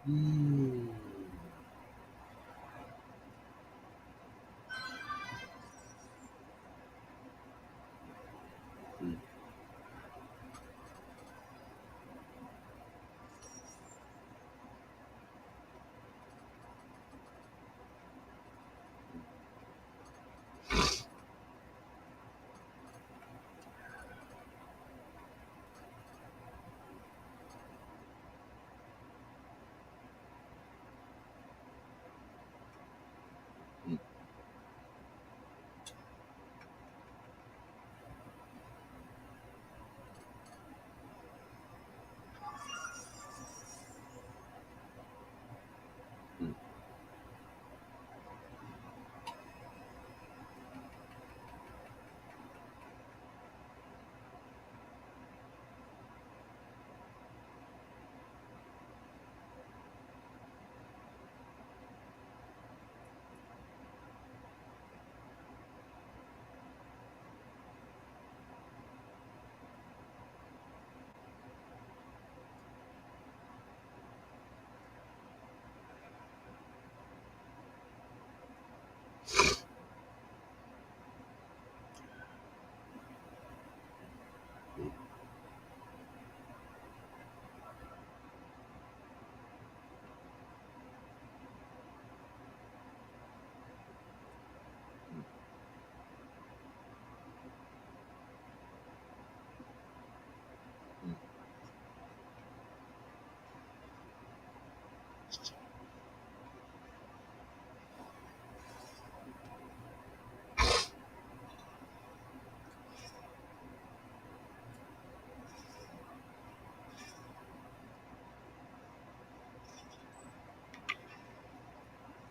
Mm. Mm. Mm. Mm.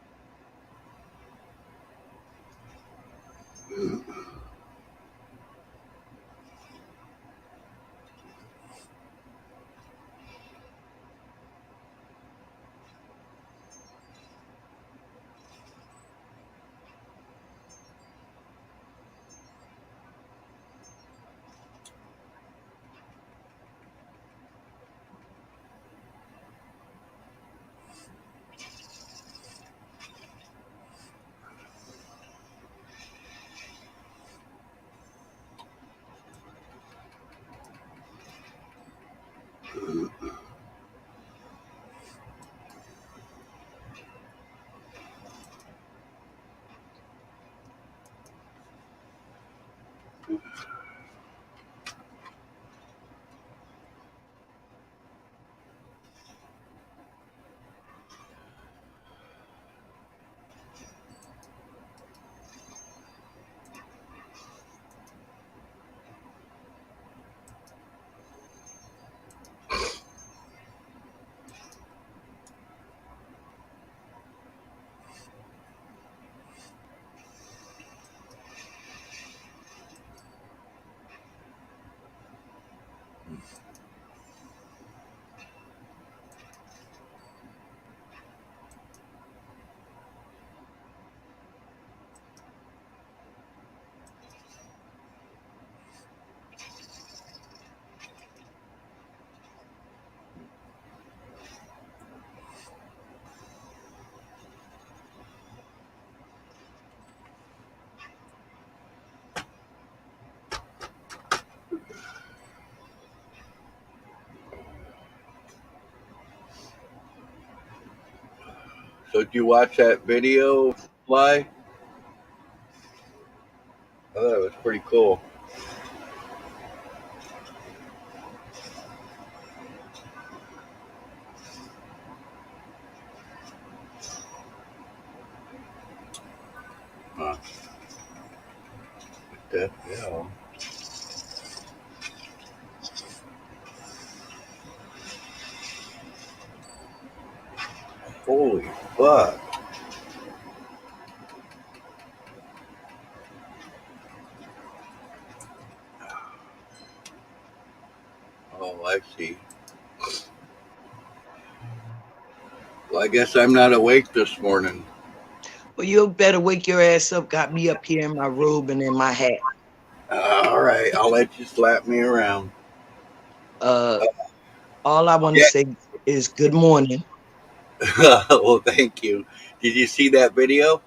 Mm. So did you watch that video, Fly? I thought it was pretty cool. What the hell? Holy fuck. Oh, I see. Well, I guess I'm not awake this morning. Well, you better wake your ass up. Got me up here in my robe and in my hat. All right, I'll let you slap me around. Uh, all I want to Yeah. say is good morning. Well, thank you. Did you see that video?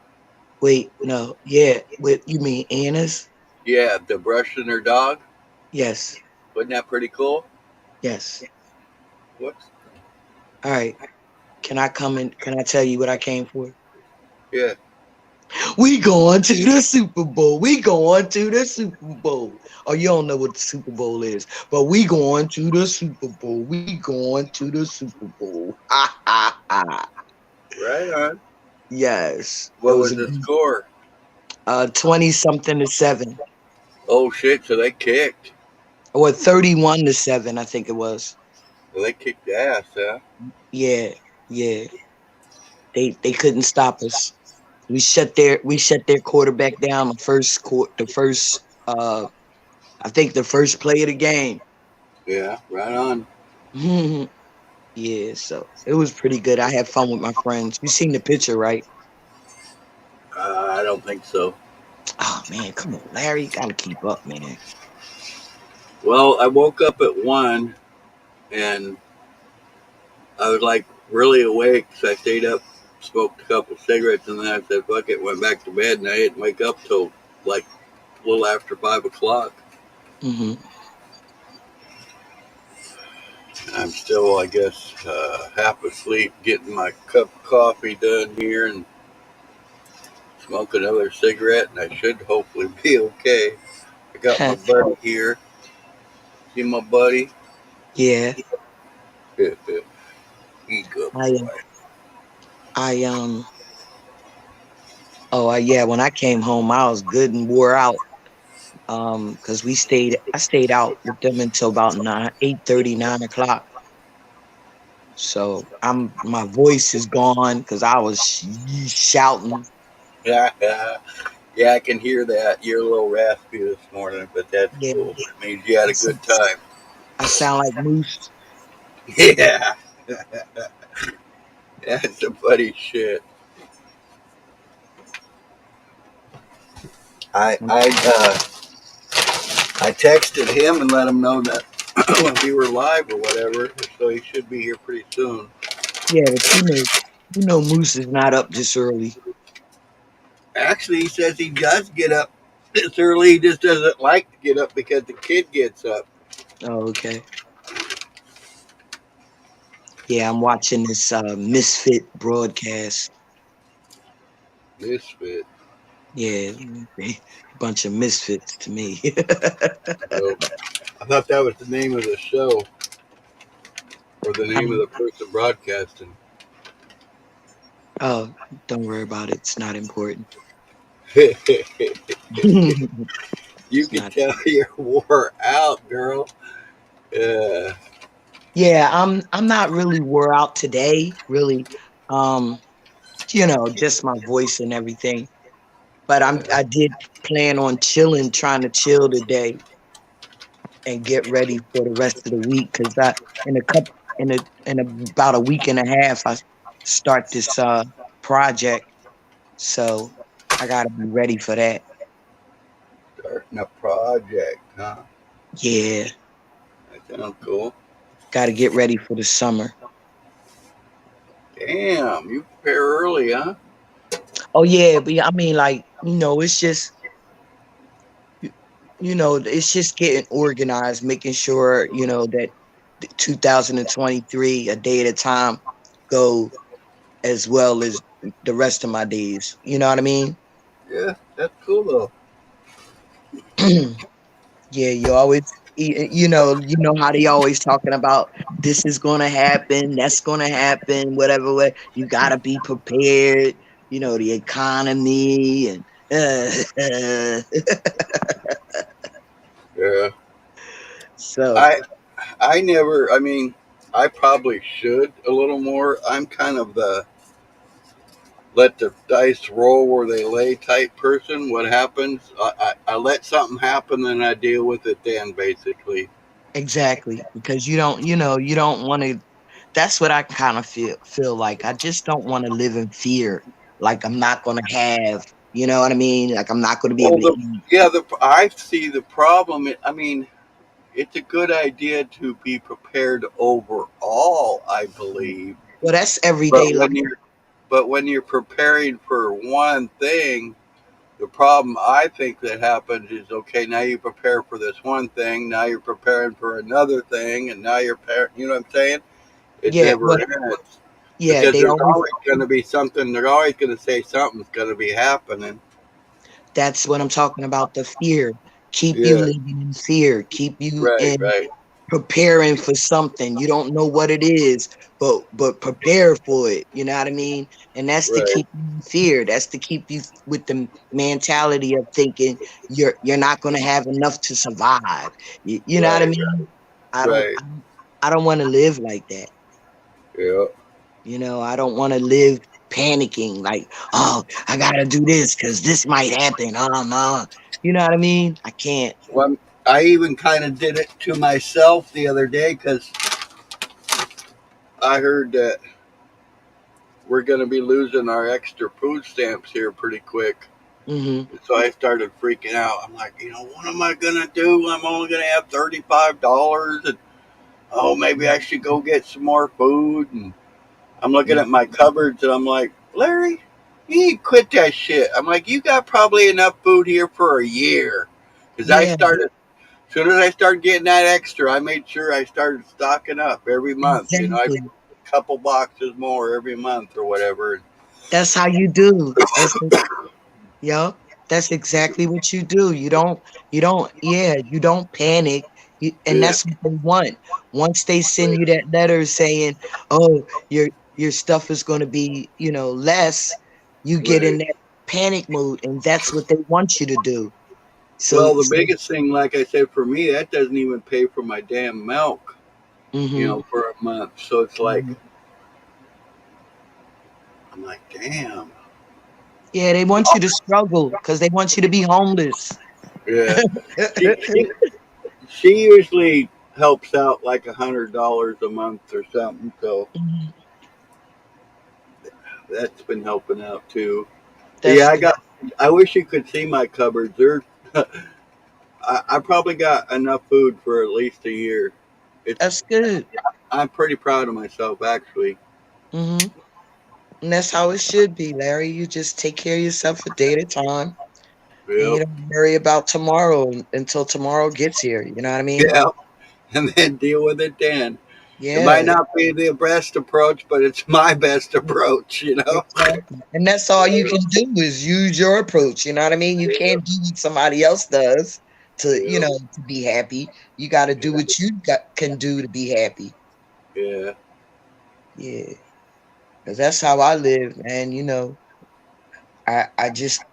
Wait, no, yeah. What you mean, Anna's? Yeah, the brushing her dog. Yes, Wasn't that pretty cool? yes. Whoops. All right. Can I come in? Can I tell you what I came for? Yeah. We going to the Super Bowl. We going to the Super Bowl. Oh, you don't know what the Super Bowl is, but we going to the Super Bowl. We going to the Super Bowl. Ha ha ha. Right on. Yes, it What was was a the score? 20 something to 7, Oh shit! So they kicked. or 31 to 7, I think it was. Well, they kicked ass, huh? Yeah, yeah. They couldn't stop us. We shut their quarterback down I think the first play of the game. Yeah. Right on. Yeah, so it was pretty good. I had fun with my friends. You seen the picture, right? I don't think so. Oh man, come on, Larry, you gotta keep up, man. Well, I woke up at 1 and I was like really awake, so I stayed up, smoked a couple cigarettes, and then I said, "Fuck it," went back to bed, and I didn't wake up till like a little after 5 o'clock. Hmm. I'm still, I guess, half asleep, getting my cup of coffee done here, and smoke another cigarette, and I should hopefully be okay. I got my buddy here. See my buddy? Yeah, He good I boy. I yeah. When I came home, I was good and wore out. Because I stayed out with them until about 8:30, 9 o'clock. So my voice is gone because I was shouting. Yeah, yeah, I can hear that. You're a little raspy this morning, but that's Yeah, cool. It means you had I, a good s- time. I sound like Moose. Yeah, that's some funny shit. I I uh, I texted him and let him know that we were live or whatever, so he should be here pretty soon. Yeah, but you know, Moose is not up this early. Actually, he says he does get up this early. He just doesn't like to get up because the kid gets up. Oh, okay. Yeah, I'm watching this Misfit broadcast. Misfit. Yeah, bunch of misfits to me. So I thought that was the name of the show or the name of the person broadcasting. Oh, don't worry about it. It's not important. You It's can not. tell you're wore out, girl. Uh, Yeah, I'm not really wore out today, really. Um, just my voice and everything. But I did plan on chilling, trying to chill today and get ready for the rest of the week because I in a couple in about a week and a half I start this project, so I gotta be ready for that. Starting a project, huh? Yeah, That sounds cool. gotta get ready for the summer. Damn, you prepare early, huh? Oh yeah, but yeah, I mean, like, it's just you it's just getting organized, making sure that 2023 a day at a time go as well as the rest of my days. You know what I mean? Yeah, that's cool though. Yeah, you always you know how they always talking about this is gonna happen, that's gonna happen, whatever way. You gotta be prepared, the economy and Yeah, so I I never. I mean, I probably should a little more. I'm kind of the let the dice roll where they lay type person. What happens? I let something happen, and I deal with it then, basically. exactly, because you don't want to. That's what I kind of feel like. I just don't want to live in fear. Like I'm not gonna have, you know what I mean? Like I'm not gonna be Well, able to the eat. yeah, the I see the problem. I mean, it's a good idea to be prepared overall, I believe. Well, that's But everyday life. when you're preparing for one thing, the problem I think that happens is, okay, now you prepare for this one thing, now you're preparing for another thing, and now you know what I'm saying? It Yeah, never well, ends yeah, because they there's always. always going to be something. They're always going to say something's going to be happening. That's what I'm talking about. The fear. Keep you Yeah, living in fear. Keep you right, in right, preparing for something. You don't know what it is, but prepare for it. You know what I mean? And that's to right, keep you in fear. That's to keep you with the mentality of thinking you're not going to have enough to survive. You know what I right, mean? I don't right. I don't, I don't want to live like that. Yeah. You know, I don't want to live panicking like, oh, I gotta do this because this might happen. Oh no. You know what I mean? I can't. Well, I even kind of did it to myself the other day because I heard that we're going to be losing our extra food stamps here pretty quick. Hmm. So I started freaking out. I'm like, what am I going to do? I'm only going to have $35. And, oh, maybe I should go get some more food. And I'm looking at my cupboards and I'm like, Larry, you need to quit that shit. I'm like, you got probably enough food here for a year. Because Yeah, as soon as I started getting that extra, I made sure I started stocking up every month. I exactly. a couple boxes more every month or whatever. That's how you do. Yup. That's exactly what you do. You don't panic. And Yeah, that's what they want. Once they send you that letter saying, oh, your stuff is going to be, less, you get in right. that panic mode, and that's what they want you to do. So, Well, the biggest thing, like I said, for me, that doesn't even pay for my damn milk, mhm, for a month. So it's like, mhm. I'm like, damn. Yeah, they want you to struggle because they want you to be homeless. Yeah. She, she, she usually helps out like $100 a month or something. So Mhm. that's been helping out too. But yeah, That's good. I wish you could see my cupboards. I probably got enough food for at least a year. It's, That's good. I'm pretty proud of myself, actually. Hmm. And that's how it should be, Larry. You just take care of yourself a day at a time, and you Yep. don't worry about tomorrow until tomorrow gets here. You know what I mean? Yeah. And then deal with it then. It might Yeah, not be the best approach, but it's my best approach. exactly. And that's all you can do is use your approach. You know what I mean? You can't do what somebody else does Yeah, to be happy. You got to do what can do to be happy. yeah, Yeah, because that's how I live, man. I just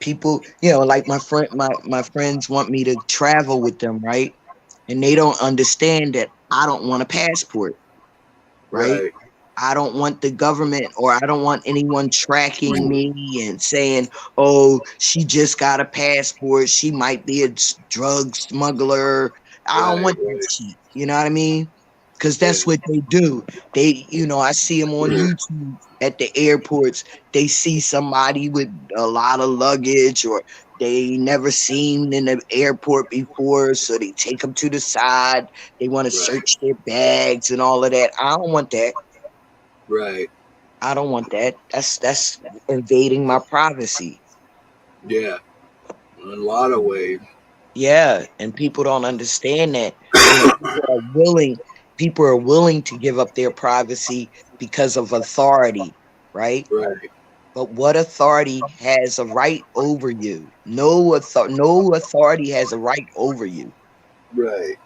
people, like my friends want me to travel with them, right? And they don't understand that I don't want a passport, right? right, I don't want the government or I don't want anyone tracking me and saying, "Oh, she just got a passport. She might be a drug smuggler." I don't right, want that right. shit. You know what I mean? Because Yeah, that's what they do. I see them on YouTube at the airports. They see somebody with a lot of luggage or they never seen in the airport before, so they take them to the side. They want to right, search their bags and all of that. I don't want that. right. I don't want that. That's invading my privacy. Yeah, in a lot of ways. Yeah, and people don't understand that. People are willing to give up their privacy because of authority, right? Right, But what authority has a right over you? No authority has a right over you. right,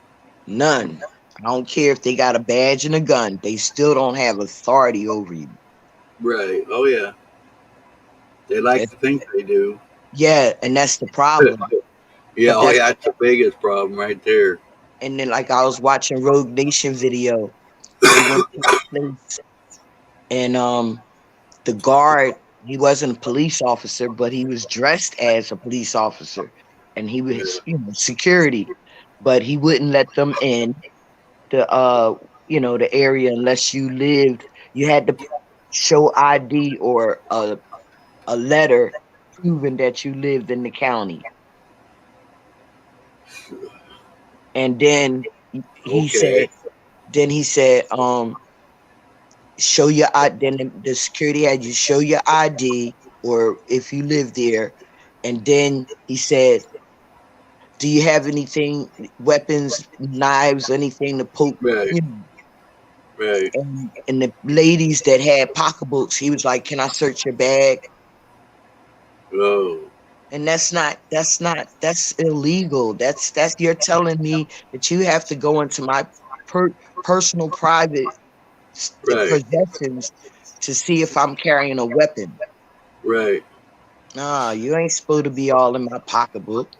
None. I don't care if they got a badge and a gun. They still don't have authority over you. right. Oh, yeah. They like That- to think they do. yeah, and that's the problem. Yeah, But oh, that's yeah, that's the biggest problem right there. And then like I was watching Rogue Nation video. They went to a place and the guard, he wasn't a police officer, but he was dressed as a police officer and he Yeah, was, security, but he wouldn't let them in the the area unless you had to show ID or a letter proving that you lived in the county. And then he okay. said, then he said, show your ID. Then the security had you show your ID, or if you live there, and then he said, "Do you have anything, weapons, knives, anything to poke?" Right. You know, Right. and the ladies that had pocketbooks, he was like, "Can I search your bag?" Oh. And that's illegal. That's you're telling me that you have to go into my per, personal private Right. possessions to see if I'm carrying a weapon. Right. Nah, you ain't supposed to be all in my pocketbook.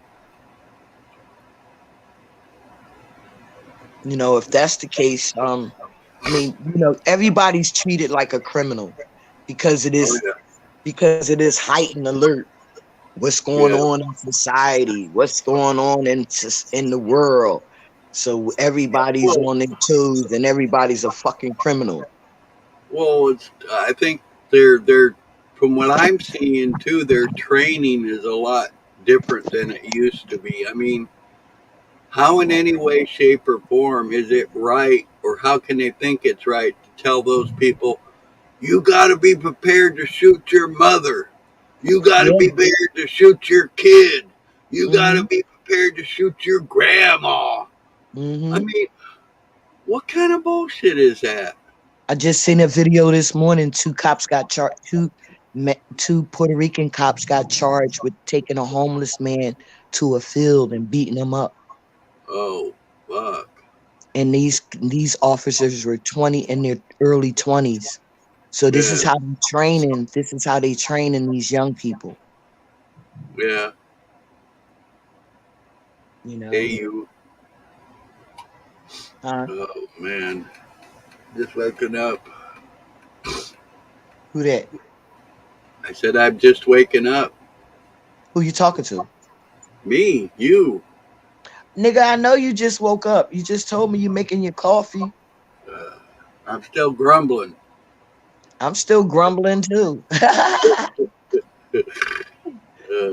You know, if that's the case, I mean, you know, everybody's treated like a criminal because it Oh is yeah. because it is heightened alert. What's going Yeah. on in society? What's going on in the world? So everybody's Well, on their toes and everybody's a fucking criminal. it's. I think they're from what I'm seeing too. Their training is a lot different than it used to be. I mean, how in any way, shape, or form is it right, or how can they think it's right to tell those people you got to be prepared to shoot your mother, you got to Yeah. be prepared to shoot your kid, you got to Mm-hmm. be prepared to shoot your grandma? I Mm-hmm. mean, what kind of bullshit is that? I just seen a video this morning. Two cops got charged. Two Puerto Rican cops got charged with taking a homeless man to a field and beating him up. Oh, fuck. And these officers were 20 in their early 20s. So this is Yeah, how they training. This is how they training these young people. yeah. You Hey, know, you. huh? Oh, man. Just waking up. Who that? I said, I'm just waking up. Who you talking to? Me, you. Nigga, I know you just woke up. You just told me you making your coffee. Uh, I'm still grumbling. I'm still grumbling too.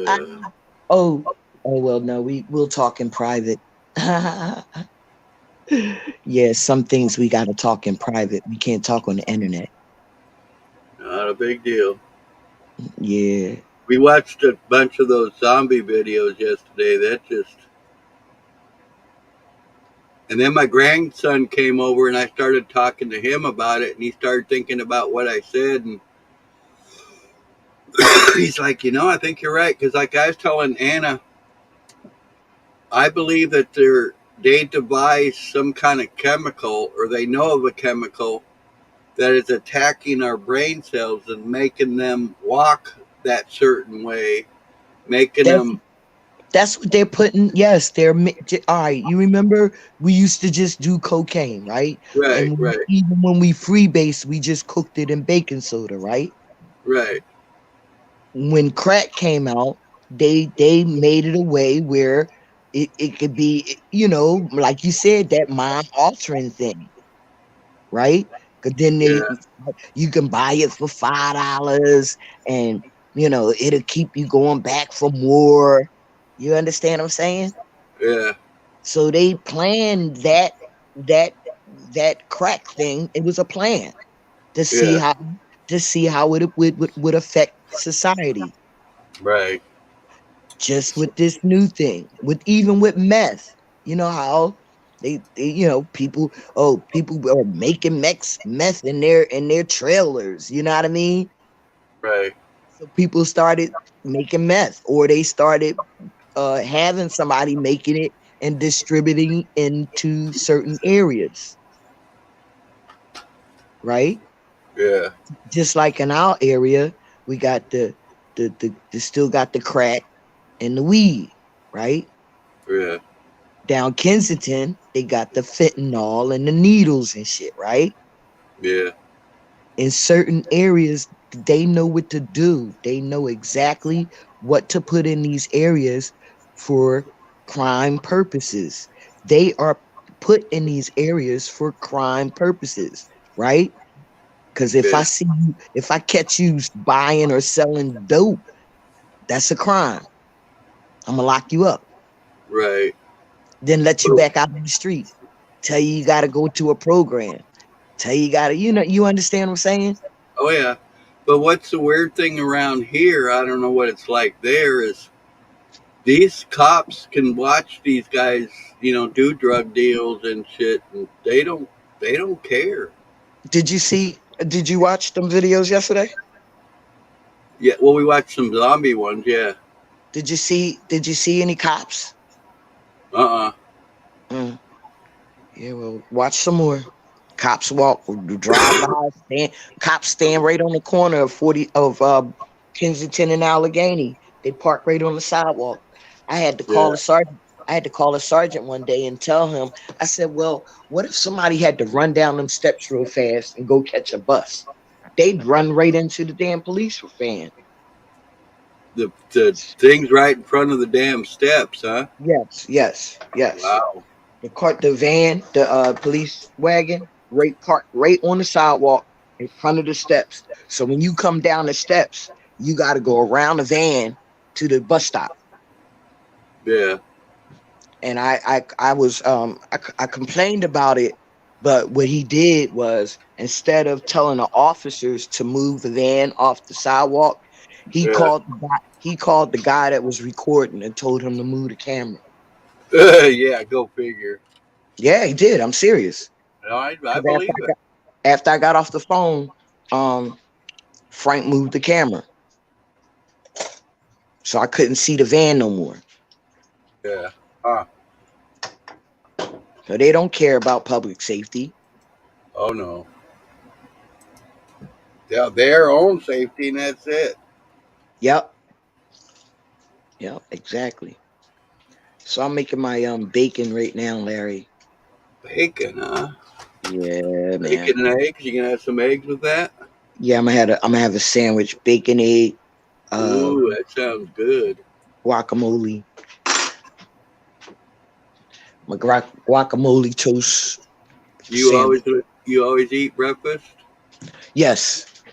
Uh, oh, oh well, no, we'll talk in private. Yeah, some things we gotta talk in private. We can't talk on the internet. not a big deal. Yeah. We watched a bunch of those zombie videos yesterday. That just. And then my grandson came over and I started talking to him about it, and he started thinking about what I said. And he's like, I think you're right. Because, like I was telling Anna, I believe that they devise some kind of chemical, or they know of a chemical that is attacking our brain cells and making them walk that certain way, making That's them. that's what they're putting. Yes, all right. You remember we used to just do cocaine, right? Right, And right, even when we freebase, we just cooked it in baking soda, right? right. When crack came out, they made it a way where it could be, like you said, that mind altering thing, right? Because then Yeah, you can buy it for $5, and it'll keep you going back for more. You understand what I'm saying? yeah, So they planned that that crack thing. It was a plan to see yeah. how it would affect society. Right. Just with this new thing, with meth, you know how they people are making meth in their trailers. You know what I mean? Right. So people started making meth, or they started having somebody making it and distributing into certain areas, right? Yeah. Just like in our area, we got the still got the crack and the weed, right? Yeah. Down Kensington, they got the fentanyl and the needles and shit, right? Yeah. In certain areas, they know what to do. They know exactly what to put in these areas for crime purposes. They are put in these areas for crime purposes, right? Because Yeah. if I catch you buying or selling dope, that's a crime. I'm gonna lock you up, Right. then let you But back out in the street. Tell you got to go to a program. tell you gotta, you understand what I'm saying? Oh yeah. But what's the weird thing around here? I don't know what it's like there. Is these cops can watch these guys, do drug deals and shit, and they don't care. Did you watch them videos yesterday? Yeah. Well, we watched some zombie ones. Yeah. Did you see any cops? Uh. Mm, yeah, well, watch some more. Cops walk, drive by, cops stand right on the corner of 40 of Kensington and Allegheny. They park right on the sidewalk. I had to Yeah. call a sergeant. I had to call a sergeant one day and tell him, I said, well, what if somebody had to run down them steps real fast and go catch a bus? They'd run right into the damn police van. The things right in front of the damn steps, huh? Yes, yes, yes. Wow. The van, the police wagon, right parked right on the sidewalk in front of the steps. So when you come down the steps, you got to go around the van to the bus stop. Yeah. And I complained about it, but what he did was, instead of telling the officers to move the van off the sidewalk, Yeah. he called the guy that was recording and told him to move the camera. Yeah. Go figure. Yeah, he did. I'm serious. No, I Because believe it. after I got off the phone, um, Frank moved the camera, so I couldn't see the van no more. Yeah. Huh. So they don't care about public safety. Oh no. Yeah, their own safety, and that's it. Yep, yep, exactly. So I'm making my bacon right now, Larry. Bacon, huh? Yeah, man. Bacon and eggs. You gonna have some eggs with that? Yeah, I'm gonna have a sandwich, bacon, egg, uh, Ooh, that sounds good. guacamole, guacamole toast You sandwich. always you always eat breakfast? Yes,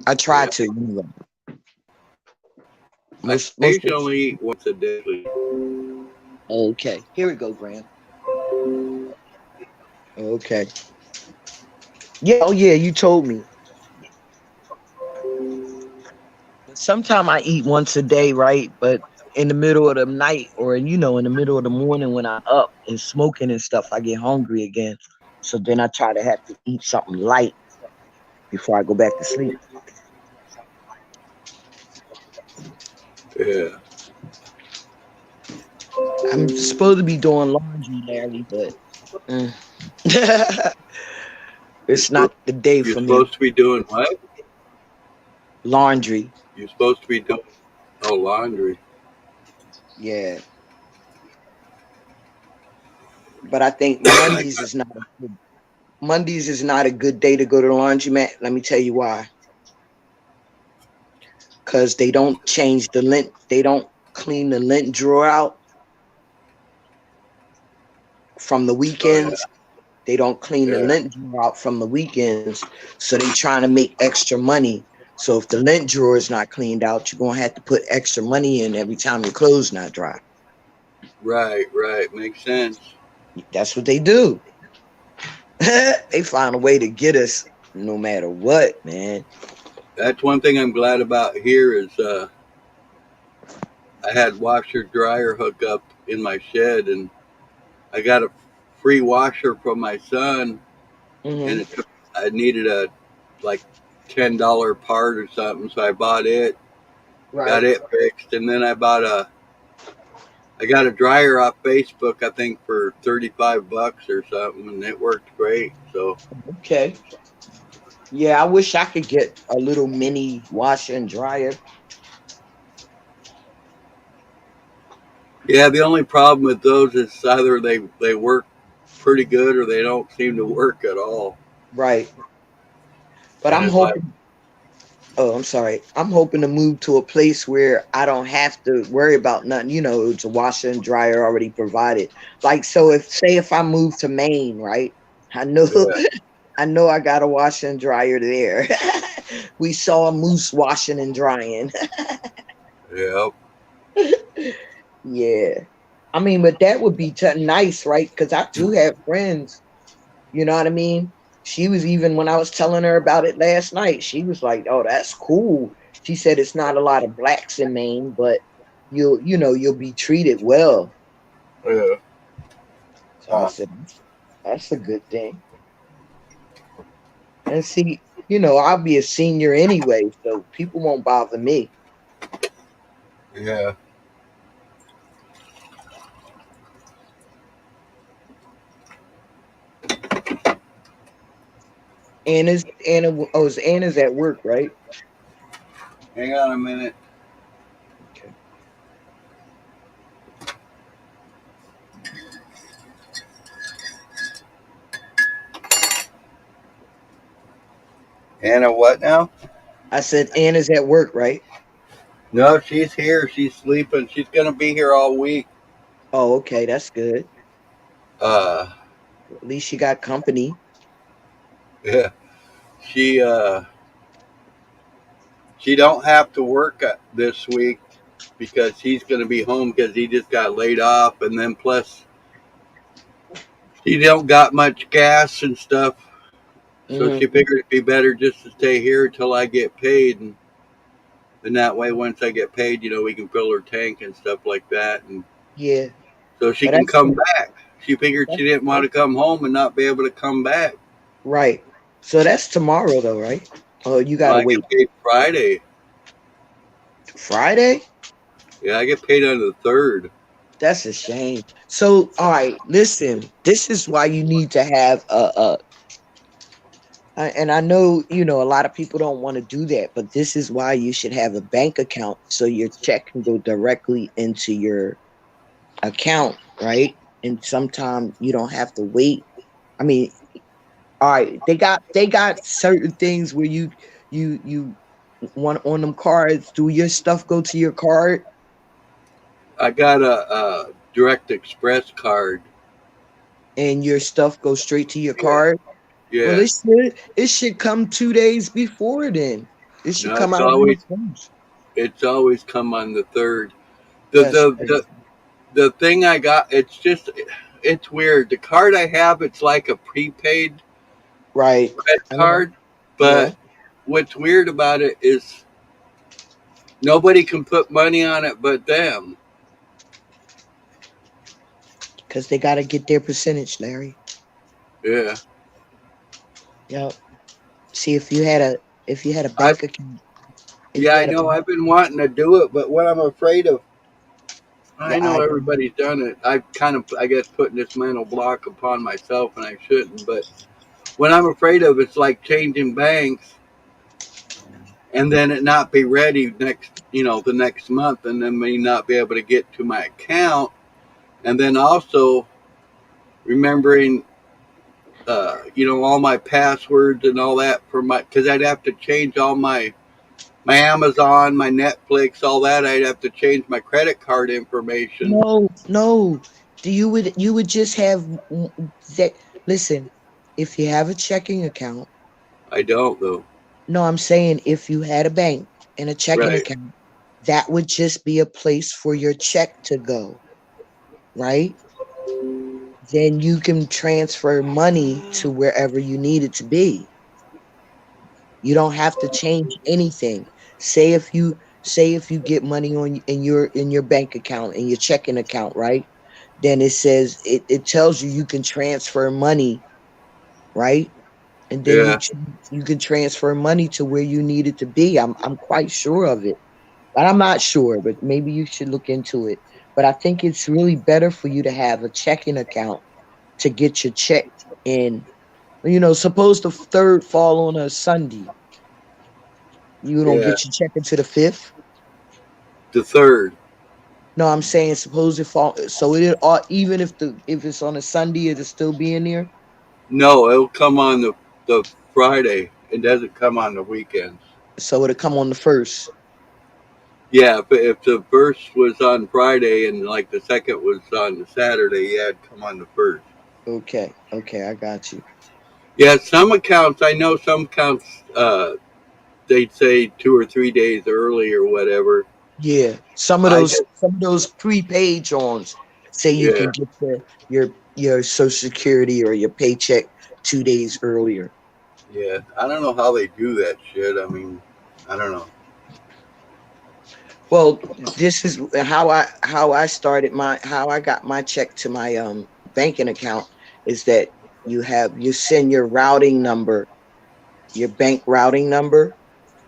I try Yeah. to. I Most of, usually eat once a day. okay. Here we go, Graham. Okay. Yeah, oh yeah, you told me. Sometimes I eat once a day, right? But in the middle of the night, or in the middle of the morning when I'm up and smoking and stuff, I get hungry again. So then I try to have to eat something light before I go back to sleep. Yeah. I'm supposed to be doing laundry, Larry, but mm. You're It's not supposed the day you're for me. supposed to be doing what? Laundry. You're supposed to be doing laundry. Yeah. But I think I Mondays is not a good day to go to the laundromat. Let me tell you why. Because they don't change the lint. They don't clean the lint drawer out from the oh yeah. weekends. They don't clean the Yeah. lint drawer out from the weekends. So they trying to make extra money. So if the lint drawer is not cleaned out, you're gonna have to put extra money in every time your clothes not dry. Right, right. Makes sense. That's what they do. They find a way to get us no matter what, man. That's one thing I'm glad about here is I had washer dryer hookup in my shed, and I got a free washer from my son, and Hmm. I needed a like $10 part or something, so I bought it, got Right. it fixed, and then I got a dryer off Facebook, I think for $35 or something, and it worked great. So Okay. Yeah, I wish I could get a little mini washer and dryer. yeah, the only problem with those is either they work pretty good or they don't seem to work at all, Right. But and I'm it's like hoping Oh, I'm sorry. I'm hoping to move to a place where I don't have to worry about nothing. It's a washer and dryer already provided. Like, so if I move to Maine, right? I know yeah, I know I got a washer and dryer there. We saw a moose washing and drying. yeah, Yeah. I mean, but that would be nice, right? Because I do have friends, you know what I mean? She was even when I was telling her about it last night, she was like, "Oh, that's cool." She said it's not a lot of blacks in Maine, but you'll be treated well. Yeah. So I said, that's a good thing. And see, I'll be a senior anyway, so people won't bother me. Yeah. Anna's at work, right? Hang on a minute. Okay. Anna, what now? I said Anna's at work, right? No, she's here. She's sleeping. She's gonna be here all week. Oh, okay, that's good. Uh, At least she got company. yeah. She she don't have to work this week because he's gonna be home because he just got laid off, and then plus he don't got much gas and stuff. So Hmm. she figured it'd be better just to stay here till I get paid, and that way once I get paid, we can fill her tank and stuff like that, and Yeah, so she but can come back. She figured she didn't want that's to come home and not be able to come back. right. So that's tomorrow, though, right? Oh, you Well, gotta I get wait paid Friday. Friday. Yeah, I get paid on the third. That's a shame. So, all right, listen. This is why you need to have and I know, a lot of people don't want to do that, but this is why you should have a bank account so your check can go directly into your account, right? And sometimes you don't have to wait. I mean, all right, they got certain things where you want on them cards. Do your stuff go to your card I got a Direct Express card. and your stuff goes straight to your Yeah, card? Well, yeah. it should come 2 days before then. It should No, come out on the first. it's always come on the third. The That's the crazy. the, the thing I got, it's weird. The card I have, it's like a prepaid Right. credit I know. card, Yeah. but what's weird about it is nobody can put money on it but them. Because they got to get their percentage, Larry. Yeah. Yep. See, if you had a I bank account, if Yeah, you I had a know. bank, I've been wanting to do it, but what I'm afraid of, the I know ID. everybody's done it. I've kind of, I guess, putting this mental block upon myself, and I shouldn't. But what I'm afraid of, it's like changing banks, and then it not be ready the next month, and then me not be able to get to my account, and then also remembering, all my passwords and all that for because I'd have to change all my Amazon, my Netflix, all that. I'd have to change my credit card information. No, no. You would just have that. Listen, if you have a checking account, I don't though. no, I'm saying if you had a bank and a checking Right. account, that would just be a place for your check to go, right? Then you can transfer money to wherever you need it to be. You don't have to change anything. Say if you get money on in your bank account, in your checking account, right? Then it tells you can transfer money, right? And then you Yeah. ch- you can transfer money to where you need it to be. I'm quite sure of it. But I'm not sure, but maybe you should look into it. But I think it's really better for you to have a checking account to get your check in. Suppose the third fall on a Sunday. You don't Yeah. get your check into the fifth. The third. No, I'm saying suppose it fall. So even if it's on a Sunday, it'll still be in there. No, it'll come on the Friday. It doesn't come on the weekends. So it'll come on the first. Yeah, but if the first was on Friday and like the second was on the Saturday, yeah, it'd come on the first. Okay, okay, I got you. Yeah, some accounts I know some accounts they'd say 2 or 3 days early or whatever. Yeah, some of I those just some of those prepaid Johns say you yeah, can get your Social Security or your paycheck 2 days earlier. Yeah, I don't know how they do that shit. I mean, I don't know. Well, this is how I started my how I got my check to my banking account is that you send your routing number, your bank routing number,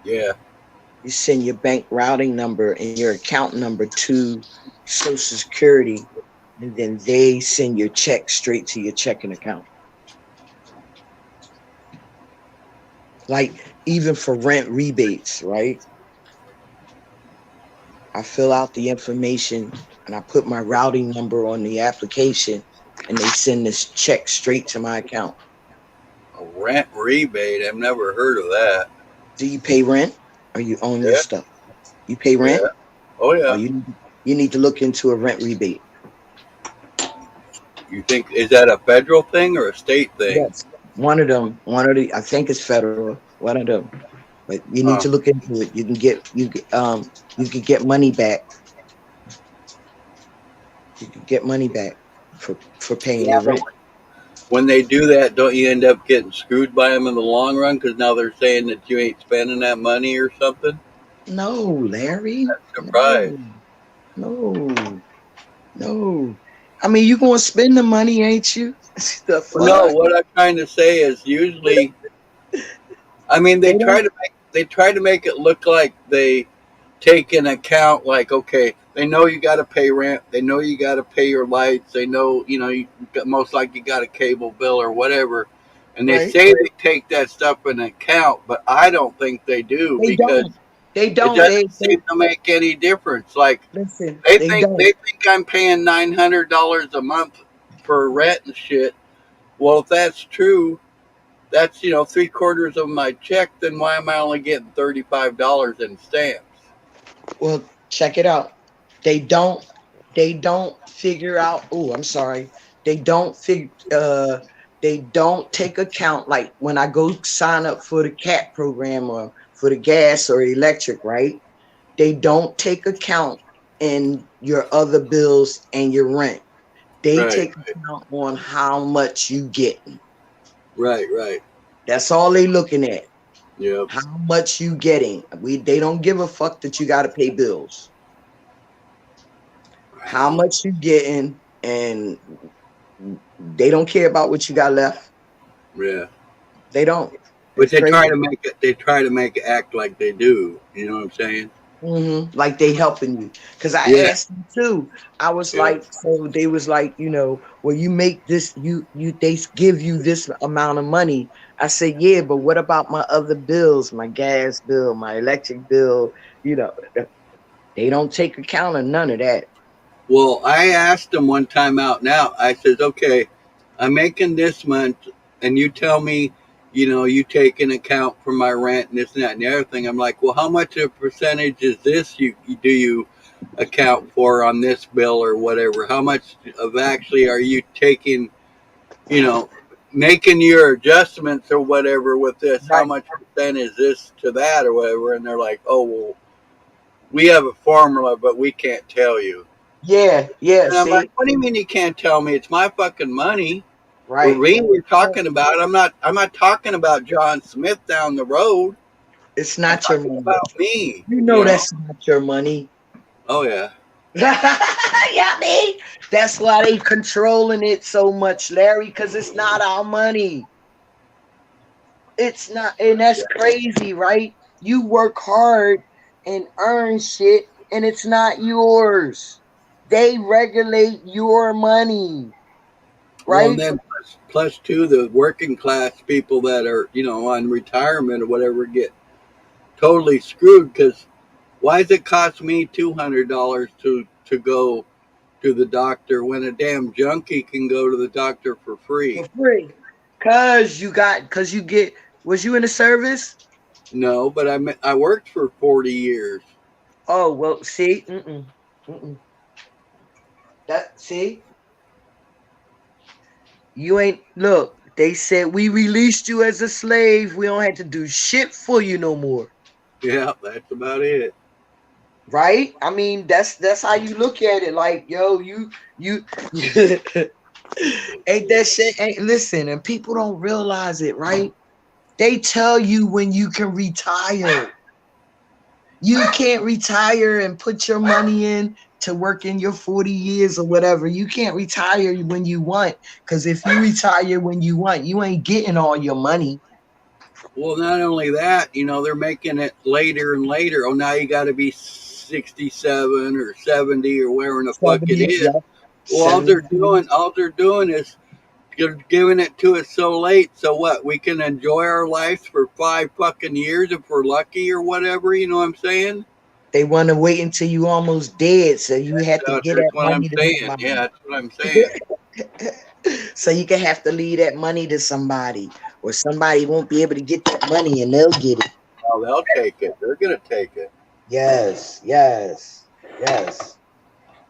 Yeah. you send your bank routing number and your account number to Social Security, and then they send your check straight to your checking account. Like even for rent rebates, right? I fill out the information and I put my routing number on the application and they send this check straight to my account. A rent rebate. I've never heard of that. Do you pay rent or you own your Yeah. stuff? You pay rent? Yeah. Oh Or yeah. you need to look into a rent rebate. You think is that a federal thing or a state thing? Yes. One of them, I think it's federal, one of them. But you need to Huh. look into it. You can get money back. You can get money back for paying Yeah, your but rent. when they do that, don't you end up getting screwed by them in the long run? Because now they're saying that you ain't spending that money or something. No, Larry. Surprise. No. No. No. I mean, you gonna spend the money, ain't you? The Well, no, fuck? what I'm trying to say is usually, I mean, They don't. they try to make it look like they take in account like okay, they know you got to pay rent, they know you got to pay your lights, they know you most likely got a cable bill or whatever, and they Right. say they take that stuff in account, but I don't think they do They because don't. They it don't. doesn't seem to make any difference. Like Listen. they They think don't. I'm paying $900 a month for rent and shit. Well, if that's true, that's 3/4 of my check. Then why am I only getting $35 in stamps? Well, check it out. They don't. They don't figure out. Oh, I'm sorry. They don't figure. They don't take account like when I go sign up for the CAT program or for the gas or electric, right? They don't take account in your other bills and your rent. They Right, take account on how much you get. right. That's all they looking at. Yep. How much you getting. They don't give a fuck that you got to pay bills. How Wow. much you getting, and they don't care about what you got left. Yeah. They don't. But It's crazy. they try to make it act like they do. You know what I'm saying? Like they helping you. Cause I Yeah. asked them too. I was Yeah. like, so they was like, well, you make this, they give you this amount of money. I said, yeah, but what about my other bills, my gas bill, my electric bill? You know, they don't take account of none of that. Well, I asked them one time out now. I says, okay, I'm making this month, and you tell me, you take an account for my rent and this and that and the other thing. I'm like, well, how much of a percentage is this do you account for on this bill or whatever? How much of actually are you taking, you know, making your adjustments or whatever with this? How Right. much percent is this to that or whatever? And they're like, oh, well, we have a formula, but we can't tell you. Yeah, yeah. And I'm like, See, what do you mean you can't tell me? It's my fucking money. Well, right. me we're talking about. I'm not talking about John Smith down the road. It's I'm not your talking money. about me. You know that's not your money. Oh yeah. Yeah, me. That's why they controlling it so much, Larry, because it's not our money. It's not, and that's crazy, right? You work hard and earn shit, and it's not yours. They regulate your money, Well, and right? then plus two, the working class people that are on retirement or whatever get totally screwed because why does it cost me $200 to go to the doctor when a damn junkie can go to the doctor for free? For free. Cause you get, was you in the service? No, but I worked for 40 years. Oh, well, see, mm-mm. See, you ain't, look, they said we released you as a slave. We don't have to do shit for you no more. Yeah, that's about it. Right? I mean, that's how you look at it. Like, yo, you Ain't that shit? Ain't listen, and people don't realize it, right? They tell you when you can retire. You can't retire and put your money in to work in your 40 years or whatever. You can't retire when you want. Because if you retire when you want, you ain't getting all your money. Well, not only that, they're making it later and later. Oh, now you got to be 67 or 70 or wherever the fuck it 70, is. yeah. Well, 70. all they're doing is you're giving it to us so late. So what? We can enjoy our lives for 5 fucking years if we're lucky or whatever. You know what I'm saying? They want to wait until you almost dead. So you have to get That's that what I'm money to saying. Yeah, somebody. that's what I'm saying. So you can have to leave that money to somebody. Or somebody won't be able to get that money and they'll get it. Oh, they'll take it. They're gonna take it. Yes, yes, yes.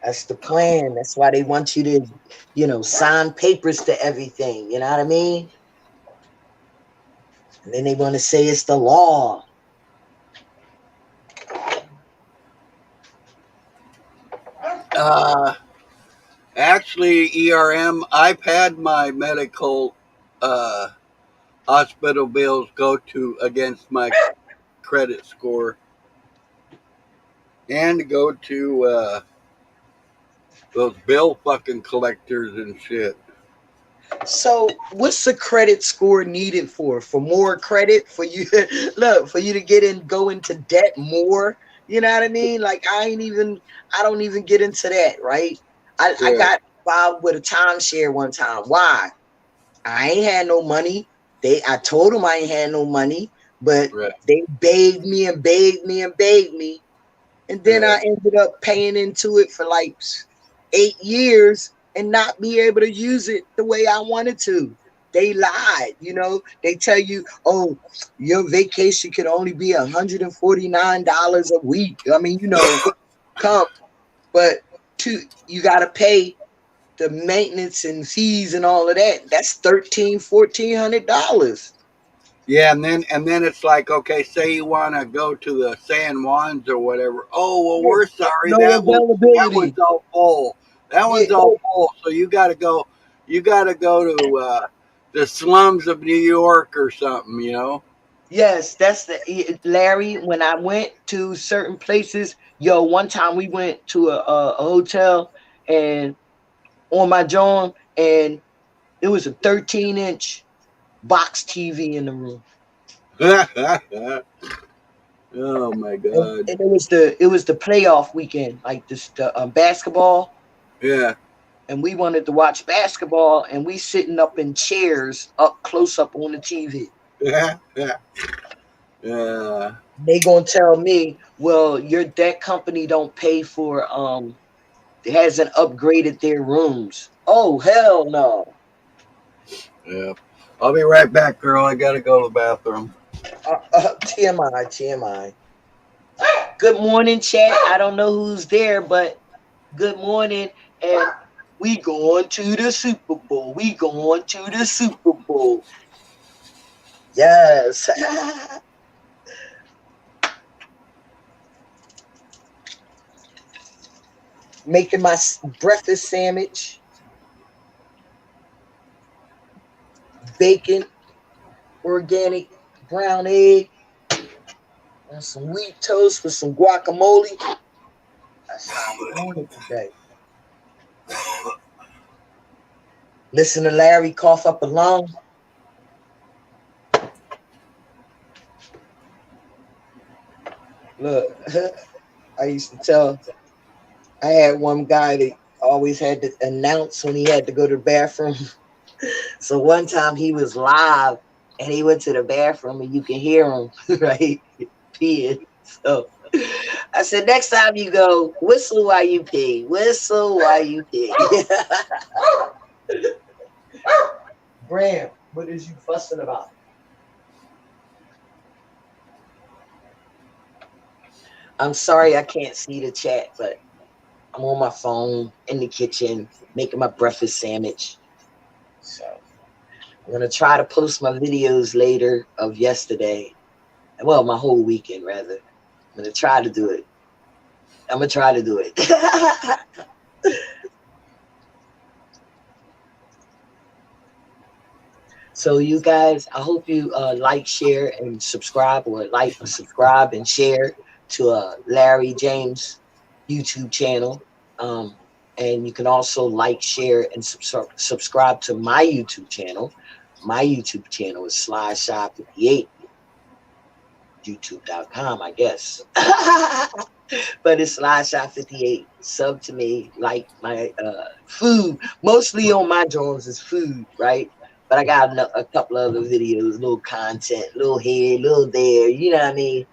That's the plan. That's why they want you to, sign papers to everything. You know what I mean? And then they want to say it's the law. Uh, Actually, I've had my medical uh, hospital bills go to against my credit score and go to those bill fucking collectors and shit. So what's the credit score needed for? For more credit? For you look, for you to go into debt more? You know what I mean? Like I don't even get into that, right? I Yeah, got involved with a timeshare one time. Why? I ain't had no money. I told them I ain't had no money, but right, they begged me and begged me and begged me. And then right. I ended up paying into it for like 8 years and not be able to use it the way I wanted to. They lied. They tell you, oh, your vacation could only be $149 a week. I mean, come, but you gotta pay the maintenance and fees and all of that. That's $1,400. Yeah, and then it's like, okay, say you want to go to the San Juans or whatever. Oh well, Yeah, we're sorry no that availability. one's all full. That Yeah, one's all full. So you got to go. You got to go to the slums of New York or something. yes, that's Larry. When I went to certain places, one time we went to a hotel and on my John, and it was a 13-inch box TV in the room, Oh my and, god. it was the playoff weekend, like this the basketball, Yeah. and we wanted to watch basketball, and we sitting up in chairs up close up on the TV. Yeah. They gonna tell me, well, your that company don't pay for it hasn't upgraded their rooms. Oh hell no. Yeah. I'll be right back, girl. I gotta go to the bathroom. TMI, TMI. Good morning, chat. I don't know who's there, but good morning. And we going to the Super Bowl. We going to the Super Bowl. Yes. Making my breakfast sandwich, bacon, organic brown egg, and some wheat toast with some guacamole. That's how I'm doing it today. Listen to Larry cough up a lung. Look, I used to tell, I had one guy that always had to announce when he had to go to the bathroom. So one time he was live and he went to the bathroom and you can hear him, right? Peeing. So I said, next time you go, whistle while you pee. Whistle while you pee. Graham, what is you fussing about? I'm sorry I can't see the chat, but I'm on my phone in the kitchen making my breakfast sandwich. So I'm gonna try to post my videos later of yesterday. Well, my whole weekend rather. I'm gonna try to do it. I'm gonna try to do it. So you guys, I hope you like, share, and subscribe, or like, subscribe, and share to Larry James YouTube channel. Um, and you can also like, share, and subscribe to my YouTube channel. My YouTube channel is SlyShy58, YouTube.com, I guess. But it's SlyShy58. Sub to me, like my food. Mostly on my Jones is food, right? But I got a couple other videos, little content, little here, little there. You know what I mean?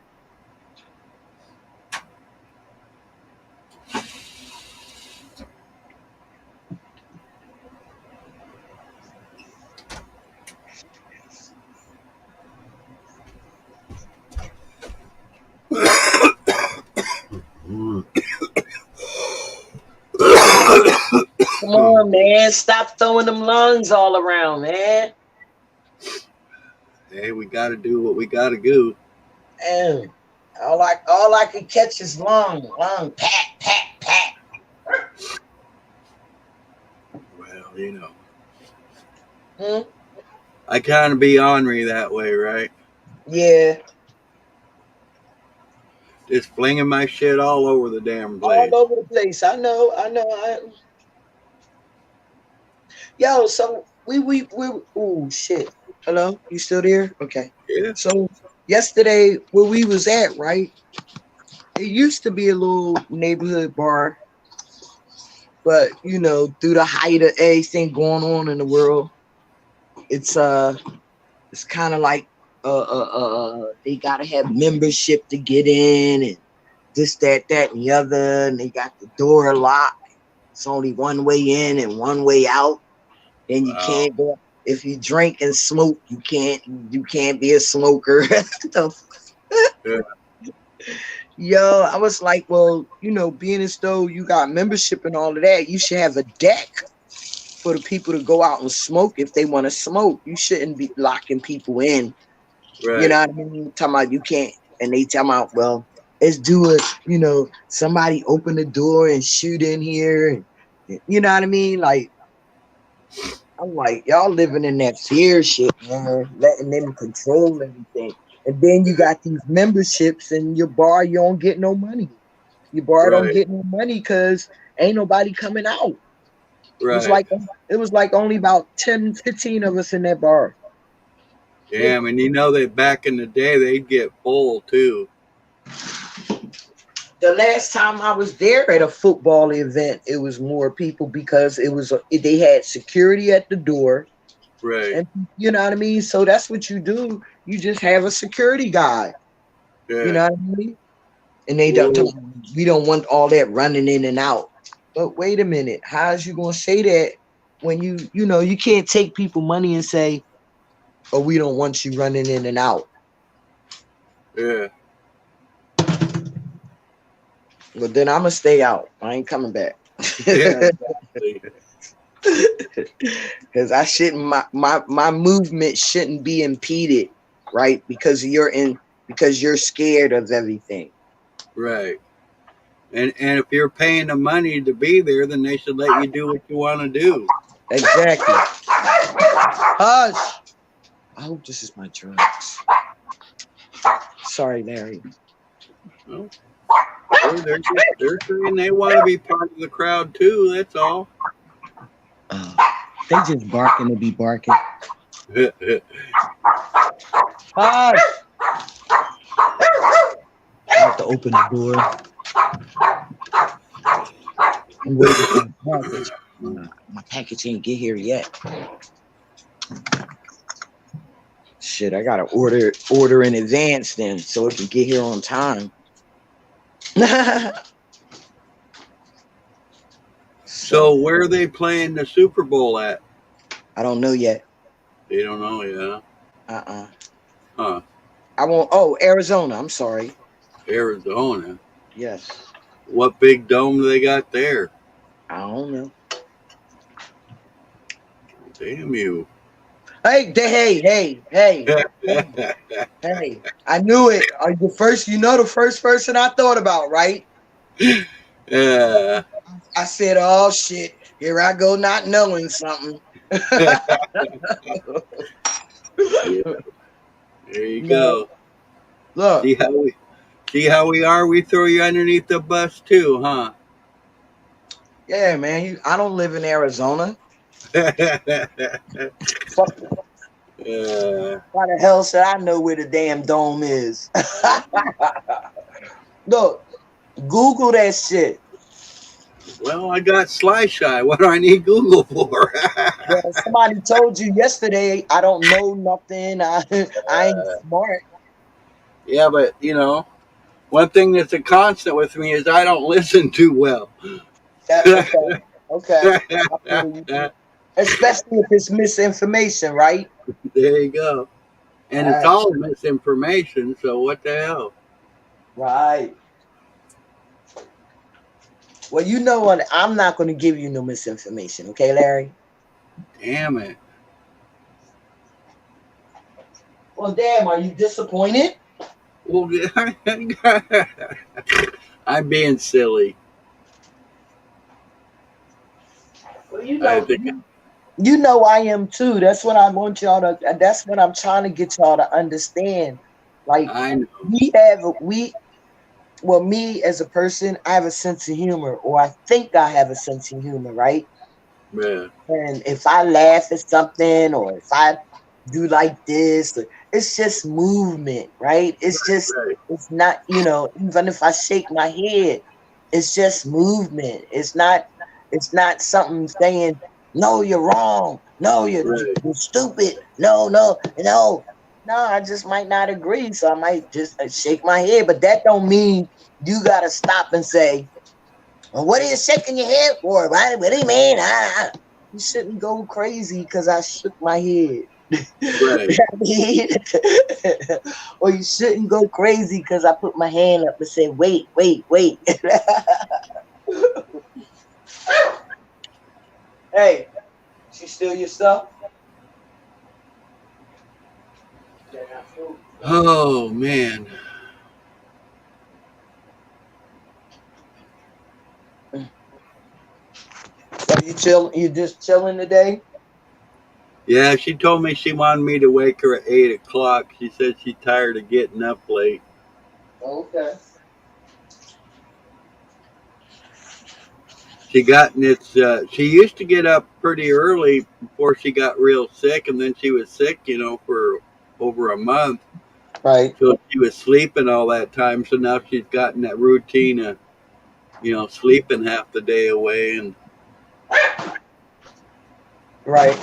Come on, man. Stop throwing them lungs all around, man. Hey, we got to do what we got to do. Damn. All I can catch is lung, pat, pat, pat. Well, you know. Hmm? I kind of be ornery that way, right? Yeah. Just flinging my shit all over the damn place. All over the place. I know. Yo, so we oh shit. Hello? You still there? Okay. Yeah. So yesterday where we was at, right? It used to be a little neighborhood bar, but you know, through the height of everything going on in the world, it's kind of like they gotta have membership to get in and this, that, and the other, and they got the door locked. It's only one way in and one way out. And you can't go if you drink and smoke. You can't be a smoker. Yeah. Yo, I was like, well, you know, being as though you got membership and all of that, you should have a deck for the people to go out and smoke if they want to smoke. You shouldn't be locking people in. Right. You know what I mean? Talking about you can't, and they talking about, well, let's do it. You know, somebody open the door and shoot in here. And, you know what I mean? Like, I'm like, y'all living in that fear shit, man, letting them control everything. And then you got these memberships and your bar, you don't get no money. Your bar don't Right. get no money because ain't nobody coming out. Right. It was like only about 10, 15 of us in that bar. Yeah, I mean, you know that back in the day they'd get full too. The last time I was there at a football event, it was more people because they had security at the door. Right. And you know what I mean? So that's what you do. You just have a security guy. Yeah. You know what I mean? And they don't we don't want all that running in and out. But wait a minute, how's you gonna say that when you know you can't take people money and say, oh, we don't want you running in and out. Yeah. Well, then I'm gonna stay out. I ain't coming back. Yeah. Because I shouldn't my movement shouldn't be impeded, right? Because you're scared of everything. Right. And if you're paying the money to be there, then they should let you do what you want to do. Exactly. Hush. I hope this is my drugs. Sorry, Larry. Well, they're saying they want to be part of the crowd too. That's all. They just barking to be barking. Hush. I have to open the door. I'm waiting for my package. My package ain't get here yet. Shit, I gotta order in advance then so it can get here on time. So where are they playing the Super Bowl at? I don't know yet. They don't know yet. Huh. I won't. Oh, Arizona. I'm sorry. Arizona. Yes. What big dome do they got there? I don't know. Damn you. Hey. Hey. I knew it. The first person I thought about, right? Yeah. I said, oh shit, here I go not knowing something. Yeah. There you No, go. look, See how we are? We throw you underneath the bus too, huh? yeah, man. I don't live in Arizona. Fuck, uh, why the hell should I know where the damn dome is? Look, Google that shit. well, I got Sly Shy. What do I need Google for? Well, somebody told you yesterday I don't know nothing. I ain't smart. Yeah, but one thing that's a constant with me is I don't listen too well. That okay, okay. I feel you. There Especially if it's misinformation, right? you go. And it's Right, all misinformation, so what the hell? right. Well, you know what? I'm not going to give you no misinformation, okay, Larry? Damn it. Well, damn, are you disappointed? Well, I'm being silly. Well, I think you know I am too. That's what I want y'all to. That's what I'm trying to get y'all to understand. Like I know. well, me as a person, I have a sense of humor, or I think I have a sense of humor, right? Yeah. And if I laugh at something, or if I do like this, it's just movement, right? Right. It's not, even if I shake my head, it's just movement. It's not something saying, no, you're wrong. No, Right. you're stupid. No, no, no. No, I just might not agree. So I might just shake my head. But that don't mean you got to stop and say, well, what are you shaking your head for? What do you mean? You shouldn't go crazy because I shook my head. Right. I mean, or you shouldn't go crazy because I put my hand up and said, wait, wait, wait. Hey, she steal your stuff? Oh man. Are you chill? You just chilling today? Yeah, she told me she wanted me to wake her at 8 o'clock. She said she's tired of getting up late. Okay. She got in its. She used to get up pretty early before she got real sick, and then she was sick, for over a month. Right, So she was sleeping all that time. So now she's gotten that routine of, sleeping half the day away, and right.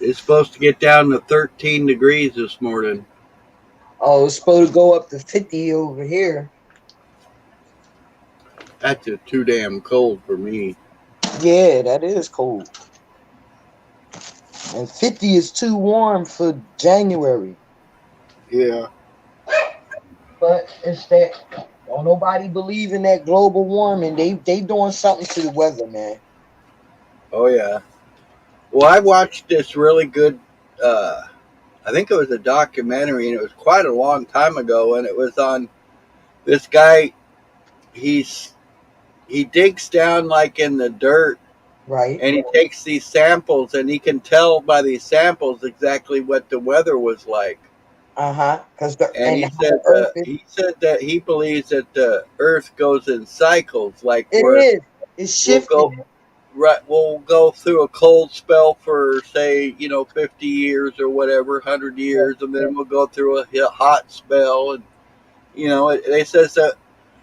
it's supposed to get down to 13 degrees this morning. Oh, it's supposed to go up to 50 over here. That's just too damn cold for me. Yeah, that is cold. And 50 is too warm for January. Yeah. But it's that don't nobody believe in that global warming. They doing something to the weather, man. Oh yeah. Well, I watched this really good. Uh, I think it was a documentary, and it was quite a long time ago, and it was on this guy. He's he digs down like in the dirt, Right? and he takes these samples, and he can tell by these samples exactly what the weather was like. Uh-huh. Cause And and he how said the earth is, he said that he believes that the Earth goes in cycles, like it where is. It's we'll go shifting. right, we'll go through a cold spell for say 50 years or whatever, 100 years, and then we'll go through a hot spell, and they says that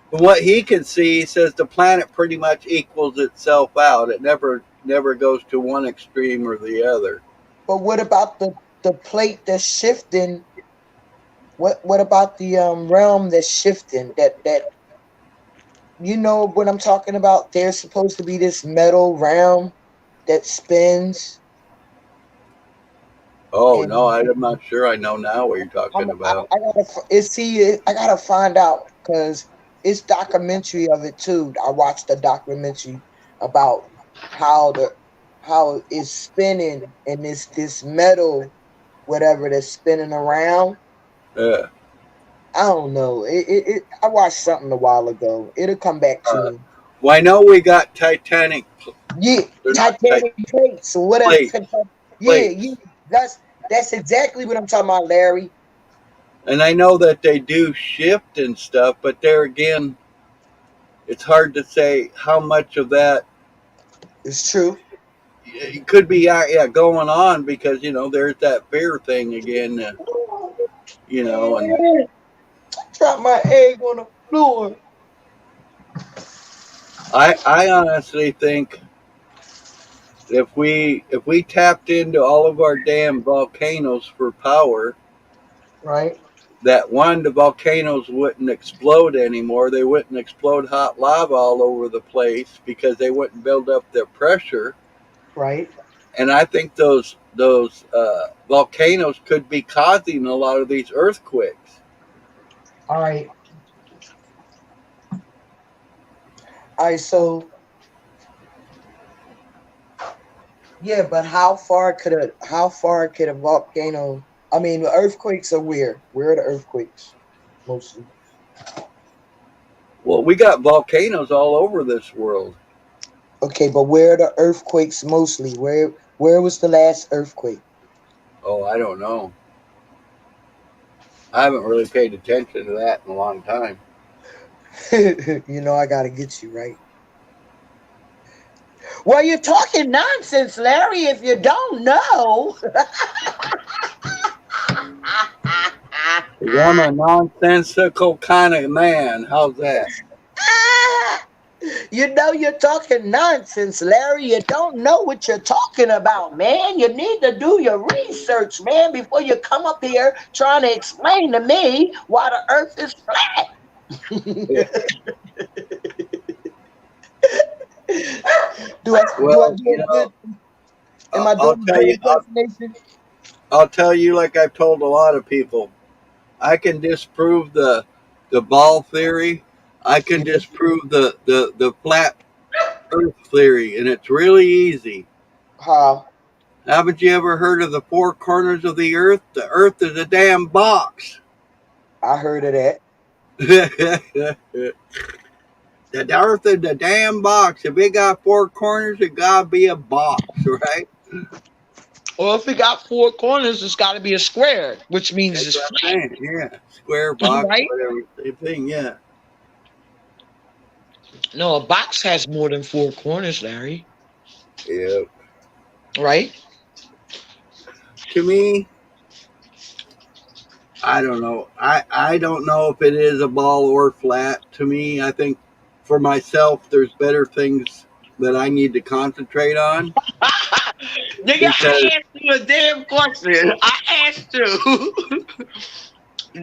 from what he can see, he says the planet pretty much equals itself out. It never goes to one extreme or the other. But what about the plate that's shifting? What about the realm that's shifting? That you know what I'm talking about? There's supposed to be this metal realm that spins, Oh no, and I'm not sure I know now what you're talking about. I gotta see it. I gotta find out because it's documentary of it too. I watched a documentary about how the how it's spinning and this metal whatever that's spinning around. Yeah. I don't know. I watched something a while ago. It'll come back to Uh, me. Well, I know we got Titanic. Yeah, They're not Titanic plates or whatever. plates. Yeah, Plates. yeah. That's exactly what I'm talking about, Larry. And I know that they do shift and stuff, but there again, it's hard to say how much of that It's true. it could be going on because there's that fear thing again. And Drop my egg on the floor. I honestly think if we tapped into all of our damn volcanoes for power, Right, that one, the volcanoes wouldn't explode anymore. They wouldn't explode hot lava all over the place because they wouldn't build up their pressure. right. And I think those volcanoes could be causing a lot of these earthquakes. All right. All right. So yeah, but how far could a volcano? I mean, the earthquakes are where? Where are the earthquakes mostly? Well, we got volcanoes all over this world. Okay, but where are the earthquakes mostly? Where was the last earthquake? Oh, I don't know. I haven't really paid attention to that in a long time. I gotta get you right. Well, you're talking nonsense, Larry. If you don't know, 'Cause I'm a nonsensical kind of man. How's that? you're talking nonsense, Larry. You don't know what you're talking about, man. You need to do your research, man, before you come up here trying to explain to me why the Earth is flat. Yeah. Do I Well, do it good? Am I I'll doing a tell good you. impersonation? I'll tell you, like I've told a lot of people, I can disprove the ball theory. I can Yeah. disprove the flat Earth theory, and it's really easy. How? Haven't you ever heard of the four corners of the Earth? The Earth is a damn box. I heard of that. The Earth is a damn box. If it got four corners, it gotta be a box, right? Well, if it got four corners, it's got to be a square, which means That's it's what I'm flat, saying. Yeah, square box, right? whatever, same thing. Yeah. No, a box has more than four corners, Larry. Yeah. Right? To me, I don't know. I don't know if it is a ball or flat. To me, I think for myself, there's better things that I need to concentrate on Nigga, because, I asked you a damn question. I asked you.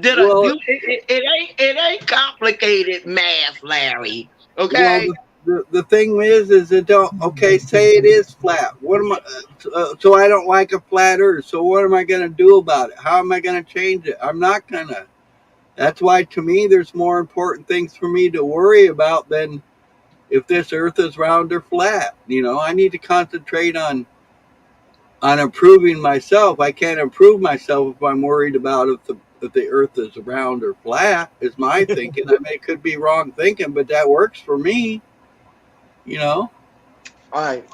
Did I? well, It ain't complicated math, Larry. well, Okay. the thing is it don't. Okay, say it is flat. What am I? So I don't like a flat Earth. So what am I gonna do about it? How am I gonna change it? I'm not gonna. That's why, to me, there's more important things for me to worry about than if this earth is round or flat. I need to concentrate on improving myself. I can't improve myself if I'm worried about if the earth is round or flat, is my thinking. I mean, it could be wrong thinking, but that works for me, you know. All right.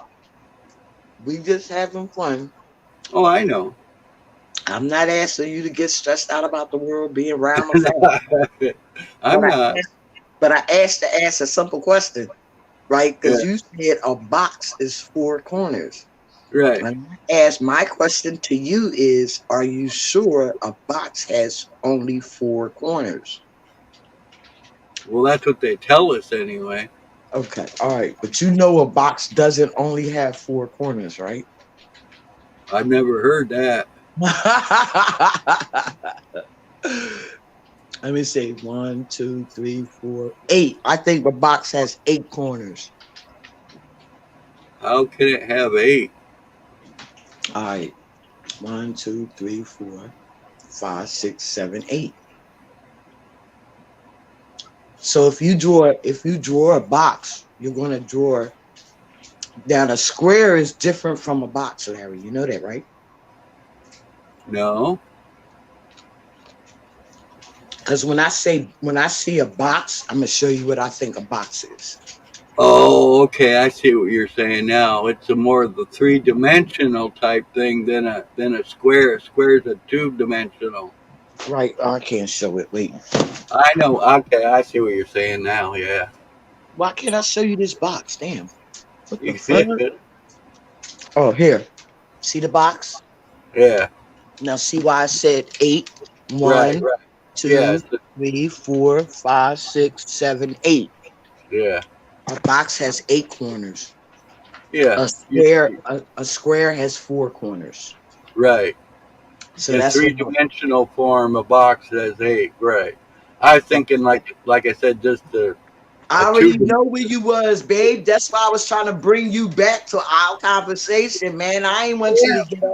We just having fun. Oh, I know. I'm not asking you to get stressed out about the world being round or flat. But I'm not. but I asked to ask a simple question, right? Yeah, Because you said a box is four corners. right. And I asked my question to you is, are you sure a box has only four corners? Well, that's what they tell us anyway. Okay, all right. But you know a box doesn't only have four corners, right? I've never heard that. Let me see. 1, 2, 3, 4, 8. I think the box has 8 corners. How can it have eight? All right. 1, 2, 3, 4, 5, 6, 7, 8. So if you draw a box, you're gonna draw down a square is different from a box, Larry. You know that, right? No. Because when I see a box, I'm gonna show you what I think a box is. Oh, okay. I see what you're saying now. It's a more of the 3-dimensional type thing than a square. A square is a 2-dimensional. Right. Oh, I can't show it. Wait. I know. Okay, I see what you're saying now. Yeah, Why can't I show you this box? Damn. What the you fuck? did. Oh, here. See the box? Yeah. Now see why I said eight. Right. One, Right. Yeah. two, 3, 4, 5, 6, 7, 8. Yeah. A box has 8 corners. Yeah. A square, a square has 4 corners. Right. So In that's three what dimensional form, a box has 8. Right. I was thinking like I said, just a I two. already know where you was, babe. That's why I was trying to bring you back to our conversation, man. I ain't want you to get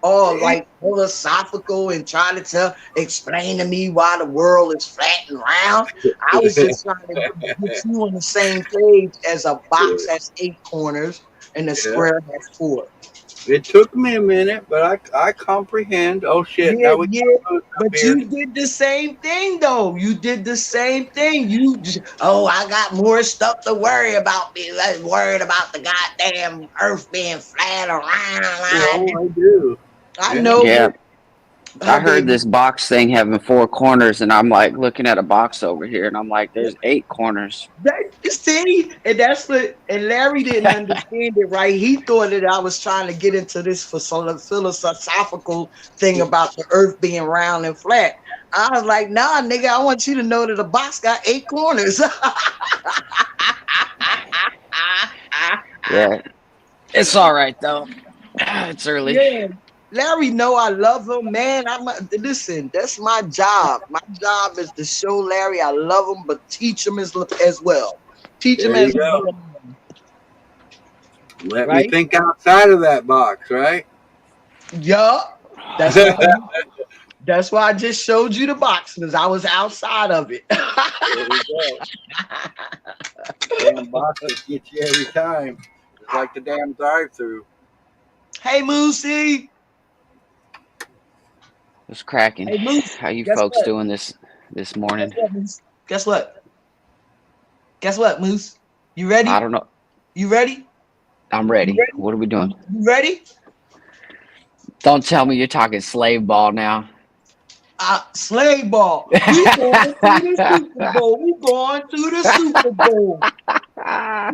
all like philosophical and try to explain to me why the world is flat and round. I was just trying to get you on the same page as a box has 8 corners and a Yeah. square has 4. It took me a minute, but I comprehend. Oh shit! Yeah, Now we got yeah. food up But here. you did the same thing though. You did the same thing. You just, oh, I got more stuff to worry about. Me less worried about the goddamn earth being flat around. Oh, I do. I Yeah. know, Yeah, I huh, heard baby. this box thing having 4 corners, and I'm like looking at a box over here, and I'm like, there's 8 corners. You see, and that's what. And Larry didn't understand it, right? He thought that I was trying to get into this for some philosophical thing about the Earth being round and flat. I was like, nah, nigga. I want you to know that the box got 8 corners. Yeah, it's all right though. It's early. Yeah, Larry know I love him, man. Listen. That's my job. My job is to show Larry I love him, but teach him as well. Teach him There you as go. well, Let me right? think outside of that box, right? Yeah. That's why. That's why I just showed you the box because I was outside of it. There you go. Damn boxes get you every time. It's like the damn drive-through. Hey, Moosey. It's cracking. Hey, Moose. How you Guess folks what? doing this morning? Guess what, Moose? Guess what? Guess what, Moose? You ready? I don't know. You ready? I'm You ready. ready? What are we doing? You ready? Don't tell me you're talking slave ball now. Slave ball. We going to the Super Bowl. We going to the Super Bowl.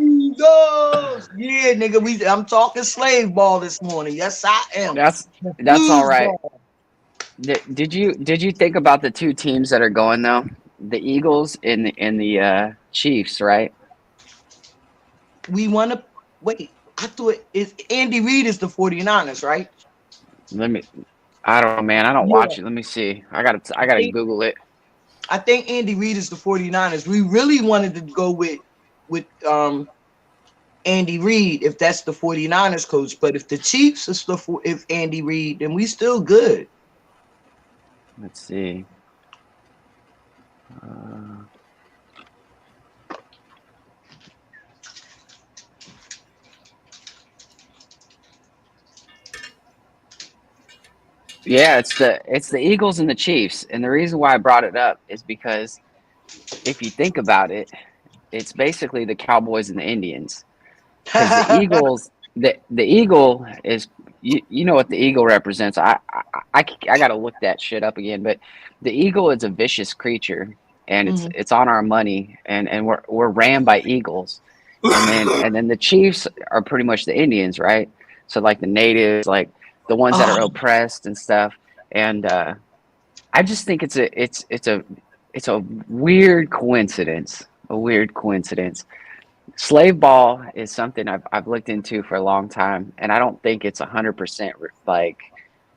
Eagles. Yeah, nigga. I'm talking slave ball this morning. Yes, I am. That's all right. Foosball. Did you think about the 2 teams that are going though? The Eagles and the Chiefs, right? We want to wait. I thought it's Andy Reid is the 49ers, right? I don't know, man. I don't watch it. Let me see. I gotta Google it. I think Andy Reid is the 49ers. We really wanted to go with Andy Reid if that's the 49ers coach, but if the Chiefs is if Andy Reid, then we still good. Let's see. Yeah, it's the Eagles and the Chiefs, and the reason why I brought it up is because if you think about it, it's basically the Cowboys and the Indians. Because the Eagles, the eagle is you know what the eagle represents. I got to look that shit up again, but the eagle is a vicious creature, and it's on our money, and we're ran by eagles, and then the Chiefs are pretty much the Indians, right? So like the natives, like the ones that are oppressed and stuff, and I just think it's a weird coincidence, Slave ball is something I've looked into for a long time, and I don't think it's 100% like.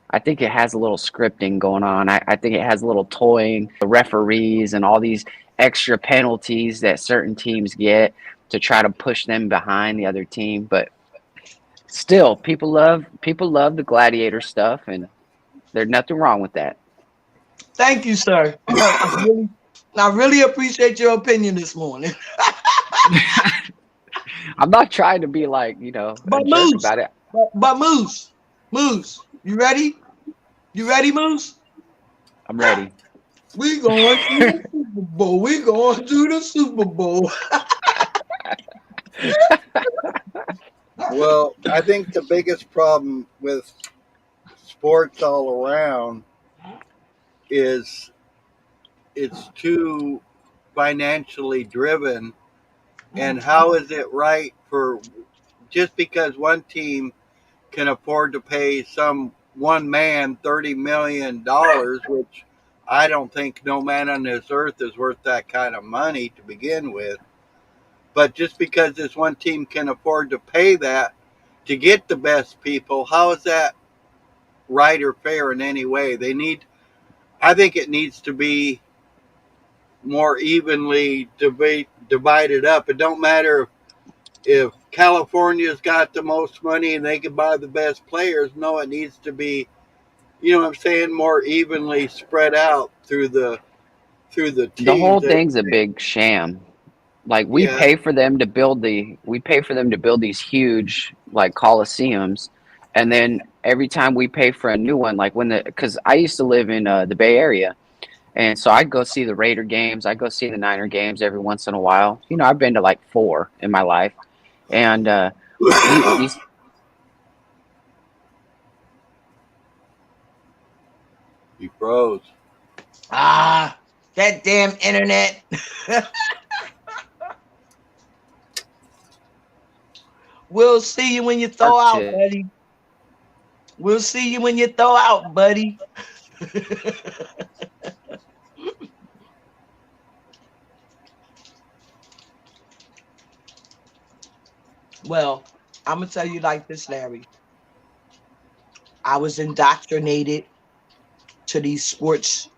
I think it has a little scripting going on. I think it has a little toying, the referees and all these extra penalties that certain teams get to try to push them behind the other team. But still, people love the gladiator stuff, and there's nothing wrong with that. Thank you, sir. I really appreciate your opinion this morning. I'm not trying to be like, a jerk about it. But Moose, you ready? You ready, Moose? I'm ready. We going to the Super Bowl. We going to the Super Bowl. Well, I think the biggest problem with sports all around is it's too financially driven. And how is it right for just because one team can afford to pay some one man $30 million, which I don't think no man on this earth is worth that kind of money to begin with. But just because this one team can afford to pay that to get the best people, how is that right or fair in any way? I think it needs to be more evenly divided up. It don't matter if California's got the most money and they can buy the best players. No, it needs to be, you know what I'm saying, more evenly spread out through the The teams. whole thing's a big sham. Like we Yeah, pay for them to build these huge like coliseums, and then every time we pay for a new one, like because I used to live in the Bay Area, and so I'd go see the Raider games, I go see the Niner games every once in a while. You know, I've been to like 4 in my life, and these You froze. Ah, that damn internet. We'll see you when you throw out, shit. buddy. We'll see you when you throw out, buddy. Well, I'm gonna tell you like this, Larry. I was indoctrinated to these sports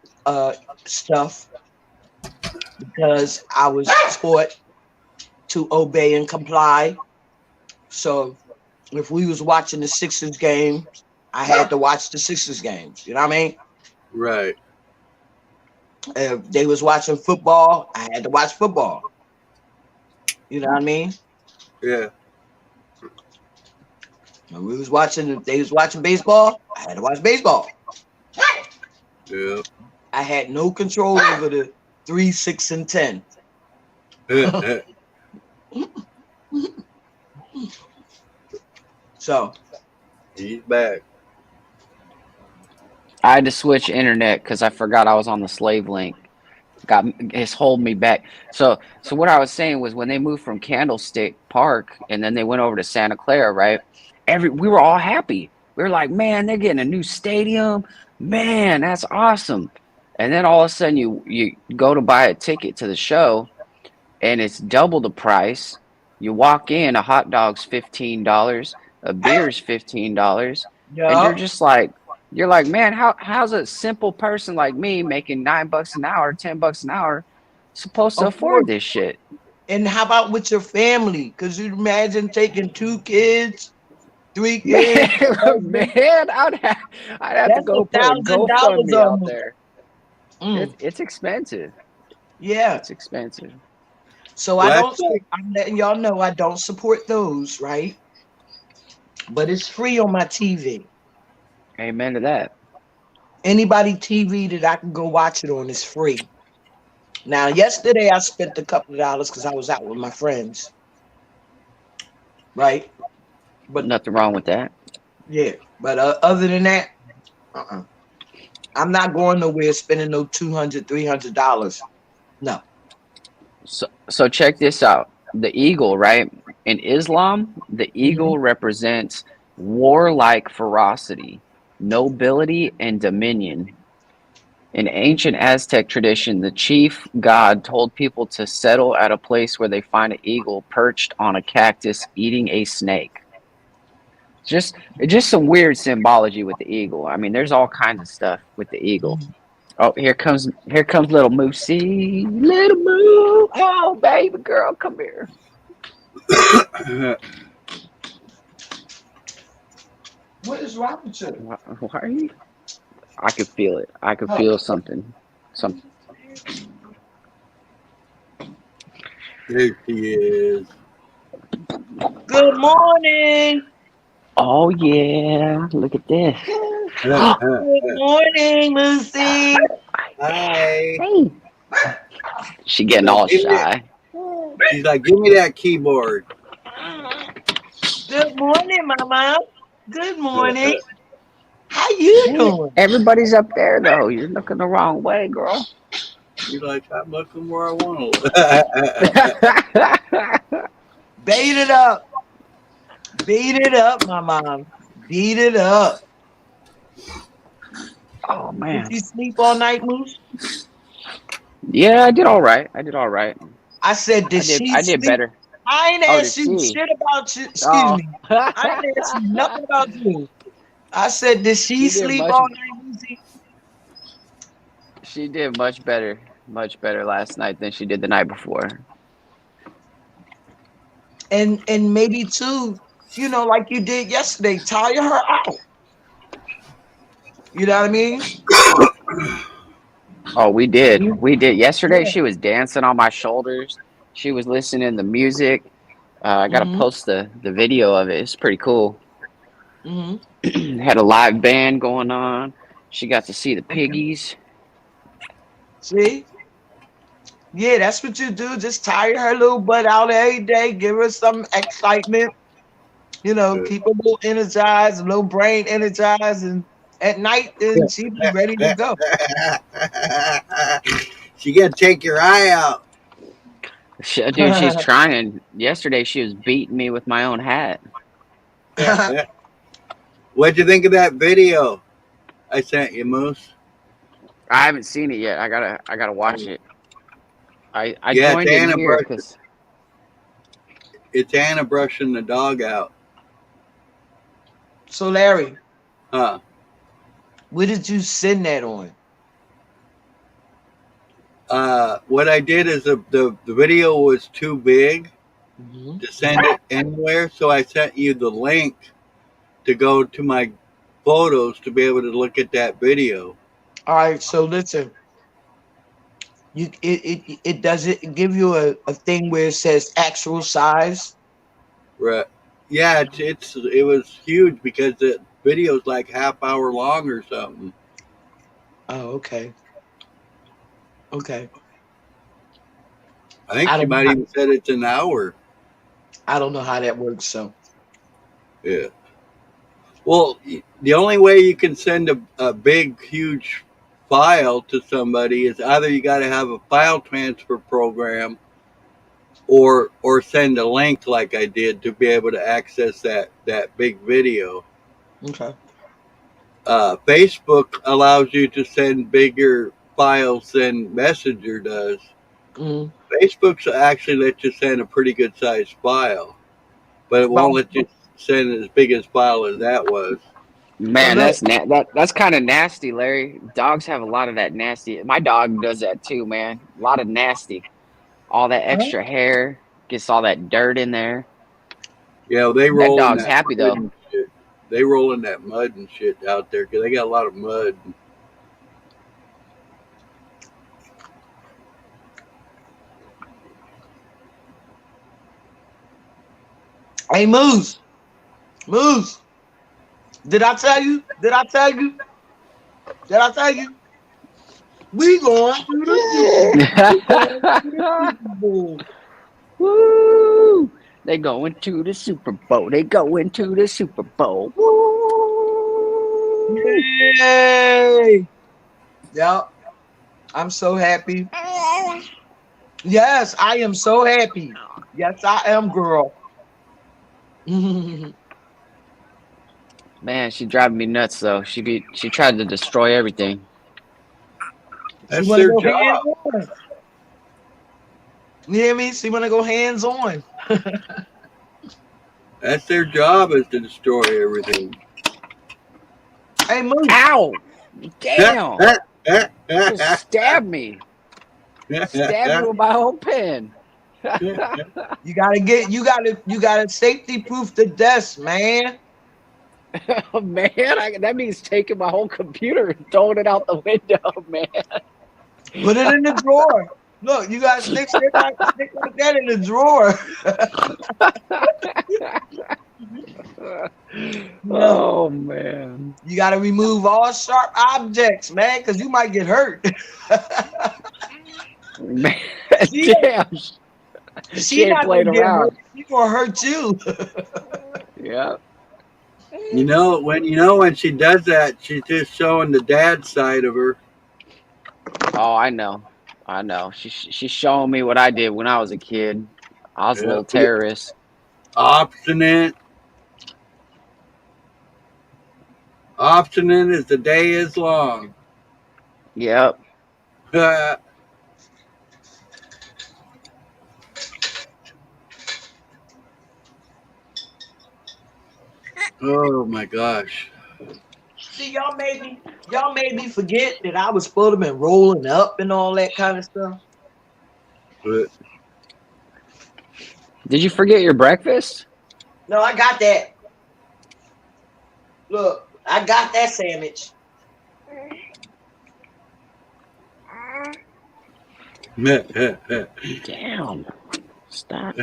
stuff because I was taught to obey and comply. So if we was watching the Sixers game, I had to watch the Sixers games. You know what I mean? Right. If they was watching football, I had to watch football. You know what I mean? Yeah. When if they was watching baseball, I had to watch baseball. Yeah. I had no control over the 3, 6, and 10. So He's back. I had to switch internet because I forgot I was on the slave link. It's holding me back. So what I was saying was when they moved from Candlestick Park and then they went over to Santa Clara, right? We were all happy. We were like, man, they're getting a new stadium. Man, that's awesome. And then all of a sudden you go to buy a ticket to the show and it's double the price. You walk in, a hot dog's $15, a beer's $15, and you're just like, man, how's a simple person like me making $9 an hour, $10 an hour supposed to afford this shit? And how about with your family? Could you imagine taking 2 kids, 3 kids? Man, I'd have to go put a GoFundMe out there. It's expensive. Yeah, it's expensive. So I'm letting y'all know I don't support those, right? But it's free on my TV. Amen to that. Anybody TV that I can go watch it on is free. Now, yesterday I spent a couple of dollars because I was out with my friends. Right? But nothing wrong with that. Yeah. But other than that, I'm not going nowhere spending no $200, $300. No. So check this out. The eagle, right? In Islam, the eagle represents warlike ferocity, nobility, and dominion. In ancient Aztec tradition, the chief god told people to settle at a place where they find an eagle perched on a cactus eating a snake. Just some weird symbology with the eagle. I mean, there's all kinds of stuff with the eagle. Oh, here comes little Moosey. Little Moo. Oh, baby girl, come here. What is wrong with you? Why are you? I could feel it. I could feel something. There she is. Good morning. Oh yeah, look at this. Good morning, Lucy. Hi. She getting all shy. She's like, give me that keyboard. morning, Mama. Good morning. How you doing? Everybody's up there though. You're looking the wrong way, girl. You're like, I'm looking where I want to look. Beat it up. Beat it up, my mom. Beat it up. Oh Did man. you sleep all night, Moose? Yeah, I did all right. I did all right. I said, did she I did sleep? better. I ain't Oh, did asked you she? shit about you. Excuse Oh. me. I ain't asked you nothing about you. I said, did she She did sleep much all night, Lucy? She did much better last night than she did the night before. And maybe too, you know, like you did yesterday, tire her out. You know what I mean? Oh, we did. You- We did. Yesterday, Yeah. she was dancing on my shoulders. She was listening to music. I got to Mm-hmm. post the video of it. It's pretty cool. Mm-hmm. Had a live band going on. She got to see the Okay. piggies. See? Yeah, that's what you do. Just tire her little butt out every day. Give her some excitement. You know, keep her a little energized, a little brain energized, and at night, then she be ready to go. She got to take your eye out. Dude, she's trying. Yesterday, she was beating me with my own hat. What'd you think of that video I sent you, Moose? I haven't seen it yet. I gotta watch it. I Yeah, joined in here because it's Anna brushing the dog out. So, Larry, Huh? where did you send that on? What I did is the video was too big Mm-hmm. to send it anywhere, so I sent you the link to go to my photos to be able to look at that video. All right, so listen. It does it give you a thing where it says actual size? Right? Yeah, it was huge because the video's like half-hour long or something. Oh, okay. Okay. I think I she don't know might how, even said it's an hour. I don't know how that works. So Yeah. Well, the only way you can send a big, huge file to somebody is either you got to have a file transfer program or send a link like I did to be able to access that big video. okay. Facebook allows you to send bigger files than Messenger does. Mm. Facebook's actually let you send a pretty good sized file, but it won't let you send as big a file as that was. man, Look, that's kind of nasty, Larry. Dogs have a lot of that nasty. My dog does that too, man. A lot of nasty. All that huh? extra hair gets all that dirt in there. Yeah, they That roll in dog's that happy mud though. and shit. They roll in that mud and shit out there because they got a lot of mud. Hey, Moose, Moose. Did I tell you? Did I tell you? Did I tell you? We going to the Super Bowl. Woo! They going to the Super Bowl. They going to the Super Bowl. Woo! Yay! Yeah, I'm so happy. Yes, I am so happy. Yes, I am, girl. Man, she driving me nuts though. She tried to destroy everything. She That's want to their go hands job. on. You hear me? She want to go hands on. That's their job is to destroy everything. Hey, Moose. Ow! Damn! Just stabbed me. Stabbed me with my own pen. You gotta safety proof the desk, man. Man, that means taking my whole computer and throwing it out the window, man. Put it in the drawer. Look, you got stick like that in the drawer. Oh man. You gotta remove all sharp objects, man, because you might get hurt. Man, She- damn. She ain't not playing gonna get around. hurt. She gonna hurt you. Yeah. When she does that, she's just showing the dad side of her. Oh, I know. I know. She's showing me what I did when I was a kid. I was a Yeah. little terrorist. Obstinate. Obstinate as the day is long. Yep. Oh my gosh. See, y'all made me forget that I was supposed to have been rolling up and all that kind of stuff. But Did you forget your breakfast? No, I got that. Look, I got that sandwich. Damn. Stop.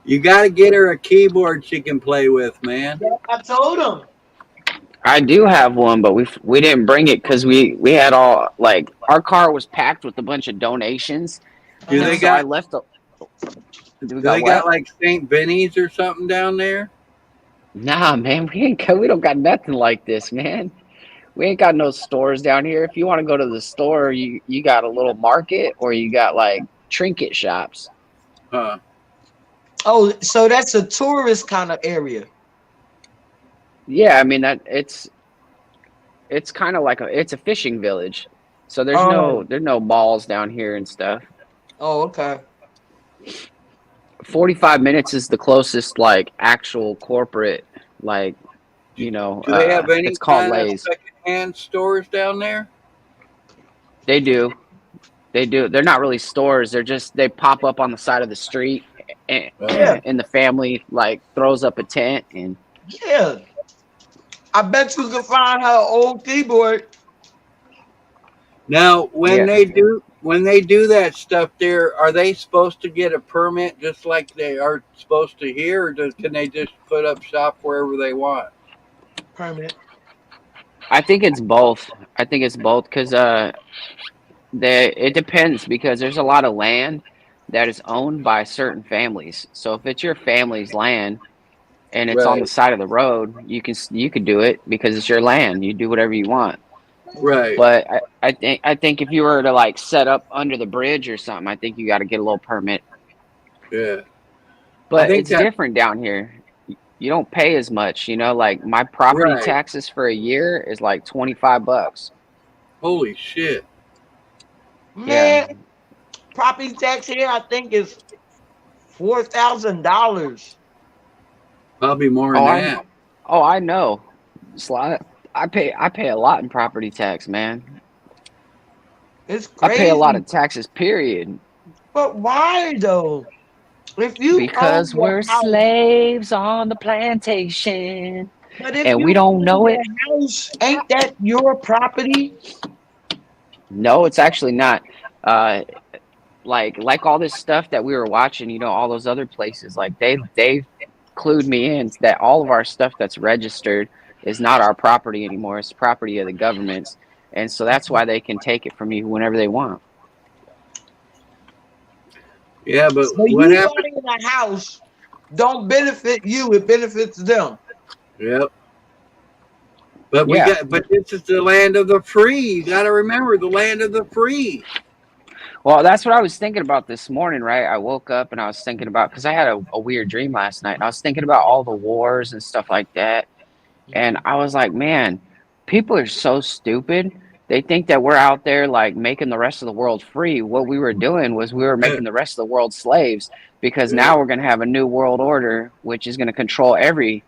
you got to get her a keyboard she can play with, man. Yeah, I told him. I do have one, but we didn't bring it because we had all like our car was packed with a bunch of donations, Do and they Uh-huh. so I got left. Do we do got they got what? like St. Benny's or something down there? Nah, man, we don't got nothing like this, man. We ain't got no stores down here. If you want to go to the store, you got a little market or you got like trinket shops. Huh. Oh, so that's a tourist kind of area. Yeah, I mean that it's kind of like it's a fishing village. So Oh, there's no malls down here and stuff. oh, okay. 45 minutes is the closest like actual corporate like, Do they have any it's called kind of Lay's. secondhand stores down there? They do. They do. They're not really stores. They pop up on the side of the street and, Yeah, and the family like throws up a tent and yeah. I bet you can find her old keyboard. Now, yeah. when they do that stuff there, are they supposed to get a permit just like they are supposed to here, or can they just put up shop wherever they want? Permit. I think it's both. I think it's both because it depends because there's a lot of land that is owned by certain families. So if it's your family's land and it's on the Right, side of the road, you can do it because it's your land. You do whatever you want. right, But I think if you were to like set up under the bridge or something, I think you got to get a little permit. yeah. I But think it's that different down here. You don't pay as much, like my property right. taxes for a year is like $25. Holy shit! Yeah. Man, property tax here, I think is $4,000. Probably more Oh, than I that. oh I know. Sli- I pay a lot in property tax, man. It's I pay a lot crazy. of taxes, period. But why though? If you own Because your we're house, slaves on the plantation but if and we you don't own know it. your house, ain't that your property? No, it's actually not. Uh, like all this stuff that we were watching, all those other places, like they've clued me in that all of our stuff that's registered is not our property anymore. It's property of the governments, and so that's why they can take it from you whenever they want. Yeah, but So what you happened? buying a house don't benefit you, it benefits them. Yep. Yeah. But this is the land of the free. You got to remember the land of the free. Well, that's what I was thinking about this morning, right? I woke up and I was thinking about because I had a weird dream last night. And I was thinking about all the wars and stuff like that. And I was like, man, people are so stupid. They think that we're out there like making the rest of the world free. What we were doing was we were making the rest of the world slaves because Yeah. now we're going to have a new world order, which is going to control every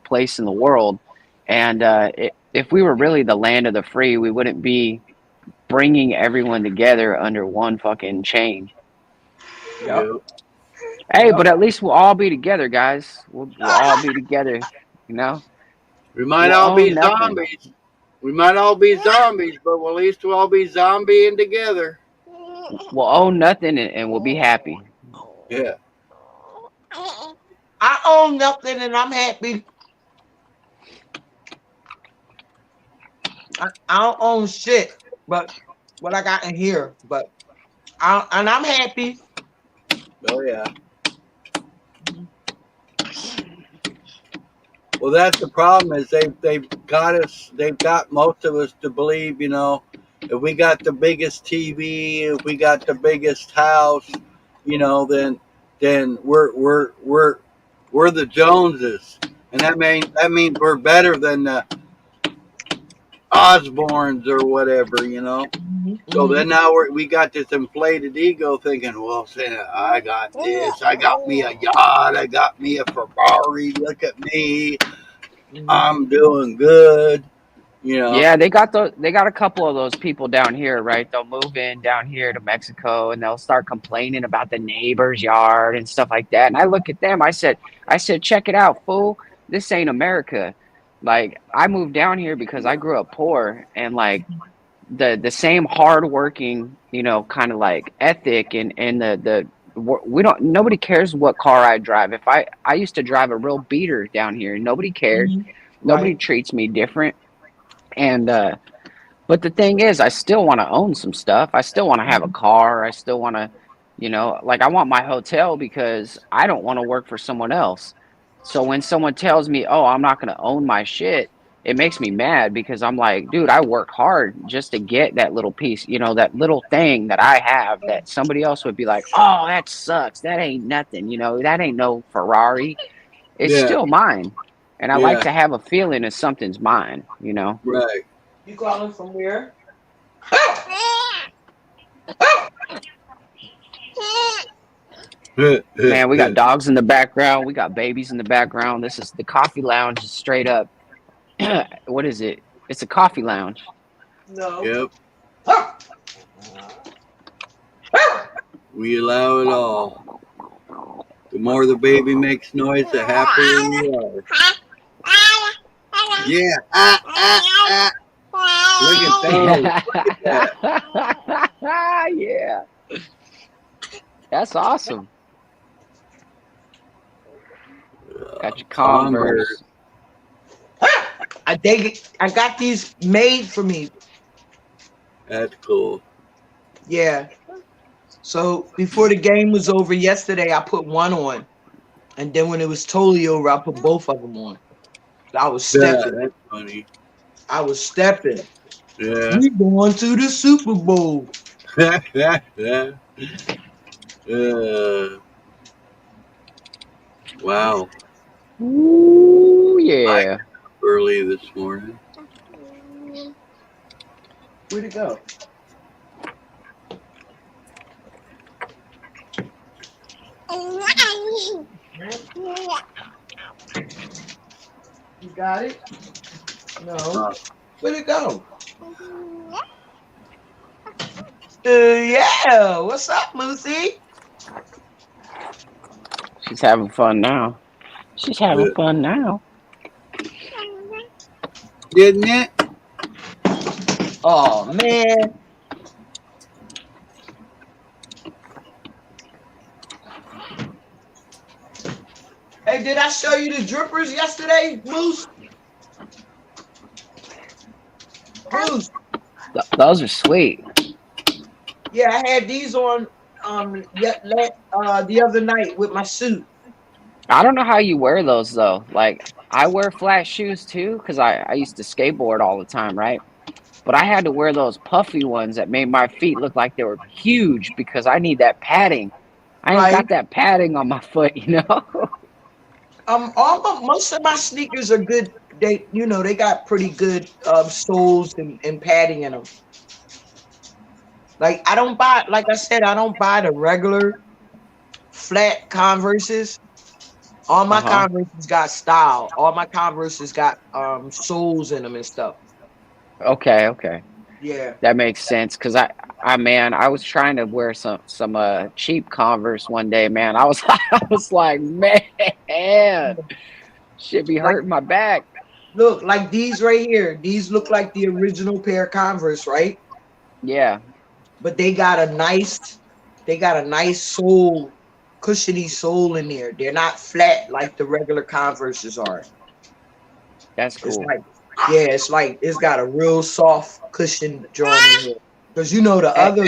place in the world. And if we were really the land of the free, we wouldn't be bringing everyone together under one fucking chain. Yep. Yep. Hey, Yep. but at least we'll all be together, guys. We'll all be together. We might We'll all be own nothing. zombies. We might all be zombies, but at least we'll all be zombieing together. We'll own nothing and we'll be happy. Yeah. I own nothing and I'm happy. I don't own shit, but what I got in here. But and I'm happy. Oh yeah. Well, that's the problem is they've got most of us to believe, if we got the biggest TV, if we got the biggest house, then we're the Joneses, and that means we're better than the Osborns or whatever. So then now we got this inflated ego thinking, well, say, I got this, I got me a yacht, I got me a Ferrari, look at me, I'm doing good. Yeah, they got a couple of those people down here, right? They'll move in down here to Mexico and they'll start complaining about the neighbor's yard and stuff like that. And I look at them, I said, check it out, fool. This ain't America. Like, I moved down here because I grew up poor, and like the same hardworking, kind of like ethic and nobody cares what car I drive. If I used to drive a real beater down here, nobody cared. Nobody Right. treats me different. And but the thing is, I still want to own some stuff. I still want to have a car. I still want to, like, I want my hotel because I don't want to work for someone else. So when someone tells me, oh, I'm not going to own my shit, it makes me mad because I'm like, dude, I work hard just to get that little piece, that little thing that I have that somebody else would be like, oh, that sucks. That ain't nothing. That ain't no Ferrari. It's Yeah, still mine. And I like yeah, to have a feeling that something's mine. right. You calling from where? Man, we got dogs in the background. We got babies in the background. This is the coffee lounge, straight up. What is it? It's a coffee lounge. No. Yep, we allow it all. The more the baby makes noise, the happier we are. Yeah, look at that. Yeah, that's awesome. Got your Converse. I got these made for me. That's cool. Yeah. So before the game was over yesterday, I put one on, and then when it was totally over, I put both of them on. I was Yeah, stepping. that's funny. I was stepping. Yeah. We going to the Super Bowl. Wow. Ooh, yeah. Early this morning. Where'd it go? You got it? No. Where'd it go? Yeah. What's up, Lucy? She's having fun now. She's having fun now. Didn't it? Oh man. Hey, did I show you the drippers yesterday, Moose? Moose. Those are sweet. Yeah, I had these on the other night with my suit. I don't know how you wear those though. Like, I wear flat shoes too because I used to skateboard all the time, right? But I had to wear those puffy ones that made my feet look like they were huge because I need that padding. I ain't got that padding on my foot, Most of my sneakers are good. They got pretty good soles and padding in them. Like I don't buy the regular flat Converses. All my Converses got style. All my Converses got soles in them and stuff. Okay. Yeah. That makes sense because I was trying to wear some cheap Converse one day, man. I was like, man, shit be hurting my back. Look, like these right here. These look like the original pair of Converse, right? Yeah. But they got a nice sole, cushiony sole in there. They're not flat like the regular Converses are. That's cool. It's got a real soft cushion joint in here. Because the other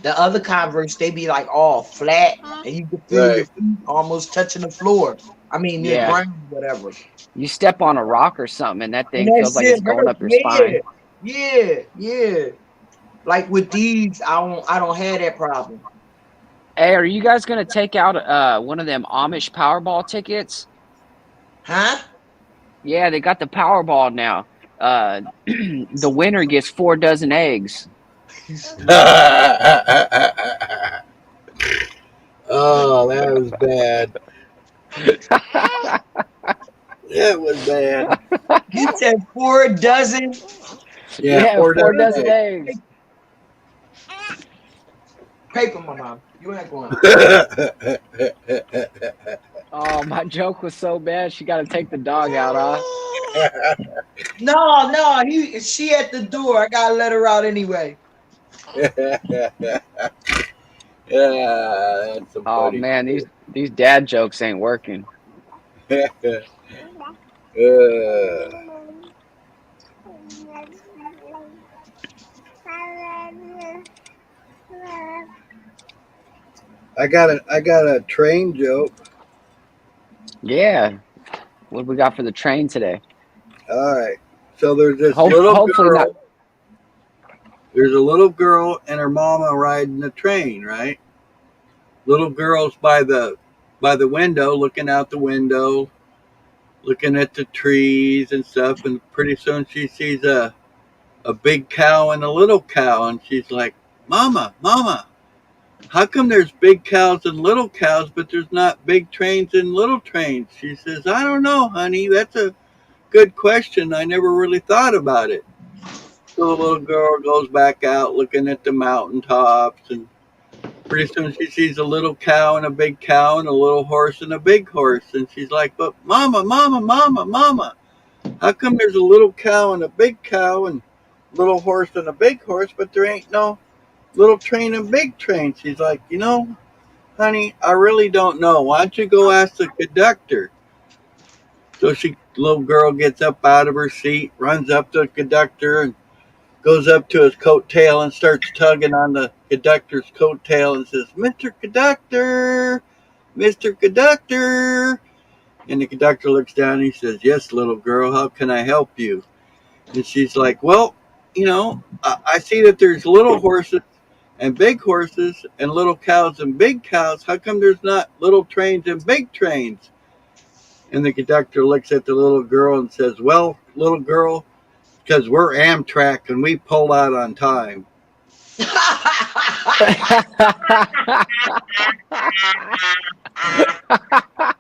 The other Converse, they be like all flat, and you can feel your Right. feet almost touching the floor. I mean, the Yeah. ground, whatever. You step on a rock or something, and that And thing that feels like shit it's going hurt. up your spine. Yeah. Like with these, I don't have that problem. Hey, are you guys gonna take out one of them Amish Powerball tickets? Huh? Yeah, they got the Powerball now. The winner gets 4 dozen eggs. Oh, that was bad. That was bad. You said 4 dozen. Yeah, Yeah, 4 4 dozen dozen eggs. Paper, my mom. You ain't going. eggs. Oh, my joke was so bad. She got to take the dog out, huh? No, she at the door. I gotta let her out anyway. Yeah, that's some Oh funny man, shit. these dad jokes ain't working. I got a train joke. Yeah. What we got for the train today? All right. So there's this little Hopefully not. girl. There's a little girl and her mama riding the train, right? Little girl's by the window, looking out the window, looking at the trees and stuff, and pretty soon she sees a big cow and a little cow, and she's like, "Mama, Mama, how come there's big cows and little cows, but there's not big trains and little trains?" She says, "I don't know, honey. That's a good question. I never really thought about it." So the little girl goes back out looking at the mountaintops, and pretty soon she sees a little cow and a big cow and a little horse and a big horse. And she's like, "But Mama, Mama, Mama, Mama, how come there's a little cow and a big cow and a little horse and a big horse, but there ain't no little train and big train?" She's like, "Honey, I really don't know. Why don't you go ask the conductor?" So little girl gets up out of her seat, runs up to the conductor, and goes up to his coattail and starts tugging on the conductor's coattail and says, "Mr. Conductor, Mr. Conductor." And the conductor looks down and he says, "Yes, little girl, how can I help you?" And she's like, "Well, I see that there's little horses and big horses and little cows and big cows. How come there's not little trains and big trains?" And the conductor looks at the little girl and says, "Well, little girl, because we're Amtrak and we pull out on time."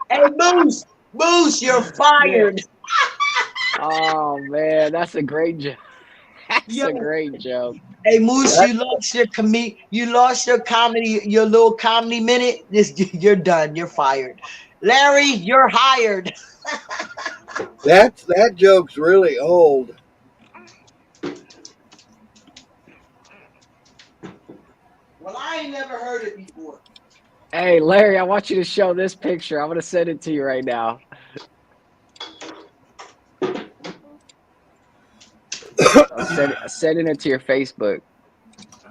Hey, Moose, you're fired. Oh man, that's a great joke. That's Yo. a great joke. Hey, Moose, you lost your comedy, your little comedy minute. You're done. You're fired. Larry, you're hired. That joke's really old. Well, I ain't never heard it before. Hey Larry, I want you to show this picture. I'm gonna send it to you right now. I'm sending it to your Facebook.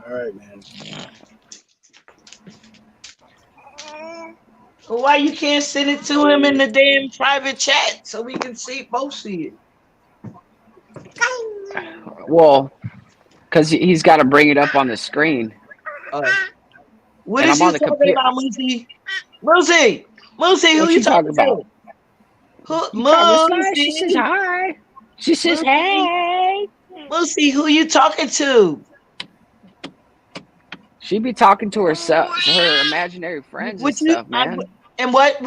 All right, man. Well, why you can't send it to him in the damn private chat so we can both see it? Well, because he's got to bring it up on the screen. What And is I'm you on the talking computer. about, Moosey? Moosey, who What you you talking talking about? to? She says Moosey, hi. She says hey. Moosey, who you talking to? She be talking to herself, her imaginary friends and stuff, man. And what?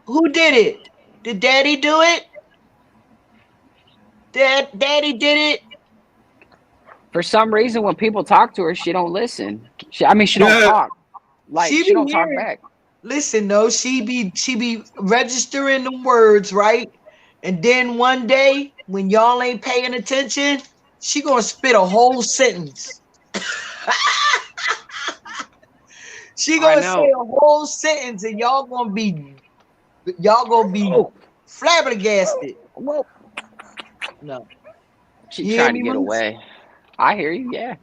Who did it? Did Daddy do it? Daddy did it. For some reason, when people talk to her, she don't listen. She don't talk. Like she don't talk back. Listen, no, she be registering the words, right? And then one day, when y'all ain't paying attention, she gonna spit a whole sentence. She gonna say a whole sentence, and y'all gonna be flabbergasted. Whoa. No, She trying to get away. I hear you. Yeah.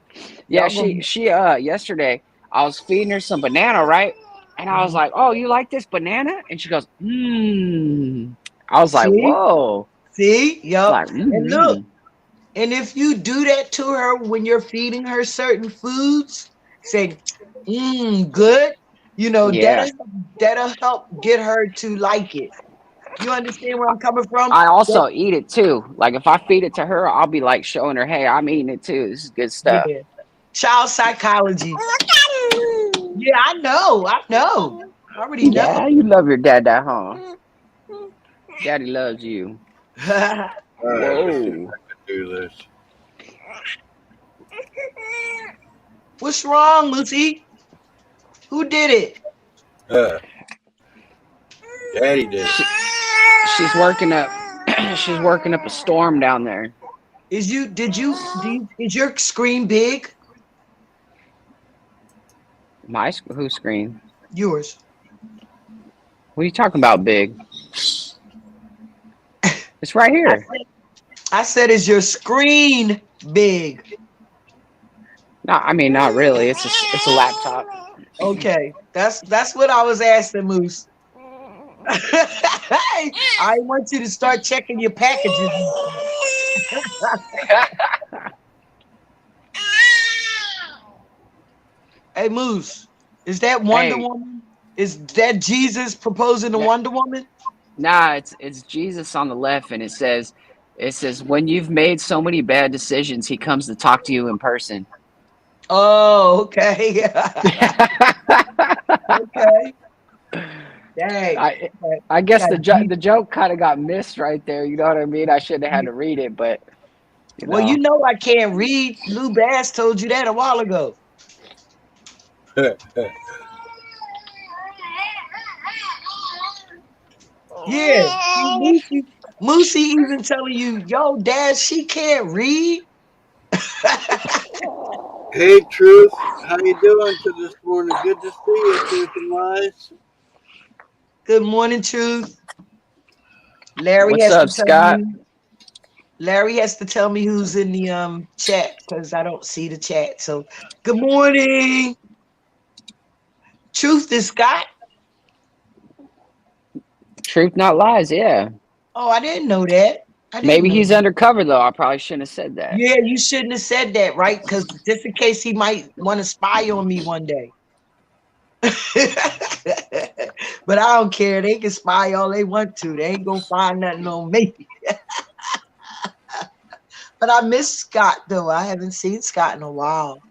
Yeah. She yesterday I was feeding her some banana, right? And I was like, "Oh, you like this banana?" And she goes, "Mmm." I was like, See, "Whoa!" see, yup. Like, And look, mm-hmm. and if you do that to her when you're feeding her certain foods, say, good, you know, Yeah. that'll help get her to like it. You understand where I'm coming from? I That, also eat it too. Like if I feed it to her, I'll be like showing her, "Hey, I'm eating it too. This is good stuff." yeah. Child psychology. Yeah, I know. I know. I already know. Yeah, you love your dad, huh? Daddy loves you. All right, let's see if Whoa. I can do this. What's wrong, Lucy? Who did it? Uh, Daddy did. She's working up. She's working up a storm down there. Is your screen big? Whose screen? Yours. What are you talking about, big? It's right I here. said, I said, is your screen big? No, I mean not really. It's a laptop. Okay, that's what I was asking, Moose. I want you to start checking your packages. Hey, Moose, is that Wonder Hey, Woman? Is that Jesus proposing to nah, Wonder Woman? nah, it's Jesus on the left, and it says when you've made so many bad decisions, he comes to talk to you in person. Oh, okay. Okay. Dang. I I guess Got the joke kind of got missed right there. You know what I mean? I shouldn't have had to read it, but you Well, you know. know I can't read. Lou Bass told you that a while ago. Yeah. Moosey even telling you, yo, Dad, she can't read. Hey, Truth, how you doing to this morning? Good to see you, Truth and Lies. Good morning, Truth. Larry What's has to up, tell Scott? me. Larry has to tell me who's in the chat because I don't see the chat. So, good morning. Truth is Scott. Truth Not Lies, yeah. Oh, I didn't know that. I didn't Maybe know he's that. undercover though. I probably shouldn't have said that. Yeah, you shouldn't have said that, right? Because just in case he might want to spy on me one day. But I don't care. They can spy all they want to. They ain't gonna find nothing on me. But I miss Scott though. I haven't seen Scott in a while.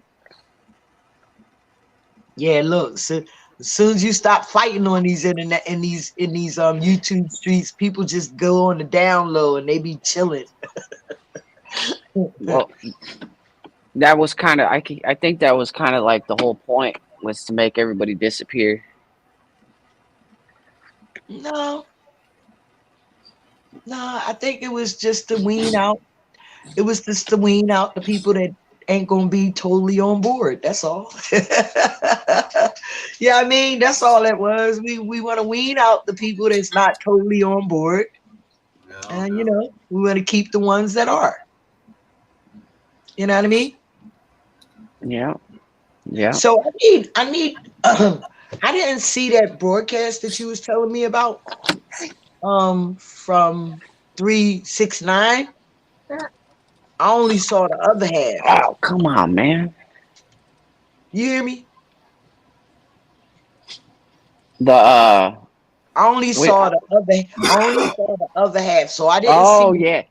Yeah, look. So as soon as you stop fighting on these internet in these YouTube streets, people just go on the down low and they be chilling. Well, that was kind of I think that was kind of like the whole point was to make everybody disappear. No, I think it was just to wean out. It was just to wean out the people that ain't gonna be totally on board. That's all. Yeah, I mean that's all it was. We want to wean out the people that's not totally on board, and you No. know we want to keep the ones that are. You know what I mean? Yeah, yeah. So I need. I didn't see that broadcast that you was telling me about. From 369. I only saw the other half. Oh, come on, man. You hear me? The I only wait. saw the other. I only saw the other half. So I didn't Oh see. yeah,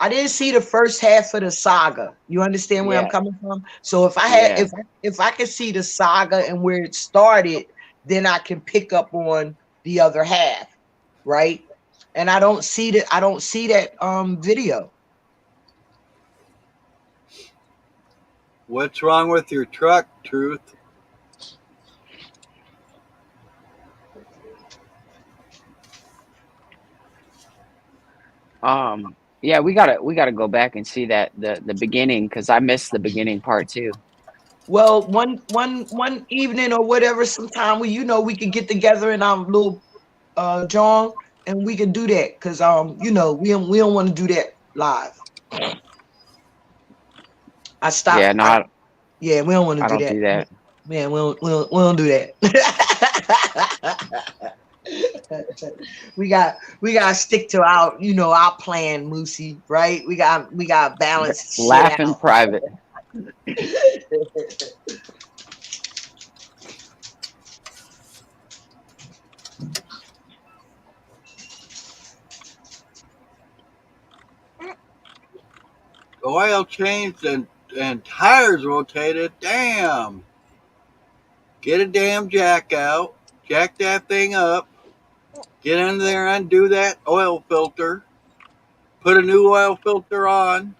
I didn't see the first half of the saga. You understand where I'm yeah, coming from? So if I had, yeah. if I could see the saga and where it started, then I can pick up on the other half, right? And I don't see that. I don't see that video. What's wrong with your truck, Truth? Yeah, we gotta go back and see that the beginning because I missed the beginning part too. Well, one evening or whatever, sometime we could get together in our little John, and we can do that because we don't want to do that live. I Yeah, stopped. no, Yeah, we don't want to I do don't that. do that. Man, we don't do that. we gotta stick to our plan, Moosey, right? We gotta balance shit Laugh in out. private. Oil changed and tires rotated. Damn. Get a damn jack out. Jack that thing up. Get in there, undo that oil filter. Put a new oil filter on.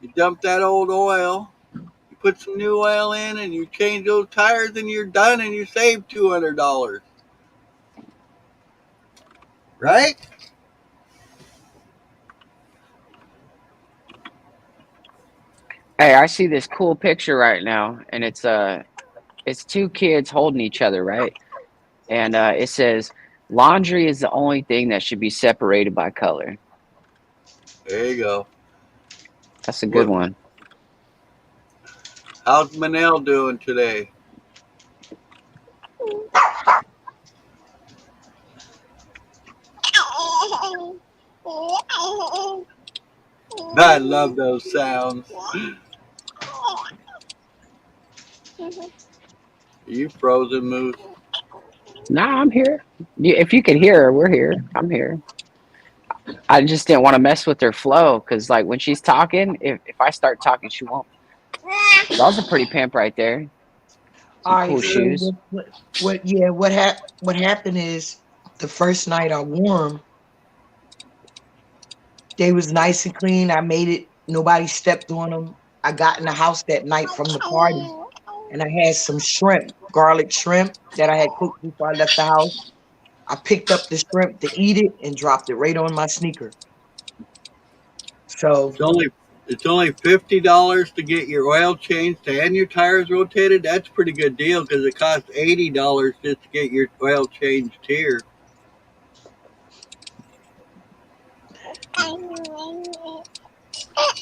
You dump that old oil. You put some new oil in and you change those tires and you're done and you save $200. Right? Hey, I see this cool picture right now, and it's two kids holding each other, right? And it says laundry is the only thing that should be separated by color. There you go. That's a good one. How's Manel doing today? I love those sounds. Are you frozen, Moose? Nah, I'm here. If you can hear her, we're here. I'm here. I just didn't want to mess with her flow because, like, when she's talking, if I start talking, she won't. That was a pretty pimp right there. Some All right, cool so shoes. what happened is the first night I wore them, they was nice and clean. I made it. Nobody stepped on them. I got in the house that night from the party, and I had some shrimp, garlic shrimp that I had cooked before I left the house. I picked up the shrimp to eat it and dropped it right on my sneaker. So It's only $50 to get your oil changed and your tires rotated. That's a pretty good deal because it costs $80 just to get your oil changed here.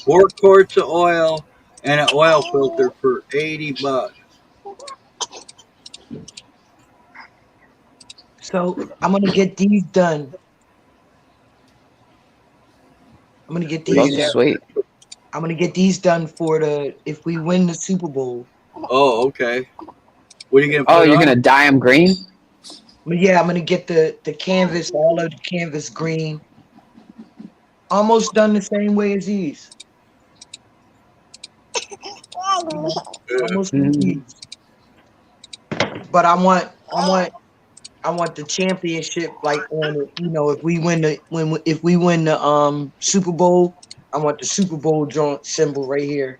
Four quarts of oil and an oil filter for $80. I'm gonna get these done. I'm gonna get Those these are done. sweet. I'm gonna get these done for if we win the Super Bowl. Oh, okay. What are you gonna Oh, put you're on? gonna dye them green? But yeah, I'm gonna get the canvas, all of the canvas green. Almost done the same way as these. Almost like Mhm. these. But I want the championship like on it. If we win the Super Bowl, I want the Super Bowl joint symbol right here.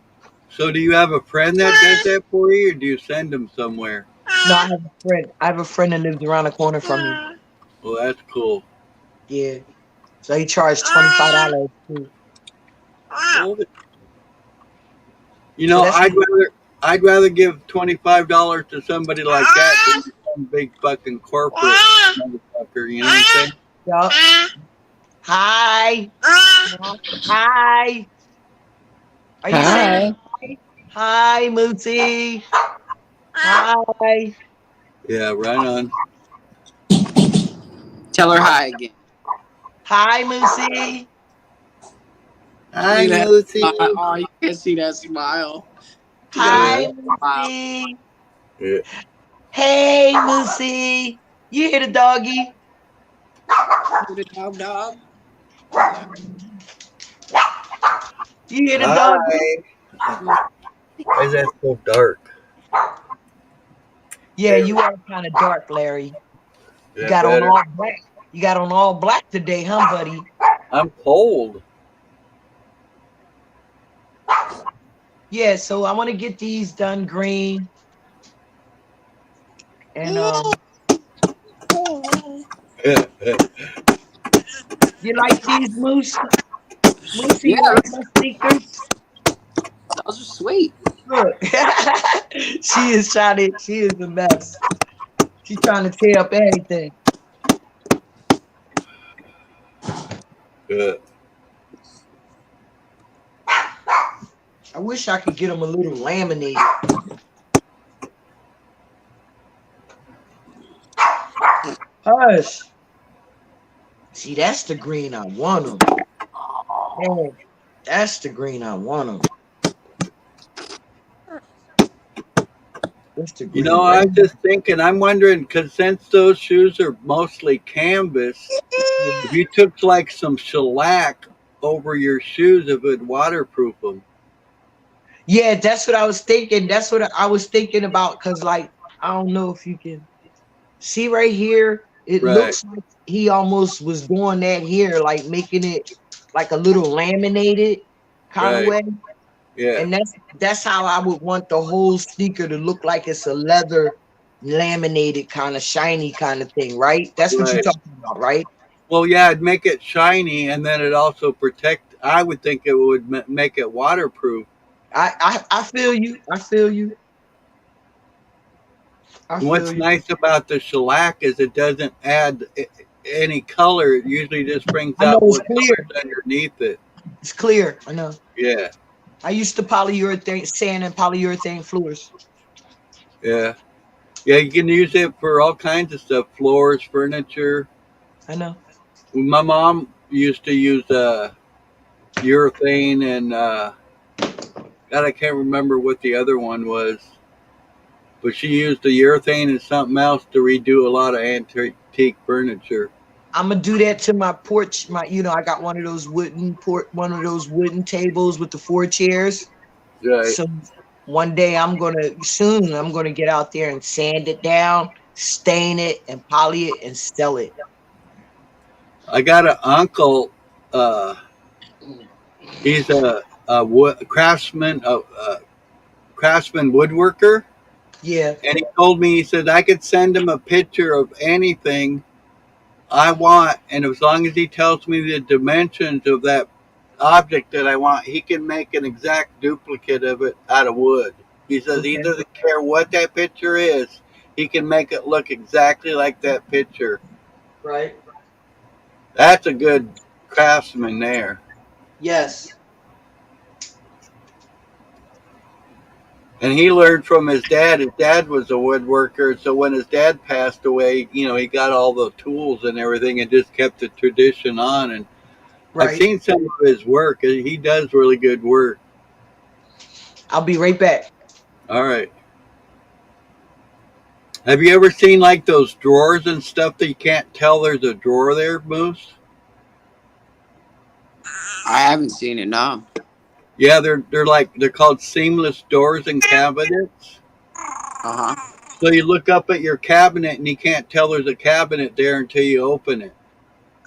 So, do you have a friend that does that for you, or do you send them somewhere? No, I have a friend. I have a friend that lives around the corner from me. Well, that's cool. Yeah. So he charged $25 too. Well, So that's I'd rather give $25 to somebody like that than some big fucking corporate motherfucker. You know what I'm saying? yup. Hi. Hi. Are you saying Hi. hi, Mootsy? Hi. Yeah, right on. Tell her hi again. Hi, Moosey. Hi, See that Lucy. smile? Oh, you can see that smile. You Hi, got a smile. Moosey. Yeah. Hey, Moosey. You hear the doggy? See the dog? You hear the doggy? Hi. Why is that so dark? Yeah, you are kind of dark, Larry. You Yeah, got on better. all black. You got on all black today, huh, buddy? I'm cold. Yeah, so I want to get these done green. And you like these, Moose? Moosey, you Yeah, like my sneakers? those are sweet. Look. She is a mess. She's trying to tear up everything. Good. I wish I could get them a little laminated. Hush. See, that's the green I want them. Man, that's the green I want them. That's the You green know, I right was just thinking, I'm wondering, because since those shoes are mostly canvas, here. if you took like some shellac over your shoes, it would waterproof them. Yeah, that's what I was thinking. That's what I was thinking about. Cause like, I don't know if you can see right here. It Right, looks like he almost was doing that here, like making it like a little laminated kind of right. way. Yeah, And that's how I would want the whole sneaker to look like it's a leather laminated kind of shiny kind of thing, right? That's what you're right. talking about, right? Well, yeah, it'd make it shiny and then it also protect. I would think it would make it waterproof. I feel you. I feel you. I And feel what's you. nice about the shellac is it doesn't add any color. It usually just brings I know out it's what clear. color's underneath it. It's clear. I know. Yeah, I used to polyurethane sand and polyurethane floors. yeah. Yeah, you can use it for all kinds of stuff, floors, furniture. I know. My mom used to use urethane and God, I can't remember what the other one was, but she used the urethane and something else to redo a lot of antique furniture. I'm gonna do that to my porch. I got one of those one of those wooden tables with the 4 chairs. Right. So one day I'm gonna get out there and sand it down, stain it, and poly it and sell it. I got an uncle. Uh, he's a craftsman, craftsman woodworker, Yeah. and he told me, he said I could send him a picture of anything I want, and as long as he tells me the dimensions of that object that I want, he can make an exact duplicate of it out of wood. He says he Okay. doesn't care what that picture is, he can make it look exactly like that picture. Right. That's a good craftsman there. Yes. And he learned from his dad. His dad was a woodworker, so when his dad passed away, he got all the tools and everything and just kept the tradition on. And I've Right. seen some of his work. He does really good work. I'll be right back. All right. Have you ever seen like those drawers and stuff that you can't tell there's a drawer there, Moose? I haven't seen it. No. Yeah, they're called seamless doors and cabinets. Uh huh. So you look up at your cabinet and you can't tell there's a cabinet there until you open it.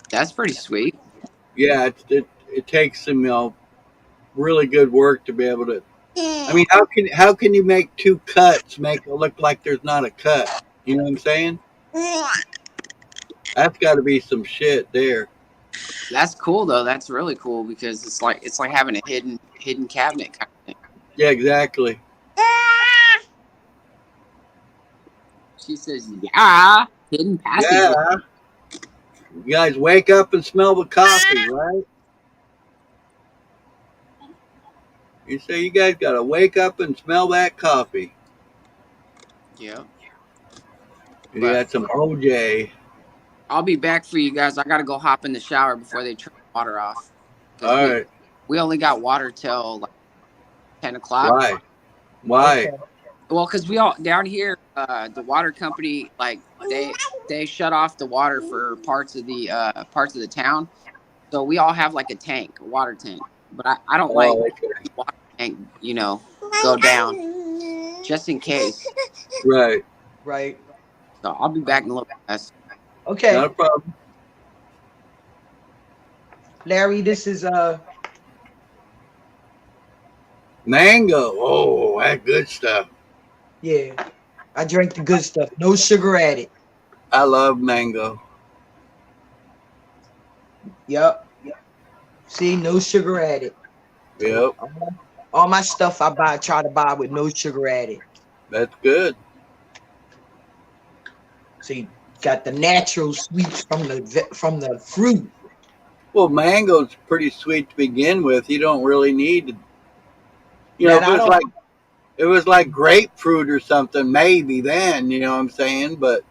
That's pretty sweet. Yeah, it takes some really good work to be able to. I mean, how can you make two cuts make it look like there's not a cut? You know what I'm saying? That's got to be some shit there. That's cool though. That's really cool because it's like having a hidden cabinet kind of thing. Yeah, exactly. She says, "Yeah, hidden passageway." Yeah. You guys wake up and smell the coffee, right? You say you guys got to wake up and smell that coffee. Yeah. You But got some OJ. I'll be back for you guys. I gotta go hop in the shower before they turn the water off. 'Cause All right. we only got water till like 10 o'clock. Why? Why? Okay. Well, because we all down here, the water company like they shut off the water for parts of the town. So we all have like a water tank. But I don't like Oh, okay. the water tank, go down just in case. Right. Right. So I'll be back in a little bit, guys. Okay. Not a problem. Larry, this is Mango. Oh, that good stuff. yeah. I drank the good stuff. No sugar added. I love mango. Yep. See, no sugar added. Yep. All my stuff I try to buy with no sugar added. That's good. So you got the natural sweets from the fruit. Well, mango's pretty sweet to begin with. You don't really need, Man, if it was like grapefruit or something, maybe then, you know what I'm saying? But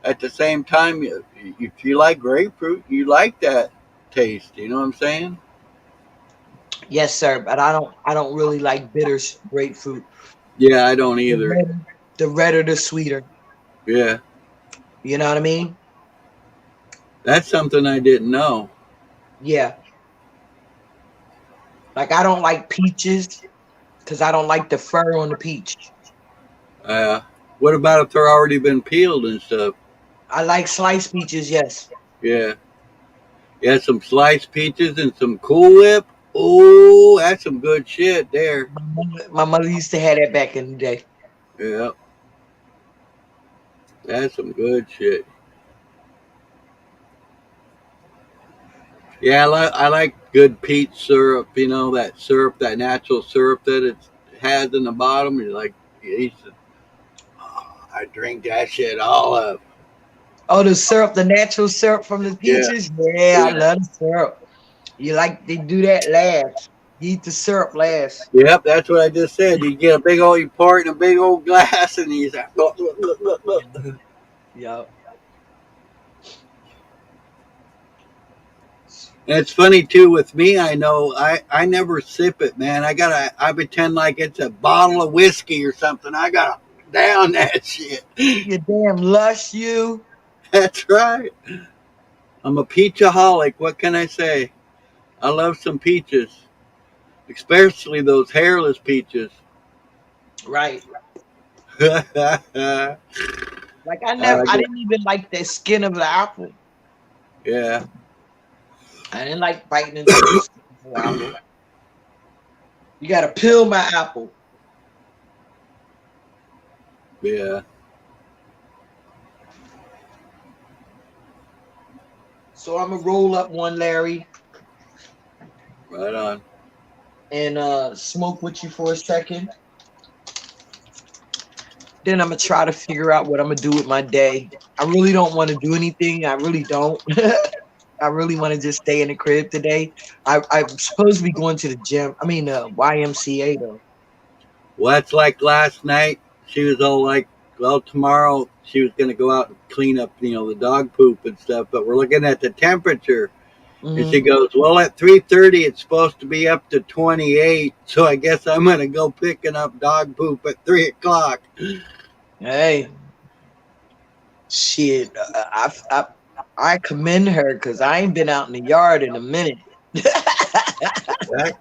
at the same time, if you like grapefruit, you like that taste. You know what I'm saying? Yes, sir. But I don't really like bitter grapefruit. Yeah, I don't The either. redder, the redder, the sweeter. Yeah, You know what I mean? that's something I didn't know. Yeah. Like I don't like peaches because I don't like the fur on the peach. Uh, what about if they're already been peeled and stuff? I like sliced peaches, yes. Yeah, yeah, some sliced peaches and some Cool Whip. Oh, that's some good shit there. My mother used to have that back in the day. Yeah, that's some good shit. Yeah, I like good peach syrup. You know that syrup, that natural syrup that it has in the bottom. You're like, you used to, oh, I drink that shit all up. Oh, the syrup, the natural syrup from the Yeah, peaches? Yeah, I yeah, love the syrup. You like they do that last. You eat the syrup last. yep. That's what I just said. You get a big old, you pour it in a big old glass, and you say, look, look, look, look, look. Yep. And it's funny too with me. I know I never sip it, man. I pretend like it's a bottle of whiskey or something. I gotta down that shit. You damn lush, you. That's right. I'm a peachaholic. What can I say? I love some peaches, especially those hairless peaches. Right. I Like I get, didn't even like the skin of the apple. yeah, I didn't like biting into the skin of the apple. You gotta peel my apple. yeah. So I'm gonna roll up one, Larry, Right on. and smoke with you for a second. Then I'm gonna try to figure out what I'm gonna do with my day. I really don't want to do anything. I really don't. I really want to just stay in the crib today. I'm supposed to be going to the gym. I mean, YMCA though. Well, that's like last night. She was all like, well, tomorrow she was going to go out and clean up, the dog poop and stuff. But we're looking at the temperature. And she Hmm. goes, well, at 3:30, it's supposed to be up to 28. So I guess I'm going to go picking up dog poop at 3 o'clock. Hey, shit. I commend her because I ain't been out in the yard in a minute. That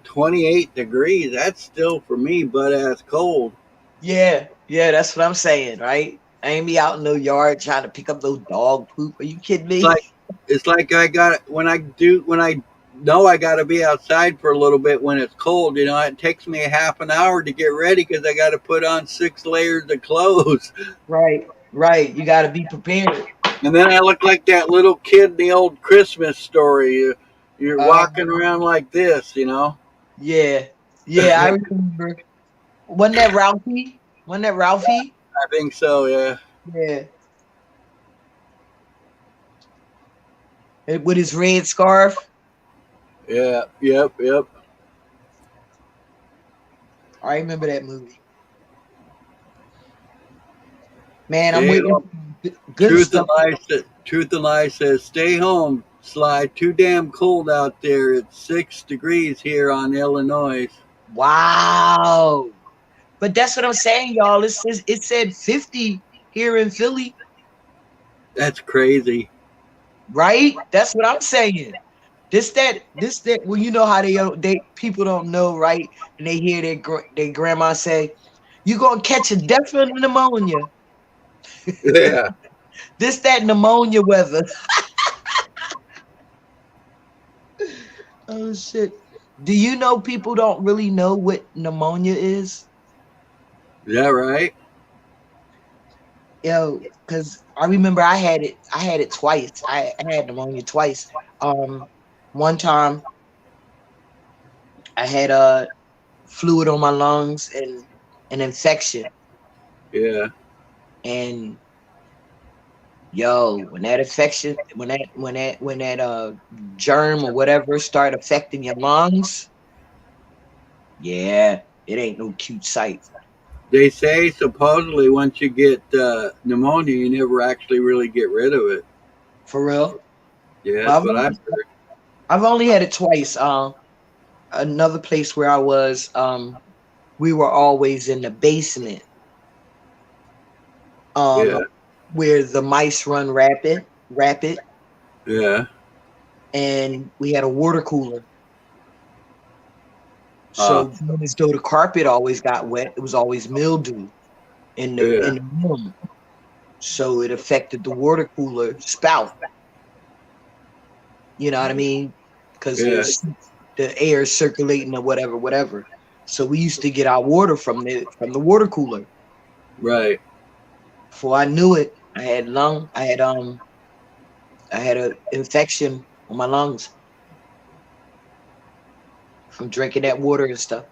28 degrees. That's still for me, butt ass cold. Yeah, that's what I'm saying, right? I ain't be out in the yard trying to pick up those dog poop. Are you kidding It's me? like it's like I got when I know I got to be outside for a little bit when it's cold. It takes me a half an hour to get ready because I got to put on 6 layers of clothes, Right. You got to be prepared. and then I look like that little kid in the old Christmas story. You're Uh, walking around like this. yeah, I remember. Wasn't that Ralphie? Wasn't that Ralphie? I think so. Yeah, Yeah, with his red scarf. yeah, yep. I remember that movie. Man, I'm Stay waiting home. for good stuff. Truth and lie says, stay home, Sly. Too damn cold out there. It's 6 degrees here on Illinois. Wow. But that's what I'm saying, y'all. It said 50 here in Philly, That's crazy. right? That's what I'm saying. This that. Well, you know how they people don't know, right? And they hear their grandma say, "You gonna catch a death of pneumonia." Yeah. This that pneumonia weather. Oh shit. Do you know people don't really know what pneumonia is? Is that right? Yo, because I remember I had it twice. I had pneumonia twice. One time I had fluid on my lungs and an infection. Yeah. And yo, when that infection, when that germ or whatever start affecting your lungs, yeah, it ain't no cute sight. They say supposedly once you get pneumonia, you never actually really get rid of it. For real. Yeah, Well, that's what I've heard. I've only had it twice. Another place where I was, we were always in the basement, Yeah, where the mice run rapid, yeah. and we had a water cooler. Uh, So being as though the carpet always got wet, it was always mildew yeah, in the room. So it affected the water cooler spout. You know what I mean? Because yeah. the air circulating or whatever. So we used to get our water from the water cooler. Right. Before I knew it, I had an infection on my lungs from drinking that water and stuff.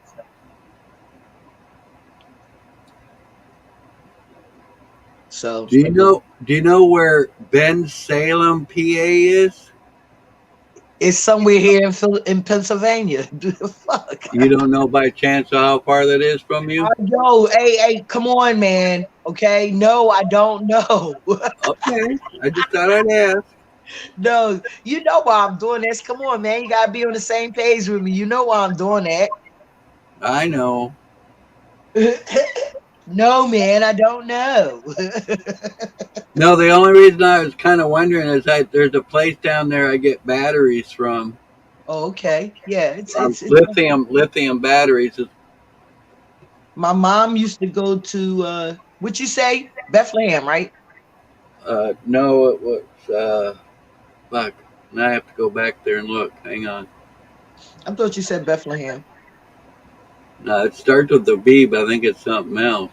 So Do you know? Do you know where Ben Salem, PA is? it's somewhere here in Pennsylvania. Fuck. You don't know by chance how far that is from you? Yo, hey, come on, man. Okay, no, I don't know. Okay, I just thought I'd ask. No, you know why I'm doing this. Come on, man. You gotta be on the same page with me. You know why I'm doing I know. that. No, man, I don't know. No, the only reason I was kind of wondering is that there's a place down there I get batteries from. Oh, okay. Yeah, it's Lithium batteries. my mom used to go to what you say? Bethlehem, right? No, it was fuck. Now I have to go back there and look. Hang on. I thought you said Bethlehem. No, it starts with the B, but I think it's something else.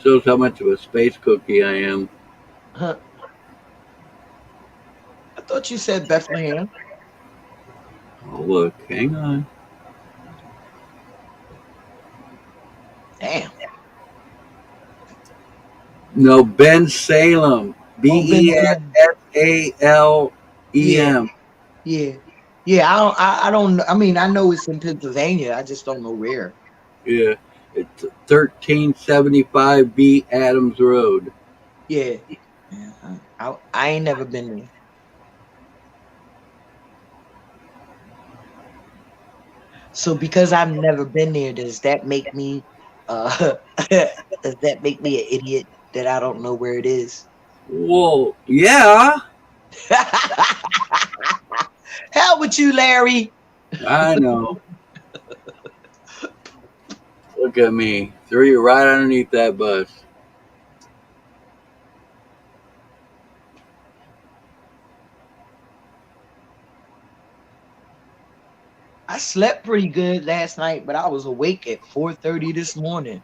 Shows how much of a space cookie I am. Huh. I thought you said Bethlehem. Oh look, hang on. Damn. No, Ben Salem. Oh, Bethlehem. Yeah, Bensalem. yeah, yeah. I don't. I mean, I know it's in Pennsylvania. I just don't know where. Yeah. It's 1375 B Adams Road. Yeah. Yeah, I ain't never been there. So because I've never been there, does that make me does that make me an idiot that I don't know where it is? Whoa, yeah, Hell with you, Larry. I know. Look at me. Threw you right underneath that bus. I slept pretty good last night, but I was awake at 4:30 this morning.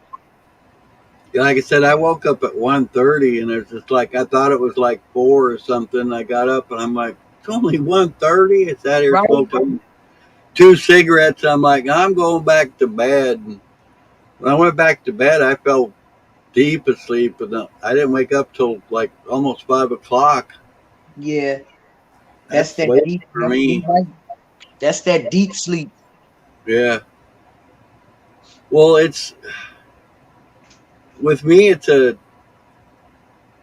Like I said, I woke up at 1:30 and it's just like I thought it was like 4 or something. I got up and I'm like, it's only 1:30. It's out here Right? smoking 2 cigarettes. I'm like, I'm going back to bed. And when I went back to bed, I fell deep asleep, and I didn't wake up till like almost 5 o'clock. Yeah. That's That's that late deep. for me. That's that deep sleep. Yeah. Well, it's with me. It's a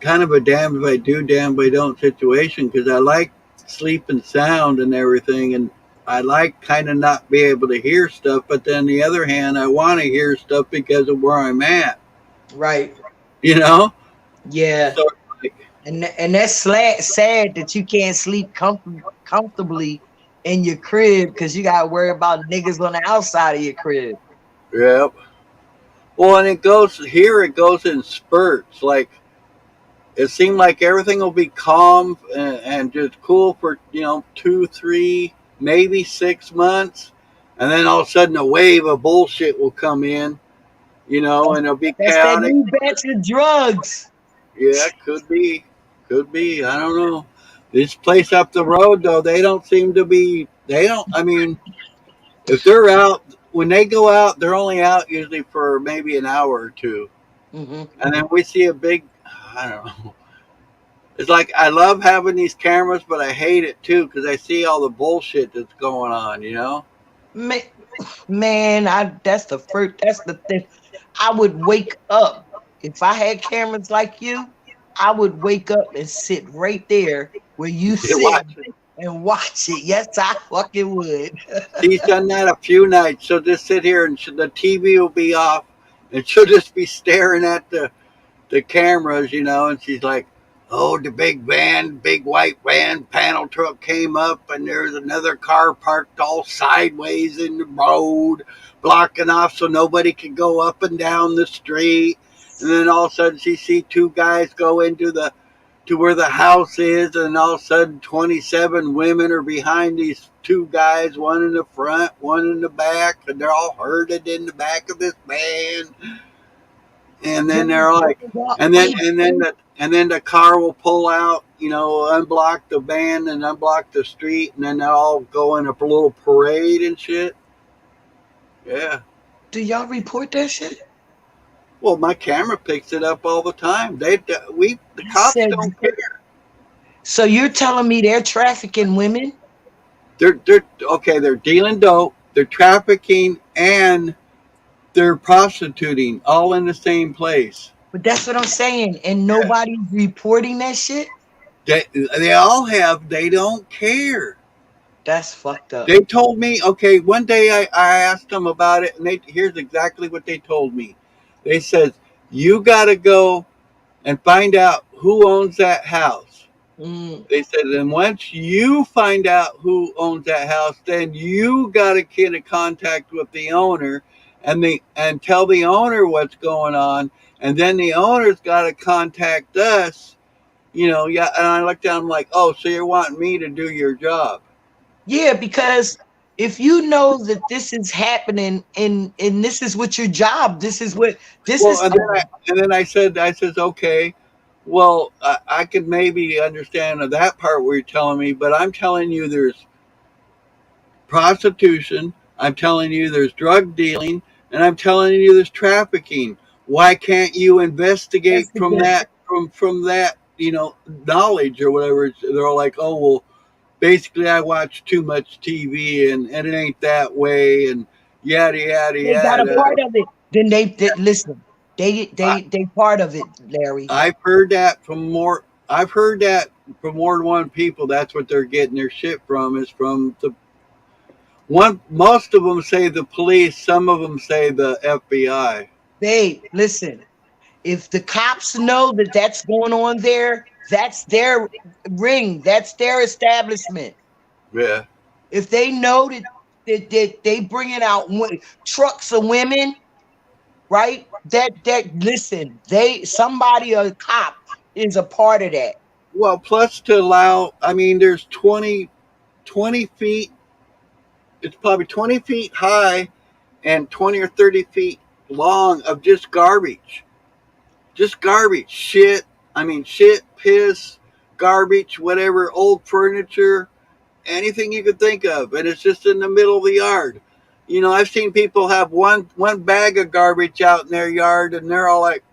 kind of a damned if I do, damned if I don't situation because I like sleeping sound and everything, and I like kind of not be able to hear stuff. But then on the other hand, I want to hear stuff because of where I'm at. Right. You know. Yeah. So like, And that's sad that you can't sleep comfortably in your crib because you gotta worry about niggas on the outside of your crib. yeah. Well, and it goes here. It goes in spurts. Like it seemed like everything will be calm and just cool for 2, 3, maybe 6 months, and then all of a sudden a wave of bullshit will come in, and it'll be That's that chaotic. new batch of drugs. Yeah, could be. I don't know. This place up the road though, they don't seem to be. They don't. I mean, if they're out when they go out, they're only out usually for maybe an hour or two, Hmm. and then we see a big. I don't know. It's like I love having these cameras, but I hate it too because I see all the bullshit that's going on. You know? Man, man, that's the first. That's the thing. I would wake up if I had cameras like you. I would wake up and sit right there where you sit Watch. and watch it. Yes, I fucking would. She's done that a few nights. She'll just sit here and the TV will be off, and she'll just be staring at the cameras, you know, and she's like, "Oh, the big white van panel truck came up, and there's another car parked all sideways in the road, blocking off so nobody can go up and down the street." And then all of a sudden, she see two guys go into the to where the house is, and all of a sudden 27 women are behind these two guys, one in the front, one in the back, and they're all herded in the back of this van. And then they're like, Wait, and then the car will pull out, you know, unblock the van and unblock the street, and then they'll all go in a little parade and shit. Yeah. do y'all report that shit? Well, my camera picks it up all the time. The I cops said, don't care. so you're telling me they're trafficking women? They're okay. They're dealing dope. They're trafficking and they're prostituting all in the same place. But that's what I'm saying. And nobody's reporting that shit? They all have. They don't care. That's fucked up. They told me, okay, one day I asked them about it, and here's exactly what they told me. They said, you got to go and find out who owns that house. Mm. They said, and once you find out who owns that house, then you got to get in contact with the owner and tell the owner what's going on. And then the owner's got to contact us, you know. Yeah. And I looked down, I'm like, oh, so you're wanting me to do your job. Yeah, because if you know that this is happening and this is what your job, this is what this Well, is. and then I said, okay, well, I could maybe understand that part where you're telling me, but I'm telling you there's prostitution, I'm telling you there's drug dealing, and I'm telling you there's trafficking. Why can't you investigate from that, from that, you know, knowledge or whatever? They're all like, oh, well, basically I watch too much TV and it ain't that way, and yada, yada, They got a yada. part of it. Then they listen. They part of it, Larry. I've heard that from more. I've heard that from more than one people. That's what they're getting their shit from. Is from the one. Most of them say the police. Some of them say the FBI. Babe, listen. If the cops know that that's going on there, that's their ring. That's their establishment. Yeah. If they know that they bringing out trucks of women, right? That listen, somebody, a cop is a part of that. Well, plus to allow. I mean, there's 20 feet. It's probably 20 feet high and 20 or 30 feet long of just garbage. Just garbage, shit. I mean, shit, piss, garbage, whatever, old furniture, anything you could think of, and it's just in the middle of the yard. You know, I've seen people have one bag of garbage out in their yard, and they're all like,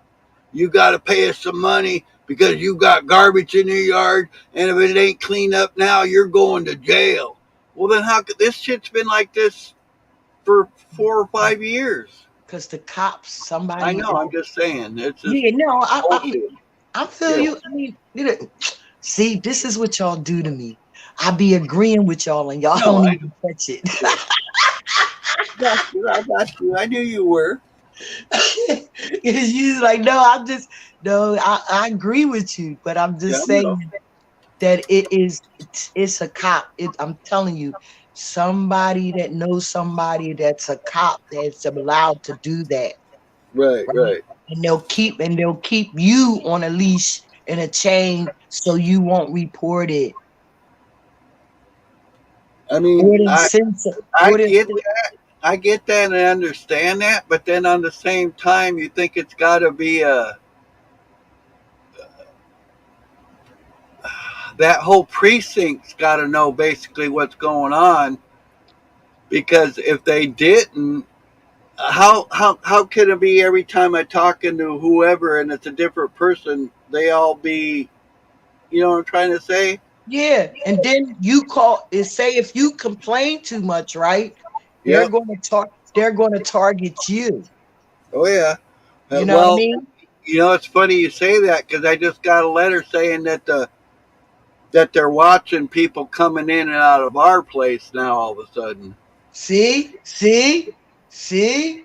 "You got to pay us some money because you got garbage in your yard, and if it ain't cleaned up now, you're going to jail." Well, then how could this shit's been like this for 4 or 5 years? Because the cops, somebody. I know. I'm just saying. It's just Yeah, no, bullshit. I feel Yeah. you. I mean, see, this is what y'all do to me. I be agreeing with y'all, and y'all No, don't even touch it. I got you. I knew you were. You like, no, I agree with you, but I'm just Yeah, saying that it's a cop. I'm telling you, somebody that knows somebody that's a cop that's allowed to do that. Right, right. And they'll keep you on a leash and a chain so you won't report it. I mean, Or I get censor. I get that and I understand that, but then on the same time, you think it's got to be that whole precinct's got to know basically what's going on, because if they didn't, how can it be every time I talk into whoever and it's a different person, they all be You know what I'm trying to say? Yeah, and then you call and say if you complain too much, right? They're Yep. going to they're going to target you. Oh yeah. You know what I Well, mean? you know, it's funny you say that because I just got a letter saying that they're watching people coming in and out of our place now all of a sudden. See? See? See?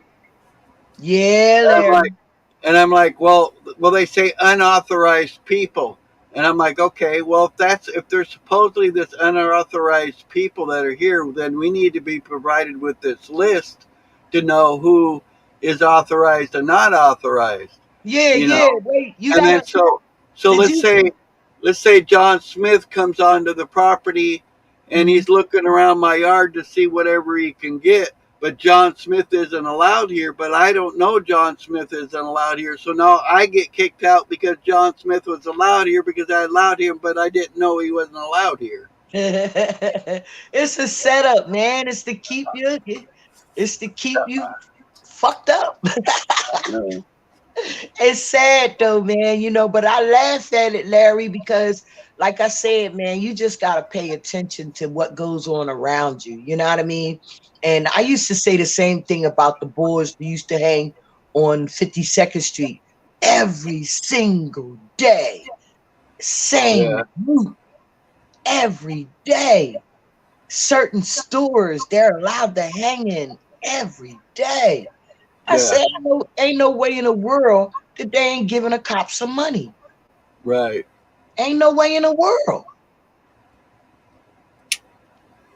Yeah, And I'm like, Larry. well, they say unauthorized people, and I'm like, okay, well, if there's supposedly this unauthorized people that are here, then we need to be provided with this list to know who is authorized and not authorized. Yeah, You yeah. know, Wait, you and then gotta so did let's you say John Smith comes onto the property and Mhm. he's looking around my yard to see whatever he can get, but John Smith isn't allowed here, but I don't know John Smith isn't allowed here, so now I get kicked out because John Smith was allowed here because I allowed him, but I didn't know he wasn't allowed here. It's a setup, man. It's to keep you fucked up. Yeah. It's sad though, man, but I laugh at it, Larry, because like I said, man, you just got to pay attention to what goes on around you. You know what I mean? And I used to say the same thing about the boys who used to hang on 52nd Street every single day. Yeah. Same route every day. Certain stores they're allowed to hang in every day. I Yeah. said, ain't no way in the world that they ain't giving a cop some money. Right. Ain't no way in the world.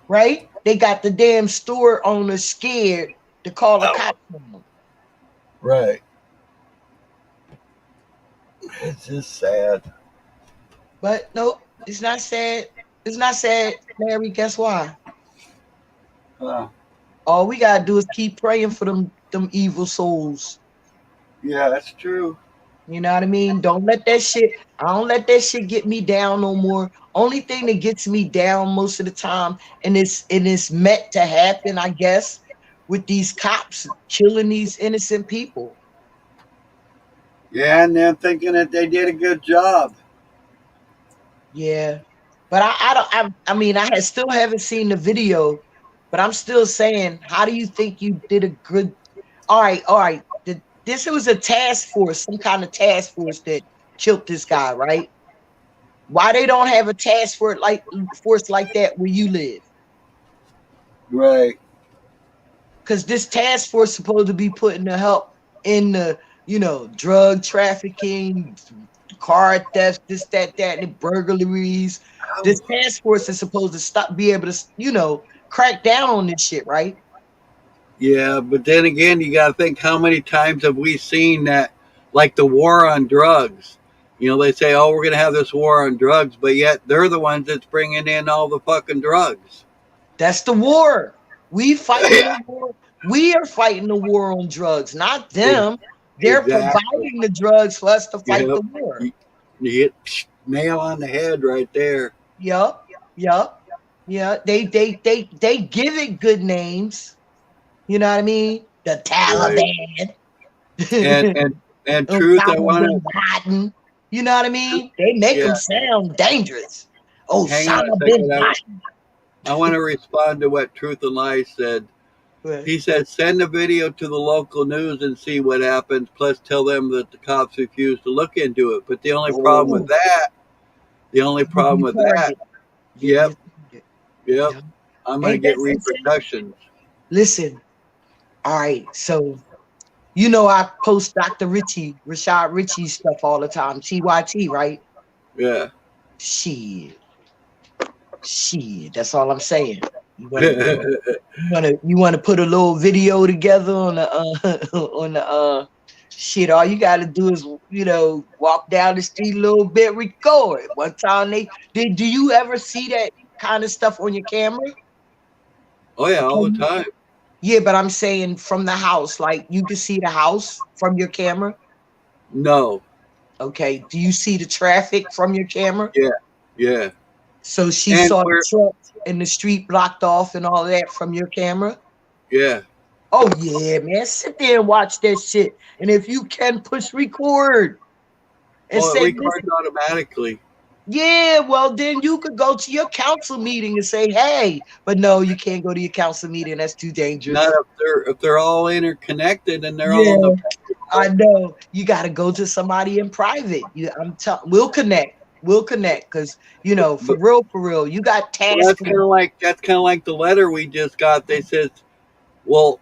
Right? They got the damn store owner scared to call a cop on them. Right. It's just sad. But no, it's not sad. It's not sad, Larry. Guess why? Huh. All we gotta do is keep praying for them evil souls. Yeah, that's true. You know what I mean? Don't let that shit. I don't let that shit get me down no more. Only thing that gets me down most of the time, and it's meant to happen, I guess, with these cops killing these innocent people. Yeah, and then thinking that they did a good job. Yeah, but I don't. I mean, still haven't seen the video, but I'm still saying, how do you think you did a good? All right, all right. This was a task force, some kind of task force that killed this guy, right? Why they don't have a task force like that where you live? Right. Because this task force supposed to be putting the help in the drug trafficking, car theft, this, that, and burglaries. This task force is supposed to be able to crack down on this shit, right? Yeah, but then again, you got to think how many times have we seen that, like the war on drugs? You know, they say, oh, we're going to have this war on drugs, but yet they're the ones that's bringing in all the fucking drugs. That's the war. We fighting Yeah, the war. We are fighting the war on drugs, not them. They're exactly. providing the drugs for us to fight Yep. the war. You hit nail on the head right there. Yup, yup, yeah. They give it good names. You know what I mean? The Right. Taliban, And and and truth, I Osama want to bin Laden. You know what I mean? They make yeah. them sound dangerous. Hang on a Osama bin second. Laden. I want to respond to what Truth and Lies said. Well, He said, send the video to the local news and see what happens, plus tell them that the cops refuse to look into it. But the only problem with oh, that, the only problem you with that, target. yep, You target. yep, Yeah. I'm going to Ain't get that some shit? repercussions. Listen, all right. So, I post Rashad Ritchie stuff all the time. TYT, right? Yeah. Shit. Shit. That's all I'm saying. You wanna put a little video together on the on the shit. All you gotta do is walk down the street a little bit, record. One time do you ever see that kind of stuff on your camera? Oh, yeah, all the Can you- time. Yeah, but I'm saying from the house, like you can see the house from your camera. No. Okay. Do you see the traffic from your camera? Yeah. Yeah. So she And saw the we're, truck and the street blocked off and all that from your camera? yeah. Oh yeah, man. Sit there and watch that shit. And if you can push record and Oh, it say, records listen, automatically. Yeah, well, then you could go to your council meeting and say, hey, but no, you can't go to your council meeting. That's too Not dangerous. if they're all interconnected and they're all on the. Yeah, I know. You got to go to somebody in private. We'll connect. We'll connect because, But for real, you got well, task force. that's kind of like the letter we just got. They says, well,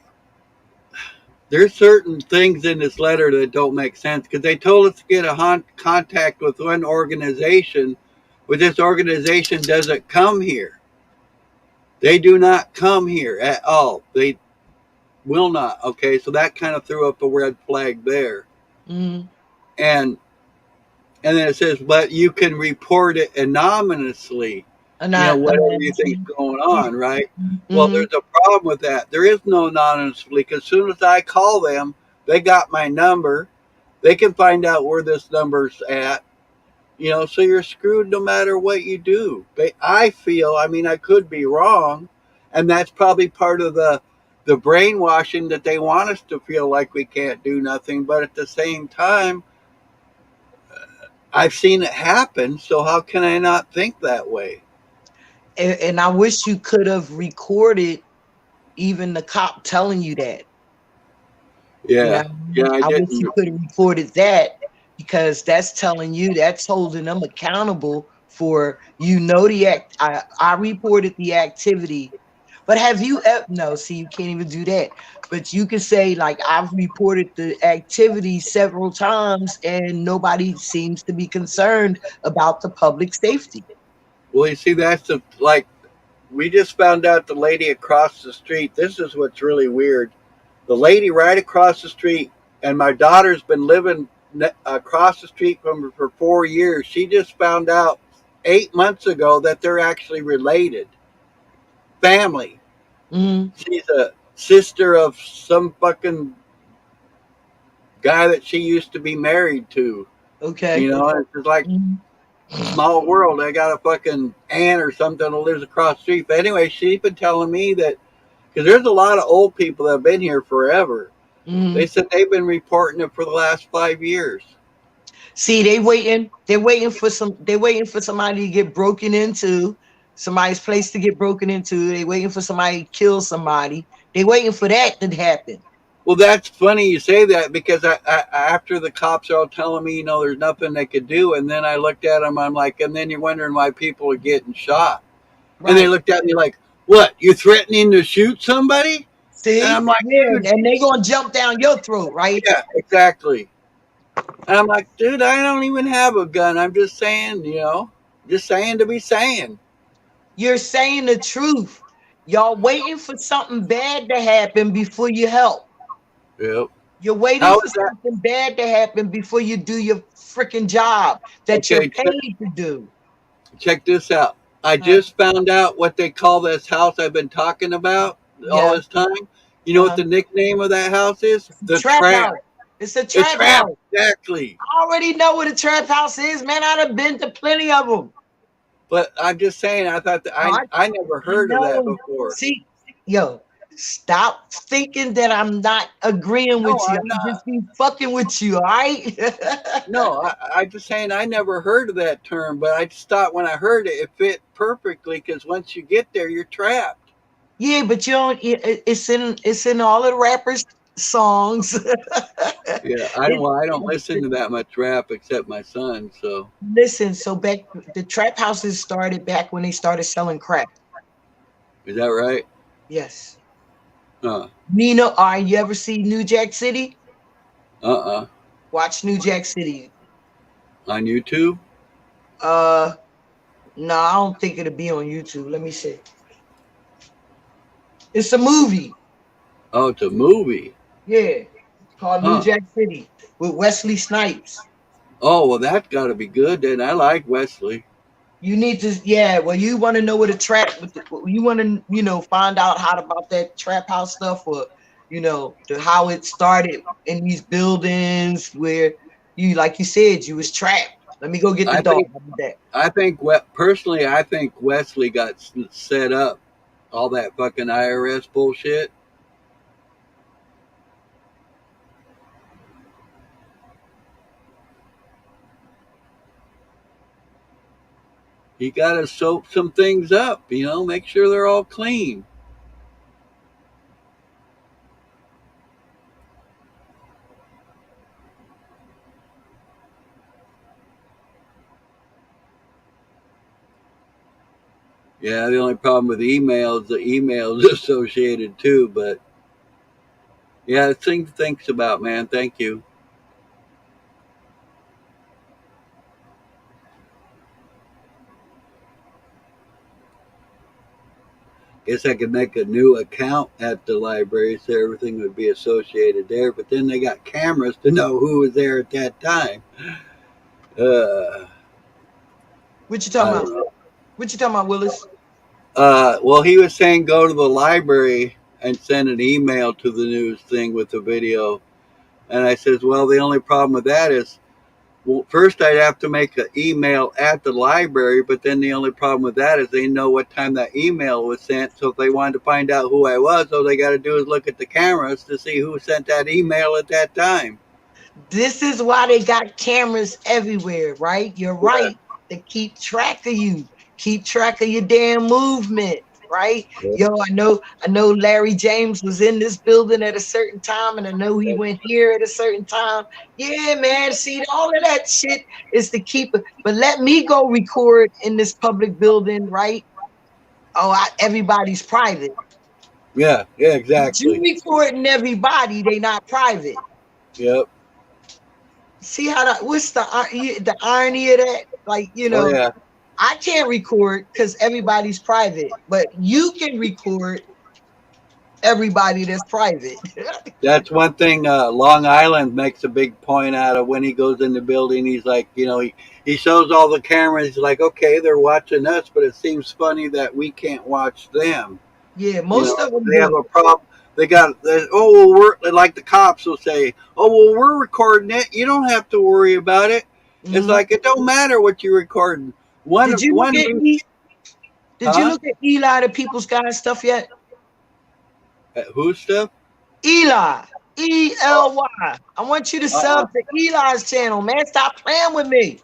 there's certain things in this letter that don't make sense because they told us to get contact with one organization, but this organization doesn't come here. They do not come here at all. They will not. Okay, so that kind of threw up a red flag there. Mhm. And then it says, but you can report it anonymously. Whatever you think's Anonymously. going Yeah. on, right? Well, Mhm. there's a problem with that. There is no anonymously because as soon as I call them, they got my number. They can find out where this number's at. So you're screwed no matter what you do. I feel, I mean, I could be wrong, and that's probably part of the brainwashing that they want us to feel like we can't do nothing. But at the same time, I've seen it happen, so how can I not think that way? And I wish you could have recorded even the cop telling you that. You know Yeah, what I yeah, mean? I I wish didn't. you could have recorded that because that's holding them accountable for I reported the activity. But have you no, see, you can't even do that. But you can say, like, I've reported the activity several times and nobody seems to be concerned about the public safety. Well, you see, that's we just found out the lady across the street. This is what's really weird. The lady right across the street, and my daughter's been living across the street from her for 4 years. She just found out 8 months ago that they're actually related, family. Mhm. She's a sister of some fucking guy that she used to be married to. Okay. It's like Mhm. small world. I got a fucking aunt or something that lives across the street. But anyway, she's been telling me that because there's a lot of old people that have been here forever. They Mhm. said they've been reporting it for the last 5 years. See, They're waiting for somebody to get broken into, somebody's place to get broken into. They waiting for somebody to kill somebody. They waiting for that to happen. Well, that's funny you say that because after the cops are all telling me, there's nothing they could do, and then I looked at them, I'm like, and then you're wondering why people are getting shot. And they Right. looked at me like, what? You threatening to shoot somebody? And I'm See? like, Yeah, dude, and they gonna jump down your throat, right? yeah, exactly. And I'm like, dude, I don't even have a gun. I'm just saying, just saying to be saying. You're saying the truth. Y'all waiting for something bad to happen before you help. Yep. You're waiting How for is that? something bad to happen before you do your freaking job that you're Okay, paid to do. check this out. I Uh, just found out what they call this house I've been talking about all yeah. this time. You know what Uh-huh. the nickname of that house is? It's a The trap Trap. house. It's a The trap Trap, house. exactly. I already know what a trap house is, man. I'd have been to plenty of them. But I'm just saying, I thought that No, I never I heard of that know. before. See, yo, stop thinking that I'm not agreeing No, with you. I'm I not. just be fucking with you, all right? No, I just saying I never heard of that term, but I just thought when I heard it, it fit perfectly because once you get there, you're trapped. Yeah, but you don't. It's in all the rappers' songs. Yeah, I don't listen to that much rap except my son. So Listen, so back the trap houses started back when they started selling crack. is that right? Yes. Huh? Nina, are you ever see New Jack City? Uh. Watch New Jack City. On YouTube? Uh, no, I don't think it'll be on YouTube. Let me see. It's a movie. Oh, it's a movie. Yeah, it's called New Huh? Jack City with Wesley Snipes. Oh, well, that's got to be good then. I like Wesley. You need to, yeah. Well, you want to know what a trap, you want to, find out how about that trap house stuff, or how it started in these buildings where like you said, you was trapped. Let me go get the I dog. think How about that? personally, I think Wesley got set up all that fucking IRS bullshit. You got to soap some things up, you know, make sure they're all clean. Yeah, the only problem with emails, the email's associated too, but yeah, it's thing to think about, man. Thank you. Guess I could make a new account at the library so everything would be associated there, but then they got cameras to know who was there at that time. Uh, What you I talking don't about? know. What you talking about, Willis? Well, he was saying go to the library and send an email to the news thing with the video. And I says, well, the only problem with that is, well, first I'd have to make an email at the library, but then the only problem with that is they know what time that email was sent. So if they wanted to find out who I was, all they got to do is look at the cameras to see who sent that email at that time. This is why they got cameras everywhere, right? You're Yeah. right. To keep track of you, keep track of your damn movement, right? Yeah. Yo, I know Larry James was in this building at a certain time, and I know he went here at a certain time. Yeah, man. See, all of that shit is to keep it. But let me go record in this public building, right? Oh, everybody's private. Yeah, yeah, But you exactly. recording everybody, they not private. Yep. See how that? What's the irony of that? Like, Oh yeah. I can't record because everybody's private, but you can record everybody that's private. That's one thing Long Island makes a big point out of when he goes in the building. He's like, you know, he shows all the cameras. He's like, okay, they're watching us, but it seems funny that we can't watch them. Yeah, You most know, of them they have do. a problem. Oh, well, we're like the cops will say, oh, well, we're recording it. You don't have to worry about it. It's Mhm. like, it don't matter what you're recording. Did you look at Did you Huh? look at Eli the People's Guy stuff yet? Who stuff? Eli, ELY. I want you to Uh-uh. sub to Eli's channel, man. Stop playing with me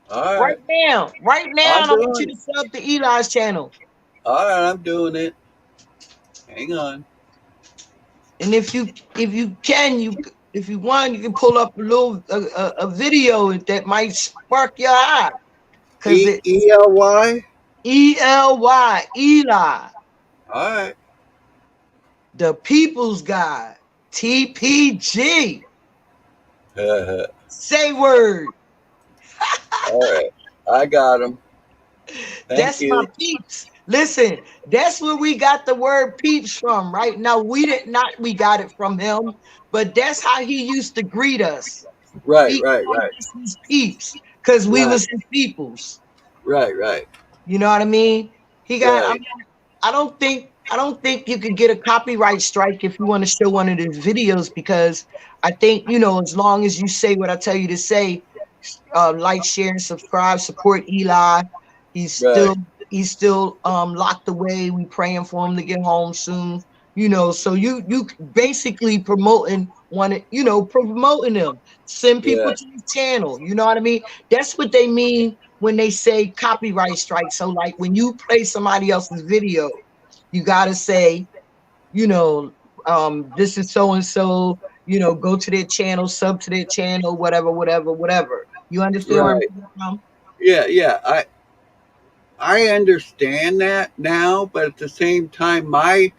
All right right. now. Right now, I'm I want doing you it. to sub to Eli's channel. All right, I'm doing it. Hang on. And if you can, if you want, you can pull up a video that might spark your eye. Cause it ELY? ELY, Eli, All right. the People's Guy, TPG. All Say word. right. I got him. Thank That's my you. peeps. Listen, that's where we got the word peeps from, right? Now we got it from him, but that's how he used to greet us. Right, He right, called right. us his peeps because we Right, was his peoples. right, right, You know what I mean? He got. right. I don't think you could get a copyright strike if you want to show one of his videos because I think as long as you say what I tell you to say, like, share, and subscribe, support Eli. He's Right. still locked away. We praying for him to get home soon. So you basically promoting promoting him. Send people Yeah. to his channel. You know what I mean? That's what they mean when they say copyright strike. So like when you play somebody else's video, you gotta say, this is so and so. Go to their channel, sub to their channel, whatever, whatever, whatever. You understand where I'm Right. coming from? Yeah, yeah. I understand that now, but at the same time, my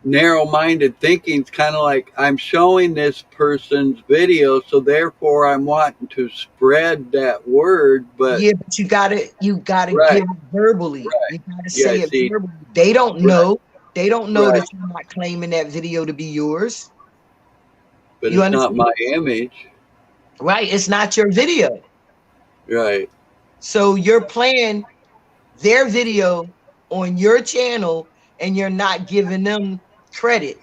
narrow-minded thinking is kind of like I'm showing this person's video, so therefore I'm wanting to spread that word. But Yeah, but you gotta right, give it verbally. right. You gotta Yeah. say it See. verbally. They don't Right, know. They don't know right. that you're not claiming that video to be yours. But You it's not understand? my image. Right? It's not your video. Right. So you're playing their video on your channel and you're not giving them credit.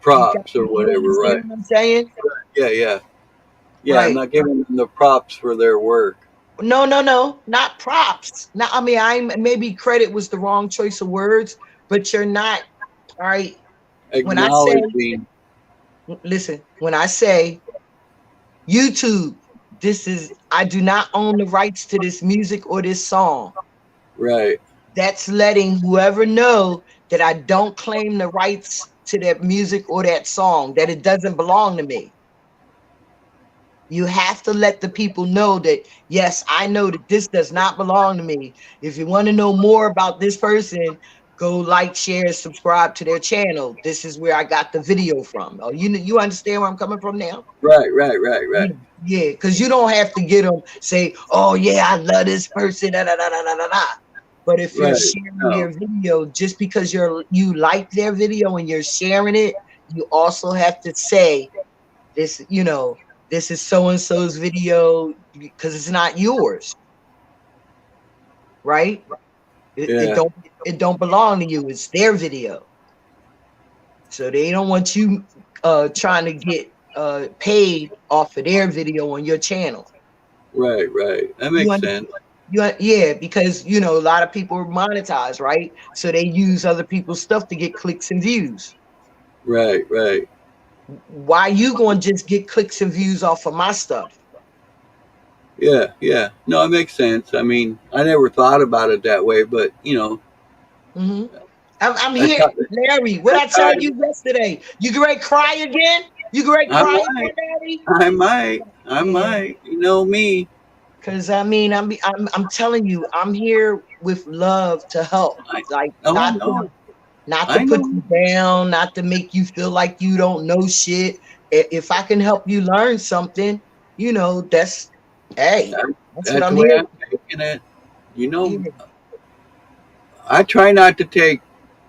Props or You whatever. Right. understand what I'm saying? Yeah. Yeah. Yeah. I'm Right. not giving them the props for their work. No, not props. Now, I mean, maybe credit was the wrong choice of words, but you're not. All right. When I say, Acknowledging. listen, when I say YouTube, I do not own the rights to this music or this song. Right. That's letting whoever know that I don't claim the rights to that music or that song, that it doesn't belong to me. You have to let the people know that, yes, I know that this does not belong to me. If you want to know more about this person, go like, share, subscribe to their channel. This is where I got the video from. Oh, you understand where I'm coming from now? Right. Right. Right. Right. Yeah, because you don't have to get them say, oh yeah, I love this person, da, da, da, da, da, da, da. But if you're Right. sharing No. their video, just because you like their video and you're sharing it, you also have to say this, this is so-and-so's video, because it's not yours, right? Yeah. It don't belong to you. It's their video. So they don't want you trying to get paid off of their video on your channel. Right. Right. That You makes understand? sense. Yeah, because a lot of people are monetized, right? So they use other people's stuff to get clicks and views. Right. Right. Why you going to just get clicks and views off of my stuff? Yeah. Yeah. No, it makes sense. I mean, I never thought about it that way, but Mm-hmm. I'm that's here, how, Larry. What I that's how tell you yesterday? You great cry again? You great I cry might. again, Larry? I Yeah. might. You know me. Cause I mean, I'm telling you, I'm here with love to help. I, Like oh, I know. not to I put know. you down, not to make you feel like you don't know shit. If I can help you learn something, that's hey, that's what That's the I'm way here. I'm taking it. You Yeah. know, I try not to take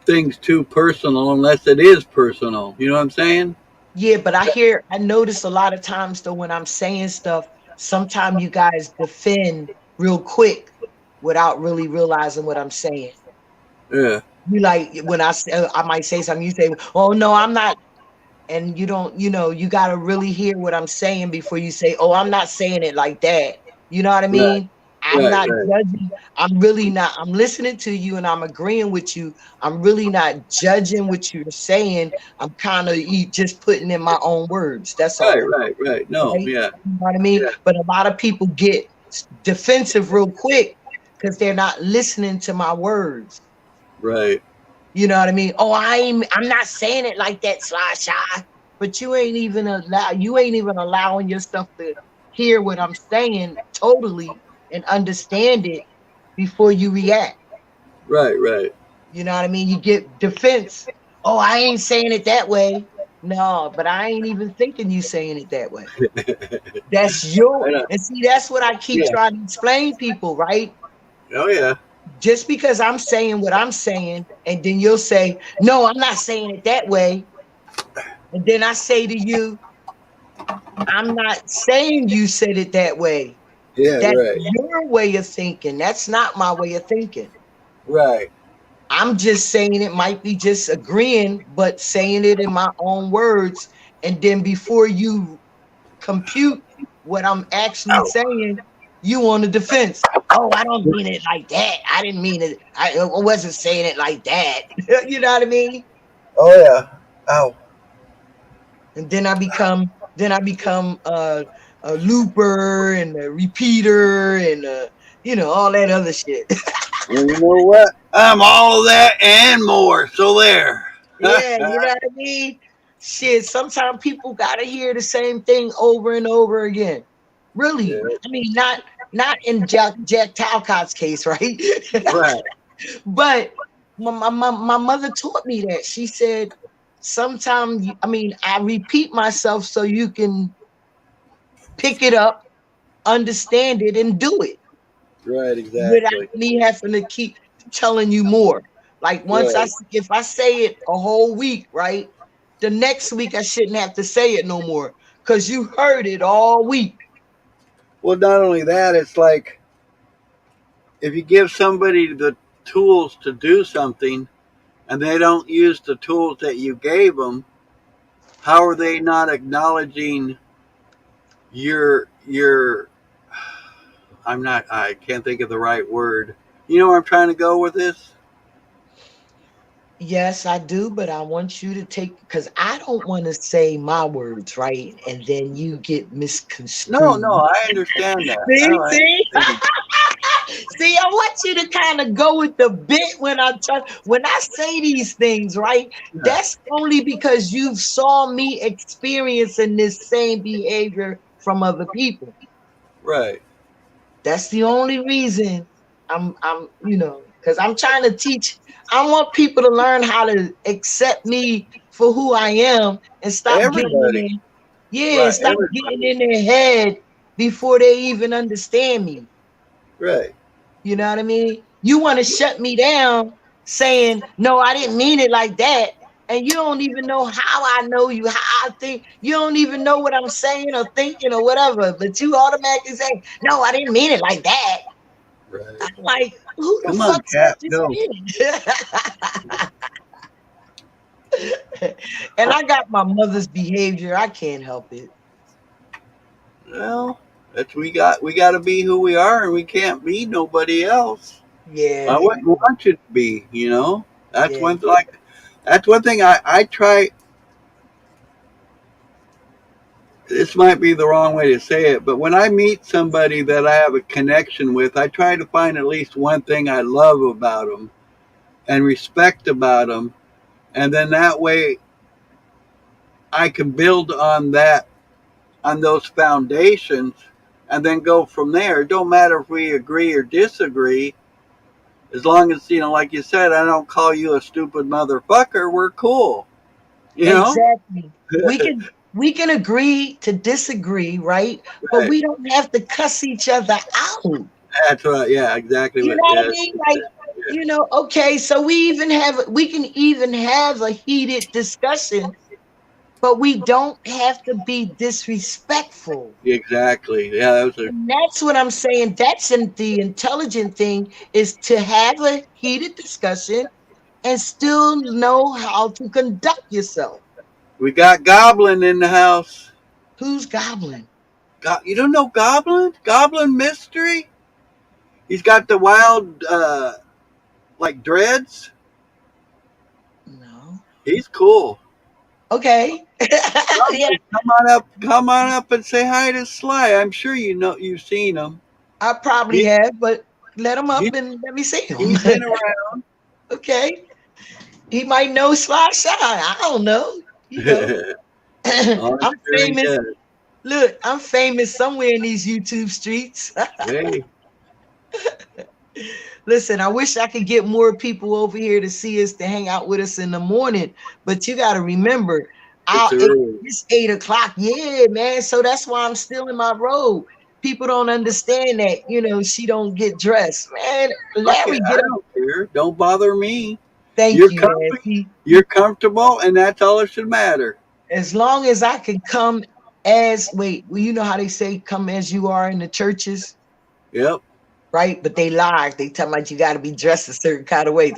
things too personal unless it is personal. You know what I'm saying? Yeah, but I notice a lot of times though when I'm saying stuff, sometimes you guys defend real quick without really realizing what I'm saying. Yeah. You like when I might say something, you say, "Oh no, I'm not," and you don't, you got to really hear what I'm saying before you say, "Oh, I'm not saying it like that." You know what I Right. mean? I'm Right. not Right. judging. I'm really not. I'm listening to you and I'm agreeing with you. I'm really not judging what you're saying. I'm kind of just putting in my own words. That's Right. all. Right. Right. No. Right? Yeah. You know what I mean? But a lot of people get defensive real quick because they're not listening to my words. Right. You know what I mean? Oh, I'm not saying it like that, Sly Shy. But you ain't even allowing yourself to hear what I'm saying totally and understand it before you react. Right. Right. You know what I mean? You get defense. Oh, I ain't saying it that way. No, but I ain't even thinking you saying it that way. That's I your, know. and see, that's what I keep Yeah. trying to explain people, right? Oh yeah. Just because I'm saying what I'm saying, and then you'll say, no, I'm not saying it that way. And then I say to you, I'm not saying you said it that way. Yeah, That's right. your way of thinking. That's not my way of thinking. Right. I'm just saying it might be just agreeing, but saying it in my own words. And then before you compute what I'm actually Ow. saying, you on the defense. Oh, I don't mean it like that. I didn't mean it. I wasn't saying it like that. You know what I mean? Oh yeah. Ow. And then I become a looper and a repeater and all that other shit. And you know what? I'm all of that and more. So there. Yeah, you know what I mean? Shit, sometimes people gotta hear the same thing over and over again. Yeah. Really. I mean, not in Jack Talcott's case, right? Right. But my mother taught me that. She said, sometimes, I repeat myself so you can pick it up, understand it, and do it Right, without exactly. me having to keep telling you more. Like Right. if I say it a whole week, right? The next week I shouldn't have to say it no more because you heard it all week. Well, not only that, it's like If you give somebody the tools to do something and they don't use the tools that you gave them, how are they not acknowledging your I can't think of the right word. You know where I'm trying to go with this? Yes, I do, but I want you to take because I don't want to say my words, right? And then you get No, misconstrued. no, I understand that. See, I see? understand. See, I want you to kind of go with the bit when when I say these things, right? Yeah. That's only because you saw me experiencing this same behavior from other people. Right. That's the only reason I'm, because I'm trying to teach. I want people to learn how to accept me for who I am and stop getting in Everybody. there. Yeah, and Right. stop getting in their head before they even understand me. Right. You know what I mean? You want to shut me down saying, no, I didn't mean it like that. And you don't even know how I know you, how I think. You don't even know what I'm saying or thinking or whatever. But you automatically say, no, I didn't mean it like that. Right. I'm like, who the Come on, fuck Cap, said go. this? And I got my mother's behavior. I can't help it. Well, that's we got to be who we are, and we can't be nobody else. Yeah. I wouldn't want you to be, you know. That's Yeah. one that's one thing I try. This might be the wrong way to say it, but when I meet somebody that I have a connection with, I try to find at least one thing I love about them and respect about them, and then that way I can build on those foundations, and then go from there. It don't matter if we agree or disagree, as long as, like you said, I don't call you a stupid motherfucker. We're cool, you know. Exactly. We can agree to disagree, right? But Right. we don't have to cuss each other out. That's right. Yeah, exactly. You know what I mean? Like, okay, so we can even have a heated discussion, but we don't have to be disrespectful. Exactly. Yeah, that was a And that's what I'm saying. The intelligent thing is to have a heated discussion and still know how to conduct yourself. we got Goblin in the house. Who's gobbling? You don't know Goblin? Goblin Mystery? He's got the wild, like dreads. No. He's cool. Okay. Yeah, Come on up and say hi to Sly. I'm sure you've seen him. I probably He, have, but let him he, up and let me see him. he's been around. Okay. He might know Sly Shy. I don't know. I'm I'm sure he famous. does. Look, I'm famous somewhere in these YouTube streets. Hey, Listen, I wish I could get more people over here to see us, to hang out with us in the morning. But you got to remember, it's early. it's 8 o'clock. Yeah, man. So that's why I'm still in my robe. People don't understand that, she don't get dressed. Man, Larry, I get up. don't care. Don't bother me. Thank You're you, man. comfy. See, You're comfortable, and that's all that should matter. as long as I can come you know how they say come as you are in the churches? Yep. Right? But they lie. They tell me you got to be dressed a certain kind of way.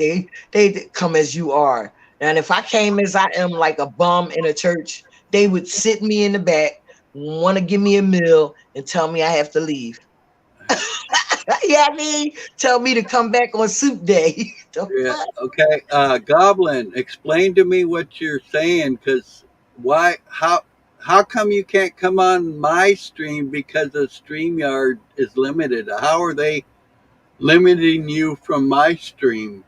They come as you are. And if I came as I am, like a bum in a church, they would sit me in the back, want to give me a meal, and tell me I have to leave. Yeah, I mean, tell me to come back on soup day. Yeah. Okay. Goblin, explain to me what you're saying, because why? How come you can't come on my stream because the StreamYard is limited? How are they limiting you from my stream?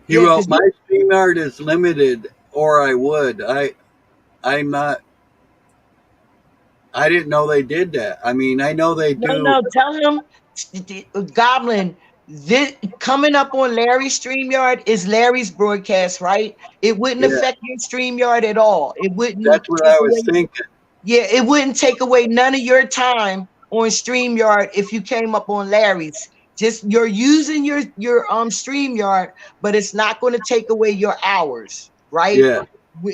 He Yeah, wrote, my StreamYard is limited, or I would. I'm not. I didn't know they did that. I mean, I know they do. No, tell him, Goblin, coming up on Larry's StreamYard is Larry's broadcast, right? It wouldn't Yeah. affect your StreamYard at all. It wouldn't. That's what I was thinking. Yeah, it wouldn't take away none of your time on StreamYard if you came up on Larry's. Just you're using your StreamYard, but it's not going to take away your hours, right? Yeah.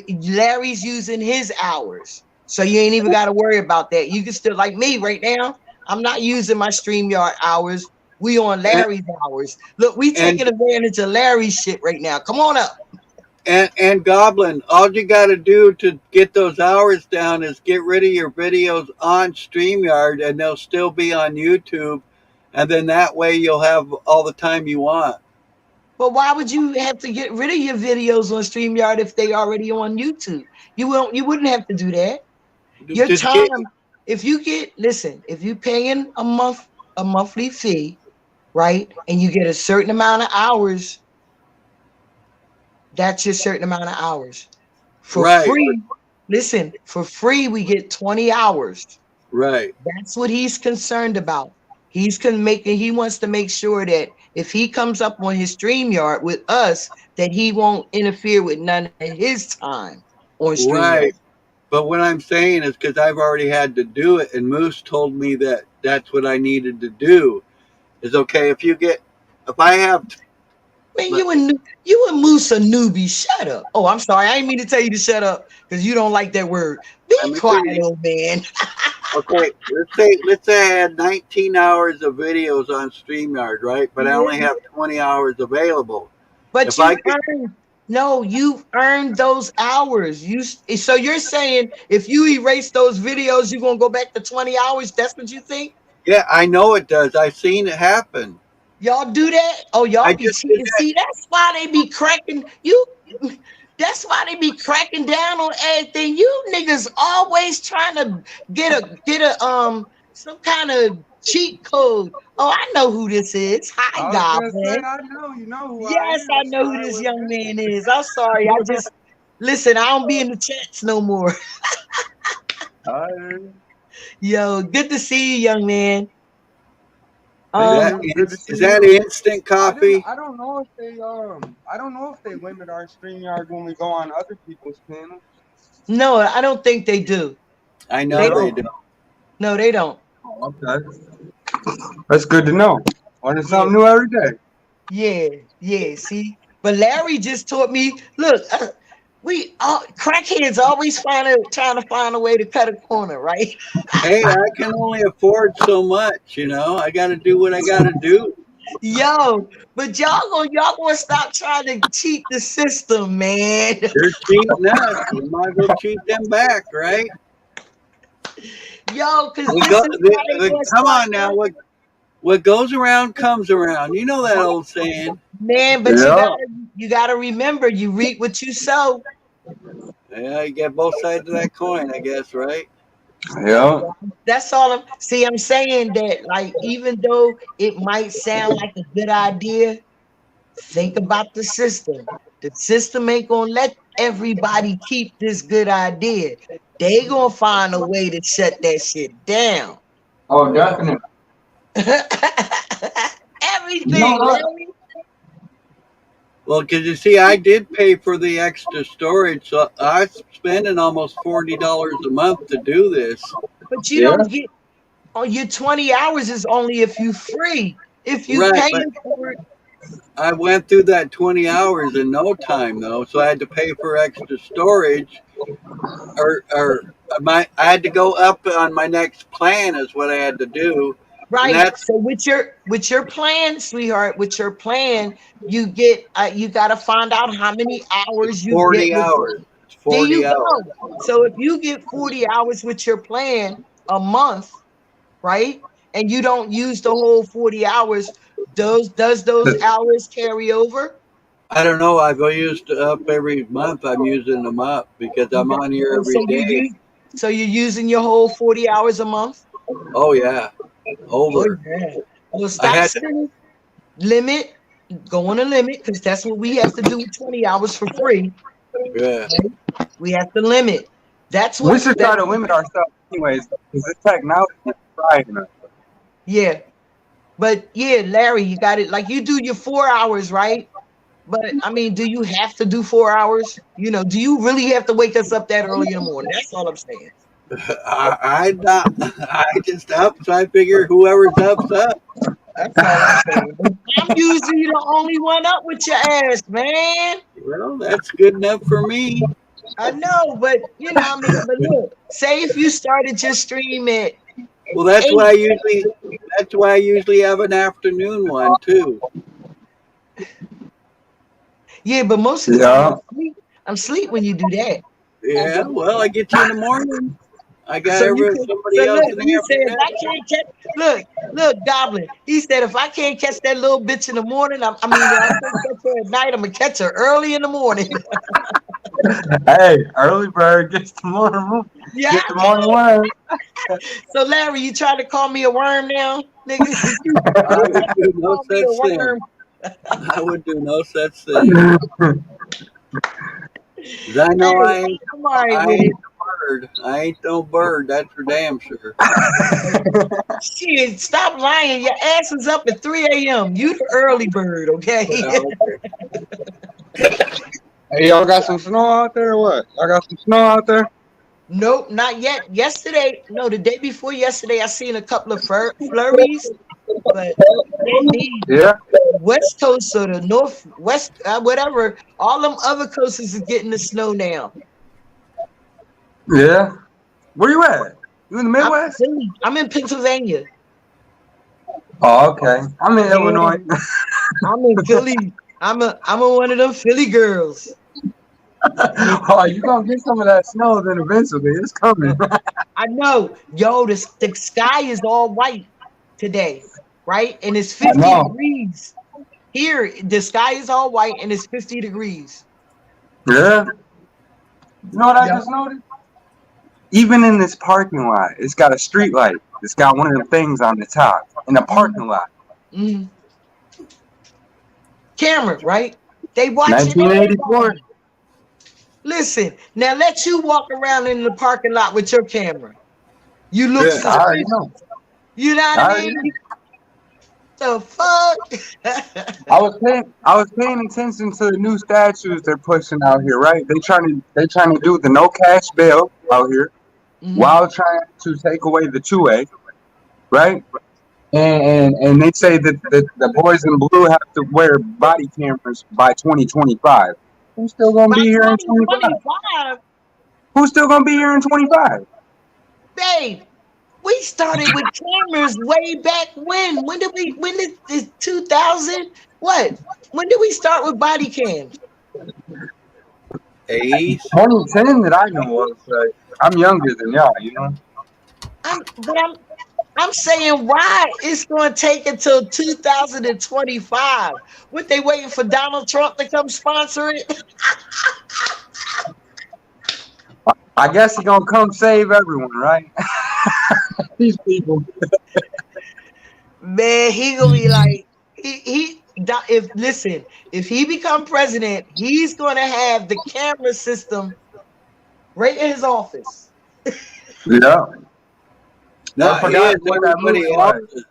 Larry's using his hours. So you ain't even got to worry about that. You can still, like me right now, I'm not using my StreamYard hours. We on Larry's hours. Look, we taking advantage of Larry's shit right now. Come on up. And Goblin, all you got to do to get those hours down is get rid of your videos on StreamYard, and they'll still be on YouTube. And then that way you'll have all the time you want. But why would you have to get rid of your videos on StreamYard if they already on YouTube? You wouldn't have to do that. Your time if you get, listen, if you paying a monthly fee, right, and you get a certain amount of hours, that's your certain amount of hours. For Right. free, listen, for free, we get 20 hours. Right. That's what he's concerned about. He wants to make sure that if he comes up on his StreamYard with us, that he won't interfere with none of his time on StreamYard. Right. But what I'm saying is because I've already had to do it, and Moose told me that that's what I needed to do. Is okay if I have. Man, you and Moose a newbie. Shut up. Oh, I'm sorry. I didn't mean to tell you to shut up because you don't like that word. Be quiet, old man. Okay, let's say I had 19 hours of videos on StreamYard, right? But I only have 20 hours available. But you've earned those hours. So you're saying if you erase those videos, you're gonna go back to 20 hours? That's what you think? Yeah, I know it does. I've seen it happen. Y'all do that? Oh, y'all be cheating. See, that's why they be cracking you. That's why they be cracking down on everything. You niggas always trying to get a some kind of cheat code. Oh, I know who this is. Hi, Goblin. I know, you know who yes, I know who this young man is. I'm sorry. I just listen, I don't be in the chats no more. Yo, good to see you, young man. Is that instant coffee? I don't know if they limit our StreamYard when we go on other people's panels. No, I don't think they do. I know they do. No, they don't. Oh, okay. That's good to know. Learning something new every day. Yeah. See, but Larry just taught me. Look, crackheads always trying to find a way to cut a corner, right? Hey, I can only afford so much, I got to do what I got to do. Yo, but y'all gonna stop trying to cheat the system, man. They're cheating us. We might as well cheat them back, right? Yo, because come on now, what goes around comes around. You know that old saying, man. But you gotta remember, you reap what you sow. Yeah, you get both sides of that coin, I guess, right? Yeah. That's all I'm saying that, like, even though it might sound like a good idea, think about the system. The system ain't gonna let everybody keep this good idea. They gonna find a way to shut that shit down. Oh, definitely. Everything. Well, because you see, I did pay for the extra storage, so I'm spending almost $40 a month to do this. But you don't get. Oh, your 20 hours is only if you free. If you pay for it. I went through that 20 hours in no time, though, so I had to pay for extra storage, I had to go up on my next plan is what I had to do. Right. So with your plan, sweetheart, with your plan, you get you got to find out how many hours you 40 get. Hours. 40 hours. So if you get 40 hours with your plan a month, right, and you don't use the whole 40 hours, does those hours carry over? I don't know. I've used up every month. I'm using them up because I'm on here every day. So you're using your whole 40 hours a month? Oh yeah. Over. Oh, yeah. Well, stop spending. Limit. Go on a limit because that's what we have to do with 20 hours for free. Yeah. Right? We have to limit. That's what we should try to limit ourselves anyways because the technology is driving us. Yeah. But yeah, Larry, you got it. Like you do your 4 hours, right? But I mean, do you have to do 4 hours? Do you really have to wake us up that early in the morning? That's all I'm saying. I just up, so I figure whoever's up's up. That's all I'm saying. I'm usually the only one up with your ass, man. Well, that's good enough for me. I know, but but look, say if you started your stream at well, that's why I usually have an afternoon one too. Yeah, but most of the time I'm asleep when you do that. Yeah, well, I get you in the morning. I got somebody else in the afternoon. I can't catch. Look, Goblin. He said if I can't catch that little bitch in the morning, I can't catch her at night. I'm gonna catch her early in the morning. Hey, early bird gets the morning. Yeah, get the morning one. So Larry, you trying to call me a worm now, nigga? I would do no Call me a such thing. worm. I would do no such thing. 'Cause I know Hey, I ain't. I'm all right I with ain't it. a bird. I ain't no bird. That's for damn sure. Shit, stop lying. Your ass is up at 3 a.m. You the early bird, okay? Well, Hey, y'all got some snow out there or what? Y'all got some snow out there? Nope, not yet. Yesterday, no, the day before yesterday, I seen a couple of flurries, but they need Yeah. West Coast or the Northwest, whatever. All them other coasts is getting the snow now. Yeah. Where you at? You in the Midwest? I'm in Pennsylvania. Oh, okay. I'm in Yeah, Illinois. I'm in Philly. I'm a one of them Philly girls. Oh, you gonna get some of that snow then eventually. It's coming. I know. Yo, the sky is all white today, right? And it's 50 know. degrees. Here, the sky is all white and it's 50 degrees. Yeah. You know what I Yeah. just noticed? Even in this parking lot, it's got a street light. It's got one of them things on the top in the parking lot. Mm. Camera, right? They watching 1984. everybody. Listen, now let you walk around in the parking lot with your camera. You look Yeah. suspicious. I already know. You know what I I already mean? The fuck? I was paying attention to the new statues they're pushing out here, right? They trying to do the no cash bail out here while trying to take away the 2A, right? And they say that the boys in blue have to wear body cameras by 2025. Who's still gonna By be here in 25? 2025, Who's still gonna be here in 25? babe, we started with cameras way back when. When did this 2000? What? When did we start with body cams? 80s. 2010 that I know of. But I'm younger than y'all, you know. I'm saying why it's going to take until 2025. What, they waiting for Donald Trump to come sponsor it? I guess he's gonna come save everyone, right? These people. Man, he gonna be like if he become president, he's gonna have the camera system right in his office. Yeah. Now, I forgot his, what that everybody movie was. else's.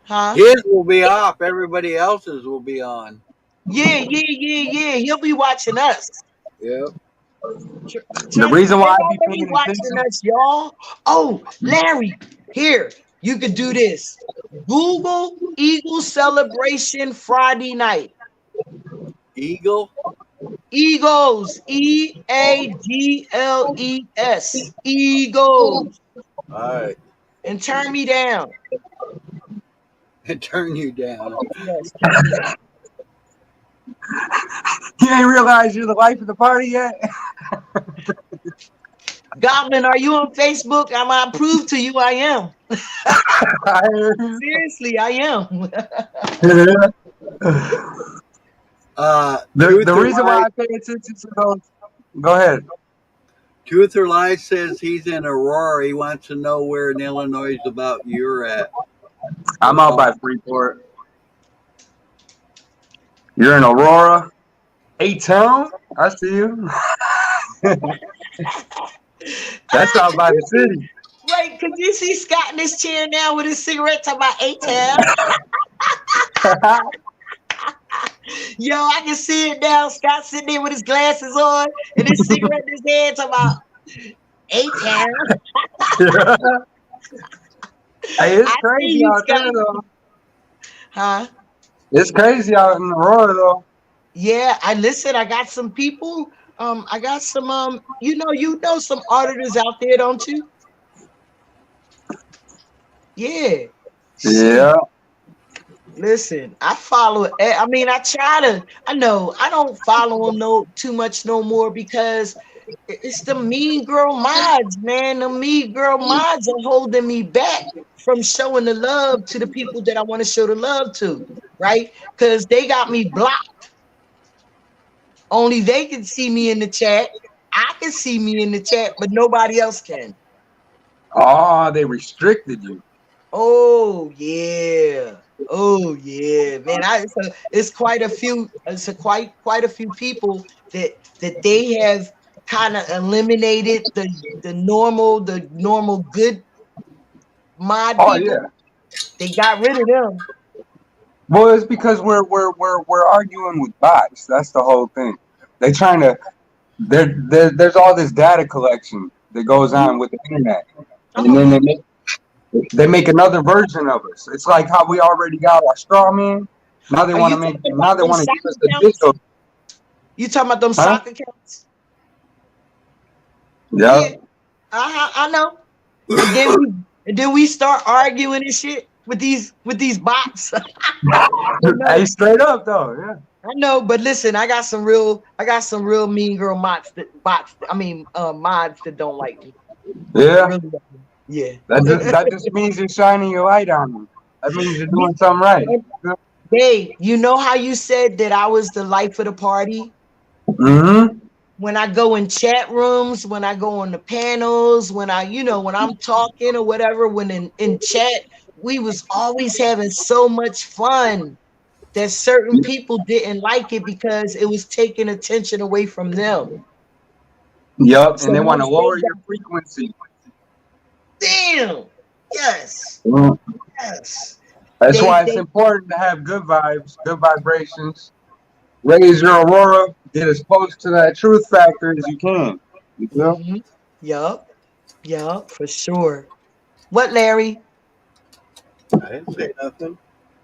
Huh? His will be off. Everybody else's will be on. Yeah. He'll be watching us. Yep. The reason why I be Everybody paying watching attention. us, y'all. Oh, Larry, here, you could do this. Google Eagle Celebration Friday night. Eagle. Eagles, EAGLES, Eagles, All right. and turn me down. And turn you down. Yes, turn me down. You ain't realize you're the life of the party yet? Goblin, are you on Facebook? I prove to you I am. Seriously, I am. The reason why I pay attention to those. Go ahead. Truth or Lie says he's in Aurora. He wants to know where in Illinois about you're at. I'm out by Freeport. You're in Aurora? A-Town? I see you. That's out by the city. Wait, could you see Scott in his chair now with his cigarette talking about A-Town? Yo, I can see it now. Scott sitting there with his glasses on and his cigarette in his hand talking about A-Town. Hey, it's crazy out there, though. Huh? It's crazy out in Aurora, though. Yeah, I got some people. I got some you know some auditors out there, don't you? Yeah. Yeah. Listen, I follow. I mean, I know I don't follow them too much no more because it's the mean girl mods, man. The mean girl mods are holding me back from showing the love to the people that I want to show the love to, right? Because they got me blocked. Only they can see me in the chat. I can see me in the chat, but nobody else can. Oh, they restricted you. Oh yeah. Oh yeah, man. It's quite a few. It's quite a few people that they have kind of eliminated the normal good mod Oh people. yeah. They got rid of them. Well, it's because we're arguing with bots. That's the whole thing. They trying to there's all this data collection that goes on with the internet, and then Oh, they make another version of us. It's like how we already got our straw man. Now they are want you to make. talking Now about they them want to give soccer us the counts? digital. You talking about them Huh? soccer counts? Yeah. Yeah, I know. And then we start arguing and shit with these bots. But Hey, no, straight up though. Yeah. I know. But listen, I got some real mean girl mods that don't like me. Yeah. Really don't. Yeah. That just means you're shining your light on them. That means you're doing something right. Babe, you know how you said that I was the life of the party? Mm-hmm. When I go in chat rooms, when I go on the panels, when I'm talking or whatever, when in chat, we was always having so much fun that certain people didn't like it because it was taking attention away from them. Yup. So And they want to once they lower your got, frequency. damn, yes, Mhm. yes, That's they why it's they important to have good vibes, good vibrations. Raise your aurora. Get as close to that truth factor as you can. You feel? mm-hmm. Yup, for sure. What, Larry? I didn't say nothing.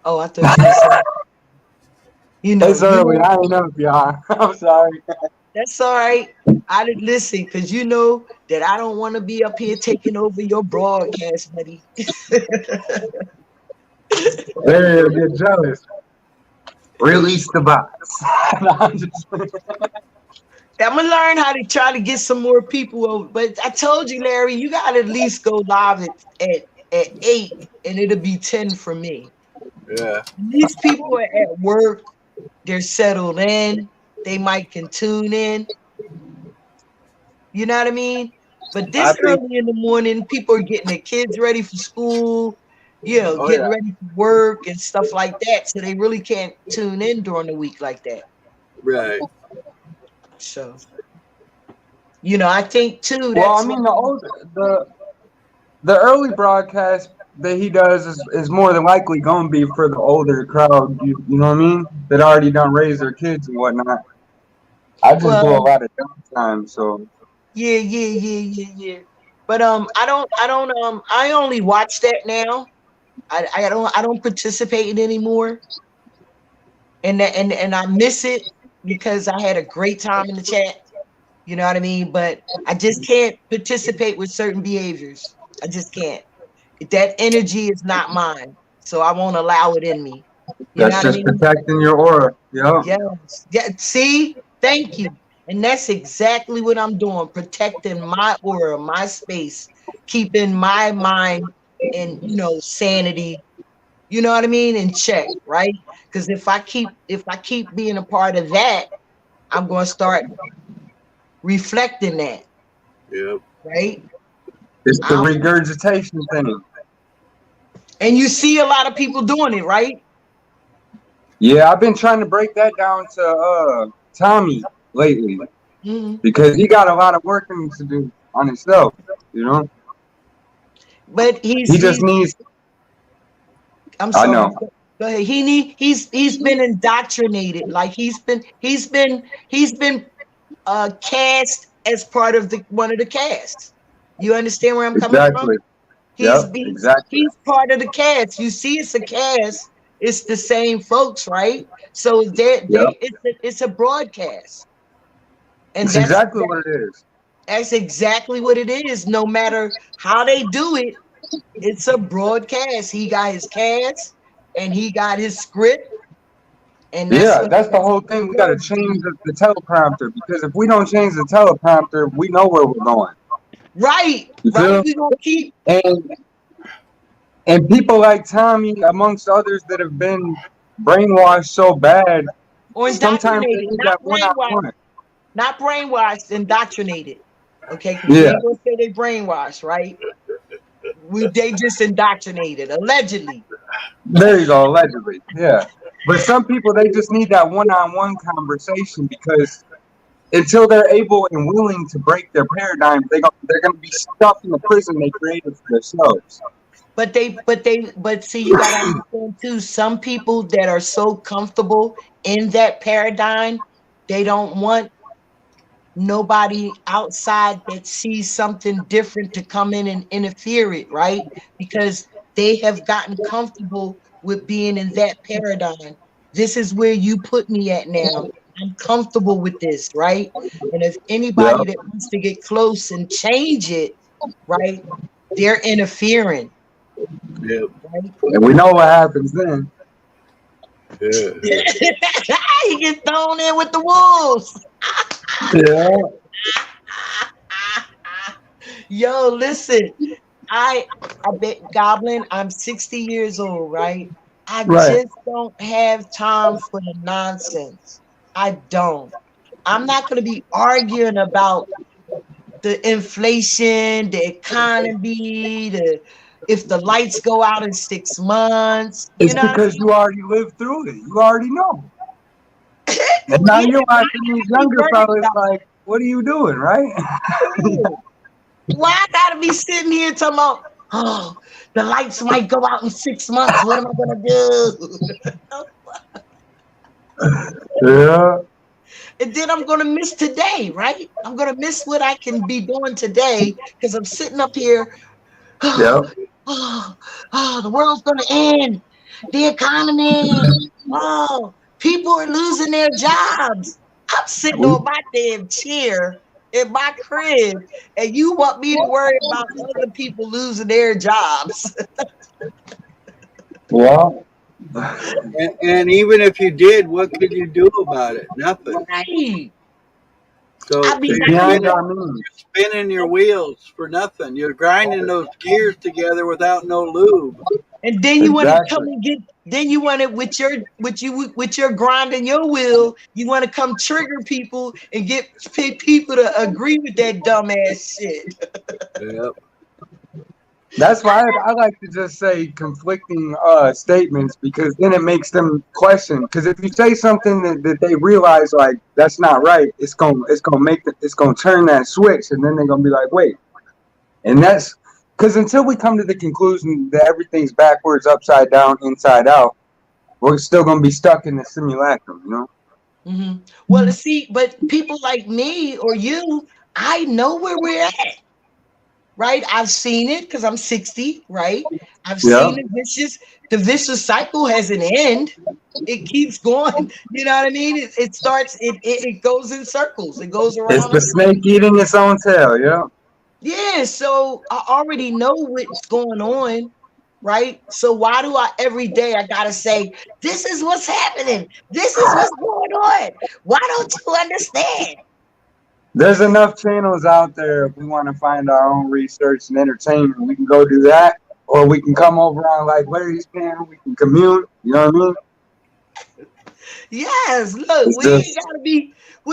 Oh, I thought you were saying, It's you early. know, I ain't know if y'all. I'm sorry. that's all right. I didn't listen because you know that I don't want to be up here taking over your broadcast, buddy. They'll get jealous. Release the box. No, I'm just- I'm gonna learn how to try to get some more people over. But I told you, Larry, you gotta at least go live at 8 and it'll be 10 for me. Yeah. These people are at work, they're settled in, they might can tune in. You know what I mean? But I this think. early in the morning, people are getting their kids ready for school, Oh getting yeah. ready for work and stuff like that. So they really can't tune in during the week like that. Right. So, I think too, well, I that's mean, why. the early broadcast that he does is more than likely going to be for the older crowd. You know what I mean? That already done raised their kids and whatnot. I just do a Well, lot of downtime, so yeah. But I only watch that now. I don't participate in it anymore. And I miss it because I had a great time in the chat. You know what I mean? But I just can't participate with certain behaviors. I just can't. That energy is not mine. So I won't allow it in me. You know that's what I just mean? protecting your aura. Yeah, Yes. Yeah. See, thank you. And that's exactly what I'm doing, protecting my aura, my space, keeping my mind and sanity, you know what I mean, in check, right? Because if I keep being a part of that, I'm gonna start reflecting that, Yep. right? it's the Um, regurgitation thing. and you see a lot of people doing it, right? Yeah, I've been trying to break that down to Tommy lately Mhm. because he got a lot of working to do on himself. You know, But he just needs. I'm I sorry. know. Go ahead. He's been indoctrinated. Like he's been cast as part of one of the casts. You understand where I'm coming from? Exactly. He's Yep. he's Exactly. he's part of the cast. You see, it's a cast. It's the same folks, right? So Yep. it's a broadcast, and It's exactly what it is. that's exactly what it is. No matter how they do it, it's a broadcast. He got his cast, and he got his script, and that's Yeah, what that's the whole thing. We got to change the teleprompter because if we don't change the teleprompter, we know where we're going. right. You feel? We gonna keep And people like Tommy, amongst others that have been brainwashed so bad, or sometimes they indoctrinated, need not that one on brainwashed, one. not brainwashed, indoctrinated. Okay, because we Yeah, ain't gonna say they brainwashed, right? They just indoctrinated, allegedly. There you go, allegedly. Yeah. But some people, they just need that one-on-one conversation because until they're able and willing to break their paradigm, they're going to be stuck in the prison they created for themselves. But see, you gotta understand too, some people that are so comfortable in that paradigm, they don't want nobody outside that sees something different to come in and interfere it, right? Because they have gotten comfortable with being in that paradigm. This is where you put me at now. I'm comfortable with this, right? And if anybody that wants to get close and change it, right, they're interfering. Yeah. Right? And we know what happens then. Yeah. He gets thrown in with the wolves. Yeah. Yo, listen, I bet Goblin, I'm 60 years old, right? I just don't have time for the nonsense. I don't. I'm not going to be arguing about the inflation, the economy, if the lights go out in 6 months. It's because you already lived through it. You already know. And now you're watching these younger fellas like, what are you doing, right? Why I gotta be sitting here talking about, oh, the lights might go out in 6 months. What am I gonna do? Yeah. And then I'm gonna miss today, right? I'm gonna miss what I can be doing today because I'm sitting up here. Oh, the world's gonna end. The economy. Oh, people are losing their jobs. I'm sitting on my damn chair in my crib, and you want me to worry about other people losing their jobs? Well, And even if you did, what could you do about it? Nothing. Right. So, I mean, you're spinning your wheels for nothing. You're grinding those gears together without no lube. And then you want to come and get. Then you want to with your grinding your wheel. You want to come trigger people and get people to agree with that dumbass shit. Yep. That's why I like to just say conflicting statements because then it makes them question. Because if you say something that they realize like that's not right, it's gonna turn that switch, and then they're gonna be like, wait. And that's because until we come to the conclusion that everything's backwards, upside down, inside out, we're still gonna be stuck in the simulacrum, you know. Mm-hmm. Well, see, but people like me or you, I know where we're at. Right, I've seen it because I'm 60. Right, I've seen the vicious cycle has an end. It keeps going. You know what I mean? It starts. It goes in circles. It goes around. It's the snake eating its own tail. Yeah. Yeah. So I already know what's going on. Right. So why do I every day I gotta say this is what's happening? This is what's going on. Why don't you understand? There's enough channels out there if we want to find our own research and entertainment. We can go do that, or we can come over on like Larry's panel. We can commune. You know what I mean? Yes. Look, we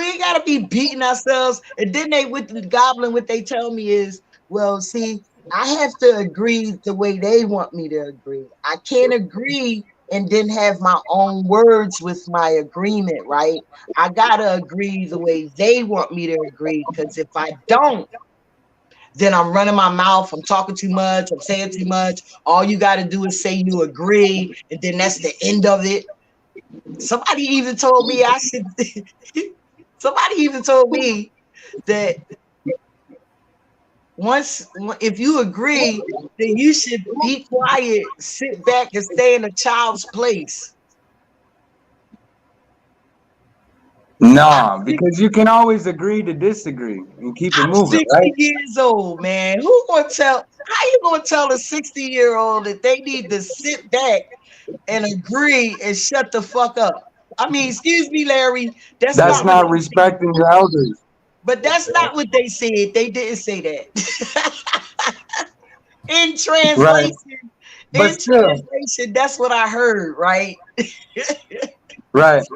ain't gotta be beating ourselves. And then they with the Goblin, what they tell me is, well, see, I have to agree the way they want me to agree. I can't agree and then have my own words with my agreement, right? I gotta agree the way they want me to agree, because if I don't, then I'm running my mouth, I'm talking too much, I'm saying too much. All you gotta do is say you agree, and then that's the end of it. Somebody even told me somebody even told me that if you agree, then you should be quiet, sit back, and stay in a child's place. Nah, because you can always agree to disagree and keep it moving. 60 right? years old, man. How you gonna tell a 60-year-old that they need to sit back and agree and shut the fuck up? I mean, excuse me, Larry. That's not respecting your elders. But that's not what they said. They didn't say that. In translation, that's what I heard, right? Right.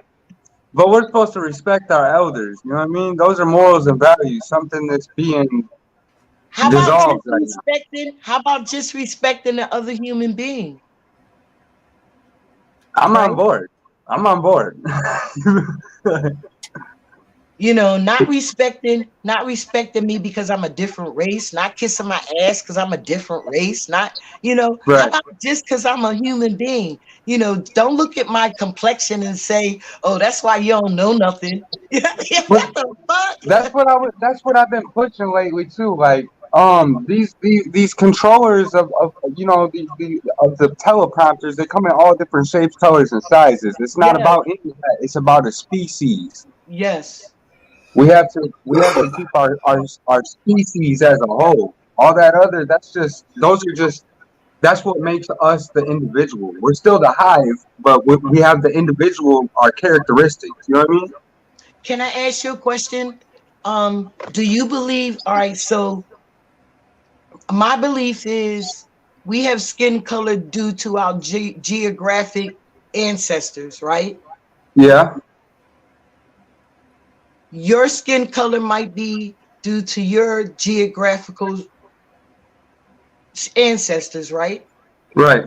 But we're supposed to respect our elders. You know what I mean? Those are morals and values, something that's being How about just dissolved right now. respecting? How about just respecting the other human being? I'm Right? on board. I'm on board. You know, not respecting me because I'm a different race, not kissing my ass because I'm a different race, not, you know, how Right. about just because I'm a human being? You know, don't look at my complexion and say, oh, that's why you don't know nothing. But What the fuck? that's what I've been pushing lately too. Like these controllers of you know the of the teleprompters, they come in all different shapes, colors, and sizes. It's not Yes, about any of that. It's about a species. yes. We have to keep our species as a whole. All that other, that's what makes us the individual. We're still the hive, but we have the individual, our characteristics. You know what I mean? Can I ask you a question? Do you believe, all right, so my belief is we have skin color due to our geographic ancestors, right? Yeah. Your skin color might be due to your geographical ancestors, right? Right.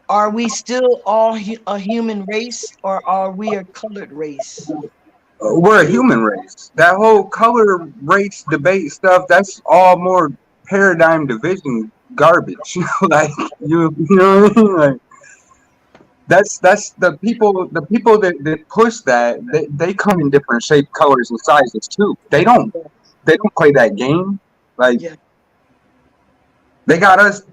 Are we still all a human race or are we a colored race? We're a human race. That whole color race debate stuff, that's all more paradigm division garbage. Like you know what I mean? Like that's the people that push that they come in different shapes, colors, and sizes too. They don't play that game. Like Yeah. they got us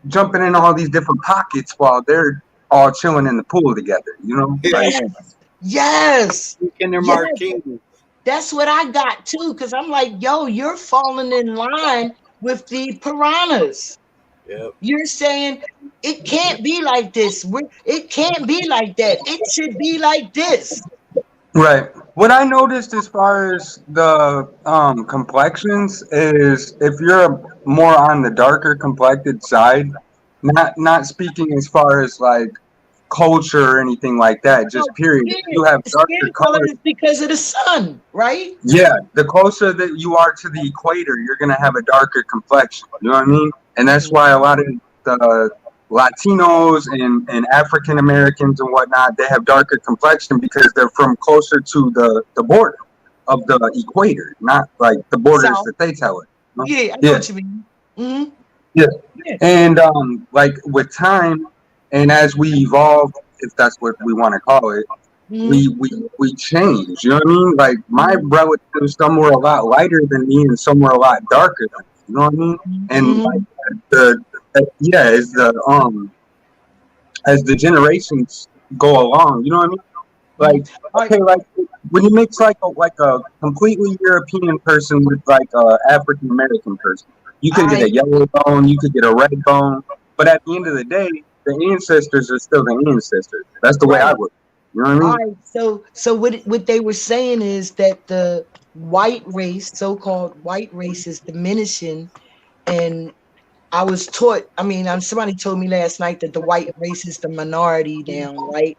jumping in all these different pockets while they're all chilling in the pool together. You know, like Yes. Yes. Drinking their Yes. martini. That's what I got too. Cause I'm like, yo, you're falling in line with the piranhas. Yep. You're saying it can't be like this. It can't be like that. It should be like this. right. What I noticed as far as the complexions is if you're more on the darker complected side, not speaking as far as like culture or anything like that, just No, period. If you have the darker skin color color, is because of the sun, right? yeah, the closer that you are to the equator, you're gonna have a darker complexion. You know what I mean? And that's why a lot of the Latinos and African Americans and whatnot, they have darker complexion because they're from closer to the border of the equator, not like the borders South. that they tell it. You know? Yeah, I know Yeah, what you mean. Mm-hmm. yeah. Yeah. And like with time and as we evolve, if that's what we want to call it, Mm-hmm. we change. You know what I mean? Like my relatives, some were a lot lighter than me, and some were a lot darker than me. You know what I mean? And like the yeah, as the generations go along, you know what I mean? Like Right. okay, like when you mix like a completely European person with like a African American person, you can get I a yellow bone, you could get a red bone, but at the end of the day, the ancestors are still the ancestors. That's the way I right. would. You know what I All mean? right. So what they were saying is that the white race, so-called white race, is diminishing. And I was taught, I mean, somebody told me last night that the white race is the minority now, right?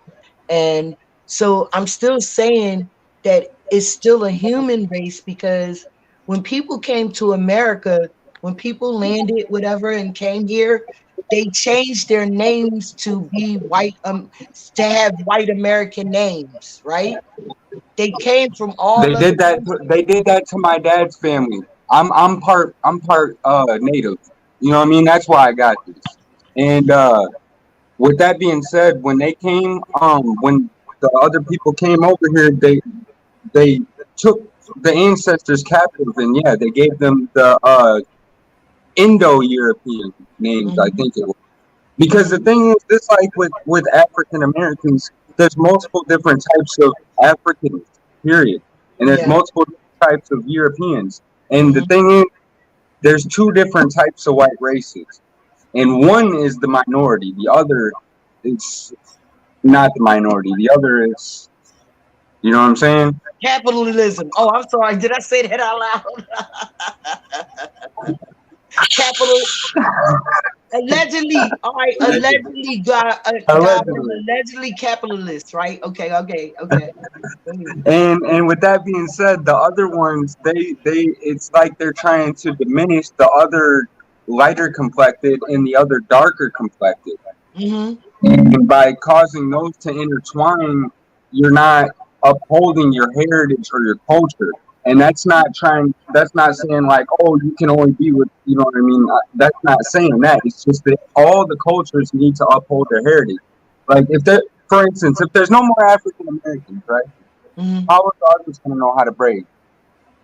And so I'm still saying that it's still a human race because when people came to America, when people landed, whatever, and came here, they changed their names to be white, to have white American names, right? They came from all They of did that. They did that to my dad's family. I'm part native. You know what I mean? That's why I got this. And with that being said, when they came, when the other people came over here, they took the ancestors captive, and yeah, they gave them the Indo-European names. I think it was because the thing is, just like with African Americans, there's multiple different types of Africans. Period. And there's yeah. multiple types of Europeans. And the thing is, there's two different types of white races. And one is the minority. The other is not the minority. The other is, you know what I'm saying? Capitalism. Oh, I'm sorry. Did I say that out loud? Capital. Allegedly, all right, allegedly, Allegedly. allegedly capitalist, right? Okay. And with that being said, the other ones, they it's like they're trying to diminish the other lighter complected and the other darker complected. Mm-hmm. And by causing those to intertwine, you're not upholding your heritage or your culture. And that's not saying like, oh, you can only be with, you know what I mean? That's not saying that. It's just that all the cultures need to uphold their heritage. Like if there, for instance, if there's no more African Americans, right? Mm-hmm. How are the others going to know how to braid?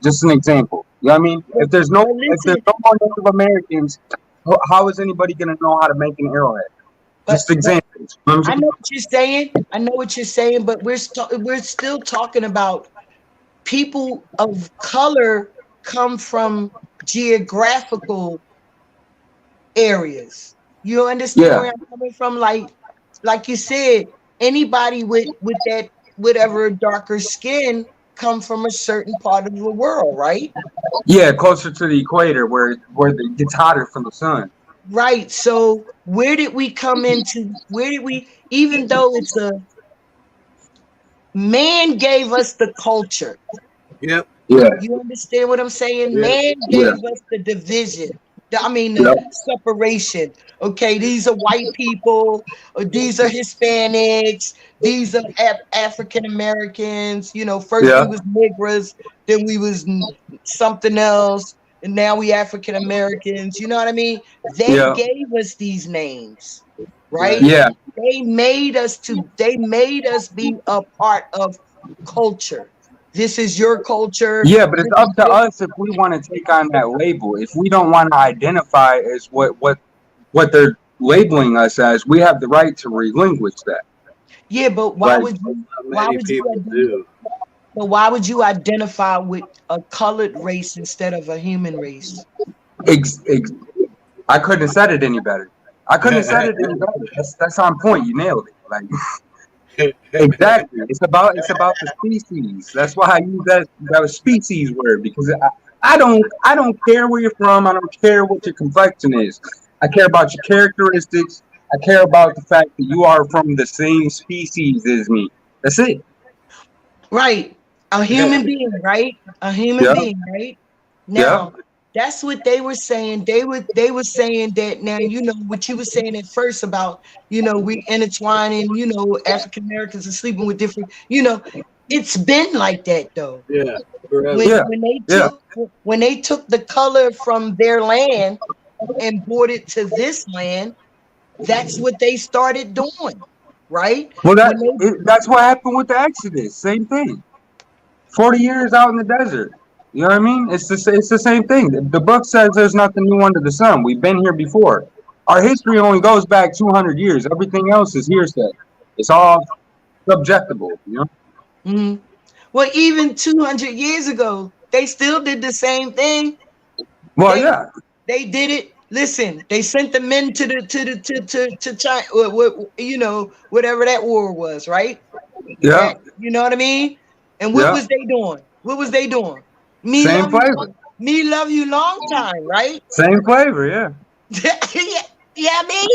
Just an example. You know what I mean? If there's no more Native Americans, how is anybody going to know how to make an arrowhead? Just examples. I know what you're saying. But we're still talking about people of color come from geographical areas. You understand where I'm coming from? Like you said, anybody with that whatever darker skin come from a certain part of the world, right? Yeah, closer to the equator where it gets hotter from the sun. Right. So where did we come into? Even though it's a man gave us the culture. Yep. Yeah. You understand what I'm saying? Yeah. Man gave us the division. The separation. Okay, these are white people, or these are Hispanics, these are African Americans. First we was Negroes, then we was something else, and now we African Americans. You know what I mean? They gave us these names, right? Yeah. They made us be a part of culture. This is your culture. Yeah, but it's up to us if we want to take on that label. If we don't want to identify as what they're labeling us as, we have the right to relinquish that. Yeah, but why would you identify with a colored race instead of a human race? I couldn't have said it any better. That's on point. You nailed it. Like exactly. It's about the species. That's why I use that species word, because I don't care where you're from. I don't care what your complexion is. I care about your characteristics. I care about the fact that you are from the same species as me. That's it. Right. A human being, right? A human being, right? Now, that's what they were saying. They were saying that now, what you were saying at first about, we intertwining, African Americans are sleeping with different, it's been like that though. Yeah. When they took the color from their land and brought it to this land, that's what they started doing, right? Well, that's what happened with the Exodus. Same thing. 40 years out in the desert. You know what I mean? It's the same thing. The book says there's nothing new under the sun. We've been here before. Our history only goes back 200 years. Everything else is hearsay. It's all subjectable, you know? Mm-hmm. Well, even 200 years ago, they still did the same thing. Well, they did it. Listen, they sent the men to China, whatever that war was, right? Yeah. You know what I mean? And what was they doing? What was they doing? Same flavor. Me love you long time, right? Same flavor, yeah. Yeah, me.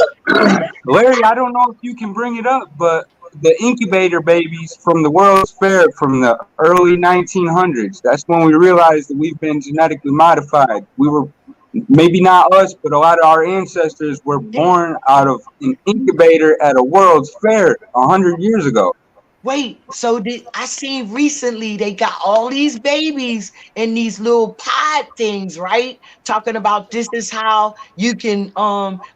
Larry, I don't know if you can bring it up, but the incubator babies from the World's Fair from the early 1900s, that's when we realized that we've been genetically modified. We were, maybe not us, but a lot of our ancestors were born out of an incubator at a World's Fair 100 years ago. Wait, so I seen recently they got all these babies in these little pod things, right? Talking about this is how you can,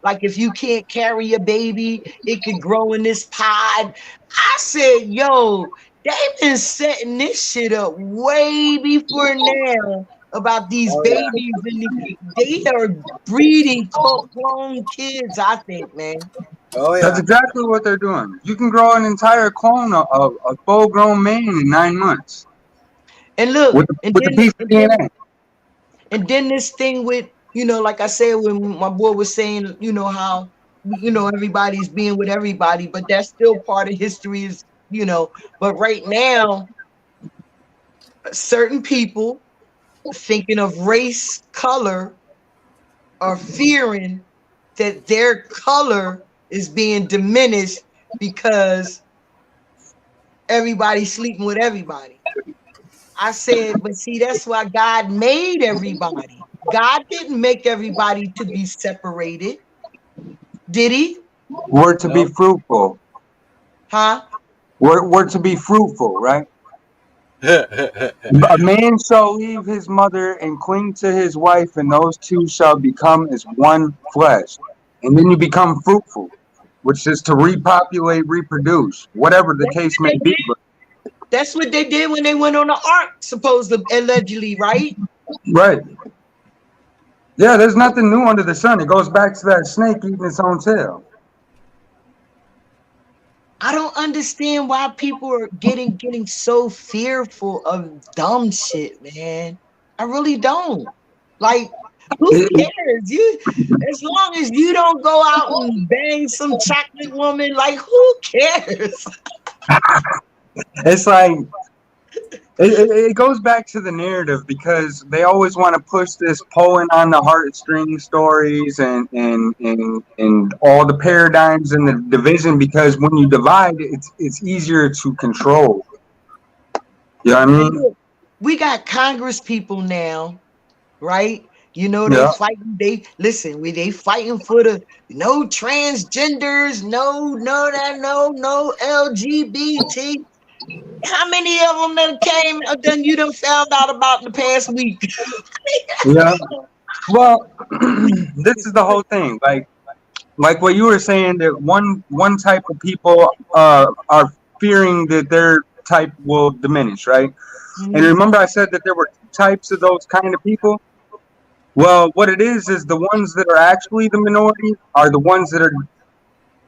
like if you can't carry a baby, it can grow in this pod. I said, yo, they've been setting this shit up way before now about these babies, and they are breeding clone kids, I think, man. Oh yeah, that's exactly what they're doing. You can grow an entire clone of a full-grown man in 9 months. And look, with a piece of DNA. And then this thing with, like I said, when my boy was saying, how, everybody's being with everybody, but that's still part of history, is, but right now, certain people thinking of race, color, are fearing that their color is being diminished because everybody's sleeping with everybody. I said, but see, that's why God made everybody. God didn't make everybody to be separated, did he? We're to be No. fruitful. Huh? We're to be fruitful, right? A man shall leave his mother and cling to his wife, and those two shall become as one flesh. And then you become fruitful, which is to repopulate, reproduce, whatever the case may be. But, That's what they did when they went on the ark, supposedly, allegedly, right? right. Yeah, there's nothing new under the sun. It goes back to that snake eating its own tail. I don't understand why people are getting so fearful of dumb shit, man. I really don't. Like, who cares? You, as long as you don't go out and bang some chocolate woman, like, who cares? It's like it goes back to the narrative, because they always want to push this pulling on the heartstring stories and all the paradigms and the division, because when you divide, it's easier to control. You know what I mean? We got Congress people now, right? You know, they Yeah. fighting. They listen. They fighting for the no transgenders, no LGBT. How many of them that came? Then you done found out about in the past week. Yeah. Well, this is the whole thing. Like what you were saying, that one type of people are fearing that their type will diminish, right? And remember, I said that there were two types of those kind of people. Well, what it is the ones that are actually the minority are the ones that are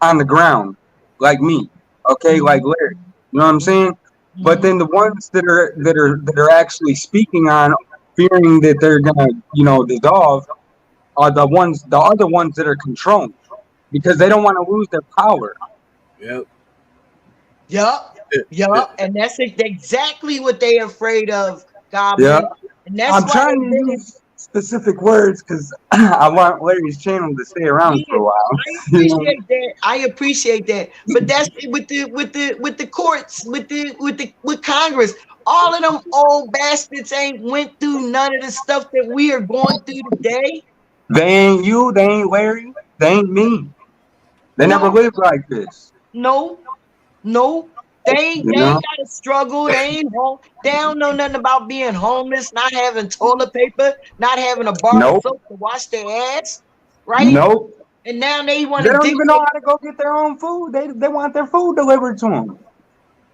on the ground, like me, okay, like Larry. You know what I'm saying? But then the ones that are actually speaking on, fearing that they're gonna, dissolve, are the other ones that are controlling, because they don't want to lose their power. Yep. Yup. And that's exactly what they're afraid of, Goblin. Yeah. And that's I'm why trying to use specific words because I want Larry's channel to stay around for a while. I appreciate that. But that's with the courts, with Congress. All of them old bastards ain't went through none of the stuff that we are going through today. They ain't you, they ain't Larry, they ain't me. They never lived like this. No. They ain't got to struggle. They don't know nothing about being homeless, not having toilet paper, not having a bar of soap to wash their ass, right? Nope. And now they want to. They don't even know how to go get their own food. They want their food delivered to them.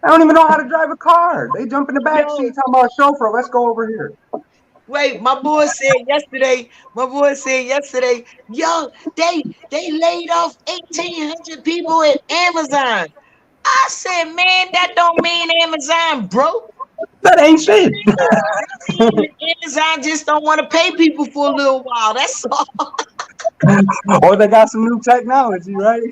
They don't even know how to drive a car. They jump in the back seat talking about chauffeur. Let's go over here. Wait, my boy said yesterday, yo, they laid off 1,800 people at Amazon. I said, man, that don't mean Amazon broke. That ain't shit. Amazon just don't want to pay people for a little while. That's all. Or they got some new technology, right?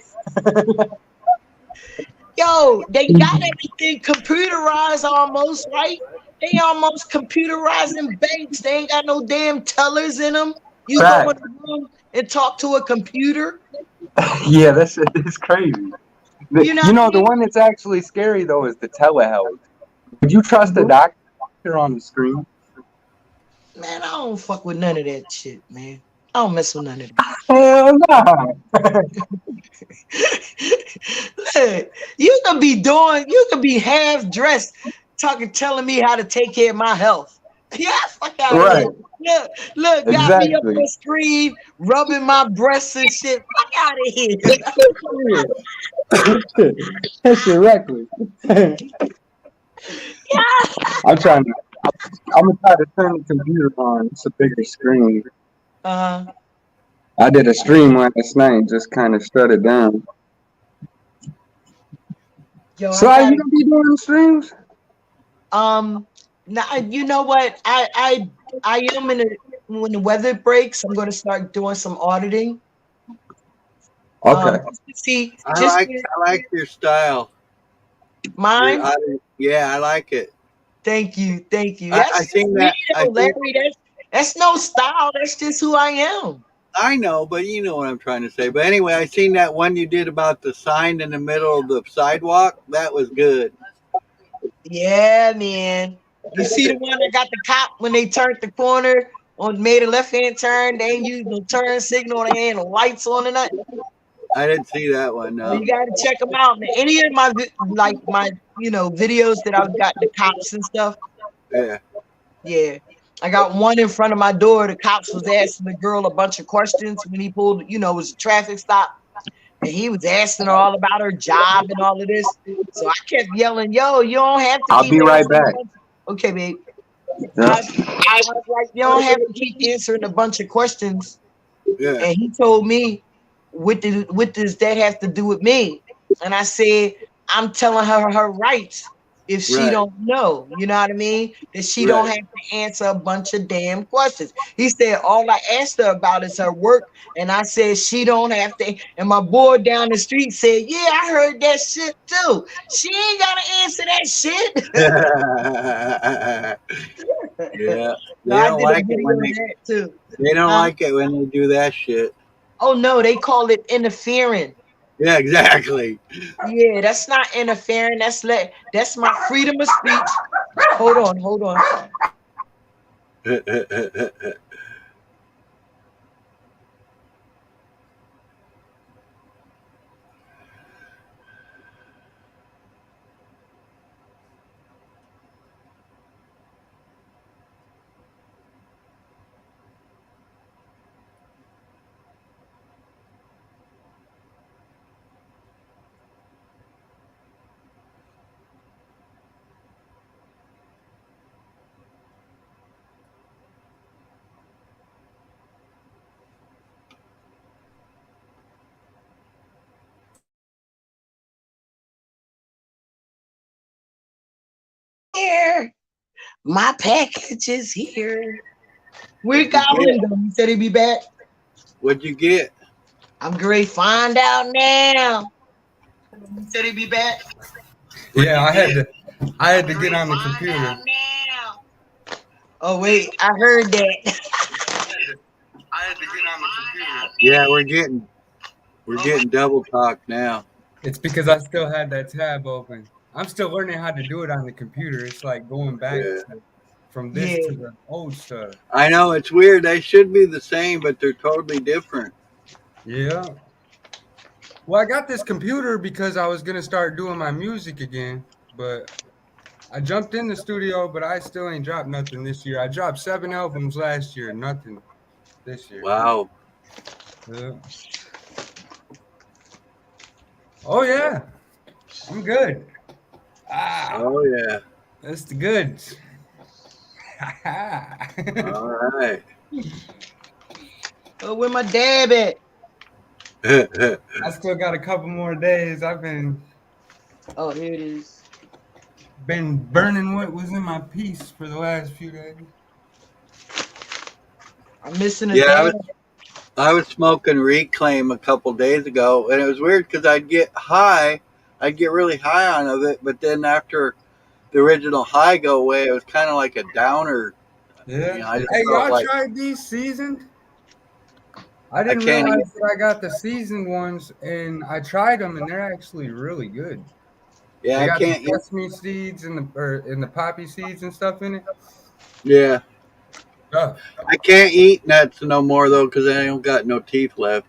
Yo, they got everything computerized almost, right? They almost computerizing banks. They ain't got no damn tellers in them. You go in the room and talk to a computer. Yeah, that shit is crazy. The one that's actually scary though is the telehealth. Would you trust a doctor on the screen? Man, I don't fuck with none of that shit, man. I don't mess with none of that. Hell no. Look, you could be half dressed, telling me how to take care of my health. Yeah, fuck out of here. Look, got me up on the screen, rubbing my breasts and shit. Fuck out of here. That's shit reckless. I'm gonna try to turn the computer on. It's a bigger screen. I did a stream last night, just kind of shut it down. So are you gonna be doing streams? Now, you know what? I am when the weather breaks, I'm gonna start doing some auditing. Okay. I like your style. Mine? I like it. Thank you. I think that Larry, that's no style. That's just who I am. I know, but you know what I'm trying to say. But anyway, I seen that one you did about the sign in the middle of the sidewalk. That was good. Yeah, man. You see the one that got the cop when they turned the corner or made a left hand turn, they ain't used no turn signal, they ain't no lights on or nothing. I didn't see that one. Well, No. you gotta check them out. Man. Any of my my videos that I've got the cops and stuff. Yeah. Yeah. I got one in front of my door. The cops was asking the girl a bunch of questions when he pulled, it was a traffic stop. And he was asking her all about her job and all of this. So I kept yelling, yo, you don't have to I'll keep be right answering. back. Okay, babe. Yeah. I was like, you don't have to keep answering a bunch of questions. Yeah. And he told me, what does that have to do with me? And I said, I'm telling her rights if she Right. don't know. You know what I mean? That she don't have to answer a bunch of damn questions. He said, all I asked her about is her work. And I said, she don't have to. And my boy down the street said, yeah, I heard that shit too. She ain't got to answer that shit. Yeah. They No, I don't did a like it video when of that too. they don't like it when they do that shit. Oh no, they call it interfering. Yeah, exactly. Yeah, that's not interfering. That's my freedom of speech. Hold on. Here, my package is here. Where Goblin go? He said he'd be back. What'd you get? I'm great. Find out now. He said he'd be back. Yeah, I had to get on the computer. Oh wait, I heard that. I had to get on the computer. Yeah, we're getting double talk now. It's because I still had that tab open. I'm still learning how to do it on the computer. It's like going back from this to the old stuff. I know it's weird. They should be the same, but they're totally different. Yeah. Well, I got this computer because I was gonna start doing my music again, but I jumped in the studio, but I still ain't dropped nothing this year. I dropped 7 albums last year, nothing this year. Wow. Yeah. Oh yeah, I'm good. Oh yeah. That's the goods. All right. Oh, where my dab at? I still got a couple more days. I've been Oh, here it is. burning what was in my piece for the last few days. I'm missing a Yeah, dab. I was smoking Reclaim a couple days ago, and it was weird because I'd get really high on it, but then after the original high go away, it was kind of like a downer. Yeah. You know, I just Hey, felt y'all tried these seasoned? I didn't can't realize that I got the seasoned ones, and I tried them, and they're actually really good. Yeah, They I got can't. the sesame seeds and the poppy seeds and stuff in it. Yeah, Oh, I can't eat nuts no more though because I don't got no teeth left.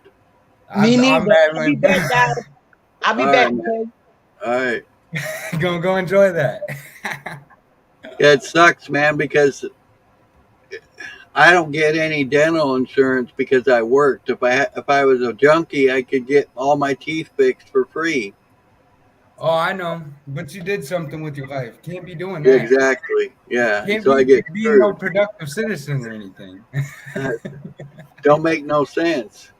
Me I'm neither. I'll be battling. back, guys. I'll be All back. right, Okay? All right. Go enjoy that. Yeah, it sucks, man, because I don't get any dental insurance because I worked. If I was a junkie, I could get all my teeth fixed for free. Oh, I know, but you did something with your life. Can't be doing Yeah, that. exactly. Yeah, Can't so I be get being no screwed. productive citizen or anything. Don't make no sense.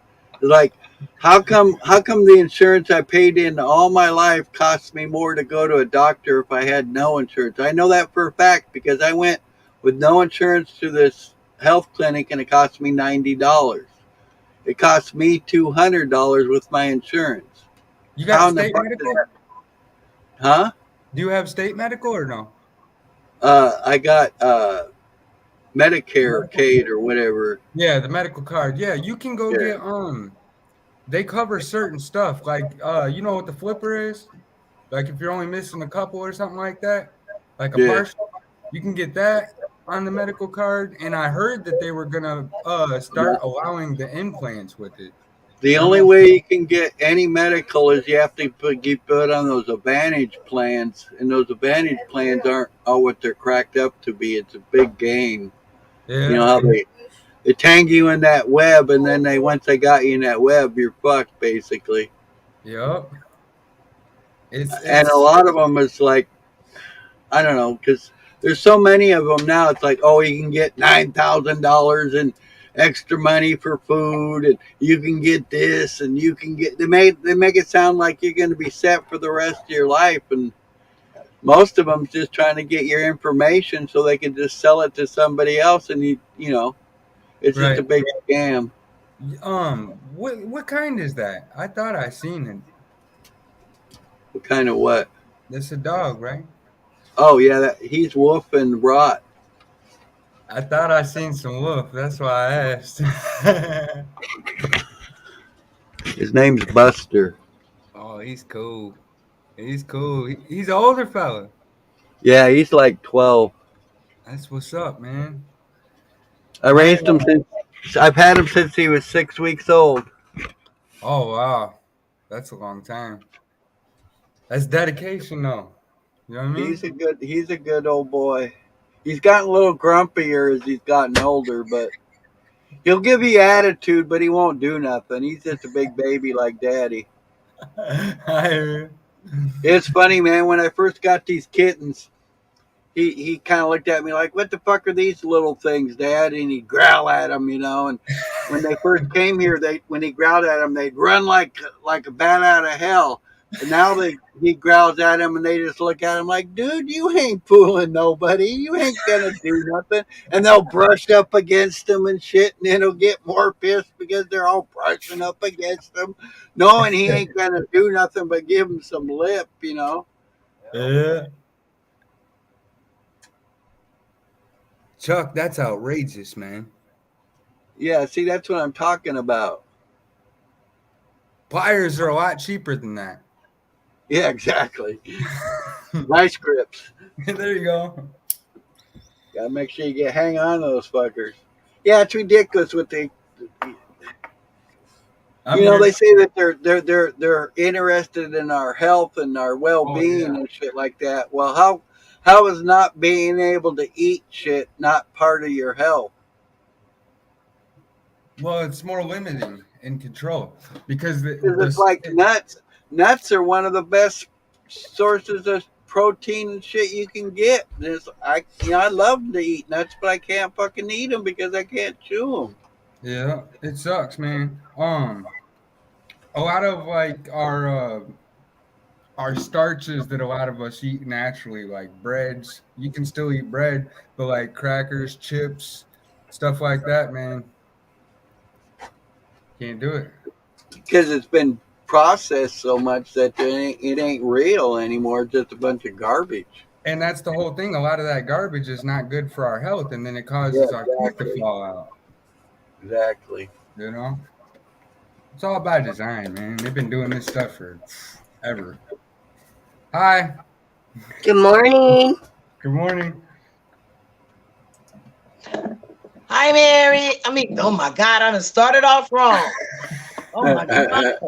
Like, how come the insurance I paid in all my life costs me more to go to a doctor if I had no insurance? I know that for a fact because I went with no insurance to this health clinic and it cost me $90. It cost me $200 with my insurance. You How got in the state fuck medical? huh? Do you have state medical or no? I got Medicare, Kate, or whatever. Yeah, the medical card. Yeah, you can go Yeah. get they cover certain stuff. Like you know what the flipper is? Like if you're only missing a couple or something like that, like a Yeah. partial, you can get that on the medical card. And I heard that they were gonna start allowing the implants with it. The I don't only know. way you can get any medical is you have to get put on those Advantage plans, and those Advantage plans aren't all what they're cracked up to be. It's a big game. You know Yeah. how they tang you in that web, and then once they got you in that web, you're fucked basically. Yep. And a It's lot of them is like, I don't know, because there's so many of them now. It's like, oh, you can get $9,000 in extra money for food, and you can get this, and you can get. They make it sound like you're going to be set for the rest of your life, and most of them just trying to get your information so they can just sell it to somebody else, and you know, it's just a right. big scam. What kind is that? I thought I seen it. What kind of what? That's a dog, right? Oh yeah, he's Wolf and Rot. I thought I seen some wolf. That's why I asked. His name's Buster. Oh, he's cool. He's cool. He's an older fella. Yeah, he's like 12. That's what's up, man. I raised him since I've had him since he was 6 weeks old. Oh wow, that's a long time. That's dedication, though. You know what I mean? He's a good old boy. He's gotten a little grumpier as he's gotten older, but he'll give you attitude, but he won't do nothing. He's just a big baby like Daddy. It's funny, man. When I first got these kittens, he kind of looked at me like, "What the fuck are these little things, Dad?" And he'd growl at them, you know. And when they first came here, when he growled at them, they'd run like a bat out of hell. And now he growls at them, and they just look at him like, "Dude, you ain't fooling nobody. You ain't gonna do nothing." And they'll brush up against him and shit, and then he'll get more pissed because they're all brushing up against him, knowing he ain't gonna do nothing but give him some lip, you know. Yeah. Chuck, that's outrageous, man. Yeah, see, that's what I'm talking about. Pliers are a lot cheaper than that. Yeah, exactly. Nice grips. There you go. Gotta make sure you hang on to those fuckers. Yeah, it's ridiculous what they. They say that they're interested in our health and our well-being and shit like that. Well, how is not being able to eat shit not part of your health? Well, it's more limiting and control because it's like nuts. Nuts are one of the best sources of protein and shit you can get. I love to eat nuts, but I can't fucking eat them because I can't chew them. Yeah, it sucks, man. A lot of like our starches that a lot of us eat naturally, like breads. You can still eat bread, but like crackers, chips, stuff like that, man. Can't do it because it's been processed so much that it ain't real anymore. It's just a bunch of garbage. And that's the whole thing. A lot of that garbage is not good for our health, and then it causes our teeth to fall out. Exactly. You know, it's all by design, man. They've been doing this stuff for ever. Hi. Good morning. Good morning. Hi, Mary. Oh my God, I done started off wrong. Oh my God.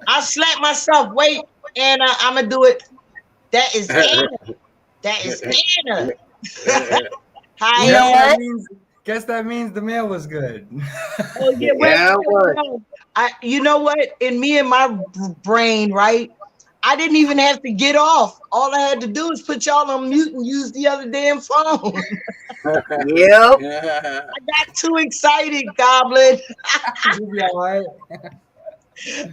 I slapped myself. Wait, and I'm going to do it. That is Anna. That is Anna. Hi, Guess that means the mail was good. Oh, yeah, you know what? In me and my brain, right? I didn't even have to get off. All I had to do is put y'all on mute and use the other damn phone. Yep. I got too excited, Goblin. You'll be all right.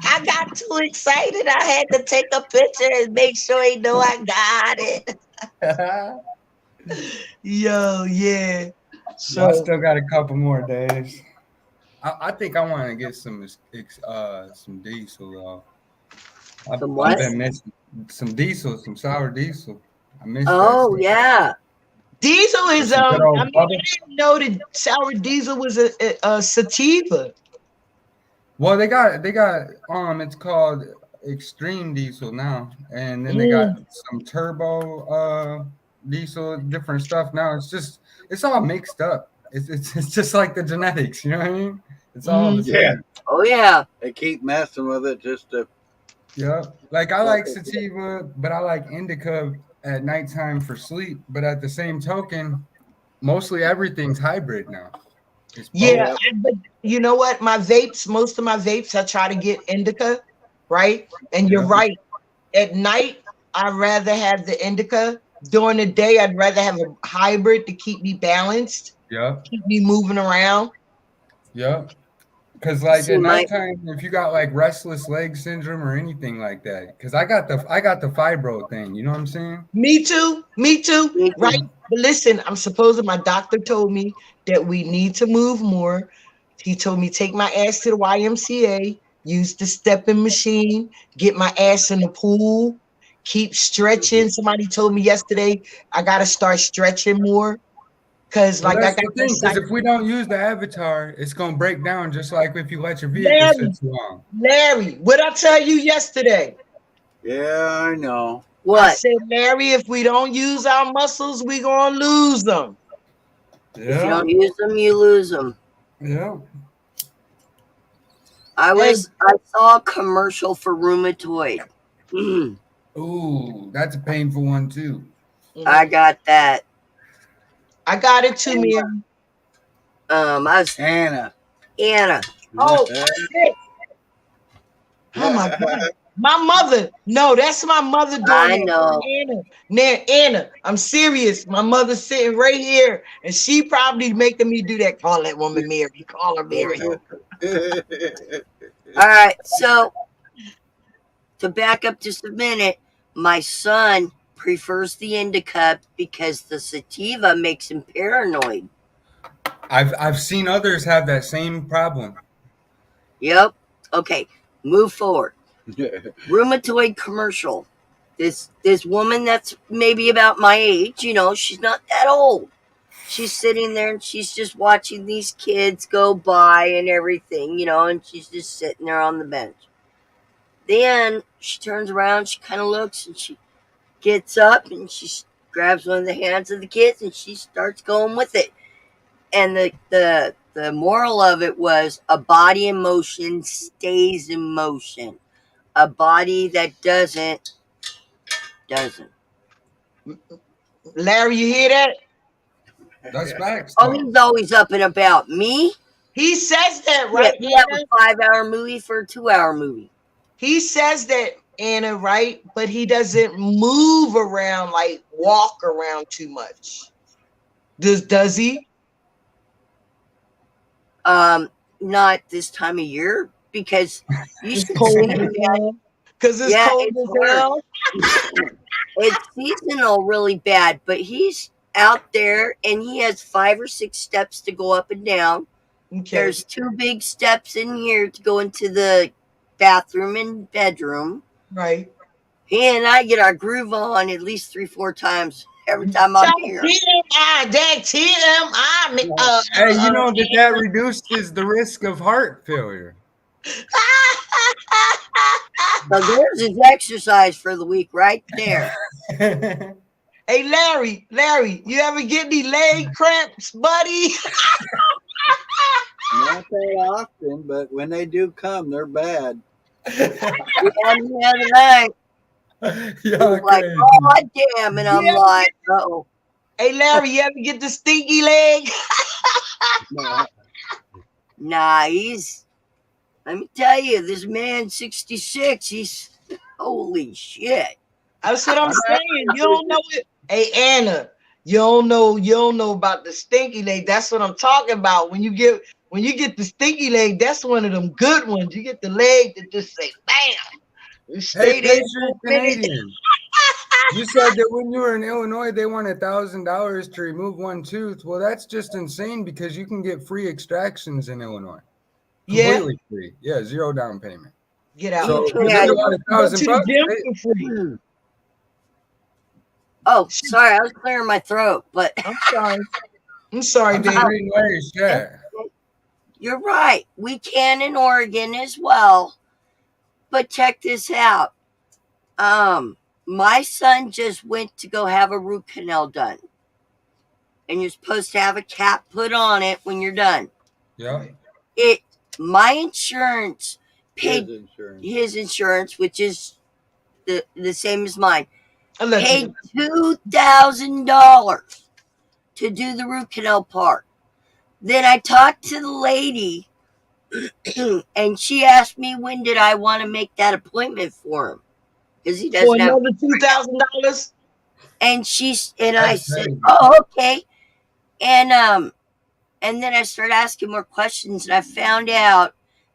I got too excited. I had to take a picture and make sure he know I got it. Yo, yeah. So I still got a couple more days. I think I want to get some diesel. I've been missing some diesel, some sour diesel. I miss. Oh yeah. Diesel is Good old I Bubba. didn't know that sour diesel was a sativa. Well, they got it's called Extreme Diesel now, and then they got some turbo diesel, different stuff now. It's all mixed up. It's just like the genetics, you know what I mean? It's all the same. Yeah. Oh yeah. They keep messing with it just to. Yeah. Like I like sativa, but I like indica at nighttime for sleep. But at the same token, mostly everything's hybrid now. It's Yeah, but you know what? Most of my vapes, I try to get indica, right? And you're right. At night, I'd rather have the indica. During the day, I'd rather have a hybrid to keep me balanced, keep me moving around. Yeah. Because like See, at my- nighttime, if you got like restless leg syndrome or anything like that, because I got the fibro thing, you know what I'm saying? Me too, right? But listen, my doctor told me that we need to move more. He told me take my ass to the YMCA, use the stepping machine, get my ass in the pool, keep stretching. Somebody told me yesterday I gotta start stretching more. Cause Well, like that's I got the thing, because if we don't use the avatar, it's gonna break down just like if you let your vehicle sit too long. Larry, what I tell you yesterday? Yeah, I know. I said, Larry, if we don't use our muscles, we gonna lose them. If you don't use them, you lose them. Yeah. I saw a commercial for rheumatoid. Ooh, that's a painful one too. I got that. I got it too, man. I was Anna. Oh, shit. Oh my God. My mother. No, that's my mother doing I that. know. Anna, I'm serious. My mother's sitting right here, and she probably making me do that. Call that woman Mary. Call her Mary. All right, so to back up just a minute, my son prefers the indica because the sativa makes him paranoid. I've seen others have that same problem. Yep. Okay, move forward. Rheumatoid commercial. This woman that's maybe about my age, she's not that old. She's sitting there and she's just watching these kids go by and everything, and she's just sitting there on the bench. Then she turns around, she kind of looks, and she gets up and she grabs one of the hands of the kids and she starts going with it. And the moral of it was a body in motion stays in motion. A body that doesn't. Larry, you hear that? That's facts. Oh, he's always up and about. Me? He says that, right? Yeah, we have a 5-hour movie for a 2-hour movie. He says that, Anna, right? But he doesn't move around, like walk around too much. Does he? Not this time of year because you It's should cold see as that. hell. Because it's cold as hell. It's seasonal really bad, but he's out there and he has 5 or 6 steps to go up and down. Okay. There's 2 big steps in here to go into the bathroom and bedroom. Right. He and I get our groove on at least 3-4 times every time I'm here. TMI, Hey, you know that reduces the risk of heart failure. So there's his exercise for the week right there. Hey, Larry, you ever get any leg cramps, buddy? Not that often, but when they do come, they're bad. We had him the other night. He's like, oh, damn. And I'm like, uh-oh. Hey, Larry, you ever get the stinky leg? Nah, let me tell you, this man 66, he's, holy shit. That's what I'm saying. You don't know it. Hey, Anna, you don't know about the stinky leg. That's what I'm talking about. When you get the stinky leg, that's one of them good ones. You get the leg that just say, bam. You stay there for a minute. Canadian. You said that when you were in Illinois, they wanted $1,000 to remove one tooth. Well, that's just insane because you can get free extractions in Illinois. Completely free. Yeah, 0 down payment. Get out. So Go to the gym for free. Oh, sorry, I was clearing my throat, but I'm sorry. I'm sorry, I'm just baby. reading where it's at. you're right. We can in Oregon as well. But check this out. My son just went to go have a root canal done. And you're supposed to have a cap put on it when you're done. Yeah. My insurance paid His insurance. his insurance, which is the same as mine, Allegedly. paid $2,000 to do the root canal part. Then I talked to the lady, and she asked me when did I want to make that appointment for him, because he For doesn't have. another $2,000. And I That's said, crazy. "Oh, okay." And then I started asking more questions, and I found out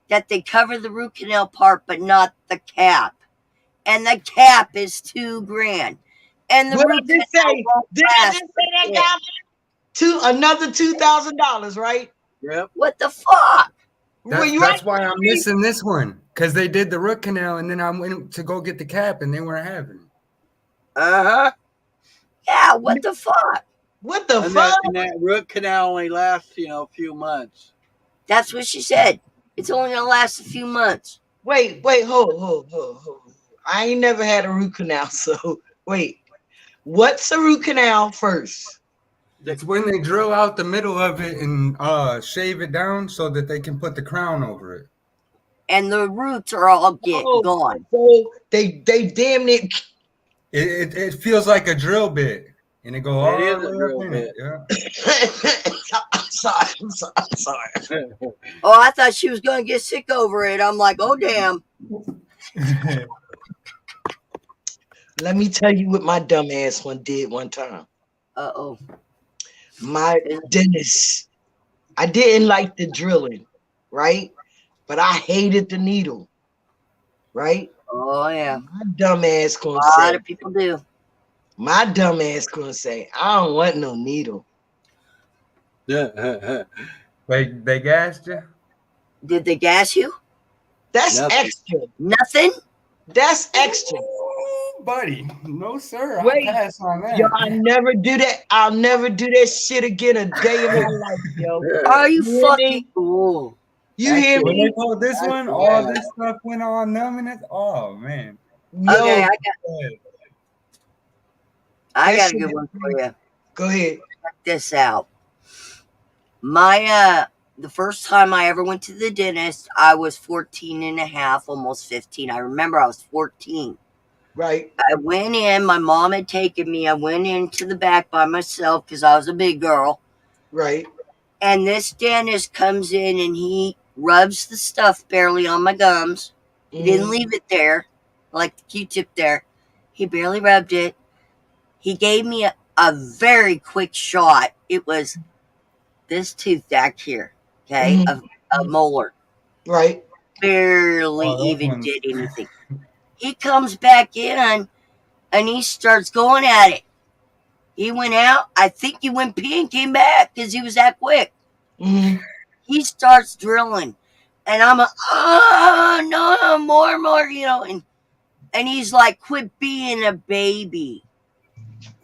that they cover the root canal part, but not the cap. And the cap is $2,000. And the What I root just canal say? won't Did I last just say that, it. Goblin? Another $2,000, right? Yep. What the fuck? Were you That's right? why I'm missing this one, because they did the root canal, and then I went to go get the cap, and they weren't having it. Uh-huh. Yeah, what the fuck? What the And fuck? that root canal only lasts, a few months. That's what she said. It's only gonna last a few months. Wait, hold. I ain't never had a root canal, so wait. What's a root canal first? It's when they drill out the middle of it and shave it down so that they can put the crown over it. And the roots are all Oh. gone. So they damn near. It feels like a drill bit, and it go all It is the a way drill up in bit. it. Yeah. I'm sorry. Oh, I thought she was gonna get sick over it. I'm like, oh damn. Let me tell you what my dumb ass one did one time. Uh-oh. My dentist, I didn't like the drilling, right? But I hated the needle, right? Oh yeah. My dumb ass A gonna lot say, of people do. my dumb ass gonna say, I don't want no needle. They gassed you? Did they gas you? That's Nothing. extra. Nothing? That's extra. Ooh, buddy. No, sir. Wait. I pass on that. Yo, I never do that. I'll never do that shit again a day in my life, yo. Are you You hear fucking me? cool? You hear When they me? pulled this one, Actually, all yeah. this stuff went on numbing it. Oh, man. Yo, Okay, I got a shit good is one for you. go ahead. Check this out. The first time I ever went to the dentist, I was 14 and a half, almost 15. I remember I was 14. Right. I went in, my mom had taken me. I went into the back by myself because I was a big girl. Right. And this dentist comes in and he rubs the stuff barely on my gums. He didn't leave it there, like the Q-tip there. He barely rubbed it. He gave me a very quick shot. It was this tooth back here, okay, a molar. Right. Barely Oh, even ones. did anything. He comes back in and he starts going at it. He went out. I think he went pee and came back because he was that quick. He starts drilling. And I'm no, more, and he's like, quit being a baby.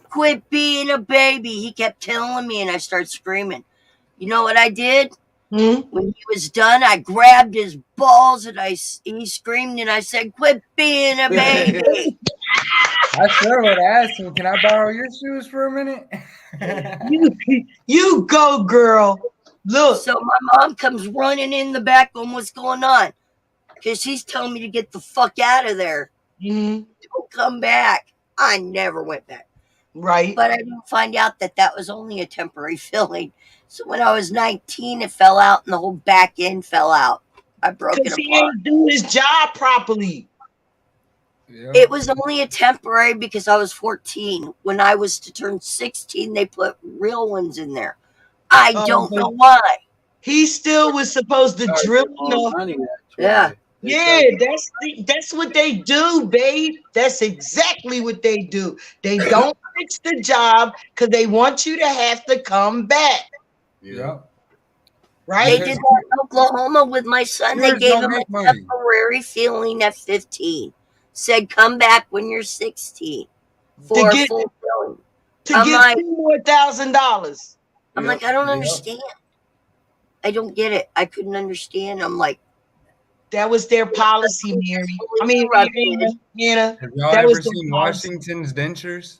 Quit being a baby. He kept telling me, and I started screaming. You know what I did? When he was done, I grabbed his balls and he screamed, and I said, quit being a baby. I sure would ask him, can I borrow your shoes for a minute? You go, girl. Look. So my mom comes running in the back on what's going on because she's telling me to get the fuck out of there. Don't come back. I never went back. Right. But I didn't find out that was only a temporary filling. So when I was 19, it fell out and the whole back end fell out. I broke it Because he apart. ain't do his job properly. Yeah. It was only a temporary because I was 14. When I was to turn 16, they put real ones in there. I don't know why. He still was supposed to drill enough. Money, that's Yeah. why. Yeah, that's what they do, babe. That's exactly what they do. They don't fix the job because they want you to have to come back. Yeah. Right? They did that in Oklahoma with my son. They Yours gave don't him a make money. temporary filling at 15. Said come back when you're 16 To for get full filling. to I'm get like- $2 more thousand. I'm like, I don't Yep. understand. I don't get it. I couldn't understand. I'm like, That was their policy, Mary. I mean, Interrupted. Anna, Have y'all that ever was their seen policy. Washington's dentures?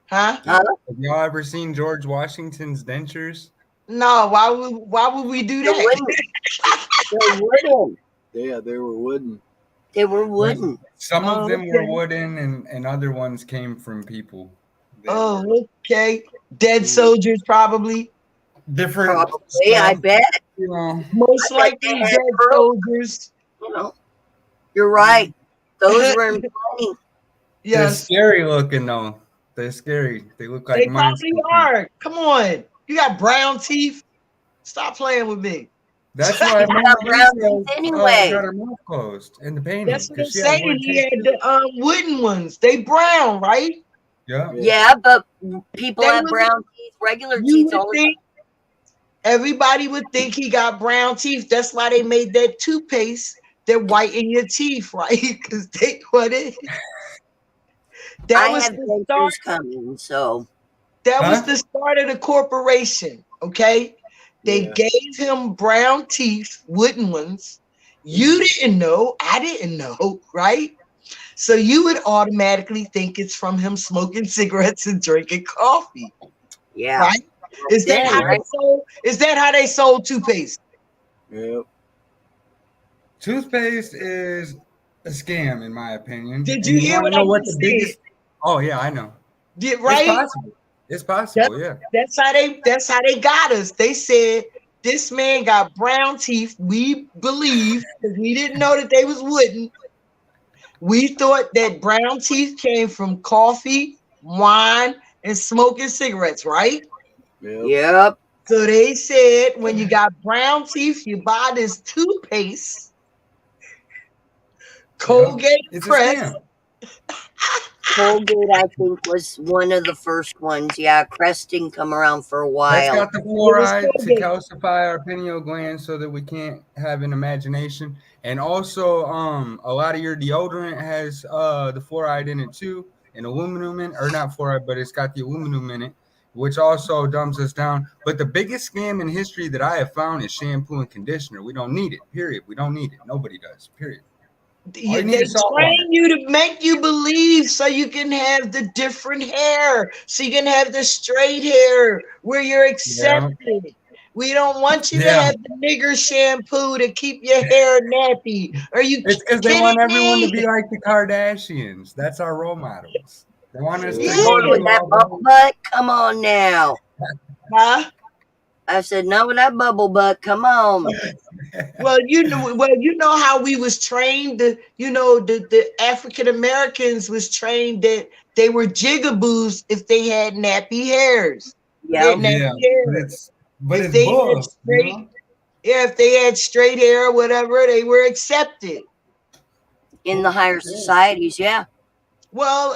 Huh? huh? Have y'all ever seen George Washington's dentures? No, why would we do They're that? wooden. They're wooden. Yeah, they were wooden. They were wooden. Some Oh, of them were okay. wooden, and other ones came from people. that were Oh, okay. Dead soldiers, probably. different. Probably, I stuff, bet. You know, Most I bet likely they had dead pearls. soldiers. You know, you're right. Those were in plenty. they're Yes, scary looking though. They're scary. They look like they money. probably are. Come on, you got brown teeth. Stop playing with me. That's why They got Mona brown Lisa teeth anyway. got her mouth closed in the painting. That's what I'm 'cause she had saying. wood He teeth, had too. the wooden ones. They brown, right? Yeah. Yeah, but people They have would- brown teeth, regular You teeth all would the time. think everybody would think he got brown teeth. That's why they made that toothpaste that whiten your teeth, right? Because they wanted. That I was have the start. dentures coming, so That was Huh? the start of the corporation. Okay, they Yeah. gave him brown teeth, wooden ones. You didn't know. I didn't know, right? So you would automatically think it's from him smoking cigarettes and drinking coffee, yeah. right? Is that Yeah, how right. they sold? Is that how they sold toothpaste? Yep. Toothpaste is a scam, in my opinion. Did And you hear wanna what I know just biggest? Oh yeah, I know. Did right? It's possible. It's possible. Yeah. That's how they got us. They said this man got brown teeth. We believe because we didn't know that they was wooden. We thought that brown teeth came from coffee, wine, and smoking cigarettes, right? Yep. Yep. So they said when you got brown teeth, you buy this toothpaste, Colgate It's a Crest. scam. Colgate, I think, was one of the first ones. Yeah, Crest didn't come around for a That's while. got the fluoride to Colgate. calcify our pineal gland so that we can't have an imagination. And also, a lot of your deodorant has the fluoride in it too, and aluminum in, or not fluoride, but it's got the aluminum in it, which also dumbs us down. But the biggest scam in history that I have found is shampoo and conditioner. We don't need it. Period. We don't need it. Nobody does. Period. All you need They is salt train water. you to make you believe so you can have the different hair, so you can have the straight hair where you're accepted. We don't want you to Yeah. have the nigger shampoo to keep your hair nappy. Are you It's because they kidding want everyone to me? be like the Kardashians. That's our role models. They want us to Yeah. Lord, with that bubble butt, come on now. Huh? I said, no, with that bubble butt, come on. Well, you know how we was trained. The African Americans was trained that they were jigaboos if they had nappy hairs. Yeah. Nappy Yeah, hair. but If it's they had bull. straight- Yeah, if they had straight hair or whatever, they were accepted. In the higher societies, yeah. Well,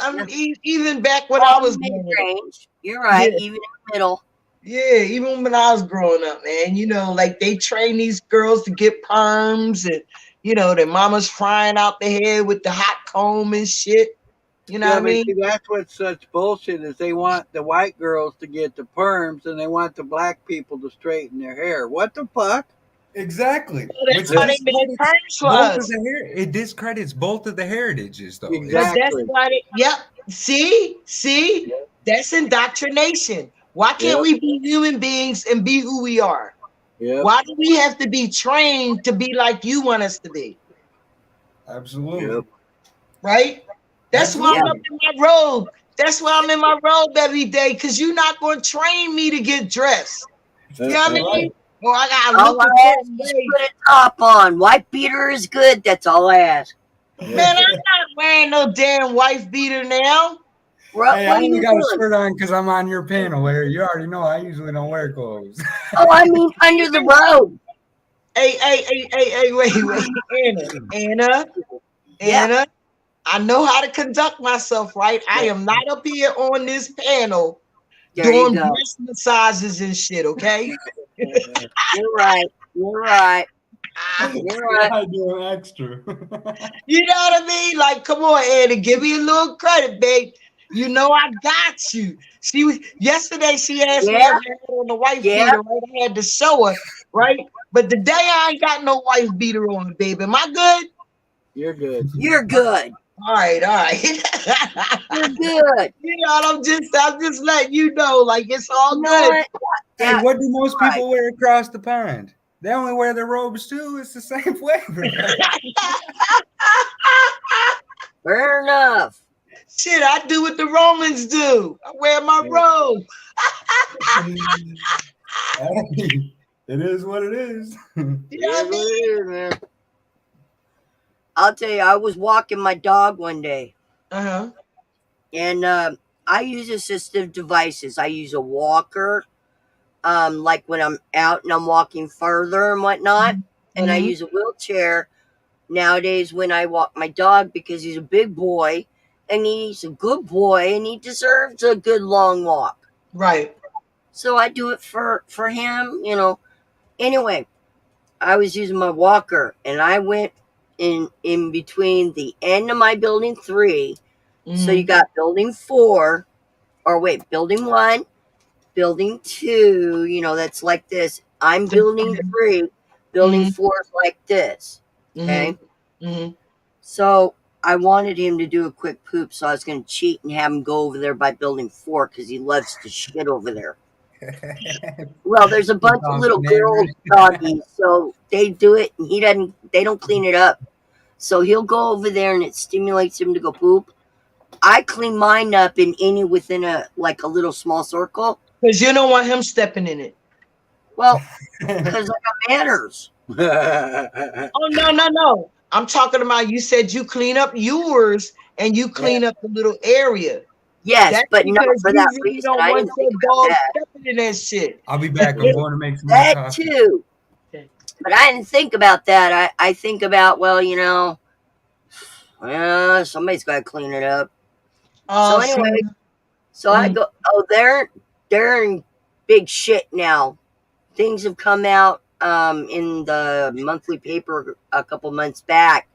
even back when I was growing up. mid-range. You're right, Yeah. even in the middle. Yeah, even when I was growing up, man, like they train these girls to get perms and, their mama's frying out the head with the hot comb and shit. You know Yeah, what I but mean? see, that's what's such bullshit is they want the white girls to get the perms and they want the black people to straighten their hair. What the fuck? Exactly. That's why they made perms for us. It discredits both of the heritages, though. Exactly. But that's why yep. See, that's indoctrination. Why can't Yep. we be human beings and be who we are? Yep. Why do we have to be trained to be like you want us to be? Absolutely. Yep. Right? That's why I'm Absolutely. up in my robe. That's why I'm in my robe every day, because you're not going to train me to get dressed. You know what I mean? Or I got to All look a I ask certain is way. put a top on. White beater is good. That's all I ask. Man, I'm not wearing no damn wife beater now. Well, Hey, what I are you only got a doing? shirt on because I'm on your panel, Larry. You already know I usually don't wear clothes. Oh, I mean under the robe. Hey, wait. Anna, Yeah. I know how to conduct myself, right? I am not up here on this panel There you doing go. breast massages and shit, okay? You're right. You're right. You're right. I do an extra. You know what I mean? Like, come on, Anna, give me a little credit, babe. You know I got you. Yesterday she asked me if Yeah, I had on the wife yeah. beater, right? I had to show her, right? But today I ain't got no wife beater on, baby. Am I good? You're good. You're good. All right, all right. You're good. You know, I'm just letting you know, like it's all You know good. what? Hey, Yeah, what do most right. people wear across the pond? They only wear their robes too. It's the same flavor. Fair enough. Shit, I do what the Romans do. I wear my robe. Hey, it is what it is. You know It what I is mean? what it is, man. I'll tell you, I was walking my dog one day, Uh-huh. and I use assistive devices. I use a walker, like when I'm out and I'm walking further and whatnot, and I Mhm. use a wheelchair nowadays when I walk my dog because he's a big boy and he's a good boy and he deserves a good long walk. Right. So I do it for him, you know. Anyway, I was using my walker and I went in between the end of my building 3. So you Mhm. got building 4, or wait, building 1, building 2, you know, that's like this. I'm building 3, building Mhm. 4 is like this. Okay. Mhm. Mhm. So I wanted him to do a quick poop, so I was going to cheat and have him go over there by building 4 because he loves to shit over there. Well, there's a bunch of little girl doggies, so they do it, and they don't clean it up. So he'll go over there, and it stimulates him to go poop. I clean mine up within a little small circle. Because you don't want him stepping in it. Well, because I got manners. Oh no. I'm talking about you said you clean up yours and you clean up the little area. Yes, That's but not because for you that really reason. don't I want didn't think your about dog that. stepping in that shit. I'll be back. I'm going to make some more That coffee. too. Okay. But I didn't think about that. I think about, well, you know, somebody's got to clean it up. So anyway, so I go, oh, they're in big shit now. Things have come out in the monthly paper a couple months back.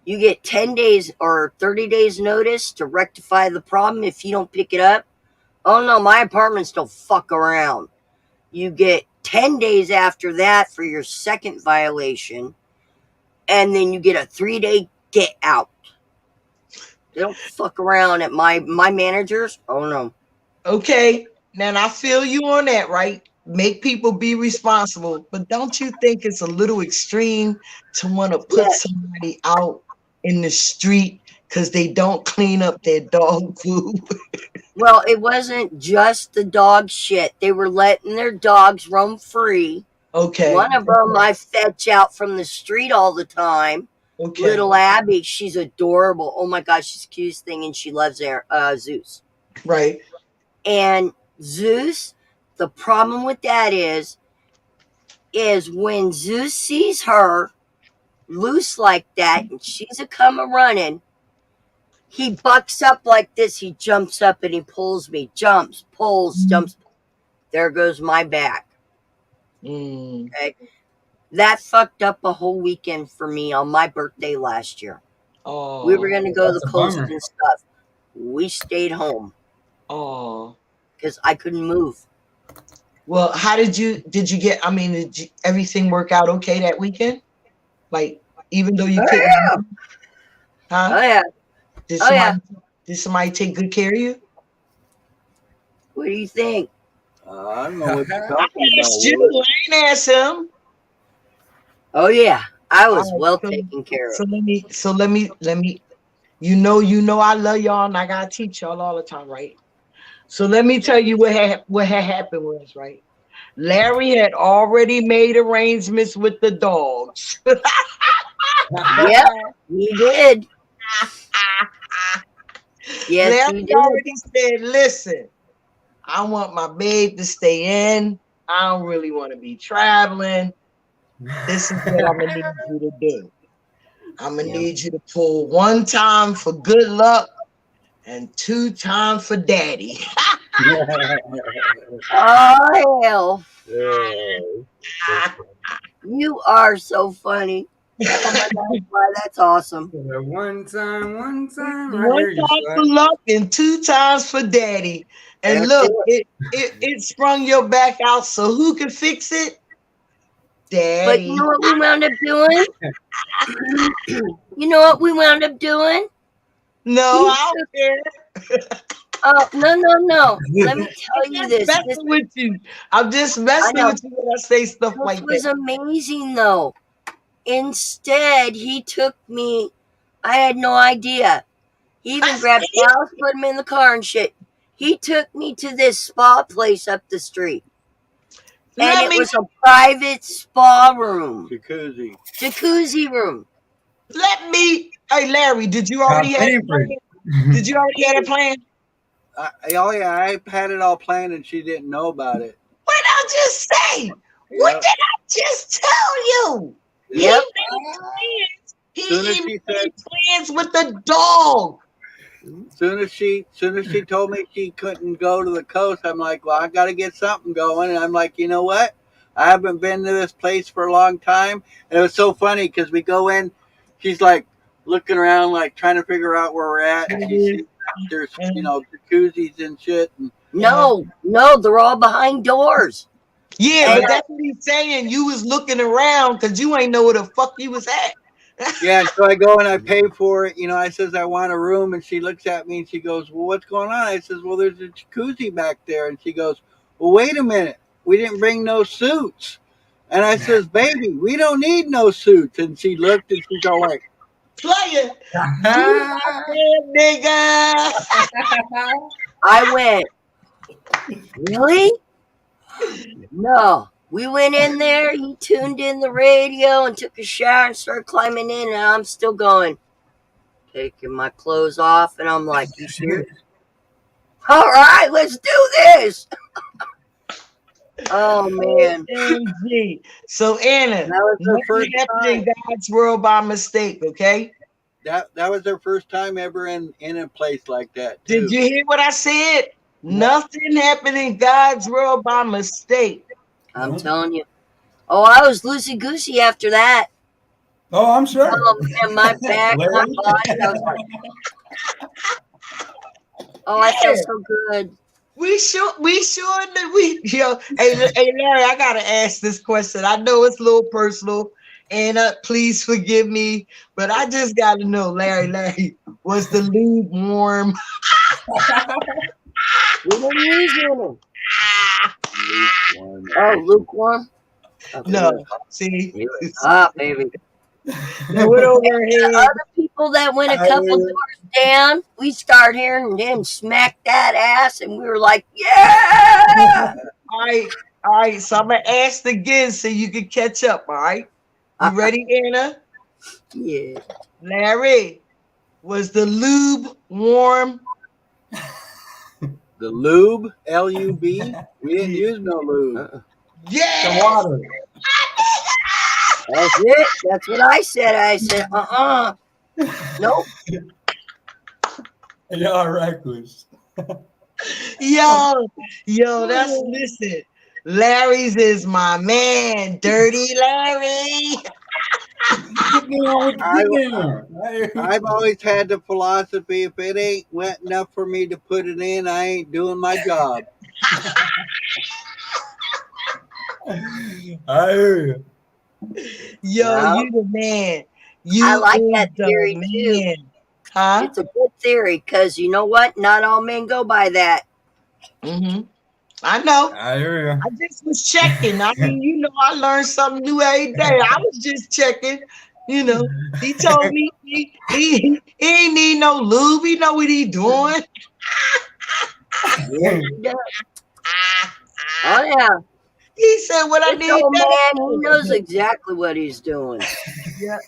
You get 10 days or 30 days notice to rectify the problem if you don't pick it up. Oh no, my apartments don't fuck around. You get 10 days after that for your second violation, and then you get a 3-day get out. They don't fuck around at my managers. Oh no. Okay, now I feel you on that, right? Make people be responsible, but don't you think it's a little extreme to want to put Yes. somebody out in the street because they don't clean up their dog food? Well, it wasn't just the dog shit. They were letting their dogs roam free. Okay. One of them I fetch out from the street all the time. Okay. Little Abby, she's adorable. Oh my gosh, she's the cutest thing, and she loves Zeus. Right. And Zeus, the problem with that is when Zeus sees her loose like that and she's a come a running, he bucks up like this. He jumps up and he pulls me. Jumps, pulls, jumps. There goes my back. Okay. That fucked up a whole weekend for me on my birthday last year. Oh. We were going to go to That's the a coast bummer. and stuff. We stayed home Oh. because I couldn't move. Well, how did you get? I mean, did everything work out okay that weekend? Like, even though you couldn't, huh? Oh yeah. Did somebody take good care of you? What do you think? I don't know what you're I talking asked about. you. Will. I ain't asked him. Oh yeah, I was All right, well taken care So of. let me. You know, I love y'all, and I gotta teach y'all all the time, right? So let me tell you what had happened was, right. Larry had already made arrangements with the dogs. Yep, he did. Yes, Larry he did. already said, listen, I want my babe to stay in. I don't really want to be traveling. This is what I'm gonna need you to do. I'm gonna need you to pull 1 time for good luck and 2 times for daddy. Oh hell, you are so funny. Oh my God, why, that's awesome. One time, right One here, you time for slut. luck and 2 times for daddy. And That's look, it sprung your back out. So who can fix it? But you Daddy. know what we wound up doing? You know what we wound up doing? No, He I don't care. Oh, no. Let me tell I'm you just this. This, messing with you. I'm just I messing know. with you when I say stuff This like was that. amazing, though. Instead, he took me. I had no idea. He even grabbed Dallas, put him in the car and shit. He took me to this spa place up the street. And Let it me was a private spa room. jacuzzi. Jacuzzi room. Hey Larry, did you Got already have it favorite. planned? Did you already have it planned? Oh yeah, I had it all planned and she didn't know about it. What did I just say? What Yep. did I just tell you? He Yep. made plans. He Soon as even she made said, plans with the dog. soon as she told me she couldn't go to the coast, I'm like, well, I got to get something going. And I'm like, you know what? I haven't been to this place for a long time. And it was so funny because we go in, she's like looking around, like trying to figure out where we're at. And she sees there's, jacuzzis and shit. And No, they're all behind doors. Yeah, And but that's what he's saying. You was looking around because you ain't know where the fuck you was at. yeah, so I go and I pay for it. I says I want a room, and she looks at me and she goes, "Well, what's going on?" I says, "Well, there's a jacuzzi back there," and she goes, "Well, wait a minute, we didn't bring no suits." And I says, "Baby, we don't need no suits." And she looked and she's all like, Player, nigga. I went, really? No. We went in there, he tuned in the radio and took a shower and started climbing in, and I'm still going, taking my clothes off, and I'm like, you serious? All right, let's do this. Oh, man. OMG. So Anna, that was her nothing first happened time. in God's world by mistake, okay? That was her first time ever in a place like that too. Did you hear what I said? Nothing happened in God's world by mistake. I'm telling you. Oh, I was loosey-goosey after that. Oh, I'm sure. Oh, man, my back, my Larry? body. I was like, oh, I felt so good. We sure that hey Larry, I gotta ask this question. I know it's a little personal, and please forgive me, but I just gotta know, Larry, was the lube warm? We didn't use any. Oh, lukewarm? Okay. No, see, Ah, baby. went over her head. Other people that went a couple doors down, we started hearing them smack that ass, and we were like, yeah! All right. So I'm gonna ask again so you can catch up. All right, you ready, Anna? Yeah. Larry, was the lube warm? The lube, L-U-B. We didn't use no lube. Yeah. The water. That's it. That's what I said. I said, nope. Y'all reckless. Yo, listen. Larry's is my man, Dirty Larry. I've always had the philosophy, if it ain't wet enough for me to put it in, I ain't doing my job. I hear you. Yo, Well, you the man. You I like is that the theory, man. too. Huh? It's a good theory because you know what? Not all men go by that. Mm-hmm. I know. I hear you. I just was checking. I mean, I learn something new every day. I was just checking. He told me he ain't need no lube. He know what he doing. Oh, yeah. He said, "What I This need." old man, he knows exactly what he's doing. Yeah.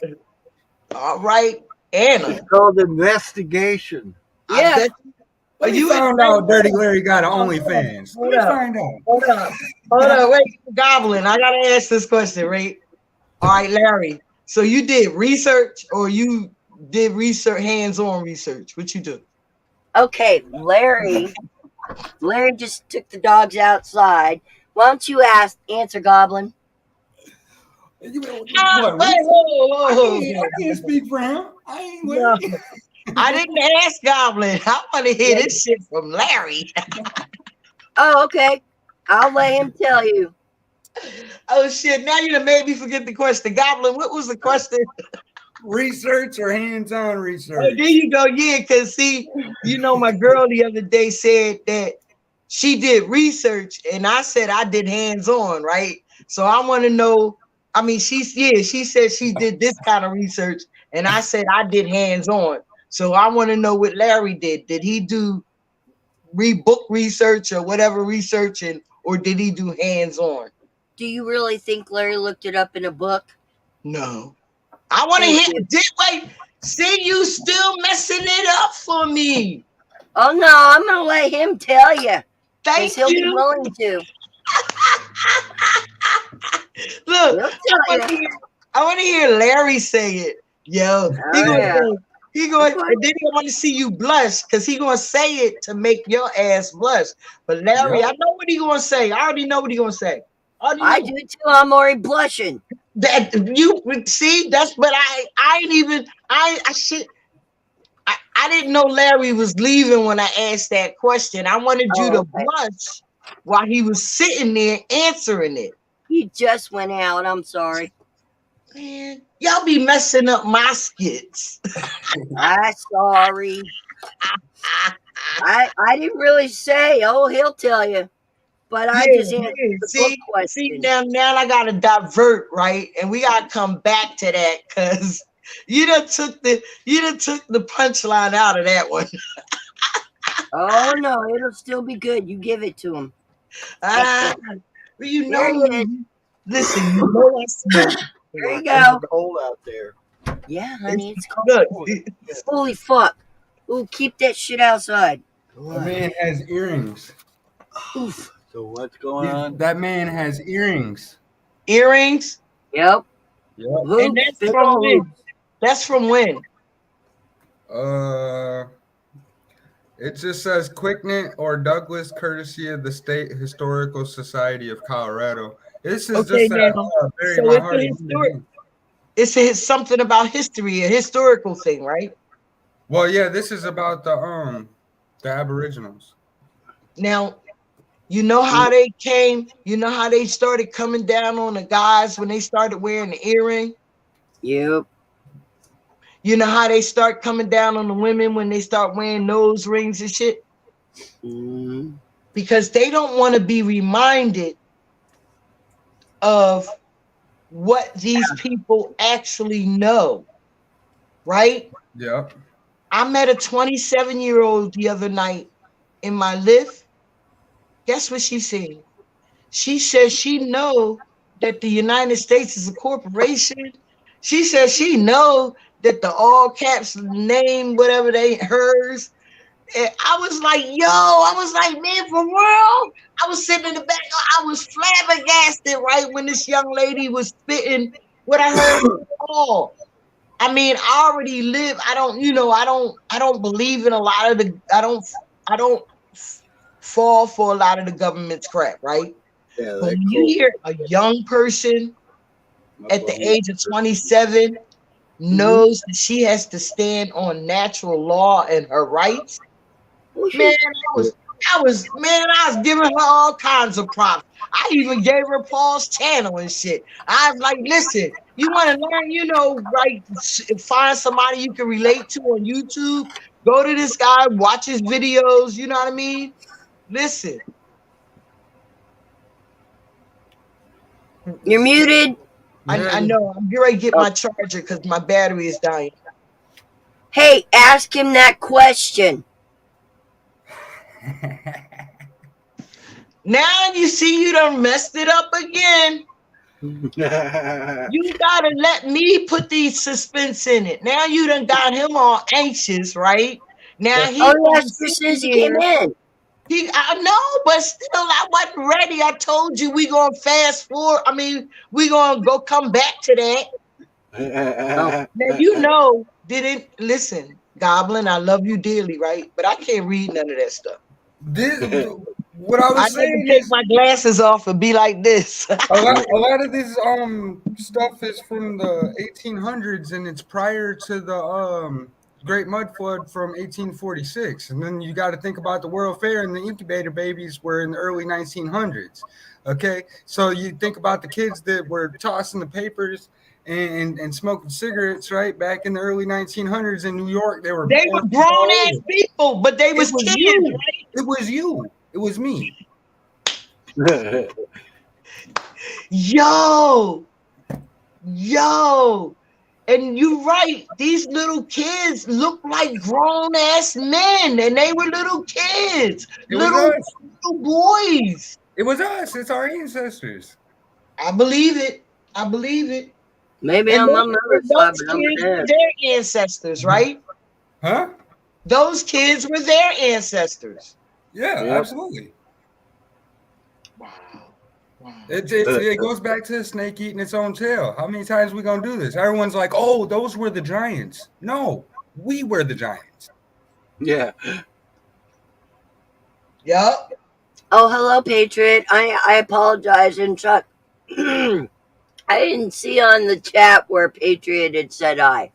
All right, Anna. It's called investigation. Yeah. Well, you found out Dirty Larry got an OnlyFans. Hold Let me up. find out. Hold up. Wait, Goblin. I gotta ask this question, right? All right, Larry. So you did research, or you did research, hands-on research? What you do? Okay, Larry just took the dogs outside. Why don't you answer, Goblin? What? Wait, I can't speak for him. I ain't No, waiting. I didn't ask Goblin. I want to hear this shit from Larry. Oh, okay. I'll let him tell you. Oh shit! Now you done made me forget the question. Goblin, what was the question? Research or hands-on Oh, research? there you go. Yeah, because see, my girl the other day said that she did research, and I said I did hands-on, right? So I want to know. I mean, she said she did this kind of research, and I said I did hands-on. So I want to know what Larry did. Did he do book research or whatever research, or did he do hands-on? Do you really think Larry looked it up in a book? No. I want to Thank hear. you. Wait, see, you still messing it up for me. Oh no, I'm gonna let him tell you. Thank He'll be you. willing to. Look, He'll tell you. I want to hear Larry say it. Yo, he Oh, gonna yeah. say, and Okay. then he want to see you blush because he gonna say it to make your ass blush. But Larry, Yep. I know what he gonna say. I already know what he gonna say. I do too. I'm already blushing. That you see, that's but I ain't even I didn't know Larry was leaving when I asked that question. I wanted you to okay. blush while he was sitting there answering it. He just went out. I'm sorry. Man, y'all be messing up my skits. I'm sorry. I didn't really say. Oh, he'll tell you. But I just answered the book question. See now I gotta divert, right? And we gotta come back to that because you done took the punchline out of that one. Oh no, it'll still be good. You give it to him. But you know, There he is. listen, you know I smoke. There you go. It's cold out there. Yeah, honey, it's cold. Look, Holy fuck. Ooh, keep that shit outside. The man has earrings. Oof. So what's going on? That man has earrings. earrings, Yep. Yep. and that's from when? That's from when? It just says Quicknett or Douglas, courtesy of the State Historical Society of Colorado. This is Okay, just now, bury so my it's heart. it's something about history, a historical thing, right? Well, yeah, this is about the Aboriginals. Now, you know how they came, you know how they started coming down on the guys when they started wearing the earring? Yep. You know how they start coming down on the women when they start wearing nose rings and shit? Mm-hmm. Because they don't want to be reminded of what these people actually know, right? Yep. I met a 27-year-old the other night in my lift. Guess what she said? She says she know that the United States is a corporation. She says she know that the all caps name, whatever they hers. And I was like, man, for real? I was sitting in the back. I was flabbergasted, right, when this young lady was spitting what I heard. All. I mean, I already live. I don't believe in a lot of the. I don't fall for a lot of the government's crap, right? Yeah, But when you hear a young person at the age of 27 knows that she has to stand on natural law and her rights, man, I was giving her all kinds of props. I even gave her Paul's channel and shit. I was like, listen, you want to learn, right? Find somebody you can relate to on YouTube. Go to this guy, watch his videos. You know what I mean? Listen. You're muted. I know. I'm getting ready to get my charger because my battery is dying. Hey, ask him that question. Now you see you done messed it up again. You gotta let me put the suspense in it. Now you done got him all anxious, right? Now he since he came in. I know, but still I wasn't ready. I told you we gonna fast forward. I mean, we gonna come back to that. Now didn't listen, Goblin, I love you dearly, right? But I can't read none of that stuff. what I I was had to saying take is my glasses off and be like this. a lot of this stuff is from the 1800s, and it's prior to the Great Mud Flood from 1846. And then you got to think about the World Fair, and the incubator babies were in the early 1900s. Okay, so you think about the kids that were tossing the papers and smoking cigarettes, right? Back in the early 1900s in New York, they were They were orphans grown all ass over. people, but they was It was kids, you. right? It was you. It was me. Yo, and you're right. These little kids look like grown ass men, and they were little kids, It was little us. boys. It was us. It's our ancestors. I believe it. I believe it. Maybe And on my those, mother's and side, those but I'm kids were dead. their ancestors, right? Huh? Those kids were their ancestors. Yeah, Yep. absolutely. Wow. Wow. It goes back to the snake eating its own tail. How many times we gonna do this? Everyone's like, "Oh, those were the giants." No, we were the giants. Yeah. Yup. Oh, hello, Patriot. I apologize. And Chuck, I didn't see on the chat where Patriot had said hi.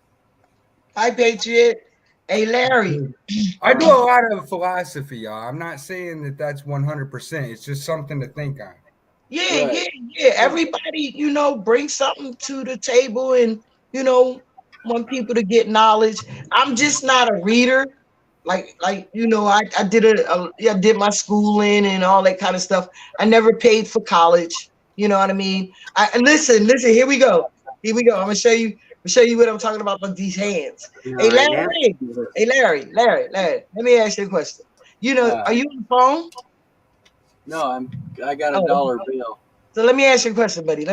Hi, Patriot. Hey, Larry. I do a lot of philosophy, y'all. I'm not saying that that's 100%. It's just something to think on. Yeah, Right. yeah. Everybody, bring something to the table and, want people to get knowledge. I'm just not a reader. I did my schooling and all that kind of stuff. I never paid for college. You know what I mean? And listen, here we go. I'm gonna show you what I'm talking about with these hands. Hey, Larry. Hey, Larry. Let me ask you a question. Are you on the phone? No, I got a dollar bill. So let me ask you a question, buddy.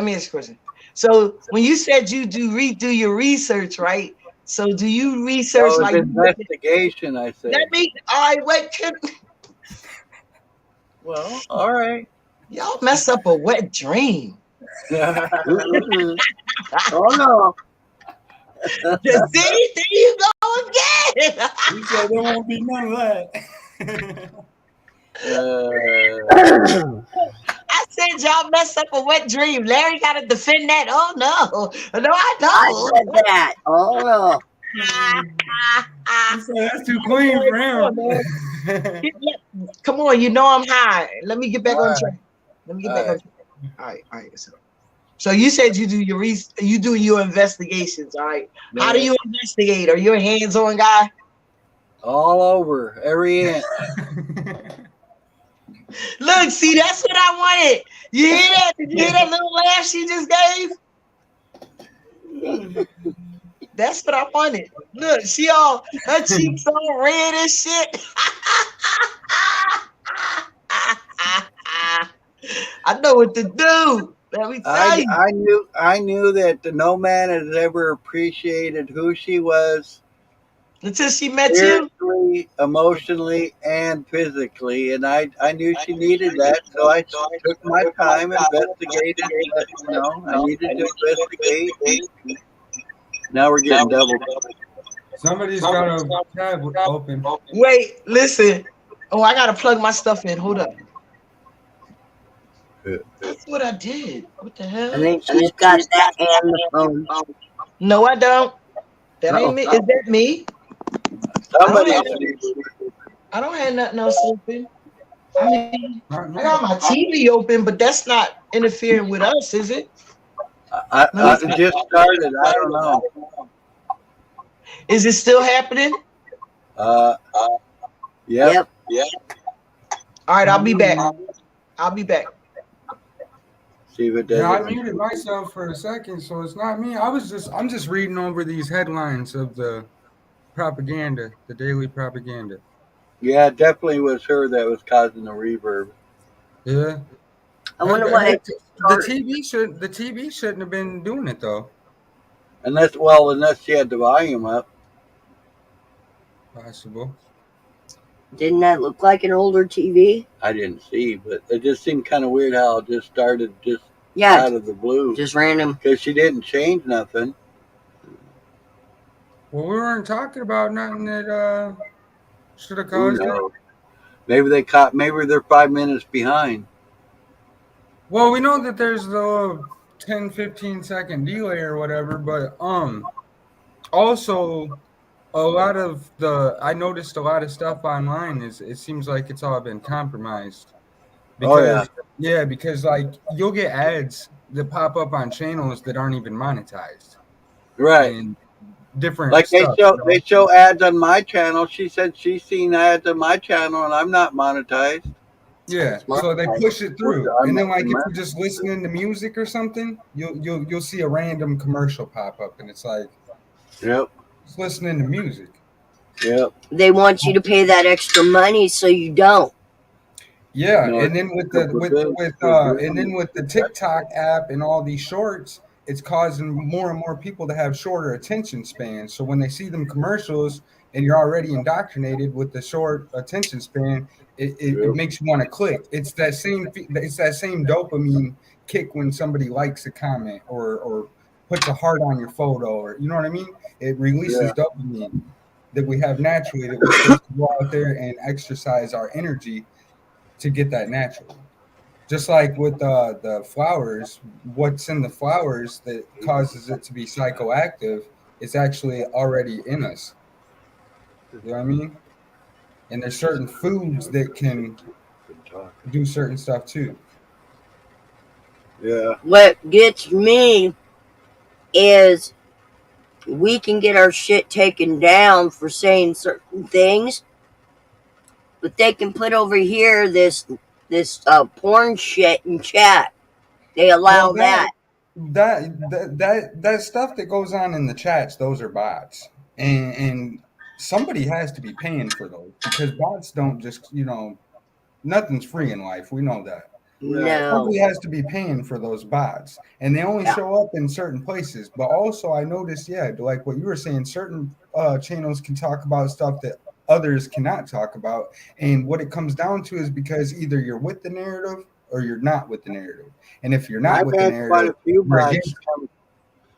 So when you said you do your research, right? So do you research Oh, like investigation, I said. that mean all right, wait, Well, all right. y'all mess up a wet dream. Mm-mm. Oh no. See, there you go again. He said there won't be none of that. I said y'all mess up a wet dream. Larry gotta defend that. Oh no, I I know. said that. Oh no. He said that's too clean for him. Come on, I'm high. Let me get back on track. All right. So you said you do your investigations, all right? How do you investigate? Are you a hands-on guy? All over, every inch. Look, see, that's what I wanted. You hear that? Did you hear that little laugh she just gave? That's what I wanted. Look, her cheeks all red and shit. I know what to do. Let me tell you. I knew that no man has ever appreciated who she was Until she met you. spiritually, emotionally, and physically, and I knew she needed that, so I took my time, investigated. I needed to investigate. Now we're getting double. Somebody's got a tab open. Wait, listen. Oh, I gotta plug my stuff in. Hold up. That's what I did. What the hell? I think she's got that and the phone. No, I don't. That ain't me. Is that me? Somebody. I don't have nothing else open. I mean, I got my TV open, but that's not interfering with us, is it? I just started. I don't know. Is it still happening? Yep. All right, I'll be back. See if it does. Yeah, I muted myself for a second, so it's not me. I'm just reading over these headlines of the propaganda, the daily propaganda. Yeah, it definitely was her that was causing the reverb. Yeah. I wonder why the TV shouldn't have been doing it though. Unless she had the volume up. Possible. Didn't that look like an older TV? I didn't see, but it just seemed kind of weird how it just started Yeah, out of the blue. just random. Because she didn't change nothing. Well, we weren't talking about nothing that should have Who caused it. knows? Maybe they're 5 minutes behind. Well, we know that there's the 10, 15 second delay or whatever, but also a lot of I noticed a lot of stuff online it seems like it's all been compromised. Because because like you'll get ads that pop up on channels that aren't even monetized. Right. And different like stuff, they show ads on my channel. She said she's seen ads on my channel and I'm not monetized. Yeah, so they push it through, and then like if you're just listening to music or something, you'll see a random commercial pop up, and it's like, yep, just listening to music. Yep. They want you to pay that extra money, so you don't. Yeah, and then with the TikTok app and all these shorts, it's causing more and more people to have shorter attention spans. So when they see them commercials and you're already indoctrinated with the short attention span, it makes you want to click. It's that same dopamine kick when somebody likes a comment or puts a heart on your photo, or you know what I mean? It releases dopamine that we have naturally, that we're supposed to go out there and exercise our energy to get that naturally. Just like with the flowers, what's in the flowers that causes it to be psychoactive is actually already in us. You know what I mean? And there's certain foods that can do certain stuff too. Yeah. What gets me is we can get our shit taken down for saying certain things, but they can put over here this porn shit in chat. They allow that. That stuff that goes on in the chats, those are bots, and somebody has to be paying for those, because bots don't just, nothing's free in life. We know that. No. Somebody has to be paying for those bots, and they only show up in certain places. But also, I noticed, like what you were saying, certain channels can talk about stuff that others cannot talk about, and what it comes down to is because either you're with the narrative or you're not with the narrative. And if you're not with the narrative,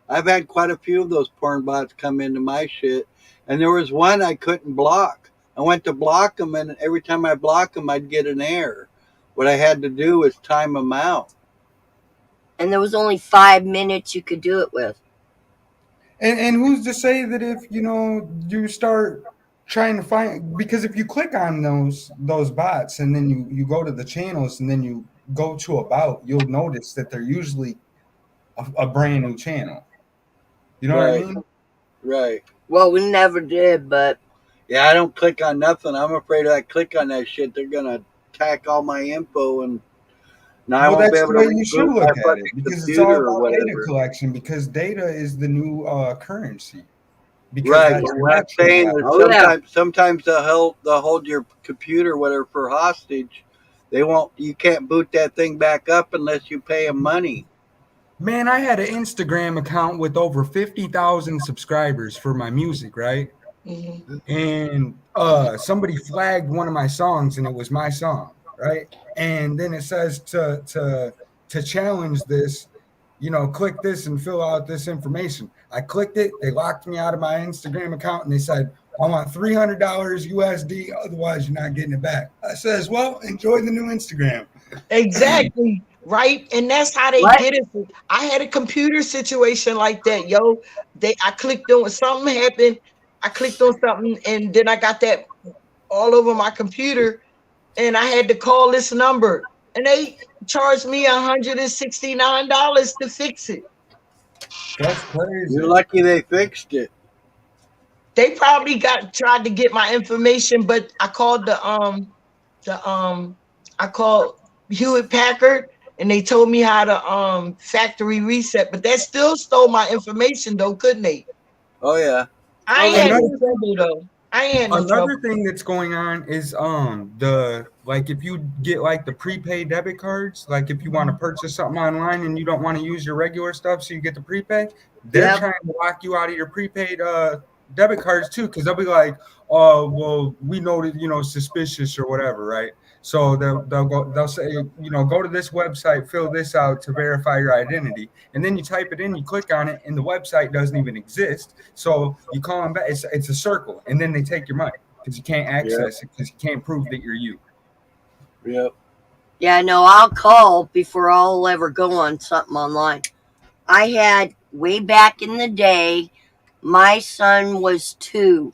I've had quite a few of those porn bots come into my shit, and there was one I couldn't block. I went to block them, and every time I block them, I'd get an error. What I had to do was time them out. And there was only 5 minutes you could do it with. And who's to say that if you start trying to find, because if you click on those bots and then you go to the channels and then you go to about, you'll notice that they're usually a brand new channel. You know what I mean? Right. Well, we never did, but yeah, I don't click on nothing. I'm afraid if I click on that shit, they're gonna attack all my info, and now I won't be able to you should look at it, because it's all about data whatever. collection, because data is the new currency. Because right, what I'm saying is sometimes they'll hold your computer, whatever, for hostage. You can't boot that thing back up unless you pay them money. Man, I had an Instagram account with over 50,000 subscribers for my music, right? Mm-hmm. And somebody flagged one of my songs, and it was my song, right? And then it says to challenge this, click this and fill out this information. I clicked it. They locked me out of my Instagram account, and they said, I want $300 USD. Otherwise, you're not getting it back. I says, well, enjoy the new Instagram. Exactly. Right. And that's how they get it. I had a computer situation like that. I clicked on something happened. I clicked on something, and then I got that all over my computer, and I had to call this number, and they charged me $169 to fix it. That's crazy. You're lucky they fixed it. They probably tried to get my information, but I called I called Hewlett Packard, and they told me how to factory reset, but that still stole my information though, couldn't they? Oh yeah. I ain't had no trouble though. Another thing that's going on is if you get like the prepaid debit cards, like if you want to purchase something online and you don't want to use your regular stuff, so you get the prepaid, they're trying to lock you out of your prepaid debit cards too, because they'll be like, oh well, we know that suspicious or whatever, right? So they'll say, go to this website, fill this out to verify your identity, and then you type it in, you click on it, and the website doesn't even exist. So you call them back. It's a circle, and then they take your money because you can't access it because you can't prove that you're you. Yep. Yeah, no, I'll call before I'll ever go on something online. I had way back in the day, my son was 2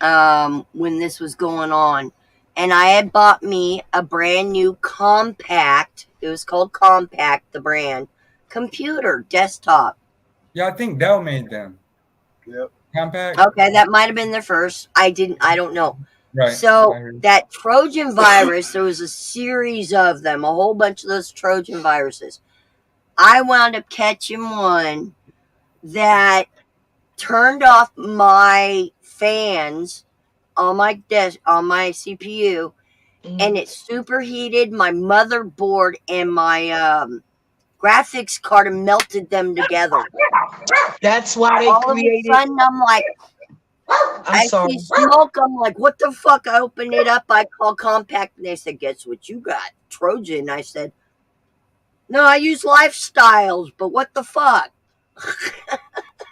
when this was going on. And I had bought me a brand new Compact. It was called Compact, the brand. Computer, desktop. Yeah, I think Dell made them. Yep. Compact. Okay, that might have been the first. I don't know. Right. So that Trojan virus, there was a series of them, a whole bunch of those Trojan viruses. I wound up catching one that turned off my fans on my desk, on my CPU, and it superheated my motherboard and my graphics card and melted them together. That's why they All of a created. sudden, I'm like, I see smoke. I'm like, what the fuck? I open it up. I call Compact, and they said, guess what you got? Trojan. I said, no, I use Lifestyles, but what the fuck?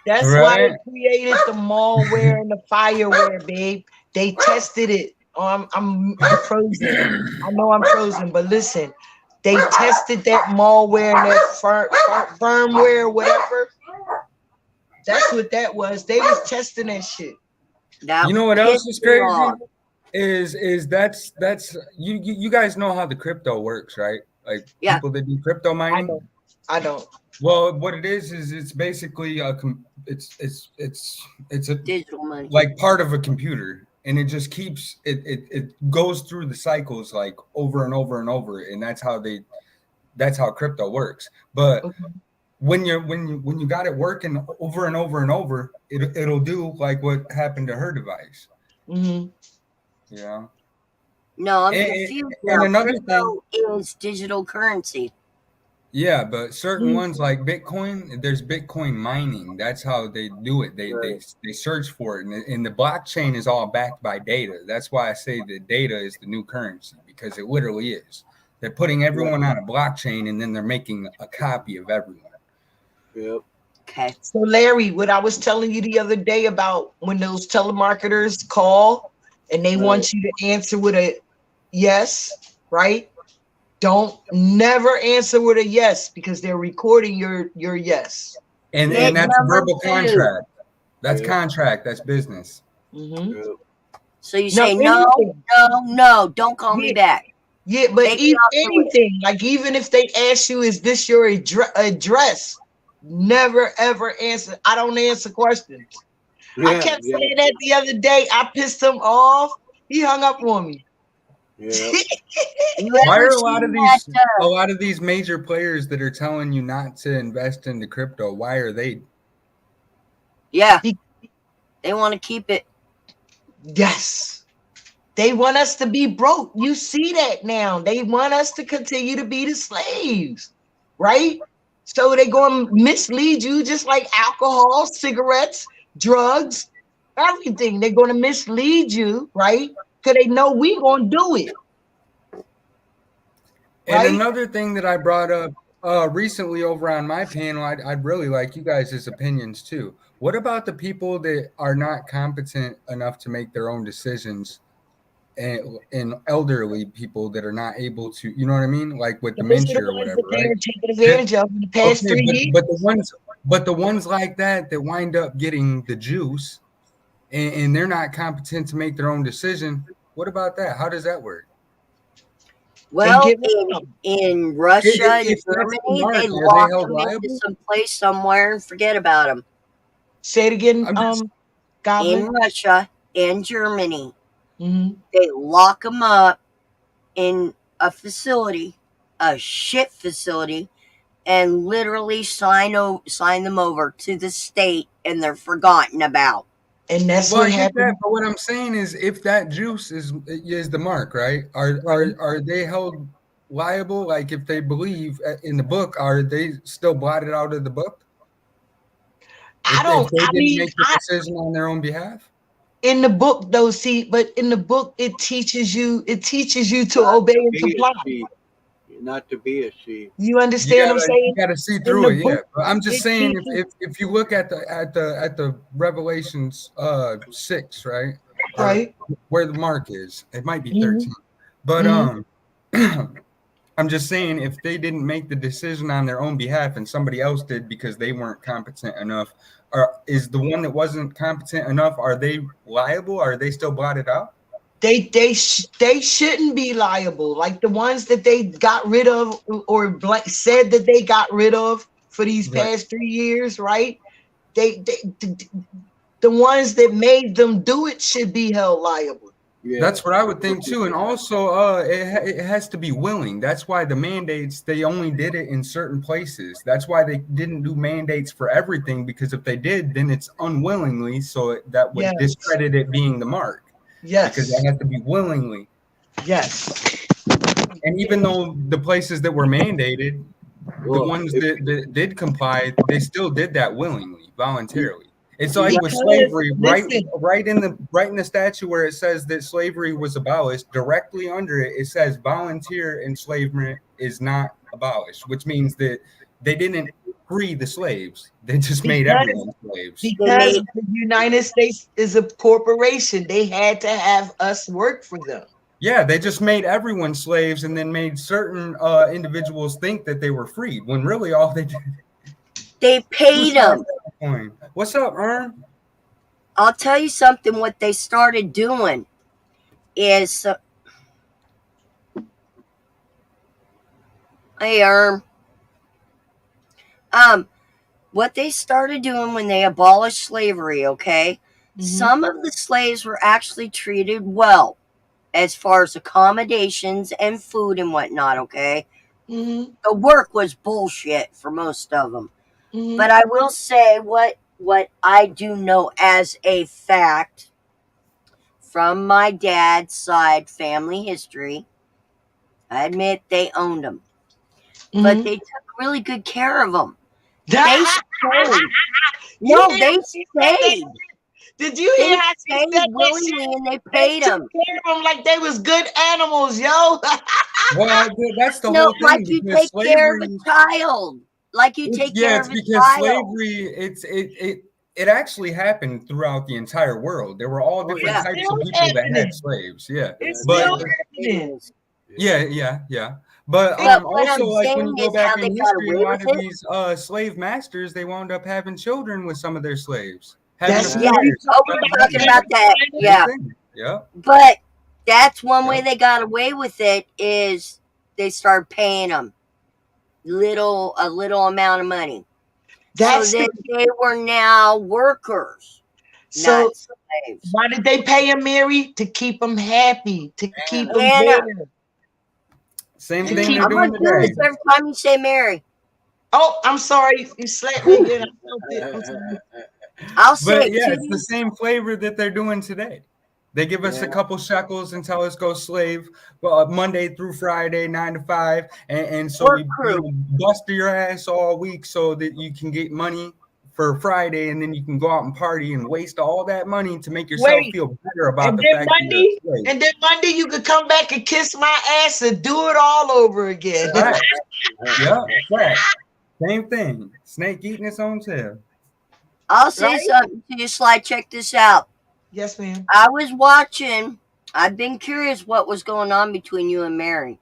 That's why they created the malware and the fireware, babe. They tested it. Oh, I'm frozen. I know I'm frozen, but listen, they tested that malware and that firmware, whatever. That's what that was. They was testing that shit. You know what else is crazy? Is that's you guys know how the crypto works, right? Like people that do crypto mining. I don't. Well, what it is it's basically it's a digital money, like part of a computer, and it just keeps it goes through the cycles like over and over and over, and that's how crypto works. But when you got it working over and over and over, it'll do like what happened to her device. Mm-hmm. Yeah. No, I'm confused now. And another Crypto is digital currency. Yeah, but certain ones like Bitcoin, there's Bitcoin mining. That's how they do it. They search for it, and the blockchain is all backed by data. That's why I say that data is the new currency, because it literally is. They're putting everyone on a blockchain, and then they're making a copy of everyone. Yep. Okay. So Larry, what I was telling you the other day about when those telemarketers call and they want you to answer with a yes, right? Don't never answer with a yes, because they're recording your yes. And that's a verbal contract. That's contract. That's business. Mm-hmm. So you say no, don't call me back. Yeah, but anything, like even if they ask you, is this your address? Never ever answer. I don't answer questions. I kept saying that the other day. I pissed him off. He hung up on me. Yeah. Why are a lot of these major players that are telling you not to invest into crypto? Why are they? Yeah, they want to keep it. Yes, they want us to be broke. You see that now. They want us to continue to be the slaves, right? So they're going to mislead you, just like alcohol, cigarettes, drugs, everything. They're going to mislead you, right? Because they know we going to do it. And another thing that I brought up recently over on my panel, I'd really like you guys' opinions too. What about the people that are not competent enough to make their own decisions, and elderly people that are not able to, you know what I mean? Like with dementia or whatever, right? Taking advantage of in the past 3 years. But the ones like that wind up getting the juice, and they're not competent to make their own decision. What about that? How does that work? Well, in Russia and Germany, they lock them into some place somewhere and forget about them. Say it again, in Russia and Germany, they lock them up in a facility, a shit facility, and literally sign them over to the state, and they're forgotten about. And that's what happened. But what I'm saying is, if that juice is the mark, right? Are they held liable? Like if they believe in the book, are they still blotted out of the book? If they didn't make the decision on their own behalf. In the book, though, but in the book, it teaches you to obey and comply. Not to be a sheep. You understand what I'm saying? You got to see through it, yeah. But I'm just saying, if you look at the Revelations 6, right? Right. Where the mark is, it might be 13. But I'm just saying, if they didn't make the decision on their own behalf and somebody else did because they weren't competent enough, or is the one that wasn't competent enough, are they liable? Are they still blotted out? They shouldn't be liable. Like the ones that they got rid of or said that they got rid of for these past 3 years, right? The ones that made them do it should be held liable. Yeah. That's what I would think too. And also, it has to be willing. That's why the mandates, they only did it in certain places. That's why they didn't do mandates for everything, because if they did, then it's unwillingly. So that would discredit it being the mark. Yes. Because it has to be willingly. Yes. And even though the places that were mandated, the ones that did comply, they still did that willingly, voluntarily. It's like with slavery, right in the statute where it says that slavery was abolished, directly under it, it says volunteer enslavement is not abolished, which means that they didn't free the slaves. They just made everyone slaves. Because the United States is a corporation. They had to have us work for them. Yeah, they just made everyone slaves and then made certain individuals think that they were freed, when really all they did. They paid them. What's up, Erm? I'll tell you something. What they started doing is, hey, Erm. What they started doing when they abolished slavery, okay? Some of the slaves were actually treated well, as far as accommodations and food and whatnot, okay? The work was bullshit for most of them. But I will say what I do know as a fact from my dad's side family history. I admit they owned them, but they took really good care of them. They stayed. No, they stayed. Did you hear how they stayed willingly and they paid them? Care of them like they was good animals, yo. Well, that's the whole thing. Like you take care of a child. Like you take care of a child. Yeah, it's because slavery, it actually happened throughout the entire world. There were all different types of people that had slaves. Yeah. Yeah. But also, like when you go back in history, a lot of these slave masters, they wound up having children with some of their slaves. We're talking about that. Yeah. But that's one way they got away with it, is they started paying them a little amount of money. So that they were now workers, not slaves. Why did they pay them, Mary? To keep them happy, to keep them there. Same thing they're doing today. Every time you say Mary. Oh, I'm sorry. You slapped me again. I'll say it's the same flavor that they're doing today. They give us a couple shekels and tell us go slave Monday through Friday, 9 to 5. And so we bust your ass all week so that you can get money for Friday, and then you can go out and party and waste all that money to make yourself feel better about the fact that you're a slave. And then Monday you could come back and kiss my ass and do it all over again. Right. Right. Same thing. Snake eating its own tail. I'll say something to you, Sly. Check this out. Yes, ma'am. I was watching. I've been curious what was going on between you and Mary,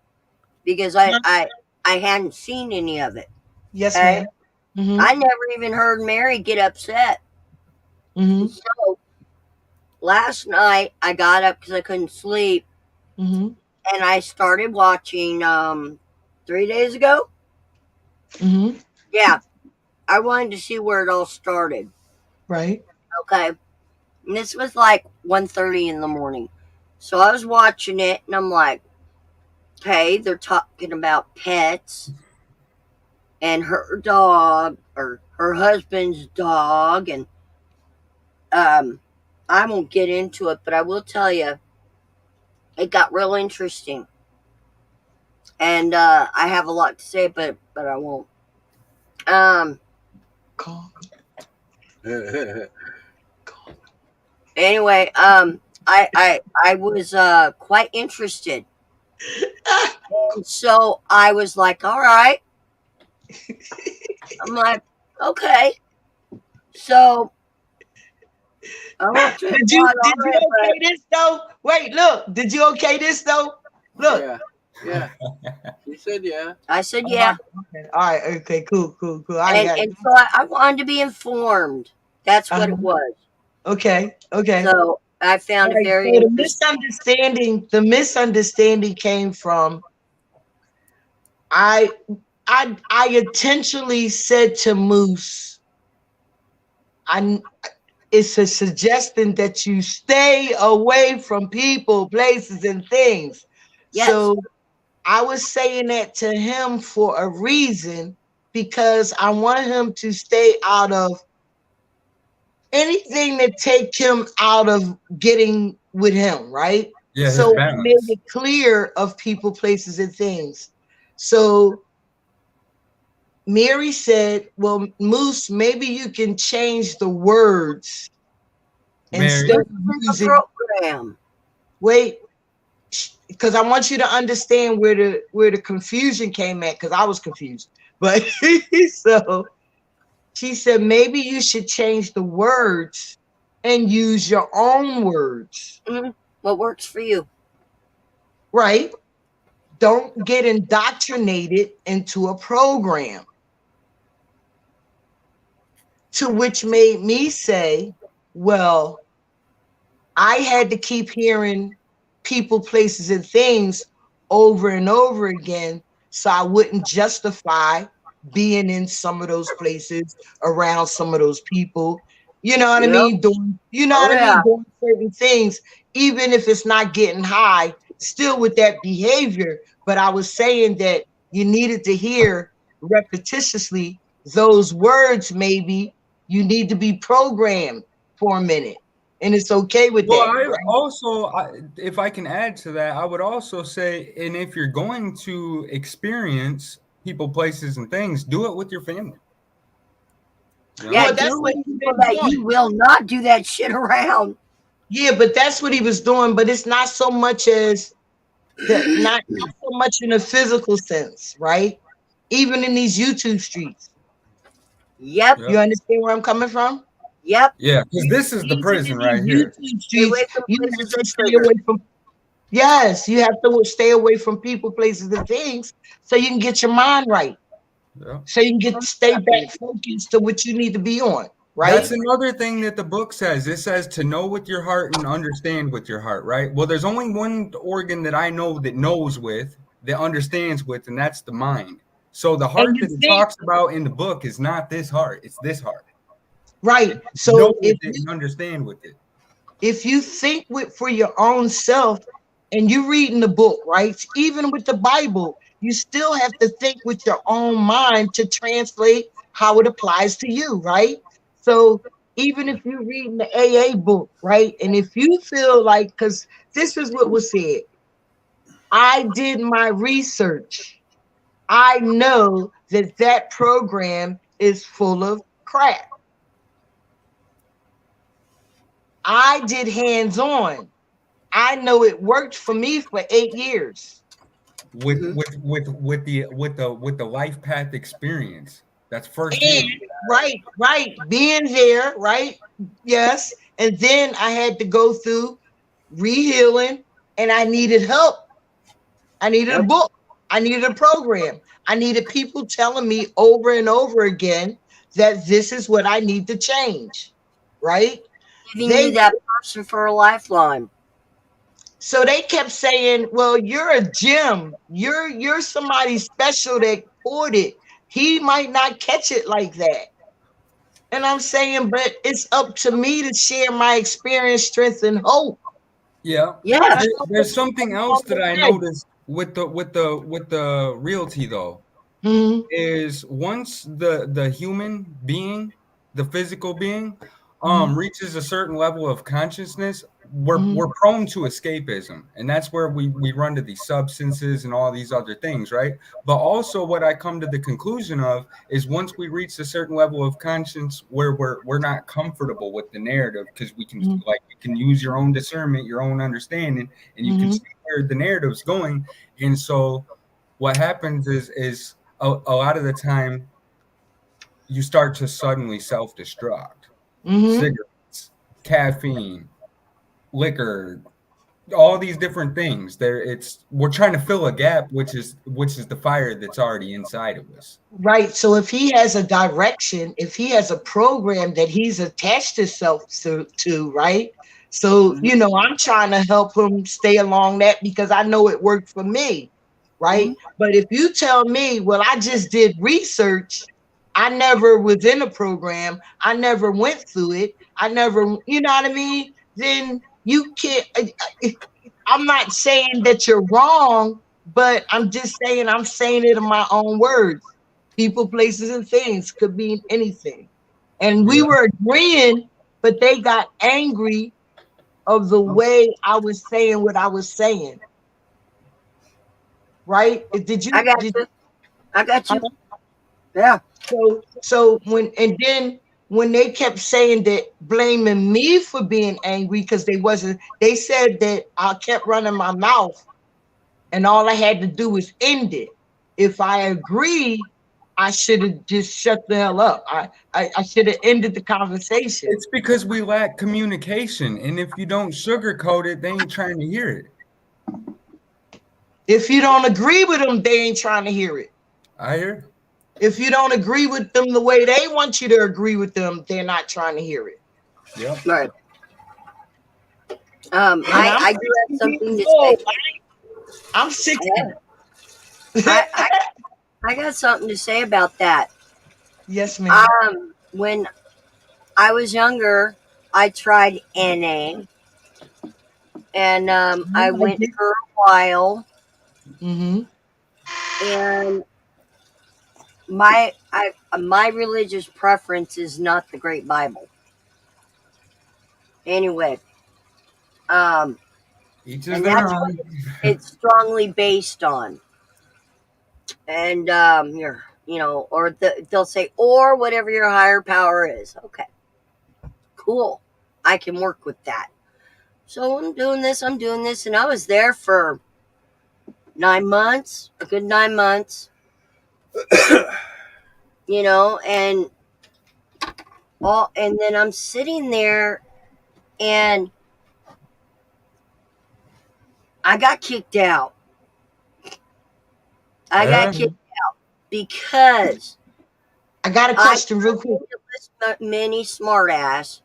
because I hadn't seen any of it. Yes, ma'am. I never even heard Mary get upset. So last night I got up because I couldn't sleep, and I started watching 3 days ago. Yeah, I wanted to see where it all started. Right. Okay. And this was like 1:30 in the morning. So I was watching it and I'm like, okay, they're talking about pets and her dog, or her husband's dog, and I won't get into it, but I will tell you it got real interesting. And I have a lot to say, but I won't. Anyway, I was quite interested. So I was like, all right. I'm like, okay. So did you okay this though? Wait, look, did you okay this though? Look. Yeah. Yeah. She said yeah. I said, yeah. Okay. All right. Okay. Cool. I got it. And so I wanted to be informed. That's what it was. Okay. So I found it very So interesting. the misunderstanding came from I intentionally said to Moose, it's a suggestion that you stay away from people, places, and things. Yes. So I was saying that to him for a reason, because I want him to stay out of anything that take him out of getting with him, right? Yeah. So I made it clear of people, places, and things. So Mary said, well, Moose, maybe you can change the words instead of using program. Wait, because I want you to understand where the confusion came at, because I was confused. But so she said, maybe you should change the words and use your own words. What works for you? Right. Don't get indoctrinated into a program. To which made me say, well, I had to keep hearing people, places, and things over and over again, so I wouldn't justify being in some of those places, around some of those people. You know what I mean? Doing certain things, even if it's not getting high, still with that behavior. But I was saying that you needed to hear repetitiously those words. Maybe you need to be programmed for a minute. And it's okay with that. Right? Also, if I can add to that, I would also say, and if you're going to experience people, places, and things, do it with your family. Yeah, that's what you will not do that shit around. Yeah, but that's what he was doing. But it's not so much as not so much in a physical sense, right? Even in these YouTube streets. Yep. You understand where I'm coming from? Yep. Yeah, because this is the prison right here. You have to stay away from. Yes, you have to stay away from people, places, and things, so you can get your mind right. Yeah. So you can stay back focused to what you need to be on. Right. That's another thing that the book says. It says to know with your heart and understand with your heart, right? Well, there's only one organ that I know that knows with, that understands with, and that's the mind. So the heart that it talks about in the book is not this heart, it's this heart. Right. So if you understand with it. If you think for your own self and you read in the book, right? Even with the Bible, you still have to think with your own mind to translate how it applies to you, right? So even if you read in the AA book, right? And if you feel like, because this is what was said, I did my research. I know that program is full of crap. I did hands-on. I know it worked for me for 8 years. With the life path experience. That's first. Right. Being there, right? Yes. And then I had to go through rehealing, and I needed help. I needed a book. I needed a program. I needed people telling me over and over again that this is what I need to change. Right? Giving you that person for a lifeline. So they kept saying, well, you're a gem. You're somebody special that caught it. He might not catch it like that. And I'm saying, but it's up to me to share my experience, strength, and hope. Yeah. Yeah. There's something else that I noticed with the realty though. Mm-hmm. Is once the human being, the physical being, reaches a certain level of consciousness, we're prone to escapism, and that's where we run to these substances and all these other things, right? But also what I come to the conclusion of is once we reach a certain level of conscience where we're not comfortable with the narrative, because we can you can use your own discernment, your own understanding, and you can see where the narrative's going. And so what happens is a lot of the time you start to suddenly self-destruct. Cigarettes, caffeine, liquor, all these different things. We're trying to fill a gap, which is the fire that's already inside of us. Right. So if he has a direction, if he has a program that he's attached himself to, right? So, you know, I'm trying to help him stay along that because I know it worked for me, right? But if you tell me, well, I just did research, I never was in a program, I never went through it, I never, you know what I mean? Then you can't, I'm not saying that you're wrong, but I'm just saying, I'm saying it in my own words. People, places, and things could mean anything. And we were agreeing, but they got angry of the way I was saying what I was saying. Right? Did you? I got you. I got you. Yeah. So when they kept saying that, blaming me for being angry because they said that I kept running my mouth and all I had to do was end it. If I agreed, I should have just shut the hell up. I should have ended the conversation. It's because we lack communication, and if you don't sugarcoat it, they ain't trying to hear it. If you don't agree with them, they ain't trying to hear it. I hear. If you don't agree with them the way they want you to agree with them, they're not trying to hear it. Yeah. Right. I do have something to say. I'm 60. I got something to say about that. Yes, ma'am. When I was younger, I tried NA, and I went for a while. Mm-hmm. And my religious preference is not the Great Bible. Anyway, and that's what it's strongly based on. And or they'll say, or whatever your higher power is. Okay, cool. I can work with that. So I'm doing this, and I was there for 9 months, a good 9 months. And then I'm sitting there, and I got kicked out. I got kicked out because I got a question real quick. Mini smartass.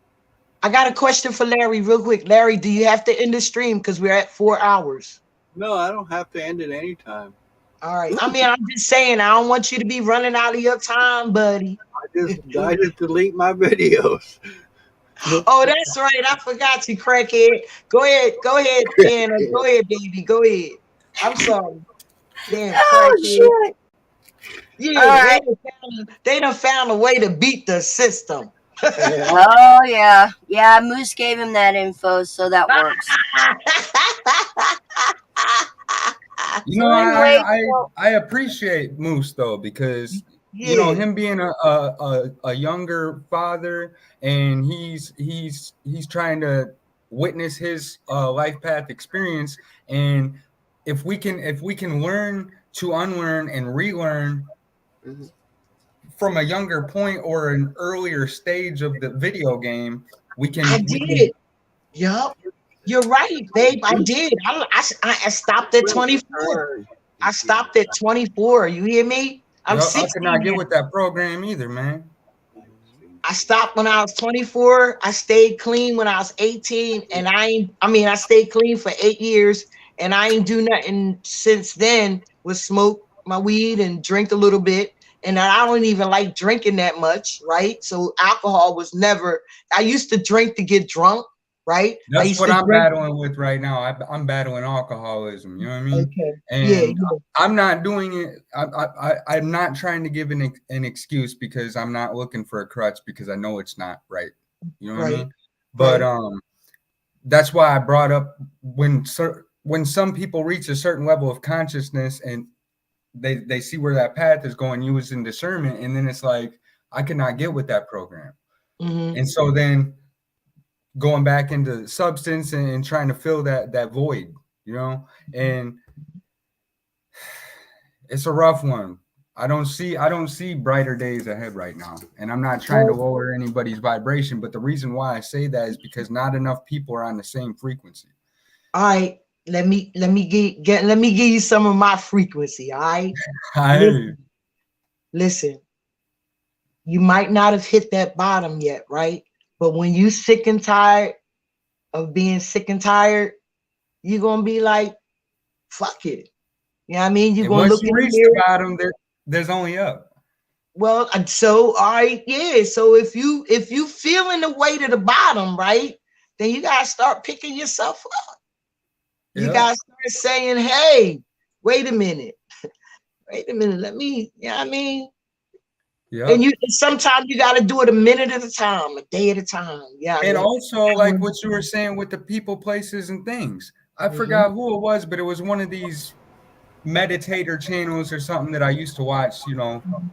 I got a question for Larry real quick. Larry, do you have to end the stream because we're at 4 hours? No, I don't have to end it anytime. All right. I mean, I'm just saying, I don't want you to be running out of your time, buddy. I just delete my videos. Oh, that's right. I forgot you, crackhead. Go ahead, Anna. Go ahead, baby. Go ahead. I'm sorry. Damn, shit. Yeah, right. They done found a way to beat the system. Oh yeah. Moose gave him that info, so that works. I appreciate Moose though, because him being a younger father, and he's trying to witness his life path experience, and if we can learn to unlearn and relearn from a younger point or an earlier stage of the video game, we can. I did. Yup. You're right, babe. I did. I stopped at 24. I stopped at 24. You hear me? I'm 16. I could not get with that program either, man. I stopped when I was 24. I stayed clean when I was 18, and I stayed clean for 8 years, and I ain't do nothing since then. Was smoke my weed and drink a little bit. And I don't even like drinking that much, right? So alcohol was never. I used to drink to get drunk, right? That's what I'm battling with right now. I'm battling alcoholism. You know what I mean? Okay. And I'm not doing it. I'm not trying to give an excuse, because I'm not looking for a crutch, because I know it's not right. You know what I mean? But that's why I brought up when some people reach a certain level of consciousness and they see where that path is going, using discernment, and then it's like, I cannot get with that program. Mm-hmm. And so then going back into substance and trying to fill that void, and it's a rough one. I don't see brighter days ahead right now, and I'm not trying to lower anybody's vibration, but the reason why I say that is because not enough people are on the same frequency. All right, let me let me give you some of my frequency. All right, Hey, listen. You might not have hit that bottom yet, right? But when you sick and tired of being sick and tired, you're gonna be like, fuck it. You know what I mean? You're and gonna once look you in the reach mirror. the bottom, there's only up. Well, and so all right, yeah. So if you feeling the weight of the bottom, right, then you gotta start picking yourself up. You Yeah. gotta start saying, hey, wait a minute, let me, you know what I mean? Yeah. And sometimes you gotta do it a minute at a time, a day at a time. Yeah. And also, like what you were saying with the people, places, and things. I forgot who it was, but it was one of these meditator channels or something that I used to watch,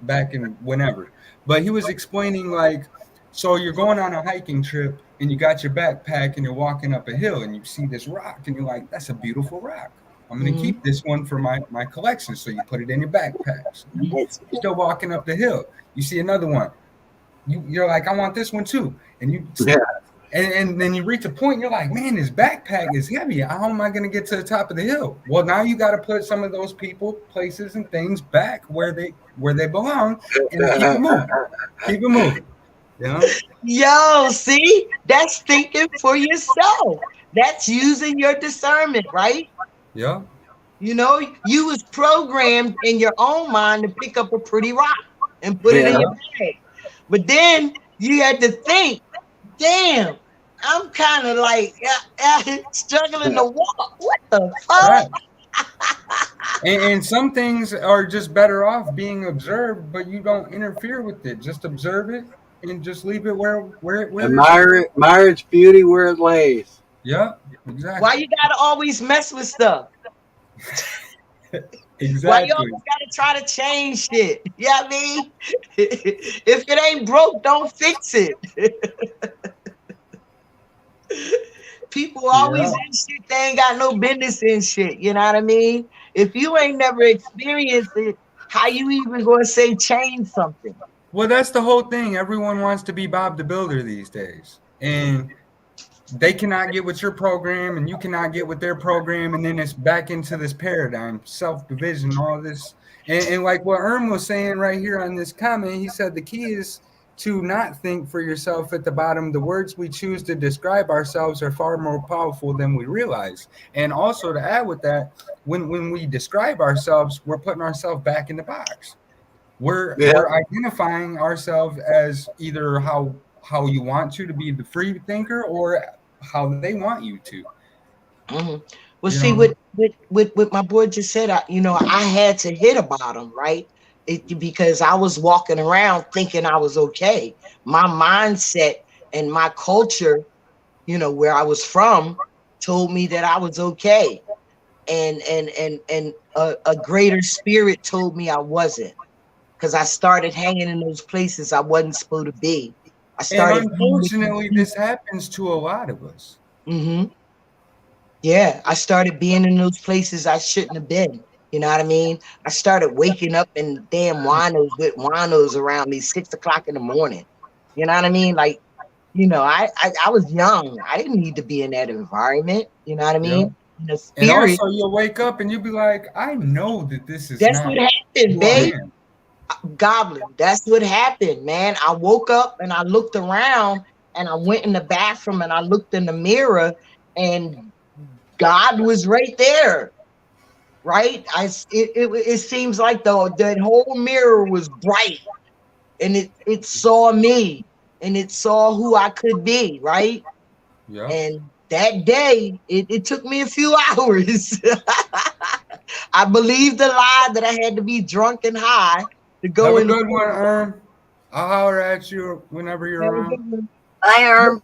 back in whenever. But he was explaining, like, so you're going on a hiking trip and you got your backpack and you're walking up a hill and you see this rock and you're like, that's a beautiful rock. I'm going to keep this one for my collection. So you put it in your backpacks. You're still walking up the hill. You see another one. You're like, I want this one too. And you and then you reach a point, you're like, man, this backpack is heavy. How am I going to get to the top of the hill? Well, now you got to put some of those people, places, and things back where they belong, and keep it moving. Keep it moving. Yo, see, that's thinking for yourself. That's using your discernment, right? Yeah. You was programmed in your own mind to pick up a pretty rock and put it in your bag. But then you had to think, damn, I'm kind of like struggling to walk. What the fuck? Right. And some things are just better off being observed, but you don't interfere with it. Just observe it and just leave it where admire its beauty where it lays. Yeah, exactly. Why you gotta always mess with stuff? Exactly. Why you always gotta try to change shit? You know what I mean? If it ain't broke, don't fix it. People always in shit they ain't got no business in shit. You know what I mean? If you ain't never experienced it, how you even gonna say change something? Well, that's the whole thing. Everyone wants to be Bob the Builder these days. And they cannot get with your program and you cannot get with their program. And then it's back into this paradigm, self-division, all this. And like what Erm was saying right here on this comment, he said the key is to not think for yourself at the bottom. The words we choose to describe ourselves are far more powerful than we realize. And also to add with that, when we describe ourselves, we're putting ourselves back in the box. We're identifying ourselves as either how you want to be the free thinker or how they want you to. Well, see, what my boy just said, I had to hit a bottom, right? Because I was walking around thinking I was okay. My mindset and my culture, where I was from, told me that I was okay, and a greater spirit told me I wasn't, because I started hanging in those places I wasn't supposed to be. And unfortunately, this happens to a lot of us. Yeah, I started being in those places I shouldn't have been. You know what I mean? I started waking up in damn winos with winos around me 6 o'clock in the morning. You know what I mean? Like, I was young. I didn't need to be in that environment. You know what I mean? Yeah. And also you'll wake up and you'll be like, I know that this is That's what happened, babe. Goblin, that's what happened, man. I woke up and I looked around and I went in the bathroom and I looked in the mirror and God was right there. Right? It seems like that whole mirror was bright and it saw me and it saw who I could be, right? Yeah. And that day, it took me a few hours. I believed the lie that I had to be drunk and high to go in. Have a good one, Erm. I'll holler at you whenever you're around. Bye, Erm.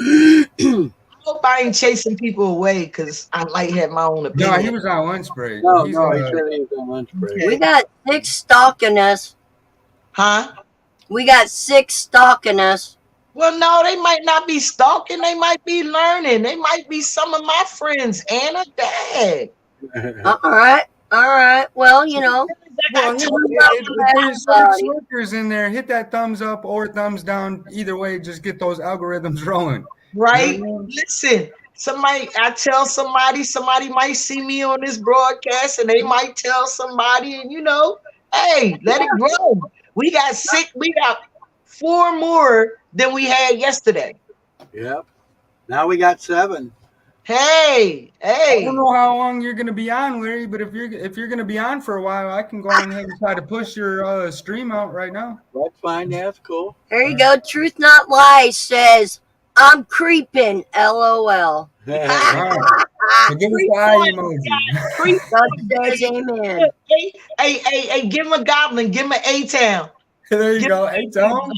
I hope I ain't chasing people away because I might have my own opinion. No, he was on lunch break. No, he said he was on lunch break. We got 6 stalking us. Huh? We got 6 stalking us. Well, no, they might not be stalking. They might be learning. They might be some of my friends. Anna, Dad. All right. Well, Well, if there's search workers in there, hit that thumbs up or thumbs down. Either way, just get those algorithms rolling. Right? Listen, I tell somebody might see me on this broadcast and they might tell somebody, and hey, let it grow. We got 4 more than we had yesterday. Yep. Now we got 7. Hey. I don't know how long you're gonna be on, Larry, but if you're gonna be on for a while, I can go on ahead and try to push your stream out right now. That's fine. Yeah, that's cool. There you go. Truth Not Lies says, I'm creeping. LOL. So give us the eye emoji. God says amen. Hey, give him a goblin, give him an A-Town. There you go. Hey, Tom.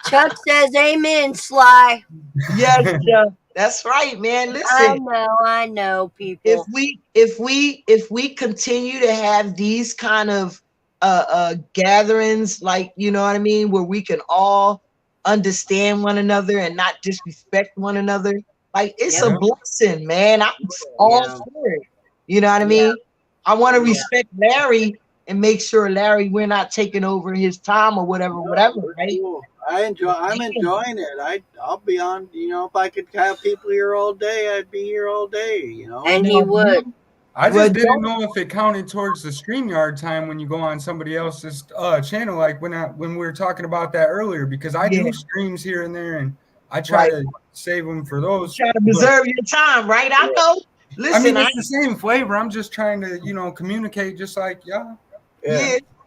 Chuck says amen, Sly. Yes, Chuck. That's right, man. Listen. I know, people. If we continue to have these kind of gatherings, like, you know what I mean, where we can all understand one another and not disrespect one another, like, it's a blessing, man. I'm all for it. You know what I mean? I want to respect Larry and make sure, Larry, we're not taking over his time or whatever, right? Cool. I'm enjoying it. I'll be on, if I could have people here all day, I'd be here all day, And he would. I just didn't know if it counted towards the StreamYard time when you go on somebody else's channel, like when we were talking about that earlier, because I do streams here and there, and I try to save them for those. Try to preserve your time, right? I know. Listen, I mean, it's the same flavor. I'm just trying to, communicate just like y'all.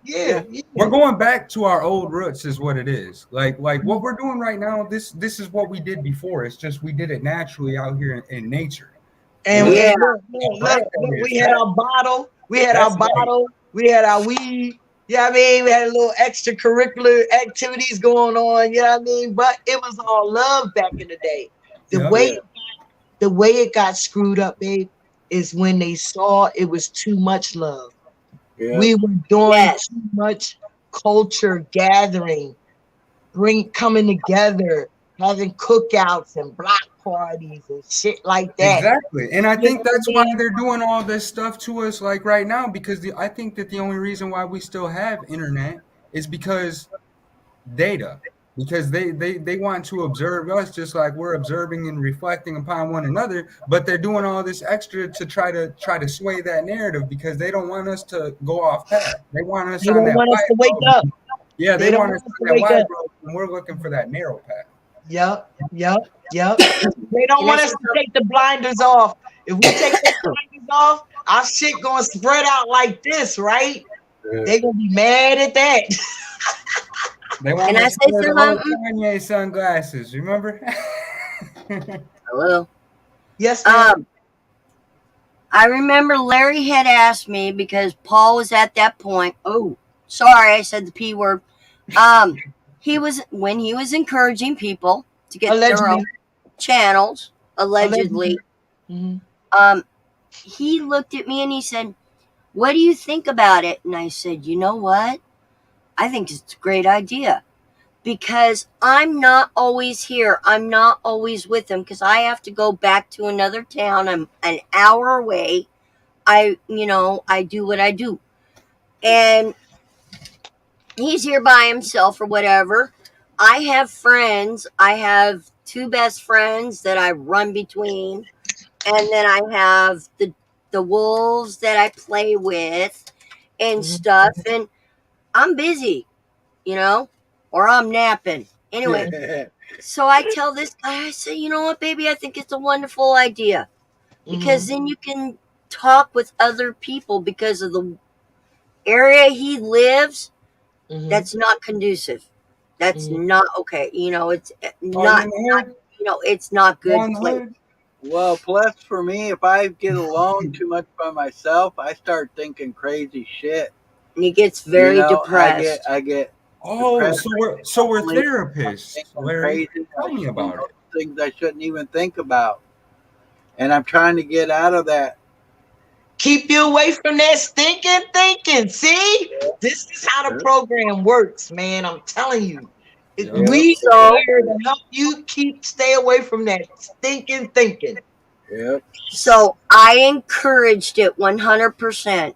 Yeah. We're going back to our old roots is what it is. Like what we're doing right now, this is what we did before. It's just we did it naturally out here in nature. And look, we had our bottle, we had our weed. Yeah, I mean, we had a little extracurricular activities going on, you know what I mean? But it was all love back in the day. The way it got screwed up, babe, is when they saw it was too much love. Yeah. We were doing too much culture gathering, coming together, having cookouts and block parties and shit like that. Exactly. And I think that's why they're doing all this stuff to us like right now, because I think that the only reason why we still have internet is because data. Because they want to observe us just like we're observing and reflecting upon one another, but they're doing all this extra to try to sway that narrative because they don't want us to go off path. They want us on that to wake up. Yeah, they want us to that wide road, and we're looking for that narrow path. Yep. They don't want us to take the blinders off. If we take the blinders off, our shit gonna spread out like this, right? They're gonna be mad at that. They want to say Kanye sunglasses, remember? Hello. Yes, ma'am. I remember Larry had asked me because Paul was at that point. Oh, sorry, I said the P word. He was encouraging people to get their own channels, allegedly. Mm-hmm. He looked at me and he said, "What do you think about it?" And I said, "You know what? I think it's a great idea because I'm not always here. I'm not always with them because I have to go back to another town. I'm an hour away. I do what I do. And he's here by himself or whatever. I have friends. I have 2 best friends that I run between. And then I have the wolves that I play with and stuff. And I'm busy, or I'm napping. Anyway, so I tell this guy, I say, you know what, baby, I think it's a wonderful idea because then you can talk with other people because of the area he lives. That's not conducive. That's not okay. It's not it's not good place. Well, plus for me, if I get alone too much by myself, I start thinking crazy shit. And he gets very depressed. I get. Depressed. So we're therapists. Larry, tell me about it. Things I shouldn't even think about, and I'm trying to get out of that. Keep you away from that stinking thinking. See, this is how the program works, man. I'm telling you, we are here to help you stay away from that stinking thinking. Yep. So I encouraged it 100%.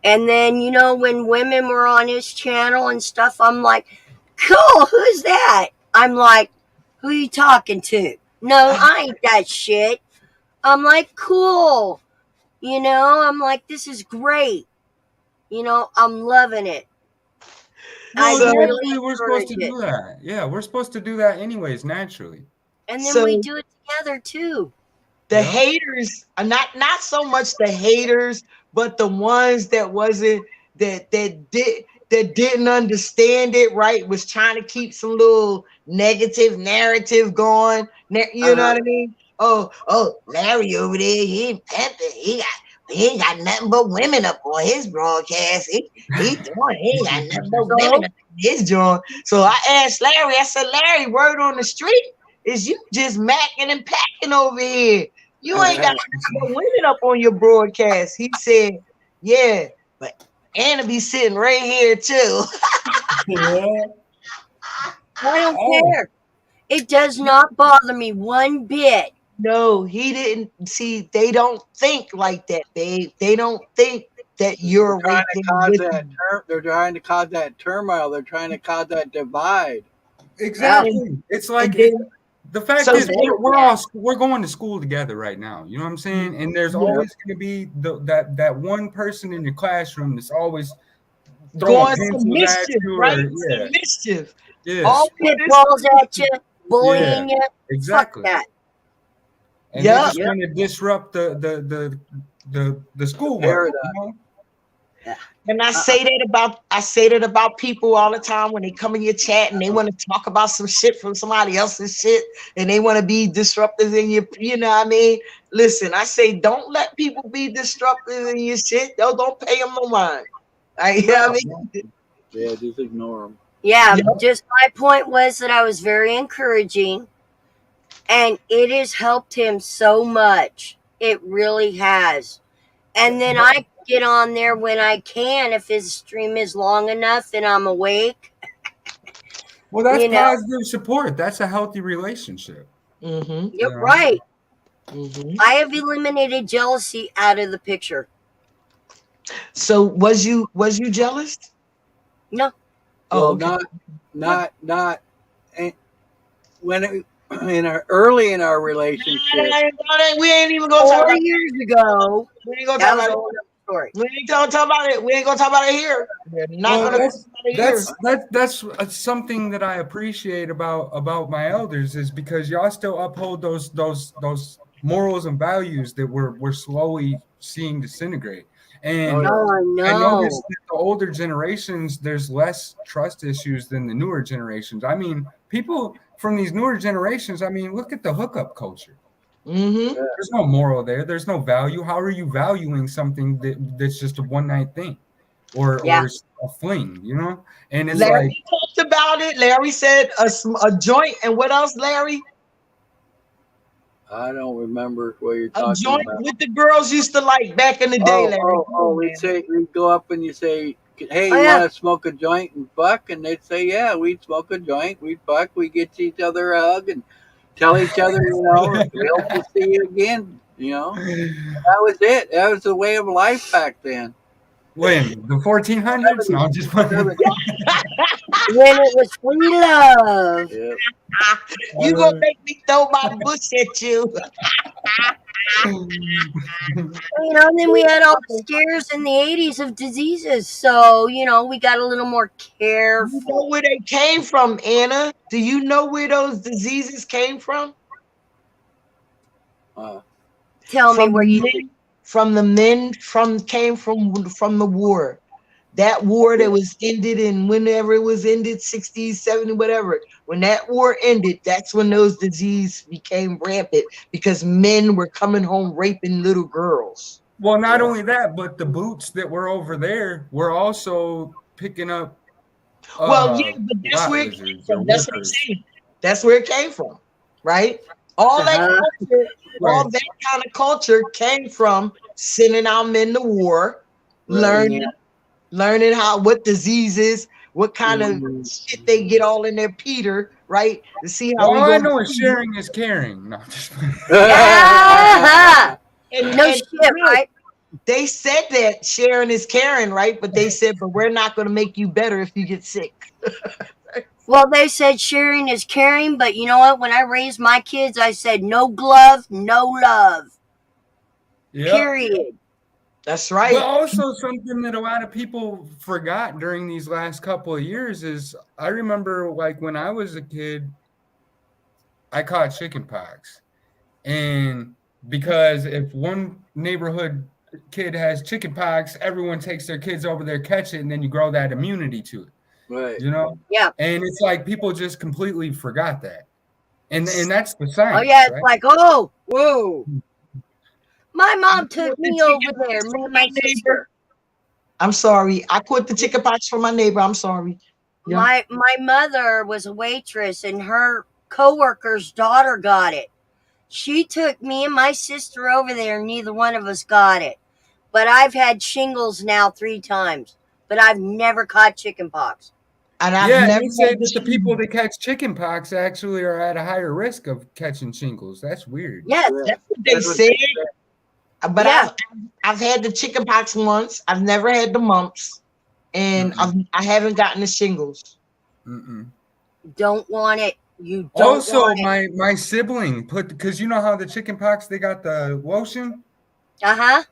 And then, when women were on his channel and stuff, I'm like, cool, who's that? I'm like, who are you talking to? No, I ain't that shit. I'm like, cool. You know, I'm like, this is great. You know, I'm loving it. I Well, really naturally, we're supposed to encourage it. do that. Yeah, we're supposed to do that anyways, naturally. And then So we do it together too. the Yeah. haters are not so much the haters, but the ones that wasn't that didn't understand it, right, was trying to keep some little negative narrative going. You know what I mean? Oh, Larry over there, he ain't got nothing but women up on his broadcast. He ain't got nothing but women up on his joint. So I asked Larry, I said, Larry, word on the street is you just macking and packing over here. You ain't got no women up on your broadcast. He said, yeah, but Anna be sitting right here too. Yeah. I don't Oh. care. It does not bother me one bit. No, he didn't. See, they don't think like that. They don't think that you're They're right trying to there cause with that them. they're trying to cause that turmoil. They're trying to cause that divide. Exactly. It's like And then, the fact so is they, we're going to school together right now. You know what I'm saying? And there's Yeah. always going to be that one person in your classroom that's always going throwing some pencils at mischief, you, right? or Some mischief. yeah, All Spit this balls at you, bullying you. exactly. Fuck that. And they Yeah. just want to disrupt the schoolwork. paradigm. You know? And I say that about people all the time when they come in your chat and they want to talk about some shit from somebody else's shit and they want to be disruptive in your, you know what I mean? Listen, I say don't let people be disruptive in your shit. Don't pay them no mind. You know what I mean? Yeah, just ignore them. Yeah, Yep. just my point was that I was very encouraging and it has helped him so much. It really has. And then I get on there when I can if his stream is long enough and I'm awake. Well, that's You know. positive support. That's a healthy relationship. Mm-hmm. You're Yeah. right. Mm-hmm. I have eliminated jealousy out of the picture. So was you jealous? No. Oh, Well, okay. not early in our relationship. We ain't even gonna talk 4 about it. years ago, We ain't gonna that talk was a about it. whole other story. We ain't gonna talk about it. We ain't gonna talk about it here. We're not Well, gonna talk about it here. that's something that I appreciate about my elders is because y'all still uphold those morals and values that we're slowly seeing disintegrate. And Oh, yeah. Oh, I I know. noticed that the older generations, there's less trust issues than the newer generations. I mean, people from these newer generations, I mean, look at the hookup culture. Mm-hmm. There's no moral there. There's no value. How are you valuing something that's just a one night thing, or a fling? You know, and it's Larry like talked about it. Larry said a joint, and what else, Larry? I don't remember what you're A talking joint about. with the girls used to like back in the day, Larry. We'd go up and you say, hey, Oh, you yeah. want to smoke a joint and fuck? And they'd say, yeah, we'd smoke a joint, we'd fuck, we get each other a hug and tell each other, we hope to see you again. That was it. That was the way of life back then. when the 1400s. No, I'm just When it was free love. Yeah. You gonna make me throw my bush at you? And then we had all the scares in the 80s of diseases. So, we got a little more careful. You know where they came from, Anna? Do you know where those diseases came from? Tell me where you came from the war. That war that was ended in whenever it was ended, 60s, 70s, whatever. When that war ended, that's when those diseases became rampant because men were coming home raping little girls. Well, not only that, but the boots that were over there were also picking up. But that's where it came from. That's what I'm saying. That's where it came from, right? All that culture, all that kind of culture came from sending our men to war, learning what diseases, what kind of shit they get all in their Peter, right? To see how all I know is sharing is caring. No, just right? They said that sharing is caring, right? But they said, but we're not going to make you better if you get sick. Well, they said sharing is caring, but you know what? When I raised my kids, I said no glove, no love. Yeah. Period. That's But right. also something that a lot of people forgot during these last couple of years is I remember like when I was a kid, I caught chickenpox. And because if one neighborhood kid has chickenpox, everyone takes their kids over there, catch it, and then you grow that immunity to it. Right. You know? Yeah. And it's like people just completely forgot that. And that's the Oh science, yeah, it's right? like, oh, whoa. My mom I took caught the me over chickenpox there, from me and my my neighbor. sister. I'm sorry. I caught the chickenpox from my neighbor. I'm sorry. Yeah. My mother was a waitress and her coworker's daughter got it. She took me and my sister over there, and neither one of us got it. But I've had shingles now 3 times, but I've never caught chickenpox. And I've Yeah, never they say had that the people shingles. that catch chickenpox actually are at a higher risk of catching shingles. That's weird. Yes. Yeah. That's what they That's what said. they But Yeah. I've had the chickenpox once. I've never had the mumps, and I haven't gotten the shingles. Mm-mm. Don't want it. You don't Also, want it. my sibling put, because you know how the chickenpox, they got the lotion? Uh-huh.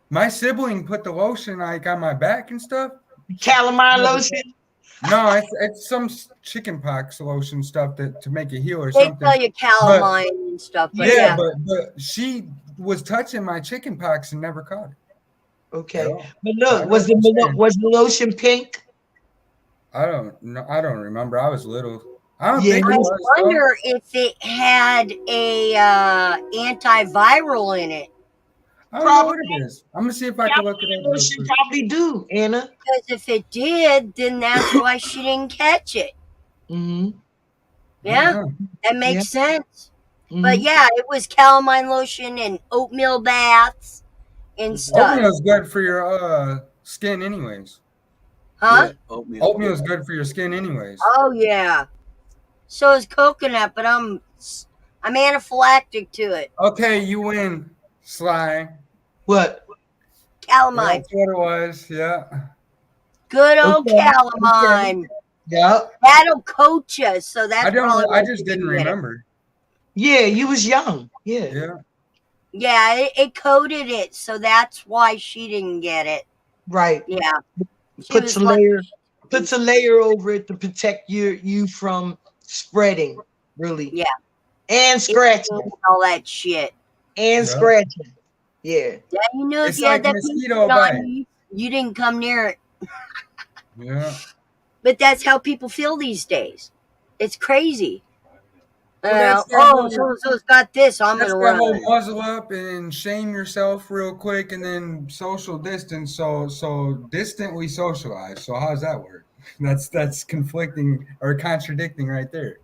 My sibling put the lotion like on my back and stuff. Calamine lotion. No, it's some chickenpox lotion stuff to make it heal or They something. tell you calamine and stuff, but Yeah, yeah. but she was touching my chickenpox and never caught it. Okay, Yeah. but So I look, know what you're saying. was the lotion pink? I don't know. I don't remember. I was little. I don't Yeah, think I it was. though. wonder if it had a antiviral in it. I don't know what Probably. it is. I'm gonna see if I can look it Calamine up real lotion quick. probably do, Anna. Because if it did, then that's why she didn't catch it. Mm-hmm. Yeah, Yeah. that makes sense. Mm-hmm. But yeah, it was calamine lotion and oatmeal baths and stuff. Oatmeal's good for your skin, anyways. Huh? Yeah, oatmeal. Oatmeal's good for your skin, anyways. Oh yeah. So is coconut, but I'm anaphylactic to it. Okay, you win, Sly. What? Calamine. That's what it was. Yeah. Good old Okay, calamine. Yeah. That'll coach us. So that's I don't. probably I why just she didn't get it. remember. Yeah, you was young. Yeah. Yeah. Yeah, it coated it, so that's why she didn't get it. Right. Yeah. She Puts was a like, layer over it to protect you from spreading, really. yeah, And scratching. all that shit. And Yeah. scratching. Yeah. Yeah, you knew if It's you had like that mosquito pink on bite. you didn't come near it. Yeah. But that's how people feel these days. It's crazy. Well, that's that whole- so-and-so's got this, I'm That's gonna that whole run. muzzle up and shame yourself real quick, and then social distance. So distant we socialize. So how's that work? That's conflicting or contradicting right there.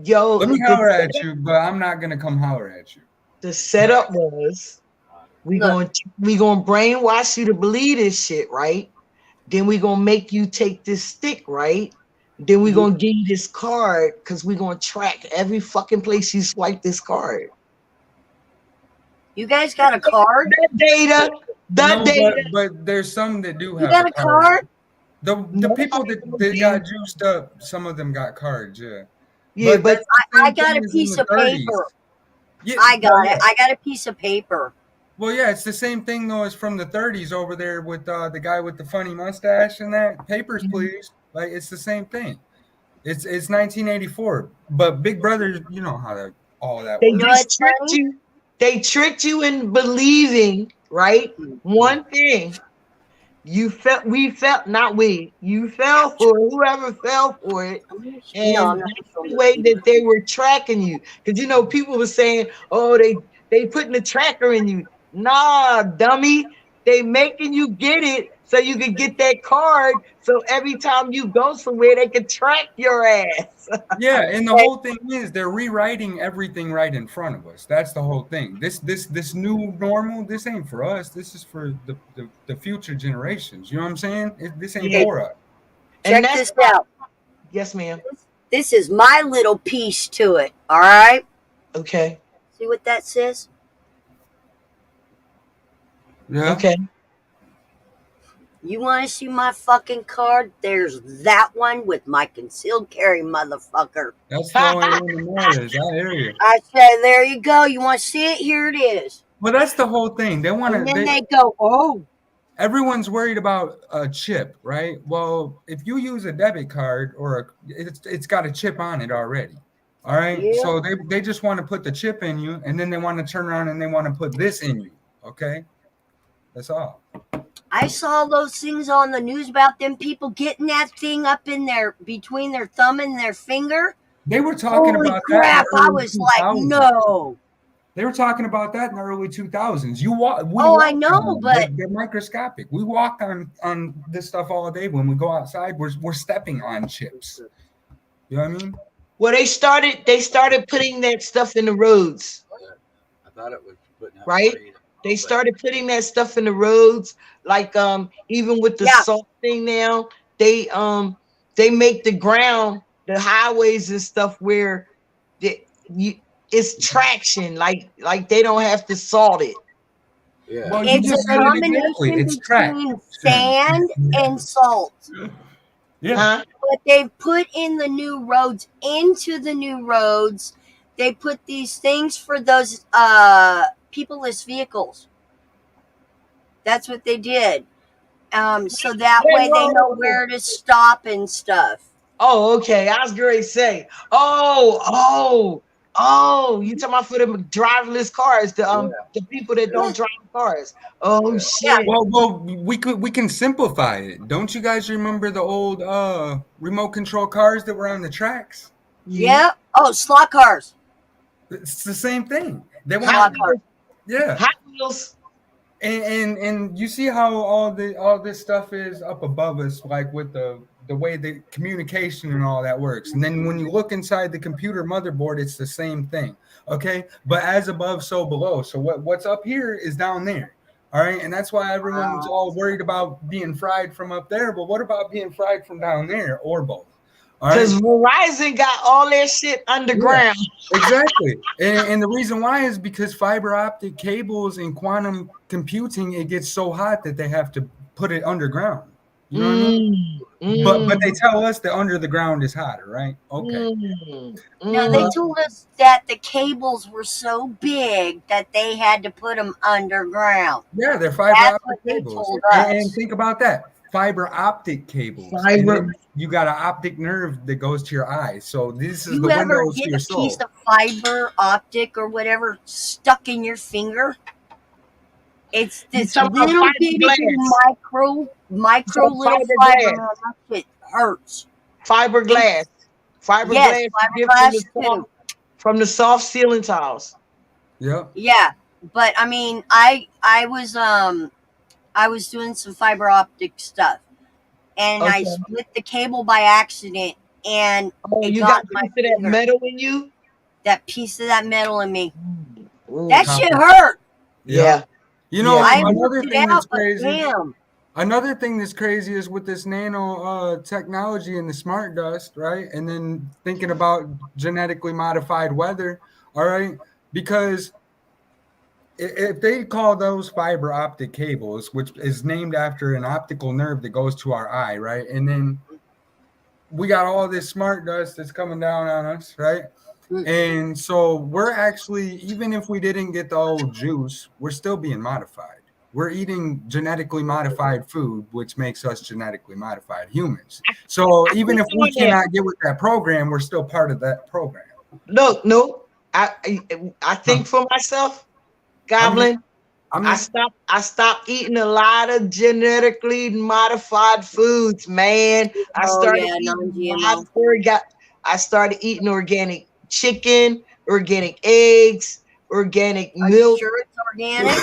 Yo, Let me holler at you, but I'm not gonna come holler at you. the setup was we Look. gonna brainwash you to believe this shit, right? Then we gonna make you take this stick, right? Then we gonna give you this card because we gonna track every fucking place you swipe this card. You guys got a card? No, but there's some that do have. You got a card? The No, people that got juiced up, some of them got cards. Yeah. Yeah, but that's the I same got thing a as in piece the of 30s. paper. Yeah, I got yeah. it. I got a piece of paper. Well, yeah, it's the same thing though as from the 30s over there with the guy with the funny mustache and that. Papers, please. Like it's the same thing. It's 1984, but Big Brother, you know how that all that they works. just tricked you. They tricked you in believing, right? One thing. You fell for it, whoever fell for it. And that's the way that they were tracking you. Because you know, people were saying, oh, they putting a tracker in you. Nah, dummy. They making you get it so you can get that card. So every time you go somewhere, they can track your ass. Yeah, and the whole thing is they're rewriting everything right in front of us. That's the whole thing. This new normal, this ain't for us. This is for the future generations. You know what I'm saying? This ain't for us. Check this out. Yes, ma'am. This is my little piece to it. All right. Okay. See what that says? Yeah. Okay. You want to see my fucking card? There's that one with my concealed carry, motherfucker. That's the only one that matters. I hear you. I said, there you go. You want to see it? Here it is. Well, that's the whole thing. They want And then to. they go, oh. Everyone's worried about a chip, right? Well, if you use a debit card or it's got a chip on it already. All right. Yeah. So they just want to put the chip in you, and then they want to turn around and they want to put this in you. Okay. That's all. I saw those things on the news about them people getting that thing up in between their thumb and their finger. They were talking Holy about crap! that. I was like, no. They were talking about that in the early 2000s. I know, but they're microscopic. We walk on this stuff all day. When we go outside, we're stepping on chips. You know what I mean? Well, they started putting that stuff in the roads. I thought it was putting out Right? fire. They started putting that stuff in the roads, like even with the Yeah. salt thing now, they make the ground, the highways and stuff where it's traction, like they don't have to salt it. Yeah. Well, you it's just a said it combination exactly. It's between sand and salt. Yeah. Huh? But they've put in the new roads, into the new roads, they put these things for those peopleless vehicles. That's what they did. So that way they know where to stop and stuff. Oh, okay. I was going to say, you talking about for the driverless cars, the people that don't drive cars. Oh shit. Well, we can simplify it. Don't you guys remember the old remote control cars that were on the tracks? Yeah. Oh, slot cars. It's the same thing. They Slot want, cars. yeah. Hot Wheels. And you see how all this stuff is up above us, like with the way the communication and all that works. And then when you look inside the computer motherboard, it's the same thing. Okay, but as above, so below. So what's up here is down there. All right, and that's why everyone's all worried about being fried from up there. But what about being fried from down there, or both? Because Verizon got all their shit underground. Yeah, exactly. And the reason why is because fiber optic cables and quantum computing, it gets so hot that they have to put it underground. You know what I mean? But they tell us that under the ground is hotter, right? Okay. No, they told us that the cables were so big that they had to put them underground. Yeah, they're fiber That's optic what they cables. told us. And think about that. Fiber optic cables. Fiber. And then you got an optic nerve that goes to your eye. So this is You the ever windows to get your a soul. piece of fiber optic or whatever stuck in your finger? It's this talking about little bitty fiberglass. micro little Fiberglass. fiber. Man, that shit hurts. Fiberglass. Fiberglass Yes, you get fiberglass from the soft ceiling tiles. Yeah. Yeah, but I mean, I was doing some fiber optic stuff, and I Okay. split the cable by accident, and it You got got my a piece of that finger. metal in you? That piece of that metal in me. Ooh. That shit hurt. Yeah. You know, Yeah. I another worked it thing that's out, but crazy. damn. Another thing that's crazy is with this nano technology and the smart dust, right? And then thinking about genetically modified weather, all right? Because if they call those fiber optic cables, which is named after an optical nerve that goes to our eye, right? And then we got all this smart dust that's coming down on us, right? And so we're actually, even if we didn't get the old juice, we're still being modified. We're eating genetically modified food, which makes us genetically modified humans. So even if we cannot get with that program, we're still part of that program. Look, no, I think for myself, Goblin. I stopped eating a lot of genetically modified foods, man. I started eating organic chicken, organic eggs, organic Are milk. you sure it's organic?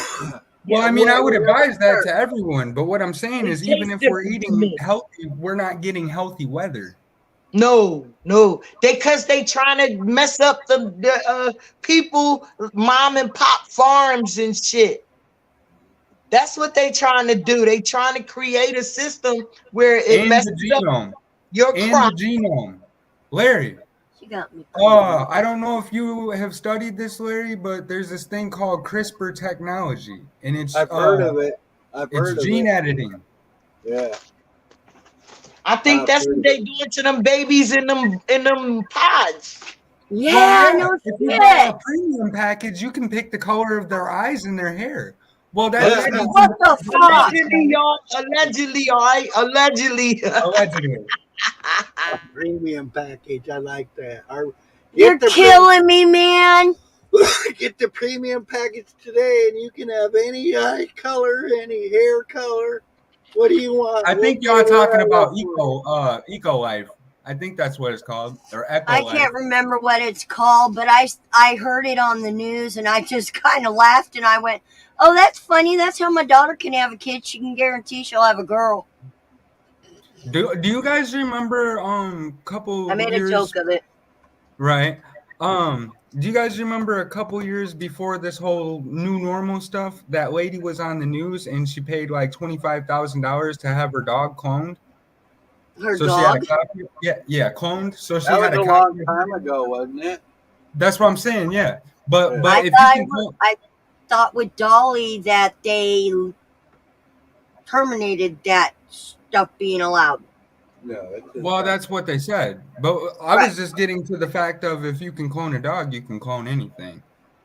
Well, I mean, I would advise that to everyone, but what I'm saying is, even if we're tastes eating different. healthy, we're not getting healthy weather. No, because they trying to mess up the people, mom and pop farms and shit. That's what they trying to do. They trying to create a system where it And messes the genome. up your And crop. the genome. Larry, She got me. I don't know if you have studied this, Larry, but there's this thing called CRISPR technology, and it's I've heard of it. I've heard it's of gene it. editing. Yeah. I think that's what they doing to them babies in them pods. Yeah, no if you shit. buy a premium package, you can pick the color of their eyes and their hair. Well, that's Yeah. What the fuck? Allegedly, y'all. Allegedly, all right. Allegedly. allegedly. Premium package. I like that. You're killing me, man. Get the premium package today, and you can have any eye color, any hair color. What do you want? I think y'all talking about Eco Life. I think that's what it's called, or Eco I Life. can't remember what it's called, but I heard it on the news, and I just kind of laughed, and I went, "Oh, that's funny. That's how my daughter can have a kid. She can guarantee she'll have a girl." Do you guys remember couple I made years, a joke of it. right? Do you guys remember a couple years before this whole new normal stuff? That lady was on the news and she paid like $25,000 to have her dog cloned. Her So she had a dog. copy. Yeah, cloned. So she That was had a a long copy. time ago, wasn't it? That's what I'm saying. Yeah, but Yeah. if you can clone, I thought with Dolly that they terminated that stuff being allowed. No, it's just well, that's what they said. But I was just getting to the fact of if you can clone a dog, you can clone anything.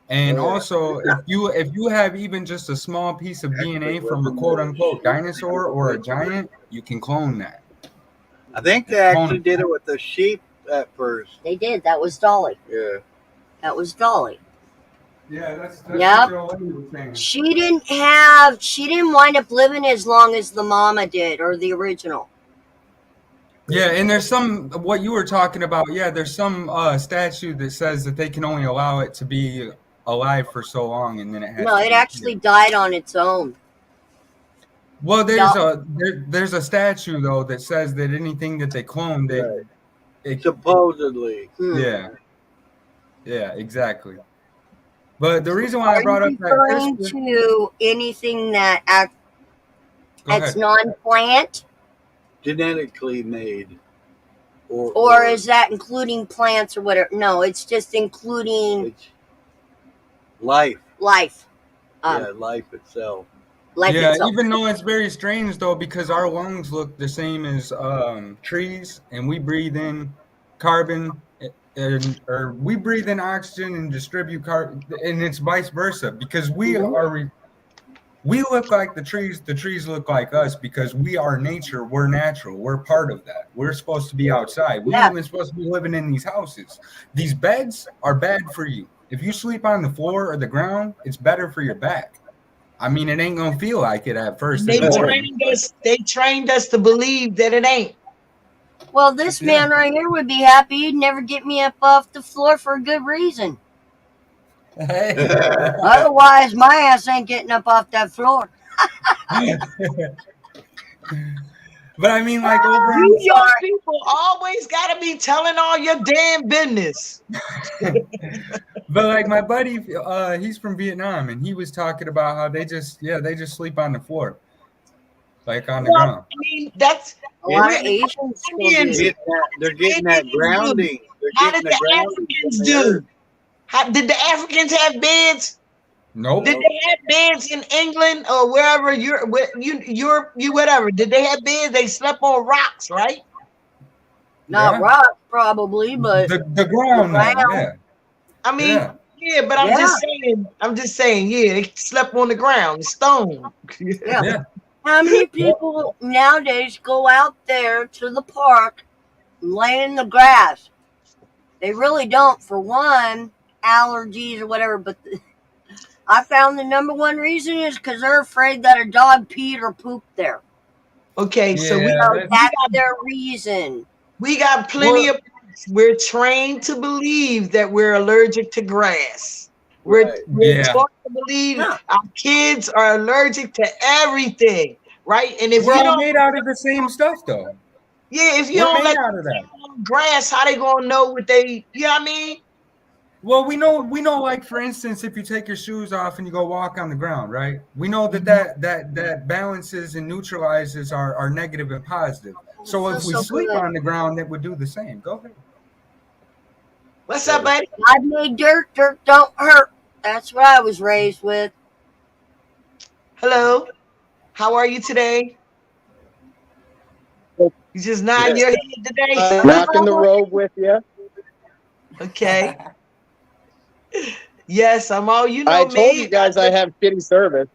And Oh, yeah. also, if you have even just a small piece of DNA from a quote unquote dinosaur or a giant, you can clone that. I think they actually did it with the sheep at first. They did. That was Dolly. Yeah. That was Dolly. Yeah, that's Yep. what you were saying. She didn't wind up living as long as the mama did, or the original. Yeah, and there's some what you were talking about. Yeah, there's some statute that says that they can only allow it to be alive for so long, and then it has. No, to it be actually killed. died on its own. Well, No. there's a statute though that says that anything that they clone, Right. it Supposedly. yeah, exactly. But the reason why I brought up that Referring CRISPR, to anything that go that's ahead. non-plant, Genetically made. or is that including plants or whatever? No, it's just including it's life? life. Life itself. Life Yeah, itself. even though it's very strange though, because our lungs look the same as trees, and we breathe in carbon, or we breathe in oxygen and distribute carbon, and it's vice versa. Because we look like the trees look like us, because we are nature, we're natural, we're part of that. We're supposed to be outside. We're Yeah. even supposed to be living in these houses. These beds are bad for you. If you sleep on the floor or the ground, it's better for your back. I mean, it ain't gonna feel like it at first. They It won't. trained us to believe that it ain't. Well, this man right here would be happy. He'd never get me up off the floor for a good reason. Hey. Otherwise, my ass ain't getting up off that floor. But I mean, like over You in, young people always gotta be telling all your damn business. but like my buddy, he's from Vietnam, and he was talking about how they just sleep on the floor, like on the Well, ground. I mean, that's A lot of we're- Asians still Indians. do. They're getting that grounding. They're How getting did the grounding Africans from the do? earth. How did the Africans have beds? Nope. Did they have beds in England or wherever you whatever? Did they have beds? They slept on rocks, right? Not Yeah. rock, probably, but The ground, the now, ground. yeah. I mean, Yeah. yeah, but I'm just saying, yeah, they slept on the ground, stone. yeah. Yeah. How many people nowadays go out there to the park and lay in the grass? They really don't. For one, allergies or whatever. But I found the number one reason is because they're afraid that a dog peed or pooped there. Okay, so Yeah, That's their reason. we got plenty of. We're trained to believe that we're allergic to grass. We're Yeah. taught to believe Yeah. our kids are allergic to everything, right? And if We're you all don't, made out of the same stuff, though. yeah, if you We're don't made let out of that. them on grass, how they gonna know what they? You know what I mean? Well, we know, like, for instance, if you take your shoes off and you go walk on the ground, right? We know that balances and neutralizes our negative and positive. So if we So sleep good. on the ground, it would do the same. Go ahead. What's up, buddy? God made dirt. Dirt don't hurt. That's what I was raised with. Hello. How are you today? You just nodding your head today. Rocking the robe with you. Okay. Yes, I'm all you know. I told you guys I have shitty service.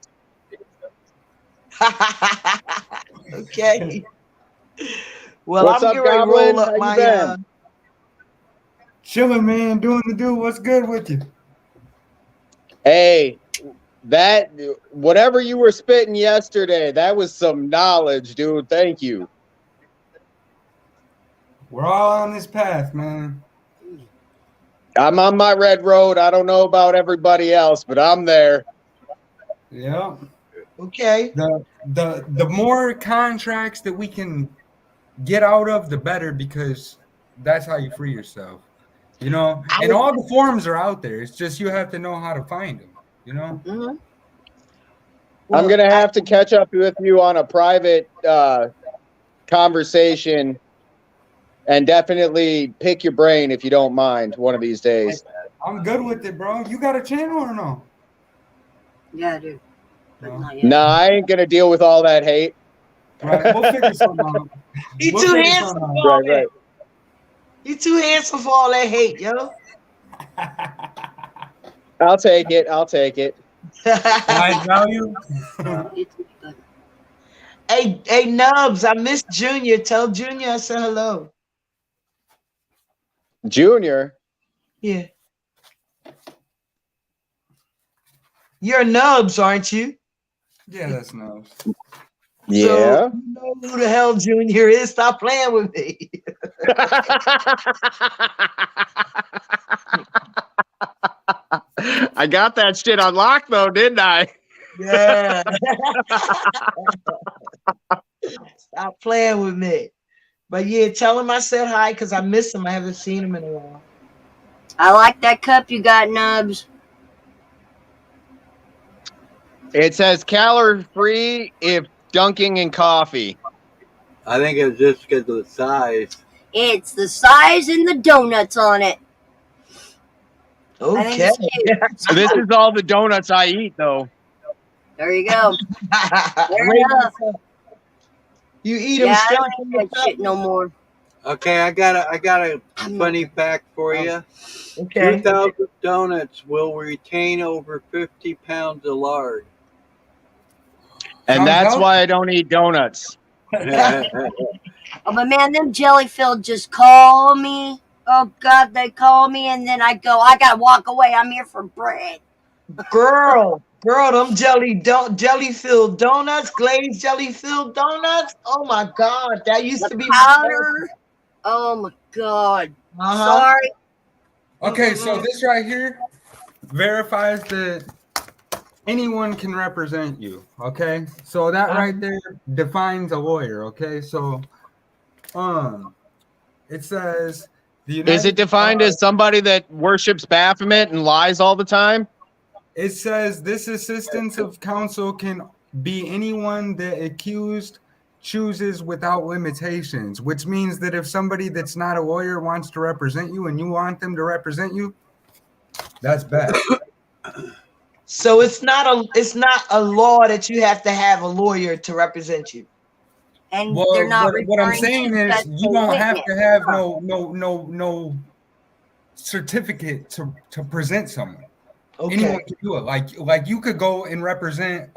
Okay. Well, What's I'm up, getting ready to Goblin? roll How up you my. been? Chilling, man. Doing the do. What's good with you? Hey, that whatever you were spitting yesterday, that was some knowledge, dude. Thank you. We're all on this path, man. I'm on my red road. I don't know about everybody else, but I'm there. Yeah. Okay. The more contracts that we can get out of, the better, because that's how you free yourself. You know, and all the forms are out there. It's just you have to know how to find them. You know. Mm-hmm. I'm gonna have to catch up with you on a private conversation, and definitely pick your brain if you don't mind one of these days. I'm good with it, bro. You got a channel or no? Yeah, dude. No, I ain't gonna deal with all that hate. Right, we'll figure something out. You We'll too figure handsome something for out. all that. You too handsome for all that hate, yo. I'll take it. I'll take it. Nice value. Hey, Nubs, I miss Junior. Tell Junior I said hello. Junior? Yeah. You're Nubs, aren't you? Yeah, that's Nubs. Yeah. So you know who the hell Junior is. Stop playing with me. I got that shit on lock though, didn't I? Yeah. Stop playing with me. But yeah, tell him I said hi because I miss him. I haven't seen him in a while. I like that cup you got, Nubs. It says calorie free if dunking in coffee. I think it's just because of the size. It's the size and the donuts on it. Okay. So this is all the donuts I eat though. There you go. Fair enough. You eat them Yeah, I straight don't from eat the that shit no more. Okay, I got a funny fact for you. Okay. 2,000 donuts will retain over 50 pounds of lard. And that's why I don't eat donuts. Oh, but man, them jelly-filled just call me. Oh, God, they call me, and then I go, I got to walk away. I'm here for bread. Girl, them jelly-filled donuts, glazed jelly-filled donuts. Oh, my God. That used to be powder. Oh, my God. Sorry. Okay, so this right here verifies that anyone can represent you. Okay, so that right there defines a lawyer. Okay, so it says Is it defined as somebody that worships Baphomet and lies all the time? It says this assistance of counsel can be anyone the accused chooses without limitations, which means that if somebody that's not a lawyer wants to represent you and you want them to represent you, that's bad. So it's not a law that you have to have a lawyer to represent you. And Well, they're not what I'm referring saying to is that you don't have to witness. have no certificate to present someone. Okay. Anyone can do it. Like you could go and represent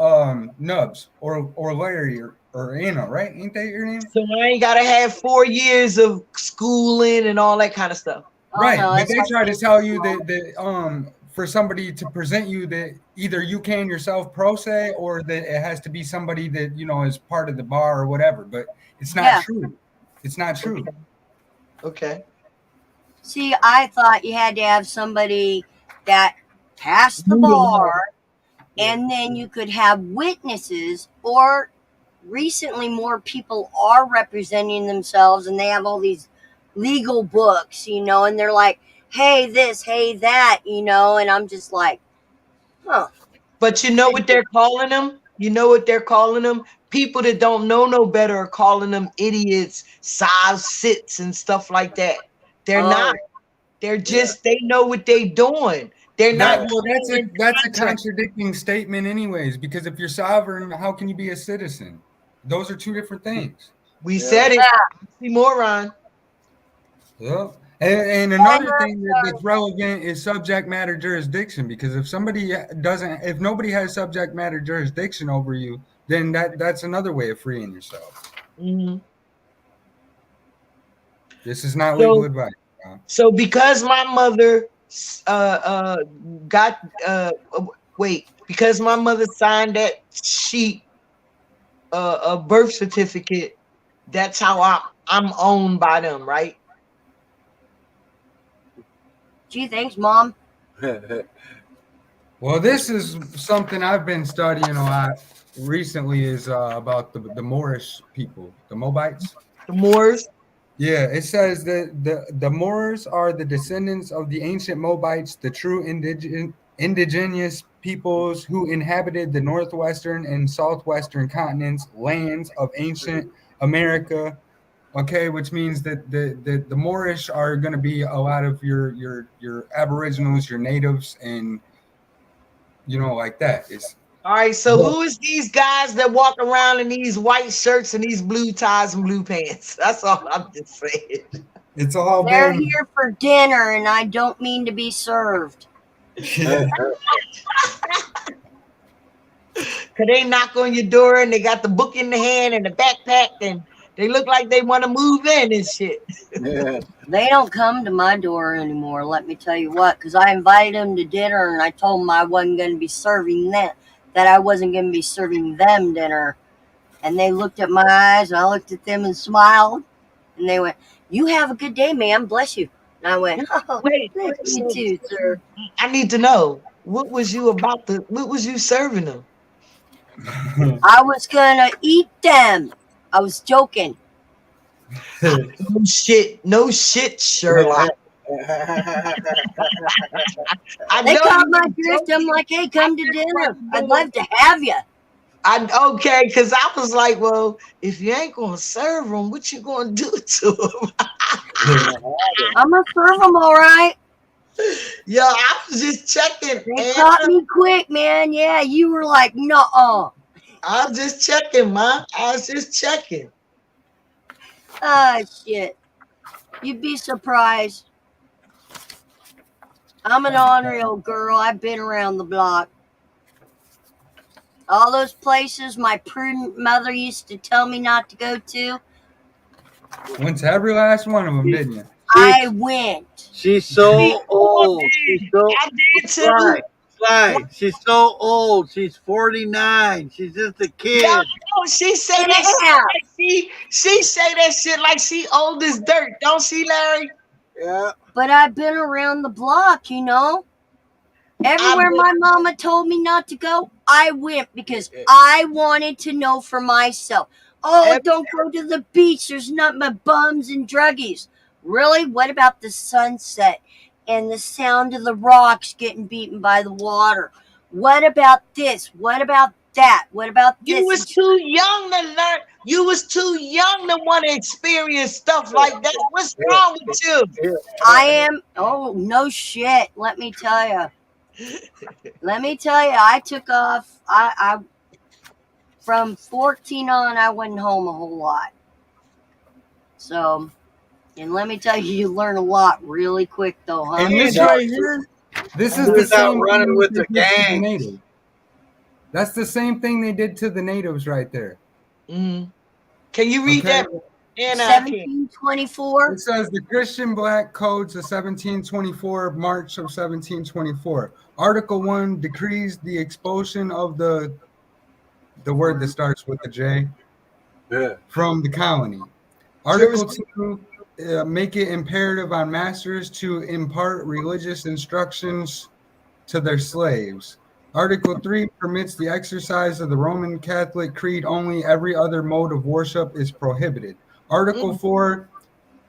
Nubs or Larry or Anna, right? Ain't that your name? So I ain't gotta have 4 years of schooling and all that kind of stuff. Right, no, but that's they like try to tell you that for somebody to present you that either you can yourself pro se or that it has to be somebody that is part of the bar or whatever. But it's not true. It's not true. Okay. See, I thought you had to have somebody that passed the bar, and then you could have witnesses, or recently more people are representing themselves and they have all these legal books, and they're like, hey this, hey that, and I'm just like, huh. But you know what they're calling them? You know what they're calling them? People that don't know no better are calling them idiots, size sits and stuff like that. They're not. They're just they know what they're doing. They're not. Well, that's a contradicting statement, anyways. Because if you're sovereign, how can you be a citizen? Those are two different things. We Yeah. said it. Yeah. Oxymoron. Yep. And another thing that's relevant is subject matter jurisdiction, because if nobody has subject matter jurisdiction over you, then that's another way of freeing yourself. Mm-hmm. This is not legal advice. So because my mother because my mother signed that sheet, a birth certificate, that's how I'm owned by them, right? Gee, thanks, Mom. Well, this is something I've been studying a lot recently, is about the Moorish people, the Moabites. The Moors. Yeah, it says that the Moors are the descendants of the ancient Moabites, the true indigenous peoples who inhabited the northwestern and southwestern continents, lands of ancient America. Okay, which means that the Moorish are going to be a lot of your Aboriginals, your natives, and like that. All right, so who is these guys that walk around in these white shirts and these blue ties and blue pants? That's all I'm just saying. It's all They're here for dinner, and I don't mean to be served. Cause they knock on your door and they got the book in the hand and the backpack, and they look like they want to move in and shit. Yeah. They don't come to my door anymore, let me tell you what, because I invited them to dinner, and I told them I wasn't going to be serving them, that I wasn't going to be serving them dinner. And they looked at my eyes, and I looked at them and smiled, and they went, "You have a good day, ma'am. Bless you." And I went, "Oh, Wait, you too, sir." I need to know, what was you serving them? I was going to eat them. I was joking. No shit, Sherlock. They caught my drift. I'm like, "Hey, come to dinner. I'd love to have you." Okay, because I was like, well, if you ain't gonna serve them, what you gonna do to them? I'm gonna serve them, all right. Yo, I was just checking. They caught me quick, man. Yeah, you were like, "No." I was just checking, man. I was just checking. Ah, shit. You'd be surprised. I'm an ornery old girl. I've been around the block. All those places my prudent mother used to tell me not to go to, Went to every last one of them, didn't you? I went. She's so old. She's so I did too. Sly. She's so old. She's 49. She's just a kid. Yo, she say that shit like she say that shit like she old as dirt, don't she, Larry? Yeah. But I've been around the block, Everywhere my mama told me not to go, I went because I wanted to know for myself. Oh, don't go to the beach. There's nothing but bums and druggies. Really? What about the sunset and the sound of the rocks getting beaten by the water? What about this? What about that? What about this? You was too young to learn. You was too young to want to experience stuff like that. What's wrong with you? I am. Oh, no shit. Let me tell you. I took off. I from 14 on, I wasn't home a whole lot. So, and let me tell you, you learn a lot really quick, though, huh? And this right here, this is the same running with the gang. gang. That's the same thing they did to the natives right there. Mm-hmm. Can you read that? 1724. It says the Christian Black Codes of 1724, March of 1724. Article 1 decrees the expulsion of the word that starts with the J from the colony. Article 2 make it imperative on masters to impart religious instructions to their slaves. Article 3 permits the exercise of the Roman Catholic Creed only. Every other mode of worship is prohibited. Article 4,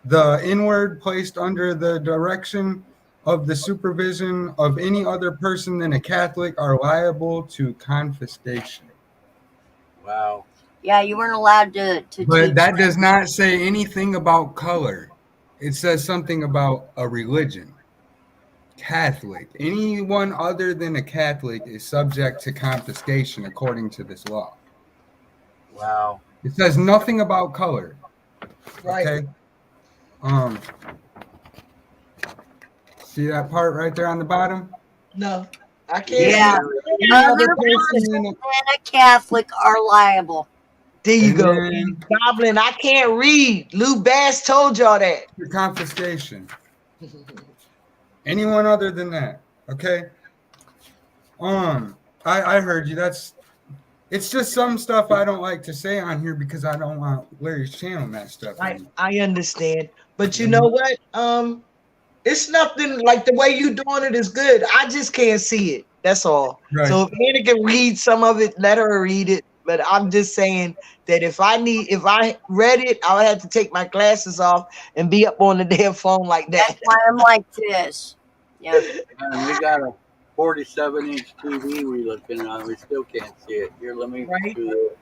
the inward placed under the direction of the supervision of any other person than a Catholic are liable to confiscation. Wow. Yeah, you weren't allowed to But that does not say anything about color. It says something about a religion. Catholic. Anyone other than a Catholic is subject to confiscation according to this law. Wow. It says nothing about color. Right. Okay. See that part right there on the bottom? No, I can't Yeah. see any other Other person persons in than it. a Catholic are liable. There you And go. then Goblin, I can't read. Lou Bass told y'all that. the confiscation. Anyone other than that, okay? I heard you. It's just some stuff I don't like to say on here because I don't want Larry's channel that stuff. I understand. But you know what? It's nothing like the way you doing it is good. I just can't see it. That's all. Right. So if Anna can read some of it, let her read it. But I'm just saying that if I read it, I would have to take my glasses off and be up on the damn phone like that. That's why I'm like this. Yeah. And we got a 47-inch TV we looking on. We still can't see it. Here, let me do the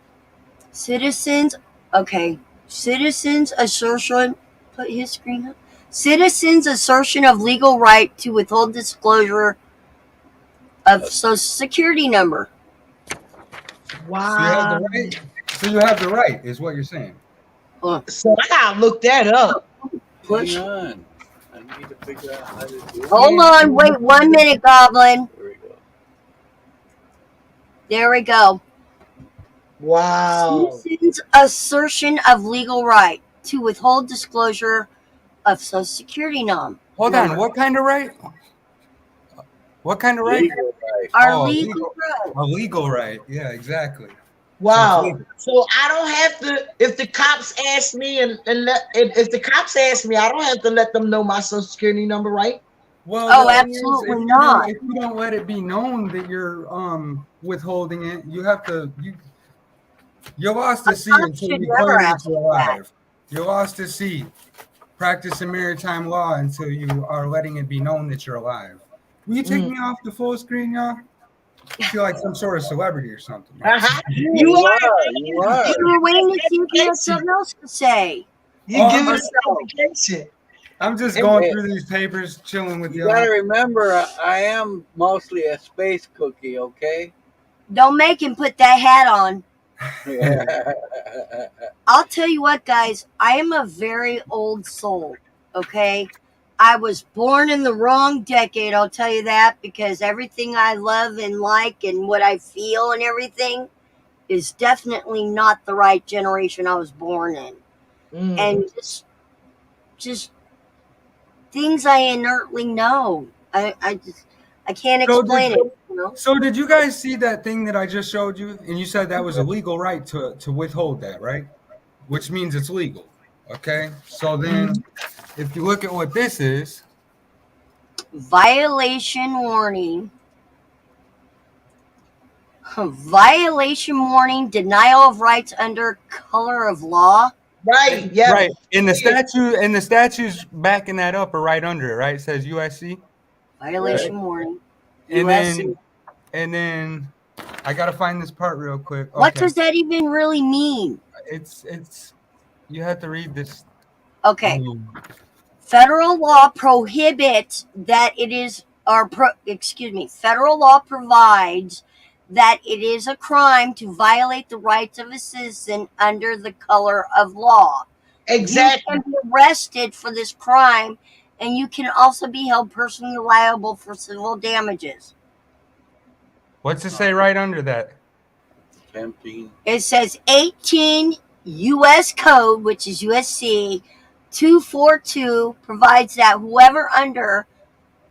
Citizens, okay. Citizens assertion, put his screen up. Citizens assertion of legal right to withhold disclosure of social security number. Wow. So you have the right, is what you're saying. So I gotta look that up. Push. Hang on. I need to figure out how to do it. Hold on, wait 1 minute, Goblin. There we go. Wow. Citizens assertion of legal right to withhold disclosure of social security number. Hold on, what kind of right? What kind of right? Legal right. Our legal right. A legal right. Yeah, exactly. Wow. So I don't have to, if the cops ask me if the cops ask me, I don't have to let them know my social security number, right? Well, oh, the thing is, absolutely not. If you don't let it be known that you're withholding it, you have to you're lost to sea until you declare that you're alive. You're lost to sea, practicing maritime law until you are letting it be known that you're alive. Will you take me off the full screen, y'all? I feel like some sort of celebrity or something. You are. You were waiting to see if you had something else to say. You give us notification. I'm just going through these papers, chilling with You y'all. gotta remember, I am mostly a space cookie, okay? Don't make him put that hat on. I'll tell you what, guys. I am a very old soul, okay? I was born in the wrong decade, I'll tell you that, because everything I love and like and what I feel and everything is definitely not the right generation I was born in. And just things I inertly know. I can't explain it. You know? So did you guys see that thing that I just showed you? And you said that was a legal right to withhold that, right? Which means it's legal. Okay. So then if you look at what this is. Violation warning. Violation warning, denial of rights under color of law. Right, yeah. Right. And the statues backing that up are right under it, right? It says USC. Violation warning. And then I gotta find this part real quick. What does that even really mean? It's you have to read this. Okay. Federal law prohibits that it is federal law provides that it is a crime to violate the rights of a citizen under the color of law. Exactly. You can be arrested for this crime, and you can also be held personally liable for civil damages. What's it say right under that? Tempting. It says 18 U.S. Code, which is USC 242, provides that whoever under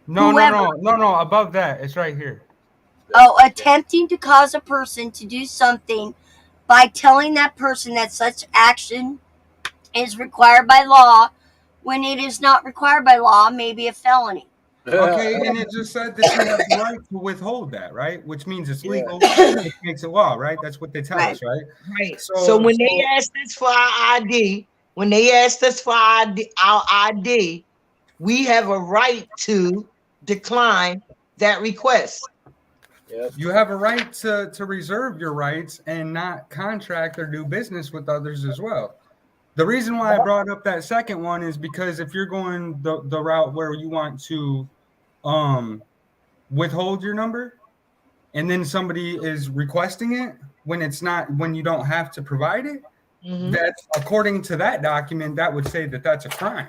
No, above that. It's right here. Attempting to cause a person to do something by telling that person that such action is required by law when it is not required by law may be a felony. Okay, and it just said that you have the right to withhold that, right? Which means it's legal, which makes it law, right? That's what they tell us, right? Right. So when they asked us for our ID, our ID, we have a right to decline that request. You have a right to reserve your rights and not contract or do business with others as well. The reason why I brought up that second one is because if you're going the route where you want to withhold your number and then somebody is requesting it when you don't have to provide it, Mhm. that's according to that document, that would say that that's a crime.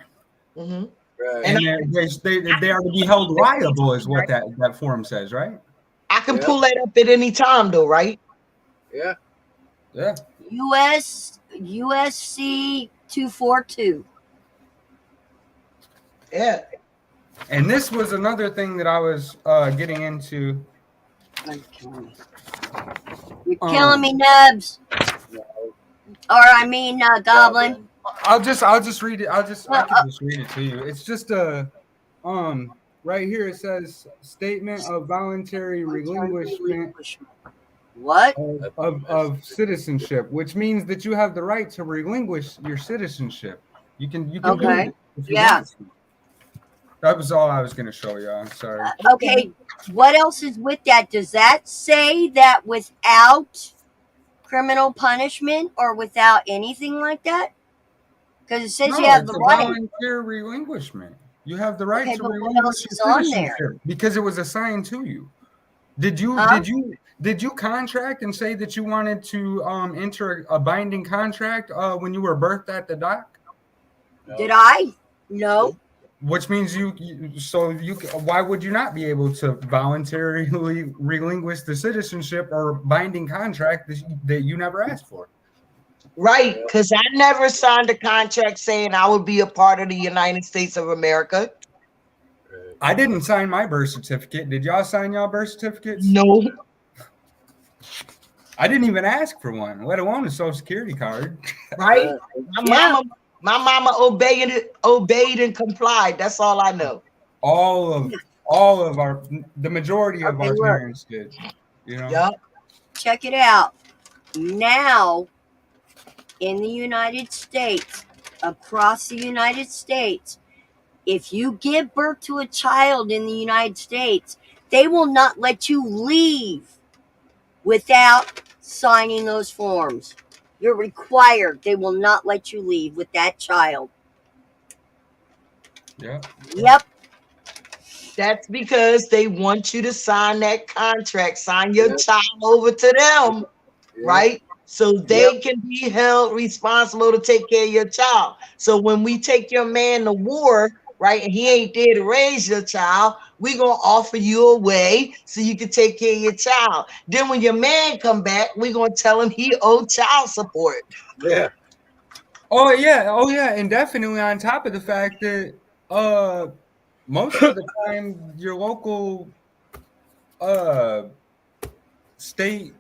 Mhm. Right. And they are to be held liable, is what that form says, right? I can Yep. pull that up at any time, though, right? Yeah. Yeah. USC 242. Yeah. And this was another thing that I was getting into. You're killing me, Nubs. Or I mean, Goblin. I'll just read it. I can just read it to you. It's just a right here it says statement of voluntary relinquishment What? of citizenship, which means that you have the right to relinquish your citizenship. You can Okay. do it if you Yeah. want to. That was all I was going to show you. I'm sorry. Okay. What else is with that? Does that say that without criminal punishment or without anything like that? Because it says No, you have it's the a right. volunteer relinquishment. You have the right Okay, to but what relinquish else is your on there? citizenship because it was assigned to you. Did you Huh? did you contract and say that you wanted to enter a binding contract when you were birthed at the dock? Did I? No. Which means why would you not be able to voluntarily relinquish the citizenship or binding contract that you never asked for? Right, because I never signed a contract saying I would be a part of the United States of America. I didn't sign my birth certificate. Did y'all sign y'all birth certificates? No. I didn't even ask for one, let alone a social security card. Right? My mama obeyed and complied. That's all I know. All of the majority of Okay, our look. parents did. You know? Yep. Check it out. Now, in the United States, across the United States, if you give birth to a child in the United States, they will not let you leave without signing those forms. You're required. They will not let you leave with that child. Yeah. Yep. That's because they want you to sign that contract, sign your Yep. child over to them, Yeah. right? So they can be held responsible to take care of your child. So when we take your man to war, right, and he ain't there to raise your child, we gonna offer you a way so you can take care of your child. Then when your man come back, we gonna tell him he owed child support. Yeah. Oh yeah, and definitely on top of the fact that most of the time your local state,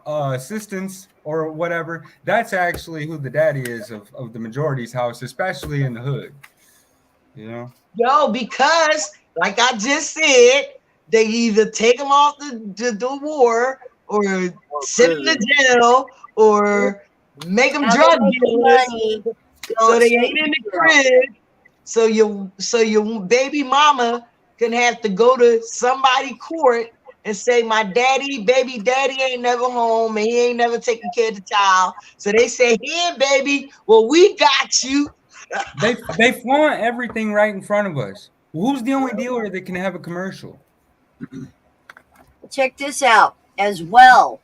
assistance or whatever, that's actually who the daddy is of the majority's house, especially in the hood. You know? Yo, because like I just said, they either take him off the war or send him to jail or make them Now drug they make dealers. money. So they ain't in the crib. So your baby mama can have to go to somebody court and say my baby daddy ain't never home and he ain't never taking care of the child. So they say, here, baby, well, we got you. They flaunt everything right in front of us. Who's the only dealer that can have a commercial? Check this out as well.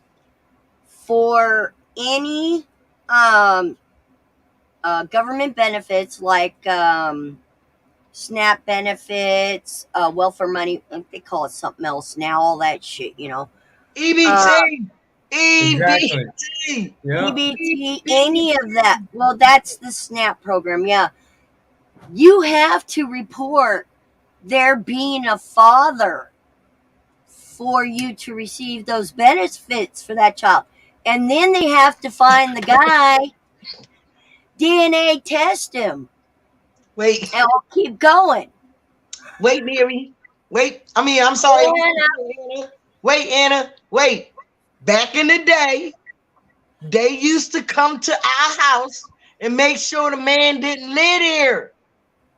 For any government benefits like SNAP benefits, welfare money, they call it something else now, all that shit, EBT. Exactly. EBT. Yeah. EBT, any of that. Well, that's the SNAP program, yeah. You have to report there being a father for you to receive those benefits for that child. And then they have to find the guy, DNA test him. Wait. And I'll keep going. Wait, Mary. Wait. I'm sorry. Anna. Wait, Anna. Wait. Back in the day, they used to come to our house and make sure the man didn't live there.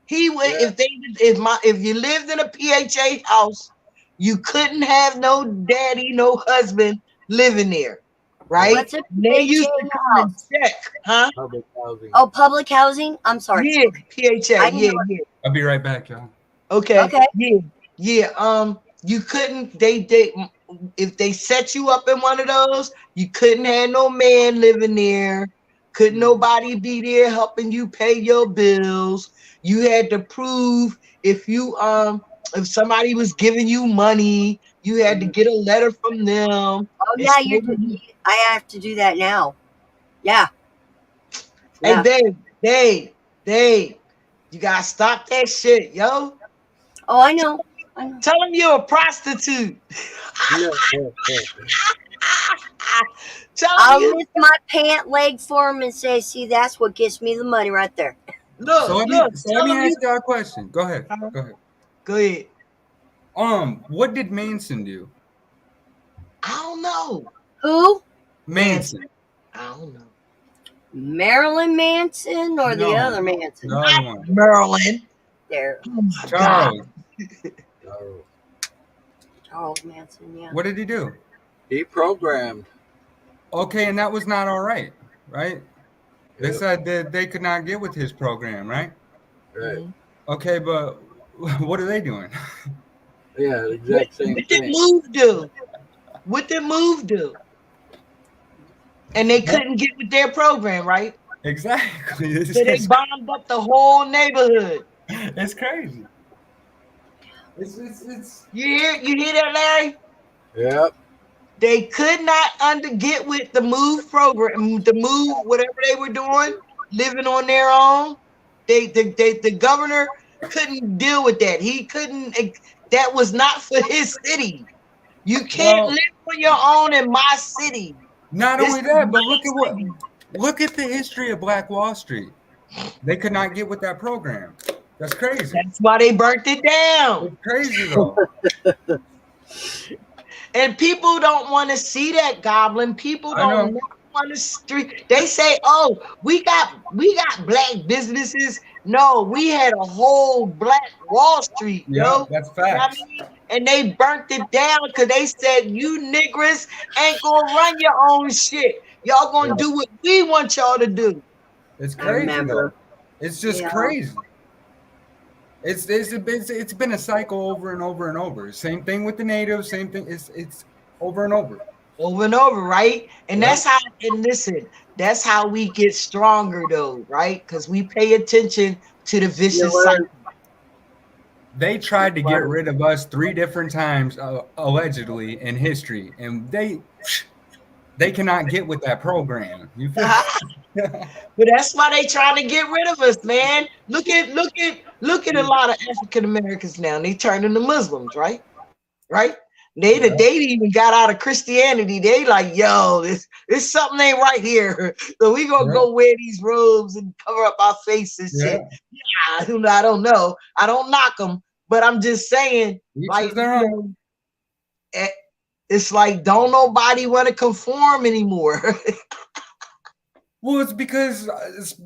He would if you lived in a PHA house, you couldn't have no daddy, no husband living there, right? What's a They used to PHA come and house? check, huh? Public housing. Oh, public housing? I'm sorry. Yeah, PHA. I didn't Yeah, know yeah. I'll be right back, y'all. Okay. Okay. Yeah. You couldn't. They if they set you up in one of those, you couldn't have no man living there. Couldn't nobody be there helping you pay your bills. You had to prove if somebody was giving you money, you had to get a letter from them. Oh and yeah, say- I have to do that now. Yeah. Hey, Dave, you gotta stop that shit, yo. Oh, I know. Tell them you're a prostitute. Tell I'll them lift my pant leg for him and say, "See, that's what gets me the money right there." look, So let me ask you a question. Go ahead. Go ahead. What did Manson do? I don't know. Who? Manson. I don't know. Marilyn Manson or the No. other Manson? The other one. Maryland. There, Oh my Charles. Charles Manson. Yeah. What did he do? He programmed. Okay, and that was not all right, right? They Yep. said that they could not get with his program, right? Right. Okay, but what are they doing? Yeah, the exact same What did thing. Move do? What did Move do? And they couldn't get with their program, right? Exactly. It's, So they bombed up the whole neighborhood. it's crazy. It's You hear that, Larry? Yep. They could not get with the Move program, the Move, whatever they were doing, living on their own. The governor couldn't deal with that. He couldn't. That was not for his city. You can't live on your own in my city. Not This only that, but is look at the history of Black Wall Street. They could not get with that program. That's crazy. That's why they burnt it down. It's crazy though. And people don't want to see that, Goblin. People I know. don't want to street. They say, "Oh, we got black businesses." No, we had a whole Black Wall Street, Yeah, yo. that's You know what facts. I mean? And they burnt it down because they said, "You niggers ain't gonna run your own shit. Y'all gonna do what we want y'all to do." It's I crazy remember. though. It's just Yeah. crazy. It's been a cycle over and over and over. Same thing with the natives. Same thing. It's over and over. Over and over, right? And that's how, and listen, that's how we get stronger though, right? Because we pay attention to the vicious cycle. They tried to get rid of us 3 different times, allegedly, in history, and they cannot get with that program. You feel? But that's why they trying to get rid of us, man. Look at a lot of African Americans now. They turn into Muslims, right? Right? They even got out of Christianity. They like, yo, this something ain't right here. So we gonna go wear these robes and cover up our faces. Yeah, I don't know. I don't knock them, but I'm just saying, like, it's like don't nobody want to conform anymore. Well, it's because,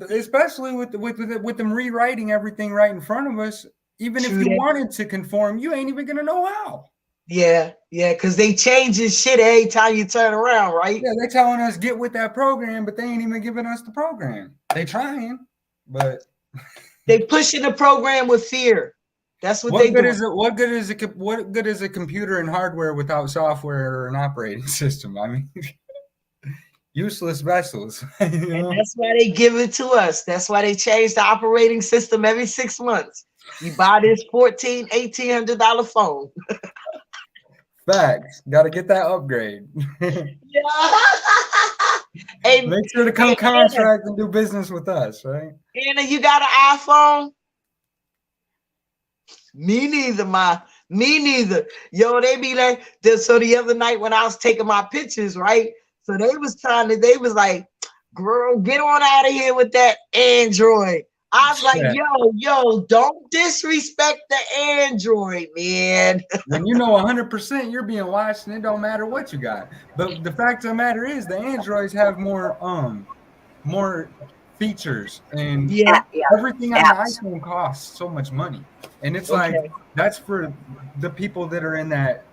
especially with them rewriting everything right in front of us, even if you wanted to conform, you ain't even gonna know how. Yeah, because they changing shit every time you turn around, right? Yeah, they're telling us get with that program, but they ain't even giving us the program. They trying, but they pushing the program with fear. That's what they do. What good is a computer and hardware without software or an operating system? I mean, useless vessels. You know? And that's why they give it to us. That's why they change the operating system every 6 months. You buy this $1,800 phone. Facts. Got to get that upgrade. Hey, make sure to come contract and do business with us, right? Anna, you got an iPhone? Me neither. Yo, they be like, so the other night when I was taking my pictures, right? So they was like, girl, get on out of here with that Android. I was like, yo, don't disrespect the Android, man. When you know 100% you're being watched and it don't matter what you got. But the fact of the matter is the Androids have more features and everything on the iPhone costs so much money. And it's like that's for the people that are in that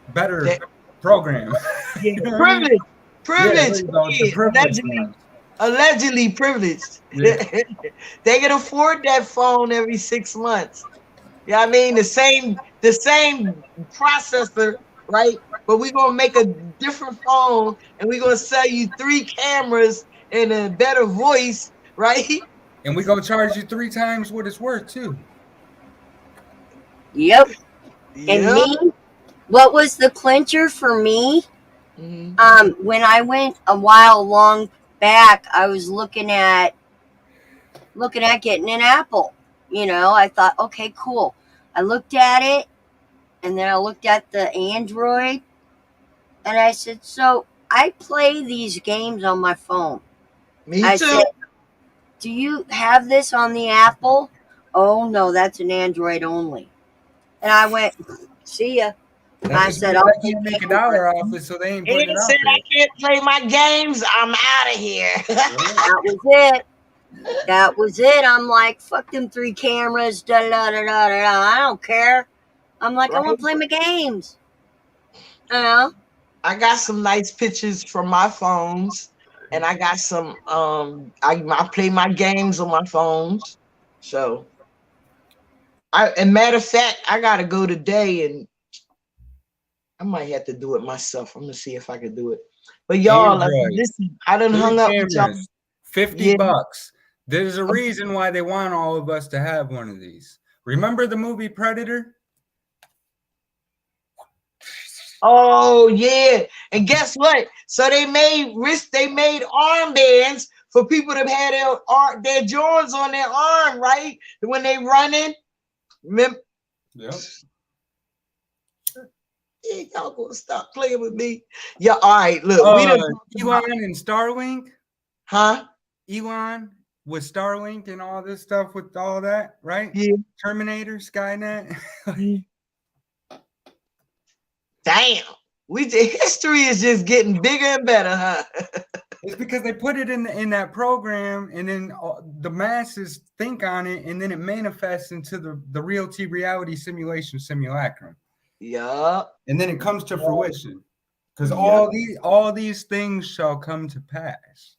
better program. Yeah, privilege. Allegedly privileged. Yeah. They can afford that phone every 6 months. Yeah, I mean the same processor, right? but we're gonna make a different phone and we're gonna sell you 3 cameras and a better voice, right? And we gonna charge you 3 times what it's worth too. Yep. And Yeah. me, what was the clincher for me? When I went a while long back, I was looking at getting an Apple. You know, I thought, okay, cool. I looked at it, and then I looked at the Android, and I said, so I play these games on my phone. Me I too. said, do you have this on the Apple? Oh, no, that's an Android only. And I went, see ya. I said, I I'll can't make $1 off it, so they ain't putting He it out said there. I can't play my games. I'm out of here. That was it. That was it. I'm like, fuck them 3 cameras. Da da da da da. I don't care. I'm like, I want to play my games. You know? I got some nice pictures from my phones, and I got some. I play my games on my phones. So, and matter of fact, I gotta go today, and I might have to do it myself. I'm gonna see if I can do it. But y'all, Android. listen, I done 3 hung up with y'all. cameras, $50. Yeah. There's a reason why they want all of us to have one of these. Remember the movie Predator? Oh yeah, and guess what? So they made armbands for people that had their Jordans on their arm, right? When they running. Remember? Yep. Yeah, y'all gonna stop playing with me? Yeah, all right. Look, we done Elon and Starlink. Huh? Elon with Starlink and all this stuff with all that, right? Yeah. Terminator, Skynet. Damn. History is just getting bigger and better, huh? It's because they put it in that program, and then the masses think on it, and then it manifests into the reality simulation simulacrum. Yeah. And then it comes to fruition, because all these things shall come to pass.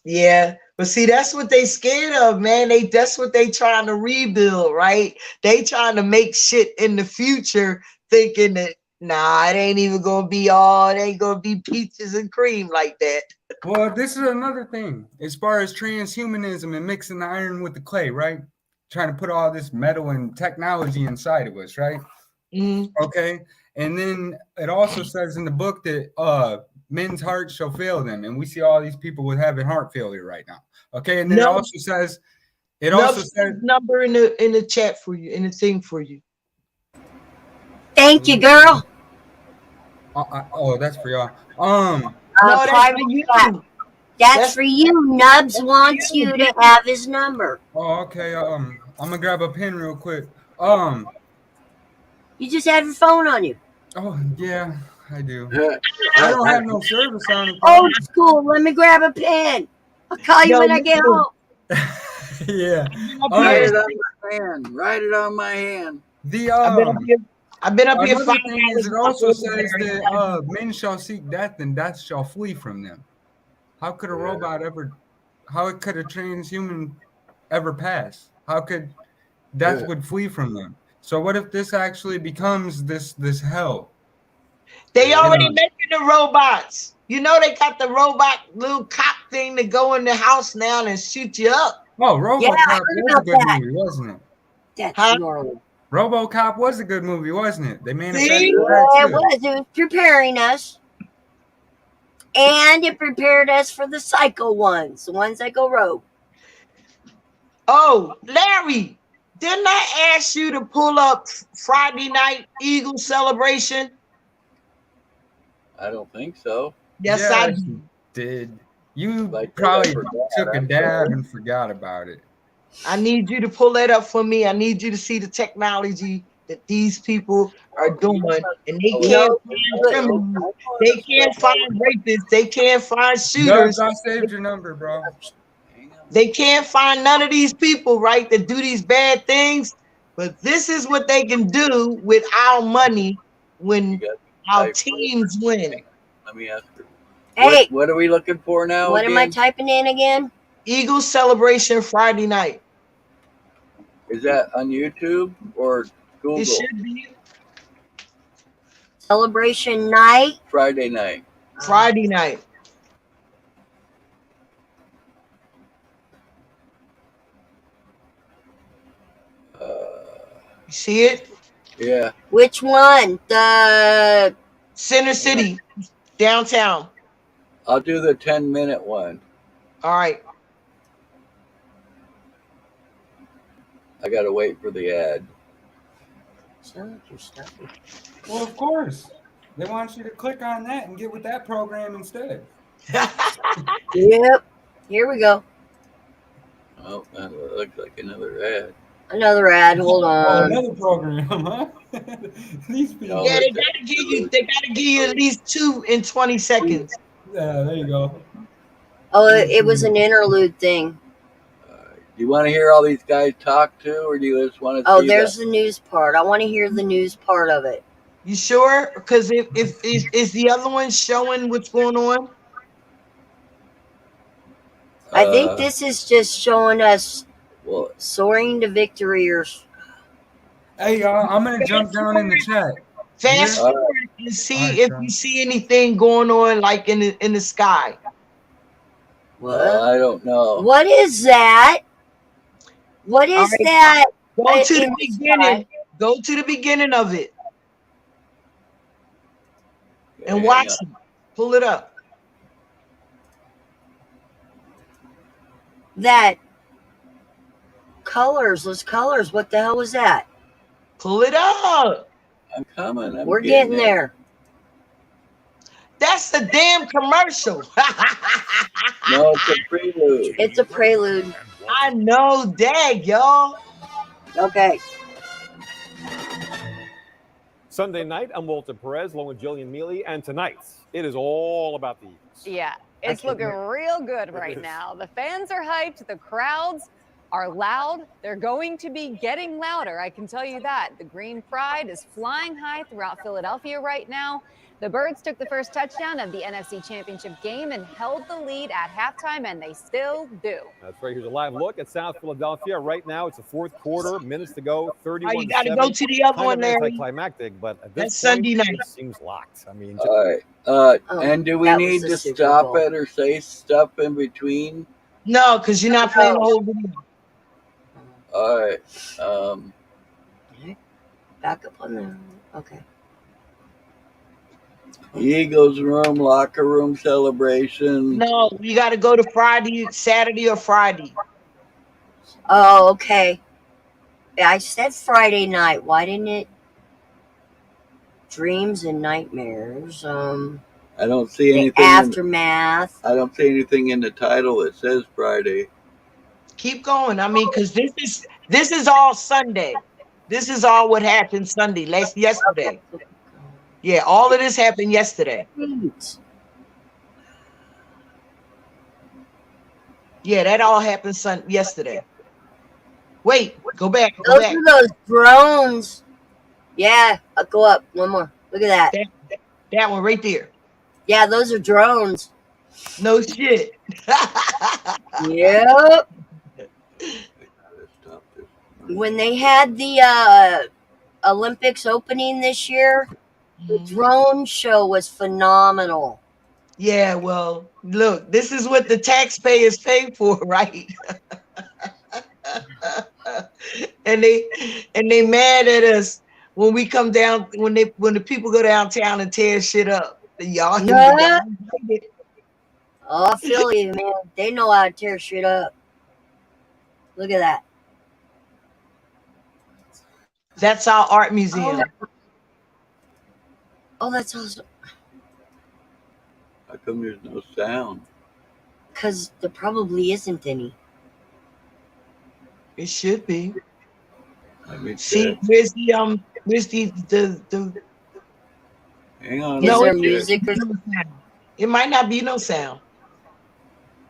Yeah, but see, that's what they scared of, man. That's what they trying to rebuild, right? They trying to make shit in the future, thinking that it ain't even gonna be it ain't gonna be peaches and cream like that. Well, this is another thing as far as transhumanism and mixing the iron with the clay, right? Trying to put all this metal and technology inside of us, right? Okay, and then it also says in the book that men's hearts shall fail them, and we see all these people with having heart failure right now. Okay, and then it also says number in the chat for you, in the thing for you. Thank you, girl. Oh, that's for y'all. No, that's private for you. chat. That's for you. Nubs wants you to have his number. Oh, okay. I'm gonna grab a pen real quick. You just have your phone on you. Oh yeah, I do. I don't have no service on it. Old school. Let me grab a pen. I'll call you when I get home. Yeah. Write it on my hand. Write it on my hand. I've been up here 5 hours. It also says that men shall seek death and death shall flee from them. How could a robot how could a transhuman ever pass? How could death would flee from them? So what if this actually becomes this hell? They already making the robots. You know they got the robot little cop thing to go in the house now and shoot you up. Oh, RoboCop was a good movie, wasn't it? That's normal. RoboCop was a good movie, wasn't it? They manufactured It was preparing us. And it prepared us for the psycho ones, the ones that go rogue. Oh, Larry, didn't I ask you to pull up Friday night Eagle celebration? I don't think so. Yes, I did. You probably took a dab and forgot about it. I need you to pull that up for me. I need you to see the technology that these people are doing, and they can't find criminals, they can't find rapists, they can't find shooters. I saved your number, bro. They can't find none of these people, right, that do these bad things. But this is what they can do with our money when our teams win. Let me ask her. Hey, what are we looking for now? What am I typing in again? Eagle celebration Friday night. Is that on YouTube or Google? It should be. Celebration night. Friday night. Friday night. You see it? Yeah. Which one? The Center City, downtown. I'll do the 10-minute one. All right. I gotta wait for the ad. Well, of course. They want you to click on that and get with that program instead. Yep. Here we go. Oh, that looks like another ad. Another ad. Hold Oh, on. another program, huh? These people. No, Yeah, they gotta give you at least 2 in 20 seconds. Yeah, there you go. Oh, it was an interlude thing. Do you want to hear all these guys talk too, or do you just want to Oh, see there's that? the news part. I want to hear the news part of it. You sure? Because if is the other one showing what's going on? I think this is just showing us Well, soaring to victory or Hey, y'all, I'm going to jump down in the chat. Fast Yeah. forward and see Alright, if John. you see anything going on like in the sky. what? I don't know. What is that? What is Alright. that? Go to in the the beginning. sky? Go to the beginning of it and Hang watch on. it. Pull it up. That colors, those colors. What the hell was that? Pull it up. I'm coming. I'm We're getting there. That's a damn commercial. No, it's a prelude. It's a prelude. I know, dag, y'all. Okay. Sunday night, I'm Walter Perez, along with Jillian Mealy, and tonight, it is all about the Eagles. Yeah, it's looking real good right now. The fans are hyped. The crowds are loud. They're going to be getting louder, I can tell you that. The green pride is flying high throughout Philadelphia right now. The Birds took the first touchdown of the NFC Championship game and held the lead at halftime, and they still do. That's right. Here's a live look at South Philadelphia. Right now, it's the fourth quarter, minutes to go, 31-7. You got to go to the other Kind one, of Larry. anticlimactic, but at That's this point, Sunday night. it seems locked. I mean, All right. And do we that was need the to Super stop Bowl. it or say stuff in between? No, because you're not playing the whole video. All right. Back up on there. Okay. Eagles room, locker room celebration. No, you got to go to Friday, Saturday, or Friday. Oh, okay. I said Friday night. Why didn't it? Dreams and nightmares. I don't see The anything. aftermath. I don't see anything in the title that says Friday. Keep going. I mean, because this is all Sunday. This is all what happened Sunday, yesterday. Yeah, all of this happened yesterday. Yeah, that all happened yesterday. Wait, go back. Go Those back. are those drones. Yeah, I'll go up one more. Look at that. That one right there. Yeah, those are drones. No shit. Yep. When they had the Olympics opening this year, the drone show was phenomenal. Yeah, well, look, this is what the taxpayers pay for, right? and they mad at us when we come down when the people go downtown and tear shit up. Y'all, Yeah. Oh, I feel you, man. They know how to tear shit up. Look at that. That's our art museum. Oh, that's awesome. How come there's no sound? Because there probably isn't any. It should be. Let me See, check. where's the Hang on. Is no, there it- music or it might not be no sound.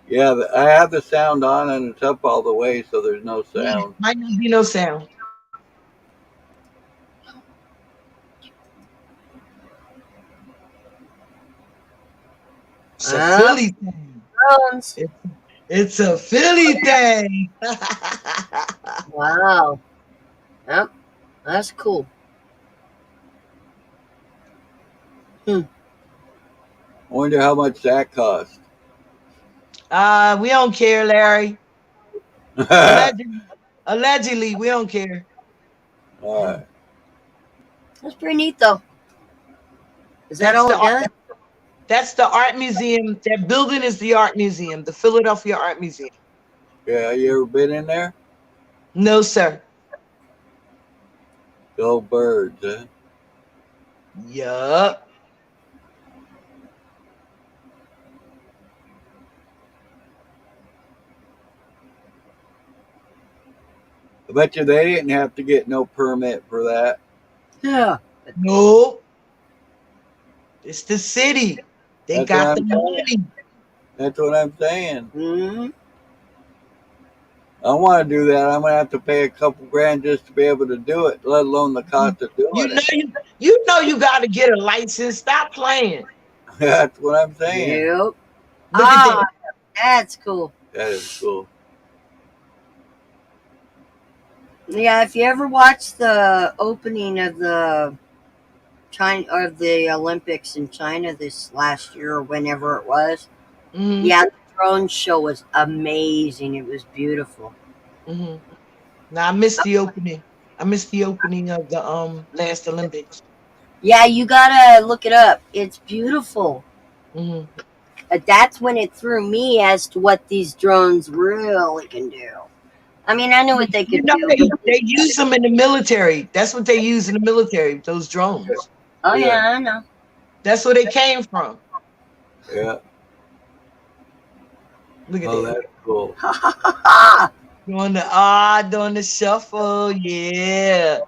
Yeah, I have the sound on and it's up all the way, so there's no sound. Might not be no sound. It's a Philly thing. drones? It's a Philly thing. Wow. Yep. That's cool. Hmm. I wonder how much that cost. We don't care, Larry. Allegedly, we don't care. All right. That's pretty neat, though. Is that all it does? That's the art museum. That building is the art museum, the Philadelphia Art Museum. Yeah, you ever been in there? No, sir. Go birds, huh? Yup. I bet you they didn't have to get no permit for that. Yeah. Nope. It's the city. They That's got what the I'm money. That's what I'm saying. Mm-hmm. I want to do that. I'm gonna have to pay a couple grand just to be able to do it, let alone the cost of doing You know it. you got to get a license. Stop playing. That's what I'm saying. Yep. Look at that. That's cool. That is cool. Yeah, if you ever watched the opening of the Olympics in China this last year or whenever it was, Mhm. yeah, the drone show was amazing. It was beautiful. Mhm. Now I missed the opening. I missed the opening of the last Olympics. Yeah, you gotta look it up. It's beautiful. Mhm. That's when it threw me as to what these drones really can do. I mean, I knew what they You could know do. they use them in the military. That's what they use in the military. Those drones. Oh Yeah. yeah, I know. That's where they came from. Yeah. Look at Oh, that. that's cool. Doing the shuffle. Yeah.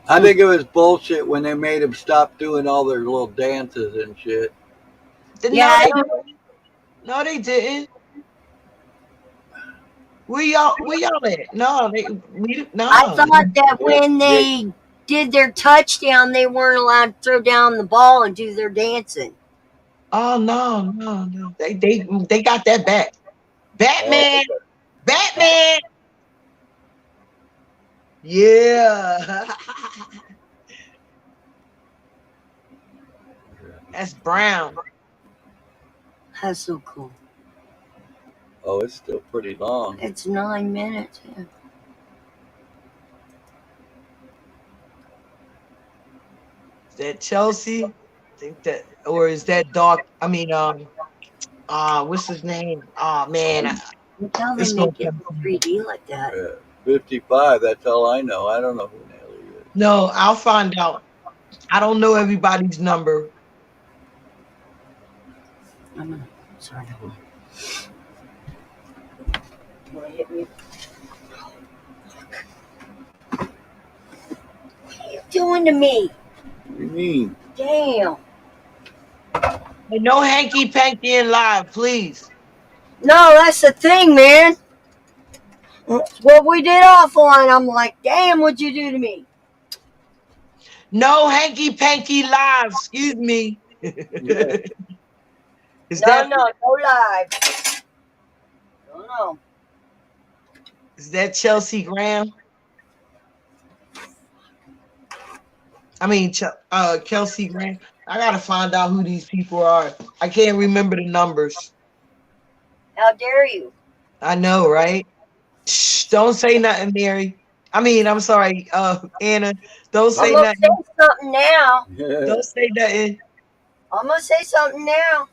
I think it was bullshit when they made them stop doing all their little dances and shit. Yeah, No, they didn't. Where y'all at? No, I thought that when they did their touchdown, they weren't allowed to throw down the ball and do their dancing. Oh no. They got that back. Batman. Oh, Batman. Yeah. That's Brown. That's so cool. oh, it's still pretty long. It's 9 minutes. Yeah. Is that Chelsea? I think that, or is that Doc? I mean, what's his name? Oh man, Look how they it's make gonna it come. 3D like that. 55. That's all I know. I don't know who Nelly is. No, I'll find out. I don't know everybody's number. Sorry. Will it hit me? What are you doing to me? What do you mean? Damn. Hey, no hanky panky in live, please. No, that's the thing, man. It's what we did offline. I'm like, damn, what'd you do to me? No hanky panky live. Excuse me. No live. No. Is that Chelsea Graham? I mean, Kelsey Graham. I gotta find out who these people are. I can't remember the numbers. How dare you? I know, right? Shh, don't say nothing, Mary. I mean, I'm sorry, Anna. Don't say I'm gonna nothing. say something now. Don't say nothing. I'm gonna say something now.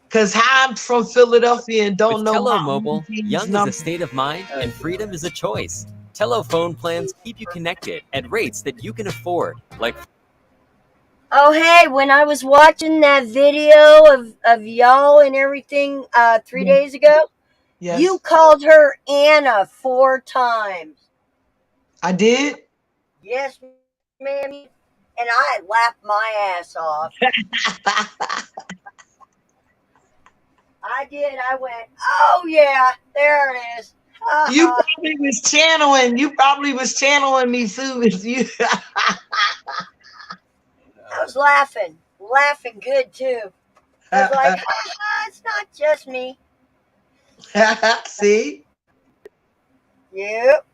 Cause I'm from Philadelphia and don't With know Tello my Mobile, these young is a numbers. state of mind and freedom is a choice. Tello phone plans keep you connected at rates that you can afford, like Oh, hey, when I was watching that video of y'all and everything 3 days ago, Yes. you called her Anna 4 times. I did? Yes, ma'am. And I laughed my ass off. I did. I went, oh, yeah, there it is. You probably was channeling. You probably was channeling me, Sue. You. I was laughing good too. I was like, it's not just me. See? Yep,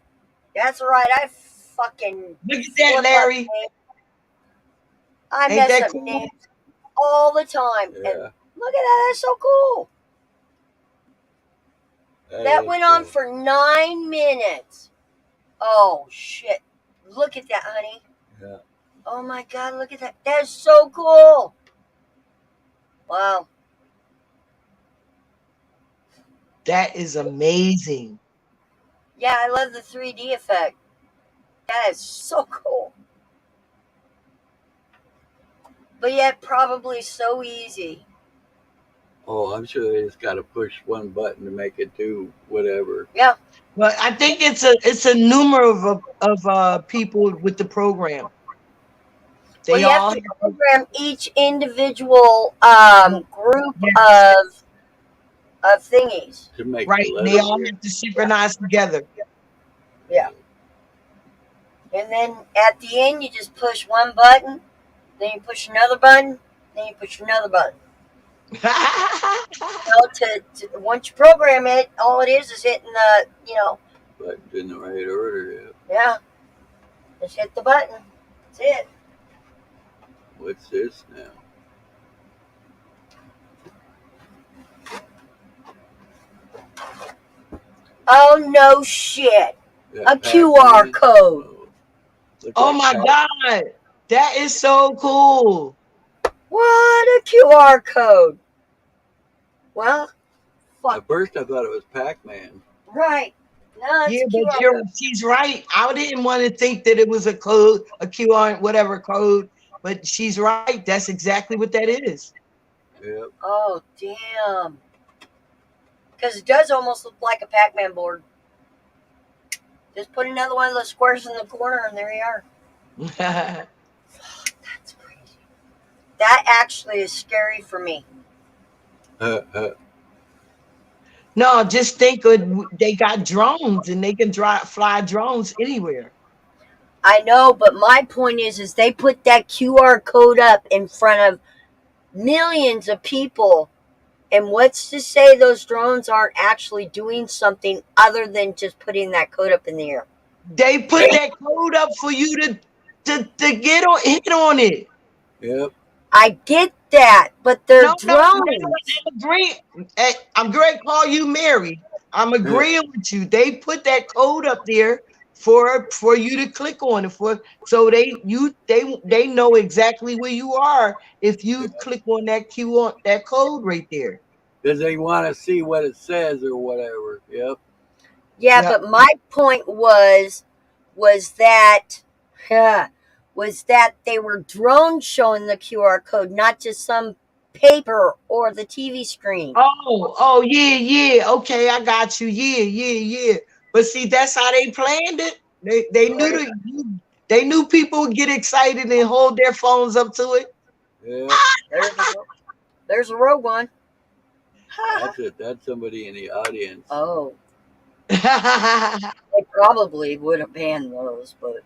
that's right. I fucking Look at that, slip up Larry. names. I Ain't mess that up cool? names all the time. And Yeah. look at that. That's so cool. That is went on cool. for 9 minutes. Oh, shit. Look at that, honey. Yeah. Oh, my God. Look at that. That's so cool. Wow. That is amazing. Yeah, I love the 3D effect. That is so cool. But yet, probably so easy. Oh, I'm sure they just got to push one button to make it do whatever. Yeah. But I think it's a number of people with the program. Well, They you all have to program each individual group Yes. of thingies. To make Right. the And they letters. all have to synchronize together. Yeah. And then at the end, you just push one button, then you push another button, then you push another button. Once you program it, all it is hitting the, But in the right order. Yeah. yeah, just hit the button. That's it. What's this now? Oh, no shit. Yeah, A QR code. Oh my God. That is so cool. What a QR code. Well, At first I thought it was Pac-Man. right. No, it's Yeah, a QR but code. she's right. I didn't want to think that it was a code, a QR, whatever code, but she's right. That's exactly what that is. Yep. Oh, damn. Because it does almost look like a Pac-Man board. Just put another one of those squares in the corner, and there you are. That's crazy. That actually is scary for me. No, just think they got drones and they can fly drones anywhere. I know, but my point is they put that QR code up in front of millions of people. And what's to say those drones aren't actually doing something other than just putting that code up in the air? They put that code up for you to hit on it. Yep. I get that, but they're drones. I'm agreeing. I'm going to call you Mary. I'm agreeing with you. They put that code up there for you to click on it so they know exactly where you are if you click on that code right there. Because they want to see what it says or whatever. Yep. Yeah, but my point was that they were drones showing the QR code, not just some paper or the TV screen. Oh, yeah. Okay, I got you. Yeah. But see, that's how they planned it. They knew people would get excited and hold their phones up to it. Yeah. There's a rogue one. That's it. That's somebody in the audience. Oh. They probably would have banned those, but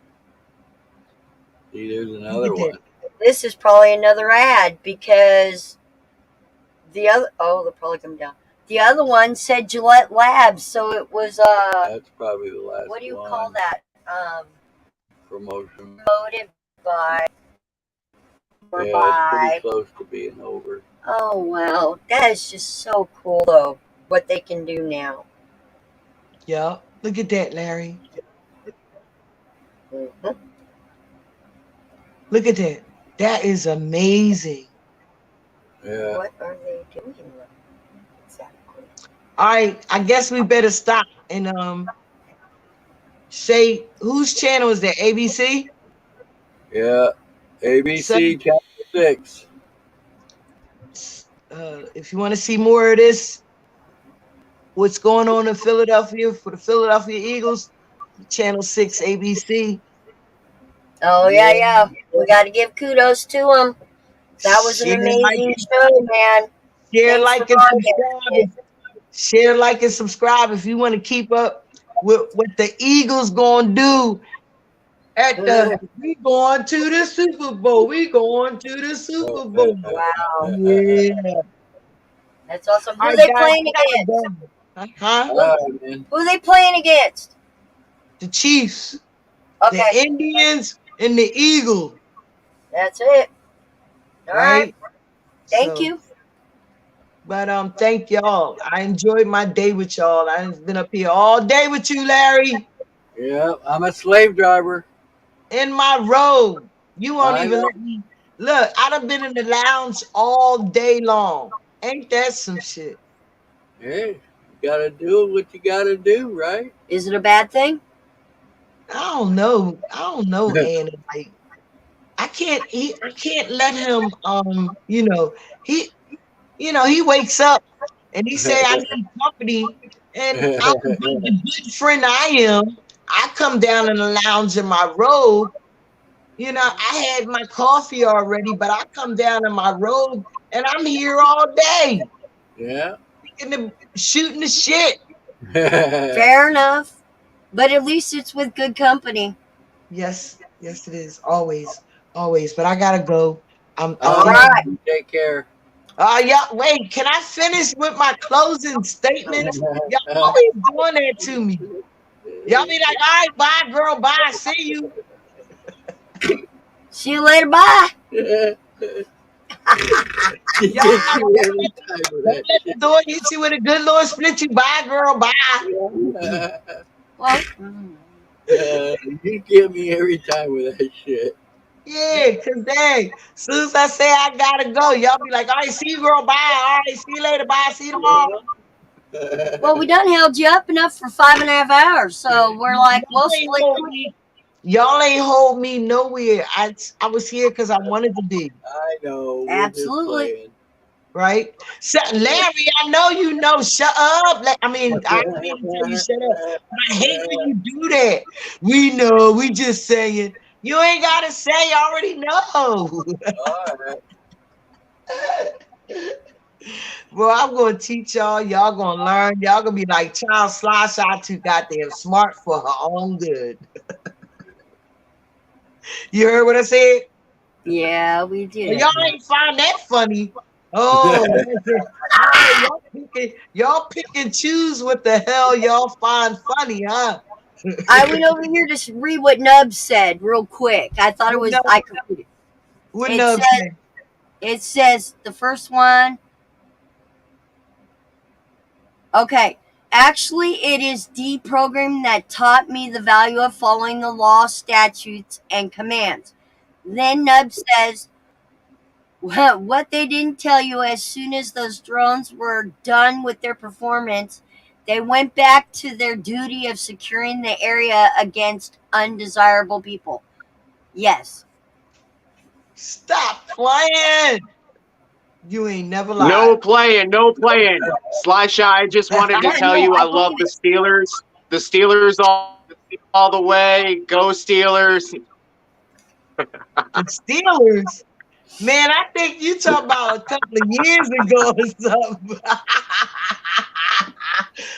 See, there's another one. this is probably another ad because they're probably coming down. The other one said Gillette Labs, so it was That's probably the last one. what do you call that? Promotion. Promoted by or Yeah, it's by. pretty close to being over. Oh wow, that is just so cool though. What they can do now. Yeah, look at that, Larry. Mm-hmm. Look at that. That is amazing. Yeah. What are they doing? Exactly. All right, I guess we better stop and say whose channel is that? ABC? Yeah. ABC Channel 6. If you want to see more of this, what's going on in Philadelphia for the Philadelphia Eagles, Channel 6 ABC. Oh yeah. We got to give kudos to them. That was an amazing show, man. Share, Thanks like, for and subscribe. Share, like, and subscribe if you want to keep up with what the Eagles gonna do. We going to the Super Bowl. We going to the Super Bowl. Wow. Yeah. That's awesome. Who All are right, they guys, playing I gotta against? go. Huh? Who are they playing against? The Chiefs. Okay. The Indians and the Eagle. That's it. All right. Right? Thank So, you. but thank y'all. I enjoyed my day with y'all. I've been up here all day with you, Larry. Yeah, I'm a slave driver. In my robe. You won't I even know. let me look. I done been in the lounge all day long. Ain't that some shit? Hey, you gotta do what you gotta do, right? Is it a bad thing? I don't know, Anna. Like I can't let him he wakes up and he say I need company, and the good friend I am, I come down in the lounge in my robe. I had my coffee already, but I come down in my robe and I'm here all day. Yeah. Shooting the shit. Fair enough. But at least it's with good company. Yes, it is. Always. But I gotta go. All right. Take care. Yeah, wait, can I finish with my closing statements? Y'all always doing that to me. Y'all be like, all right, bye, girl, bye, see you. See you later, bye. Y'all let the door hit you with a good Lord split you, bye, girl, bye. Well, you get me every time with that shit. Yeah, cause dang, soon as I say I gotta go, y'all be like, all right, see you, girl, bye. All right, see you later, bye, see you tomorrow. well, we done held you up enough for 5.5 hours, so we're like, we'll split. Y'all ain't hold me nowhere. I was here because I wanted to be. I know. Absolutely. Right? So, Larry, I know you know. Shut up. I don't mean to tell you shut up. I hate when you do that. We know. We just saying. You ain't got to say. I already know. All right. Well, I'm going to teach y'all. Y'all going to learn. Y'all going to be like, child Slosh, I too goddamn smart for her own good. You heard what I said? Yeah, we did. Y'all ain't find that funny. Oh, y'all pick and choose what the hell y'all find funny, huh? I went over here to read what Nub said real quick. I thought it was I could read it. What Nub said? It says the first one. Okay. Actually, it is deprogramming that taught me the value of following the law, statutes, and commands. Then Nub says, what they didn't tell you, as soon as those drones were done with their performance, they went back to their duty of securing the area against undesirable people. Yes. Stop playing. You ain't never lied. No playing. Sly Shy, I just wanted to tell you I love the Steelers. The Steelers all the way. Go Steelers. The Steelers? Man, I think you talking about a couple of years ago or something.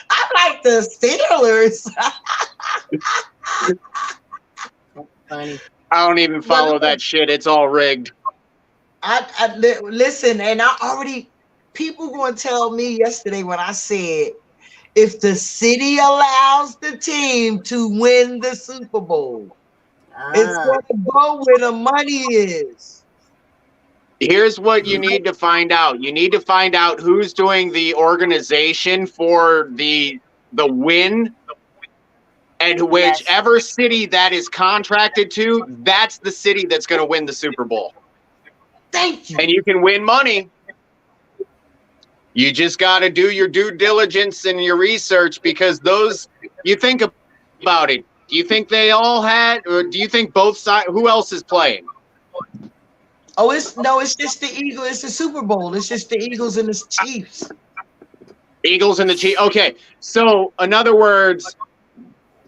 I like the Steelers. Funny. I don't even follow that shit. It's all rigged. Listen, and people going to tell me yesterday when I said, if the city allows the team to win the Super Bowl, it's going to go where the money is. Here's what you need to find out. You need to find out who's doing the organization for the win, and whichever city that is contracted to, that's the city that's going to win the Super Bowl. Thank you. And you can win money. You just got to do your due diligence and your research, because you think about it. Do you think they all had, or do you think both sides, who else is playing? Oh, it's just the Eagles. It's the Super Bowl. It's just the Eagles and the Chiefs. Eagles and the Chiefs. Okay. So, in other words,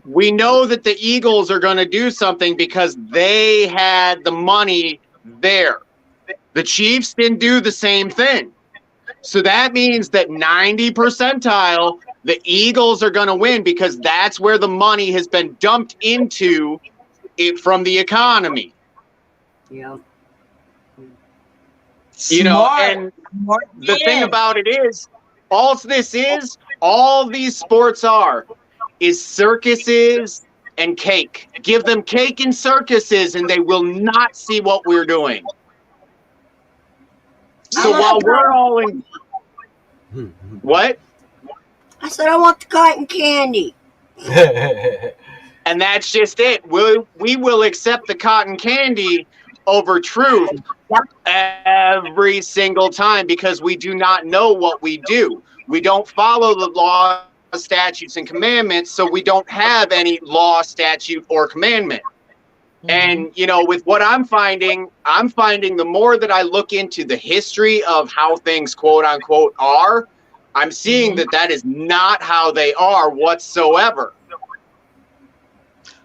we know that the Eagles are going to do something because they had the money there. The Chiefs didn't do the same thing. So that means that 90 percentile, the Eagles are going to win because that's where the money has been dumped into it from the economy. Yeah. You know, and the thing about it is, all these sports is circuses and cake. Give them cake and circuses, and they will not see what we're doing. So while we're all in... What? I said I want the cotton candy. And that's just it. We will accept the cotton candy over truth every single time because we do not know what we do. We don't follow the law, statutes, and commandments, so we don't have any law, statute, or commandment. And, you know, with what I'm finding the more that I look into the history of how things, quote unquote, are, I'm seeing that is not how they are whatsoever.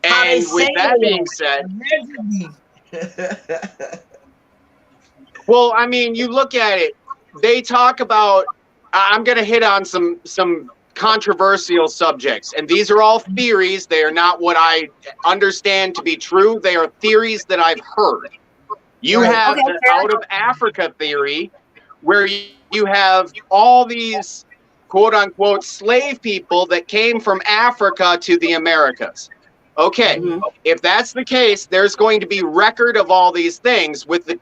And with that being said, well, I mean, you look at it, they talk about, I'm going to hit on some controversial subjects, and these are all theories. They are not what I understand to be true. They are theories that I've heard. You have the out of Africa theory, where you have all these quote unquote slave people that came from Africa to the Americas. Okay, if that's the case, there's going to be record of all these things with the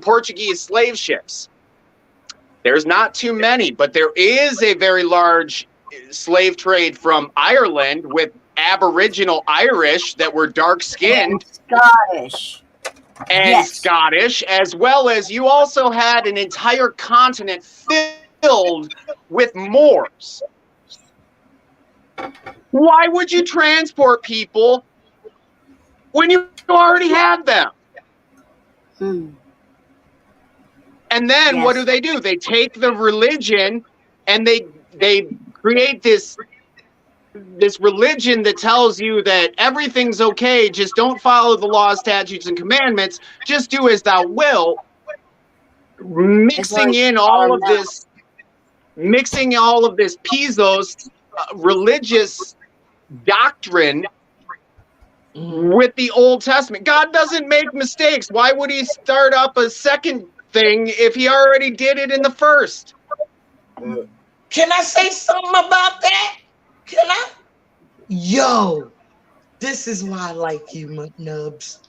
Portuguese slave ships. There's not too many, but there is a very large slave trade from Ireland with Aboriginal Irish that were dark-skinned. Scottish. And Scottish, as well as you also had an entire continent filled with Moors. Why would you transport people when you already had them? And then what do? They take the religion and they create this religion that tells you that everything's okay, just don't follow the laws, statutes, and commandments, just do as thou wilt, mixing all of this Pisos religious doctrine with the Old Testament. God doesn't make mistakes. Why would he start up a second thing if he already did it in the first? Can I say something about that? Can I? Yo, this is why I like you, McNubs.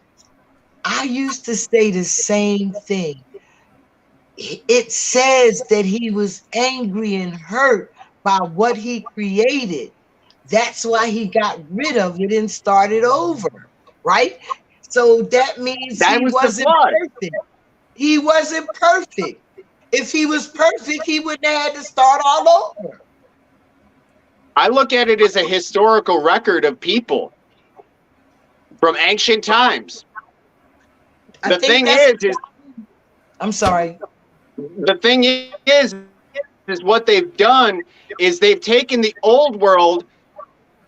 I used to say the same thing. It says that he was angry and hurt by what he created. That's why he got rid of it and started over, right? So that means he wasn't perfect. He wasn't perfect. If he was perfect, he wouldn't have had to start all over. I look at it as a historical record of people from ancient times. The thing is I'm sorry. The thing is what they've done is they've taken the old world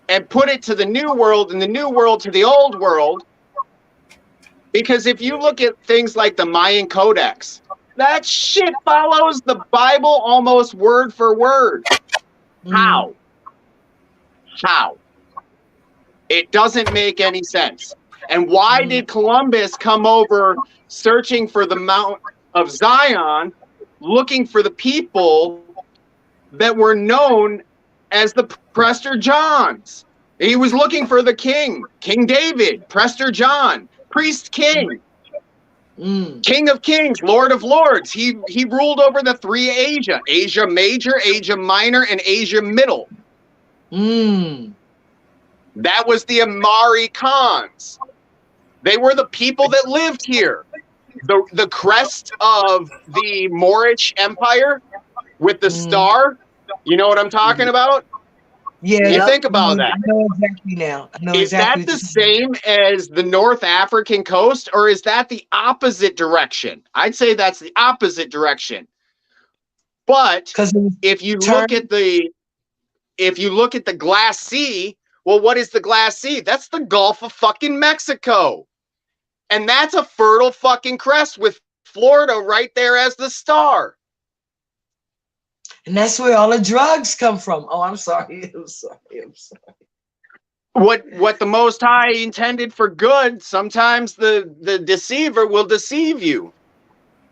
and put it to the new world and the new world to the old world. Because if you look at things like the Mayan Codex, that shit follows the Bible almost word for word. How? It doesn't make any sense. And why did Columbus come over searching for the Mount of Zion, looking for the people that were known as the Prester Johns? He was looking for the king, King David, Prester John, priest king, King of Kings, Lord of Lords. He ruled over the three Asia: Asia Major, Asia Minor, and Asia Middle. That was the Amari Khans. They were the people that lived here. The crest of the Moorish Empire with the star. You know what I'm talking about? Yeah. You think about that. I know exactly now. Is that the same as the North African coast, or is that the opposite direction? I'd say that's the opposite direction. But if you look at the Glass Sea, well, what is the Glass Sea? That's the Gulf of fucking Mexico. And that's a fertile fucking crest with Florida right there as the star. And that's where all the drugs come from. Oh, I'm sorry. I'm sorry. What the Most High intended for good, sometimes the deceiver will deceive you.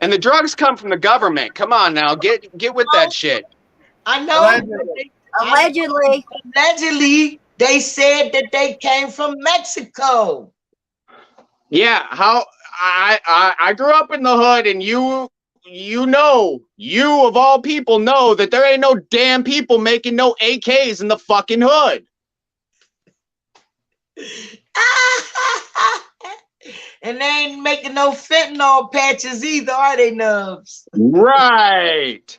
And the drugs come from the government. Come on now, get with that shit. I know. Allegedly. They said that they came from Mexico. Yeah, how I grew up in the hood, and you of all people know that there ain't no damn people making no AKs in the fucking hood. And they ain't making no fentanyl patches either, are they, Nubs? Right.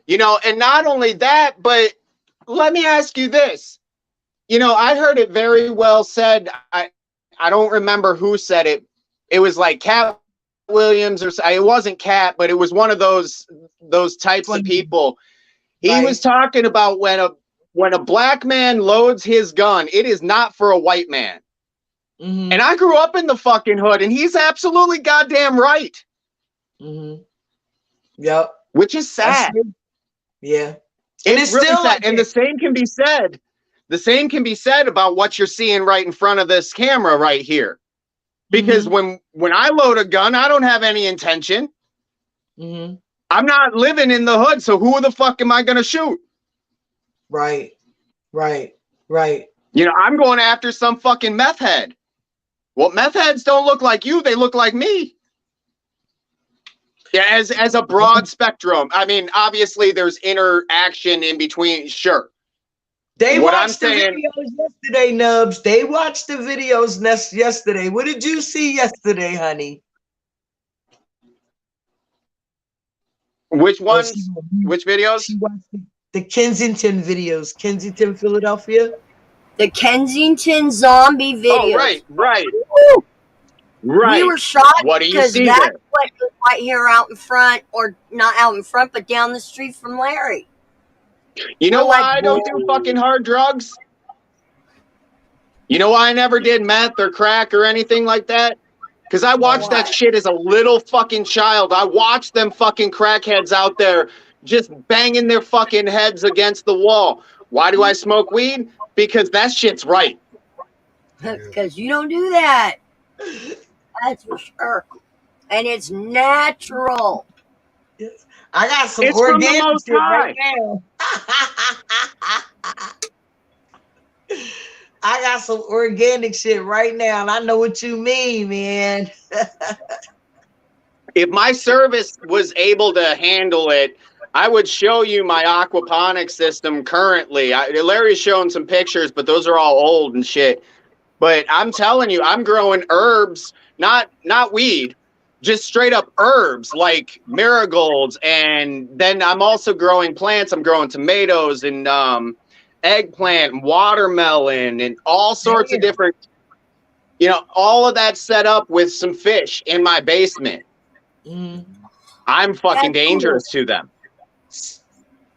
You know, and not only that, but let me ask you this. You know, I heard it very well said. I don't remember who said it. It was like Cat Williams, or it wasn't Cat, but it was one of those types of people. He was talking about when a black man loads his gun, it is not for a white man. Mm-hmm. And I grew up in the fucking hood, and he's absolutely goddamn right. Mm-hmm. Yep. Which is sad. Yeah. It's really sad. Like, and the same can be said. The same can be said about what you're seeing right in front of this camera right here. Because when I load a gun, I don't have any intention. Mm-hmm. I'm not living in the hood, so who the fuck am I going to shoot? Right. You know, I'm going after some fucking meth head. Well, meth heads don't look like you. They look like me. Yeah, as a broad spectrum. I mean, obviously there's interaction in between, sure. They watched the videos yesterday, Nubs. They watched the videos yesterday. What did you see yesterday, honey? Which ones? Which videos? She watched the Kensington videos. Kensington, Philadelphia. The Kensington zombie videos. Oh, right. Woo! Right. We were shocked what do you because see that's there? what was right here out in front, or not out in front, but down the street from Larry. You know why I don't do fucking hard drugs? You know why I never did meth or crack or anything like that? Because I watched that shit as a little fucking child. I watched them fucking crackheads out there just banging their fucking heads against the wall. Why do I smoke weed? Because that shit's right. Because you don't do that. That's for sure. And it's natural. Yes. I got some It's from the organic Most shit right High. now. I got some organic shit right now, and I know what you mean, man. If my service was able to handle it, I would show you my aquaponics system currently. Larry's showing some pictures, but those are all old and shit. But I'm telling you, I'm growing herbs, not weed, just straight up herbs like marigolds. And then I'm also growing plants. I'm growing tomatoes and eggplant and watermelon and all sorts of different, you know, all of that set up with some fish in my basement. I'm fucking dangerous to them.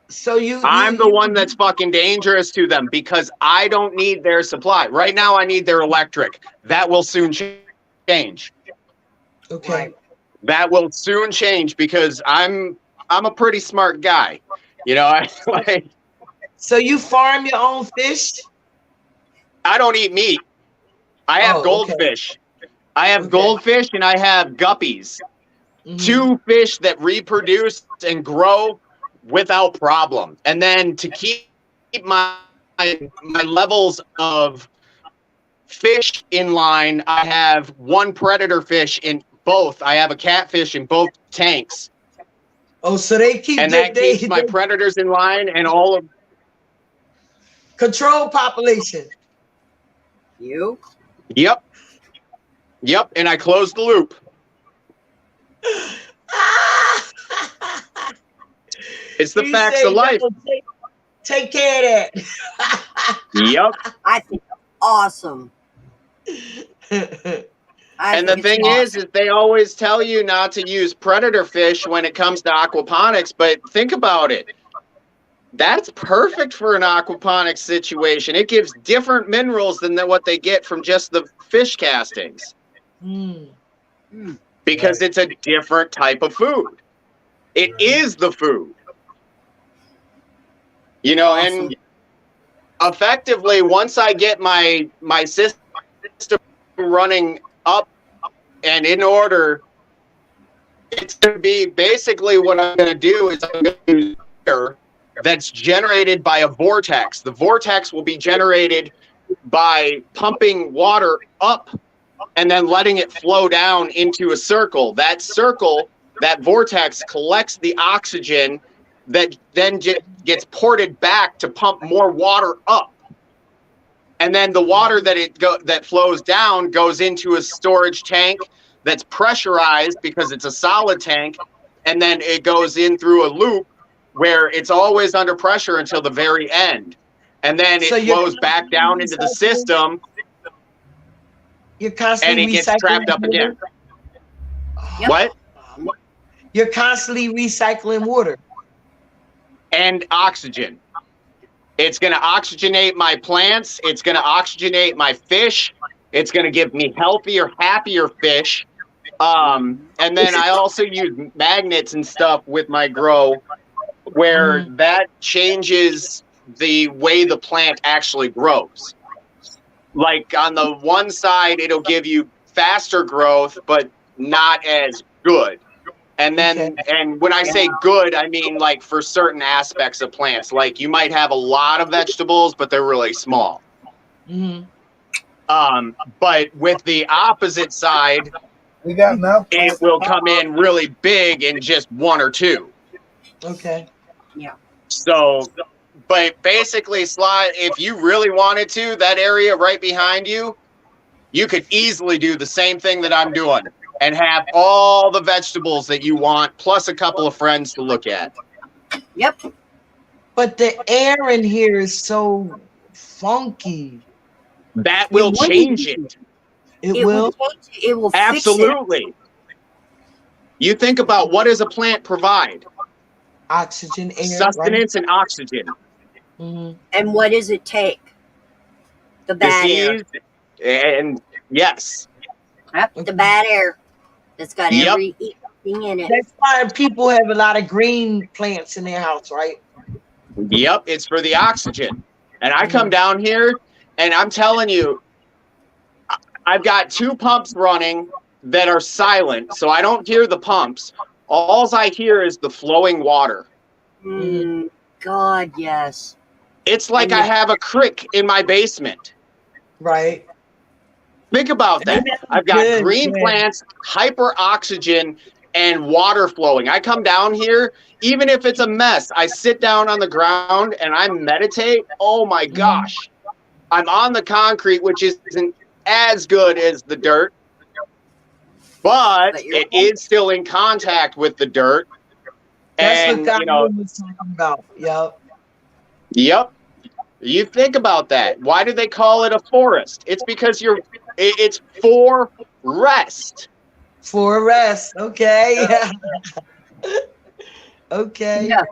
So I'm the one that's fucking dangerous to them because I don't need their supply. Right now I need their electric. That will soon change. Okay. That will soon change because I'm a pretty smart guy. You know, So you farm your own fish? I don't eat meat. I have goldfish. I have goldfish and I have guppies. Two fish that reproduce and grow without problem. And then to keep my levels of fish in line, I have one predator fish in both. I have a catfish in both tanks. Oh, so they keep that keeps my predators in line and all of control population. You? Yep. And I closed the loop. It's the facts of life. Take care of that. Yep. I think that's awesome. And the thing is they always tell you not to use predator fish when it comes to aquaponics, but think about it. That's perfect for an aquaponics situation. It gives different minerals than what they get from just the fish castings. Because it's a different type of food. It is the food. You know, and effectively, once I get my system running up and in order, it's going to be basically what I'm going to do is I'm going to use air that's generated by a vortex. The vortex will be generated by pumping water up and then letting it flow down into a circle. That circle, that vortex, collects the oxygen that then gets ported back to pump more water up. And then the water that flows down goes into a storage tank that's pressurized because it's a solid tank, and then it goes in through a loop where it's always under pressure until the very end. And then it flows back down into the system, You're constantly and it gets recycling trapped up water? again. What? You're constantly recycling water. And oxygen. It's going to oxygenate my plants. It's going to oxygenate my fish. It's going to give me healthier, happier fish. And then I also use magnets and stuff with my grow where that changes the way the plant actually grows. Like on the one side, it'll give you faster growth, but not as good. And then, and when I say good, I mean like for certain aspects of plants, like you might have a lot of vegetables, but they're really small. But with the opposite side, we got enough. It will come in really big in just one or two. Okay. Yeah. So, but basically, Sly, if you really wanted to, that area right behind you, you could easily do the same thing that I'm doing and have all the vegetables that you want, plus a couple of friends to look at. Yep. But the air in here is so funky. That will change it. It will? It will Absolutely. fix it. You think about what does a plant provide? Oxygen, air, sustenance, and oxygen. And what does it take? The bad air. Disease, and yes. Yep, the bad air. That's got Yep. everything in it. That's why people have a lot of green plants in their house, right? Yep, it's for the oxygen. And I come down here, and I'm telling you, I've got 2 pumps running that are silent, so I don't hear the pumps. All I hear is the flowing water. God, yes. It's like I have a creek in my basement. Right. Think about that. I've got green plants, hyper oxygen, and water flowing. I come down here, even if it's a mess, I sit down on the ground and I meditate. Oh my gosh. I'm on the concrete, which isn't as good as the dirt, but it is still in contact with the dirt. That's And, what God you know, was talking about. Yep. Yep. You think about that. Why do they call it a forest? It's because it's for rest. For rest. Okay. Okay. Yeah.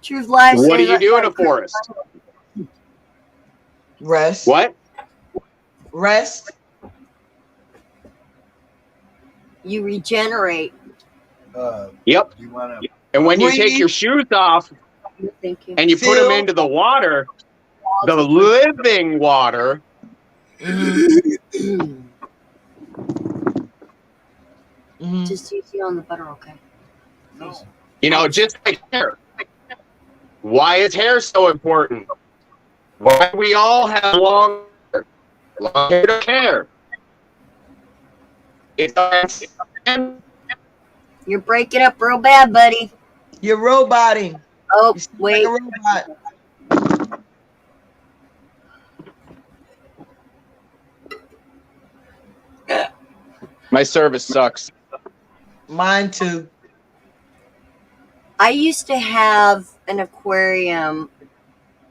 Truth lies. What do you do in a forest? Rest. What? Rest. You regenerate. Yep. You wanna And when you take your shoes off and you put them into the water, the living water, Just easy on the butter, okay? you know, just like hair. Why is hair so important? Why do we all have long hair to hair? It's You're breaking up real bad, buddy. You're roboting. Oh, Like wait. a robot. my service sucks. Mine too. I used to have an aquarium.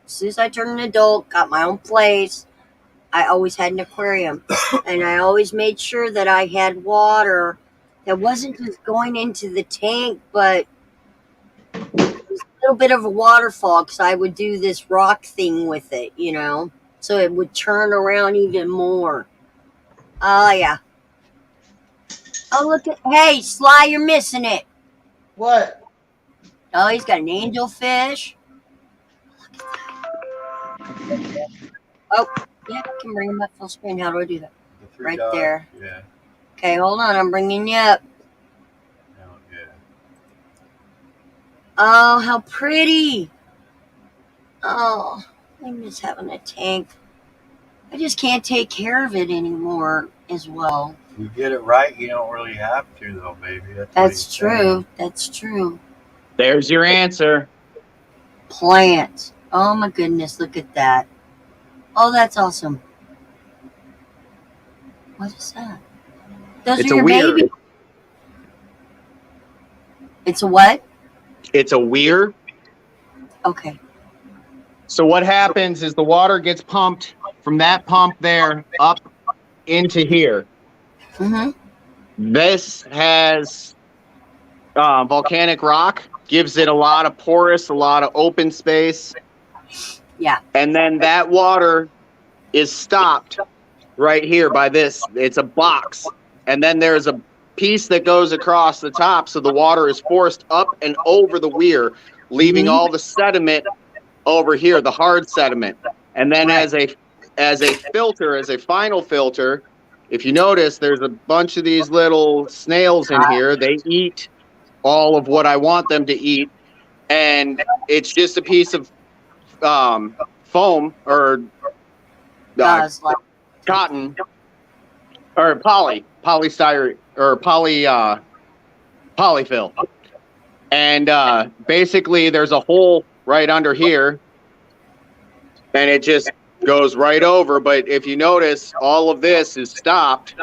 As soon as I turned an adult, got my own place, I always had an aquarium. And I always made sure that I had water that wasn't just going into the tank, but it was a little bit of a waterfall because I would do this rock thing with it, you know? So it would turn around even more. Oh, yeah. Oh, look at... Hey, Sly, you're missing it. What? Oh, he's got an angelfish. Oh, yeah, I can bring him up full screen. How do I do that? Right there. Yeah. Okay, hold on. I'm bringing you up. Oh, how pretty. Oh, I miss having a tank. I just can't take care of it anymore as well. You get it right, you don't really have to, though, baby. That's true. That's true. There's your answer. Plants. Oh my goodness, look at that. Oh, that's awesome. What is that? Those It's are a your weir. babies. It's a what? It's a weir. Okay. So what happens is the water gets pumped from that pump there up into here. Mm-hmm. This has volcanic rock, gives it a lot of porous, a lot of open space. Yeah. And then that water is stopped right here by this. It's a box. And then there's a piece that goes across the top, so the water is forced up and over the weir, leaving all the sediment over here, the hard sediment. And then as a filter, as a final filter, if you notice, there's a bunch of these little snails in here. They eat all of what I want them to eat. And it's just a piece of foam or cotton or polystyrene or polyfill. And basically there's a hole right under here and it just goes right over. But if you notice, all of this is stopped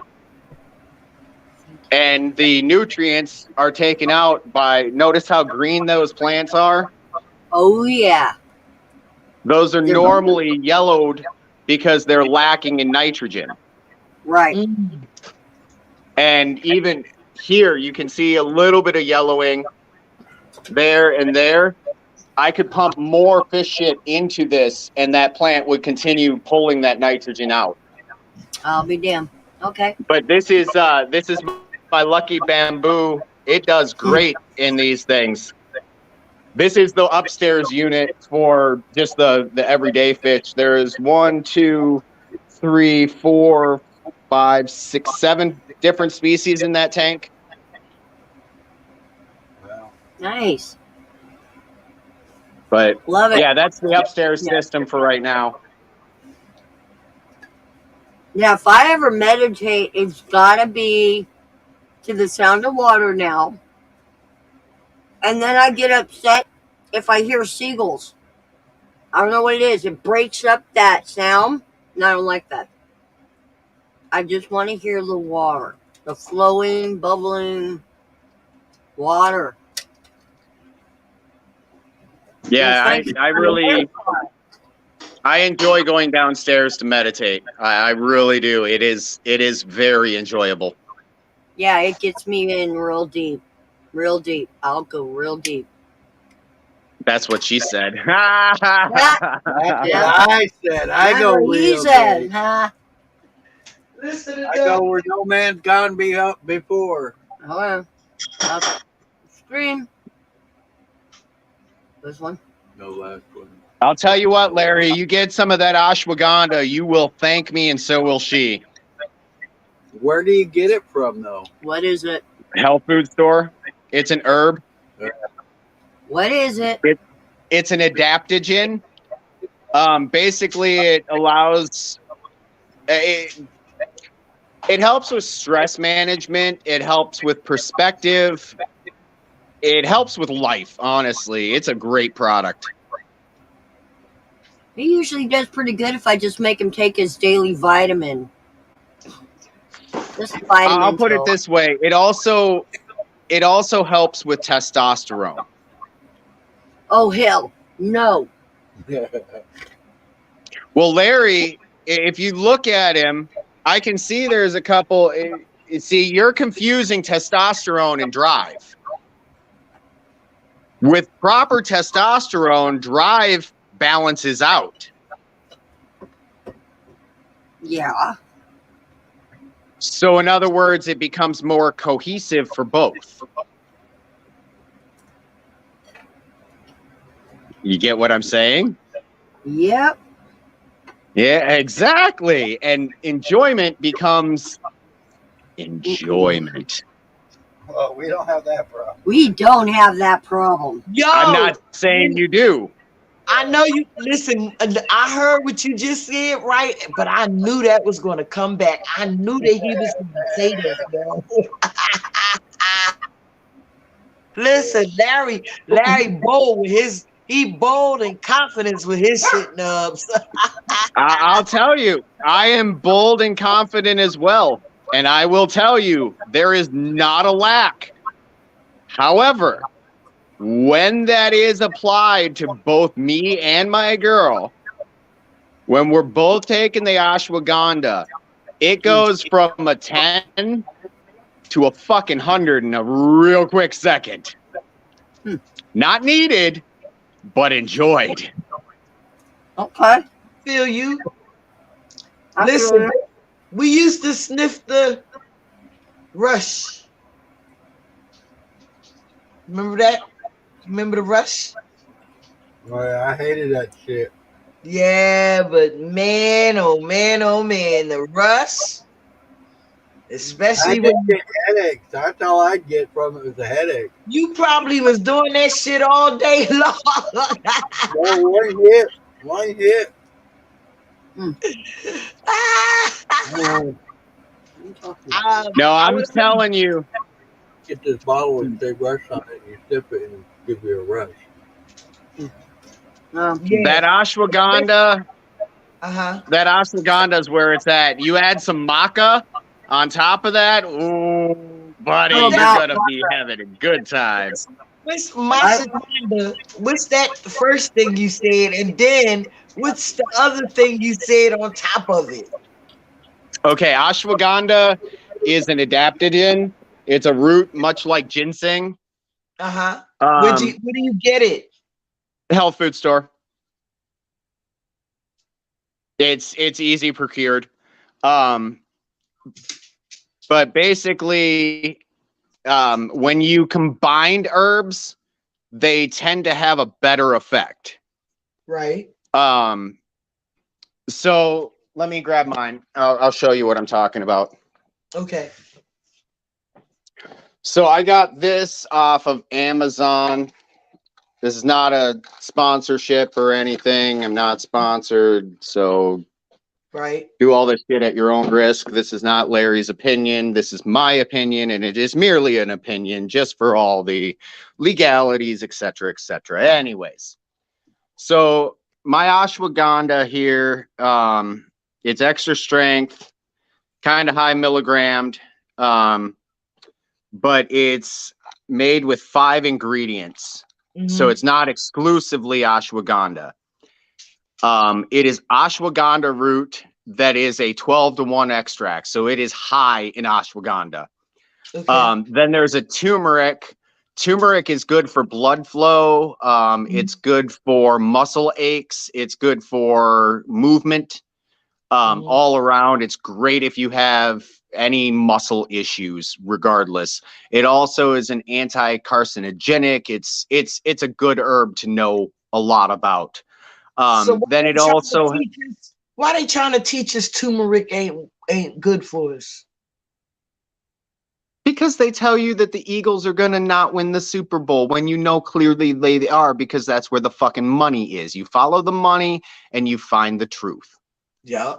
and the nutrients are taken out by, notice how green those plants are? Oh, yeah. Those are normally yellowed because they're lacking in nitrogen. Right. And even here, you can see a little bit of yellowing there and there. I could pump more fish shit into this, and that plant would continue pulling that nitrogen out. I'll be damned. Okay. But this is my Lucky Bamboo. It does great in these things. This is the upstairs unit for just the everyday fish. There is 1, 2, 3, 4, 5, 6, 7 different species in that tank. Nice. But love it. Yeah, that's the upstairs system for right now. Yeah, if I ever meditate, it's gotta be to the sound of water now. And then I get upset if I hear seagulls. I don't know what it is. It breaks up that sound, and I don't like that. I just want to hear the water. The flowing, bubbling water. Yeah, I really, I enjoy going downstairs to meditate. I really do. It is very enjoyable. Yeah, it gets me in real deep. Real deep. I'll go real deep. That's what she said. That's what I said. I go what he real said, deep. huh? I go where no man's gone before. Hello. Scream. This one? No last one. I'll tell you what, Larry, you get some of that ashwagandha, you will thank me, and so will she. Where do you get it from, though? What is it? Health food store. It's an herb. What is it? It's an adaptogen. Basically, it allows... It helps with stress management. It helps with perspective. It helps with life, honestly. It's a great product. He usually does pretty good if I just make him take his daily vitamin. Just vitamin. I'll put it this way. It also helps with testosterone. Oh, hell. No. Well, Larry, if you look at him, I can see there's a couple. See, you're confusing testosterone and drive. With proper testosterone, drive balances out. Yeah. So, in other words, it becomes more cohesive for both. You get what I'm saying? Yep. Yeah, exactly. And enjoyment becomes enjoyment. Well, we don't have that problem. We don't have that problem. I'm not saying you do. I know you listen. I heard what you just said, right? But I knew that was going to come back. I knew that he was going to say that, yo. Listen, Larry bold with his. He bold and confident with his shit, Nubs. I'll tell you, I am bold and confident as well. And I will tell you, there is not a lack. However, when that is applied to both me and my girl, when we're both taking the ashwagandha, it goes from a 10 to a fucking 100 in a real quick second. Not needed, but enjoyed. Okay. Feel you. I feel Listen, you. we used to sniff the Rush. Remember that? Remember the Rush? Oh, yeah, I hated that shit. Yeah, but man, oh man, the Rush, I especially did when get headaches. That's all I get from it was a headache. you probably was doing that shit all day long. No, one hit. No, I I'm was telling you. Get this bottle and say rush on it, and you sip it, and it gives you a rush. That ashwagandha, Uh-huh. that ashwagandha is where it's at. You add some maca on top of that, ooh, buddy, Oh, you're now- gonna be having a good time. What's Mashaganda? What's that first thing you said? And then what's the other thing you said on top of it? Okay, ashwagandha is an adaptogen. It's a root much like ginseng. Uh-huh. Where do you get it? Health food store. It's easy procured. But basically, when you combine herbs, they tend to have a better effect. Right. So let me grab mine. I'll show you what I'm talking about. Okay. So I got this off of Amazon. This is not a sponsorship or anything. I'm not sponsored. So Right. do all this shit at your own risk. This is not Larry's opinion. This is my opinion, and it is merely an opinion just for all the legalities, etc., etc. Anyways, so my ashwagandha here, it's extra strength, kind of high milligrammed, but it's made with 5 ingredients. So it's not exclusively ashwagandha. It is ashwagandha root that is a 12-to-1 extract. So it is high in ashwagandha. Okay. Then there's a turmeric. Turmeric is good for blood flow. It's good for muscle aches. It's good for movement. All around. It's great if you have any muscle issues, regardless. It also is an anti-carcinogenic. It's a good herb to know a lot about. So Then it also, why they trying to teach us turmeric ain't good for us? because they tell you that the Eagles are gonna not win the Super Bowl when you know clearly they are, because that's where the fucking money is. You follow the money and you find the truth. Yeah,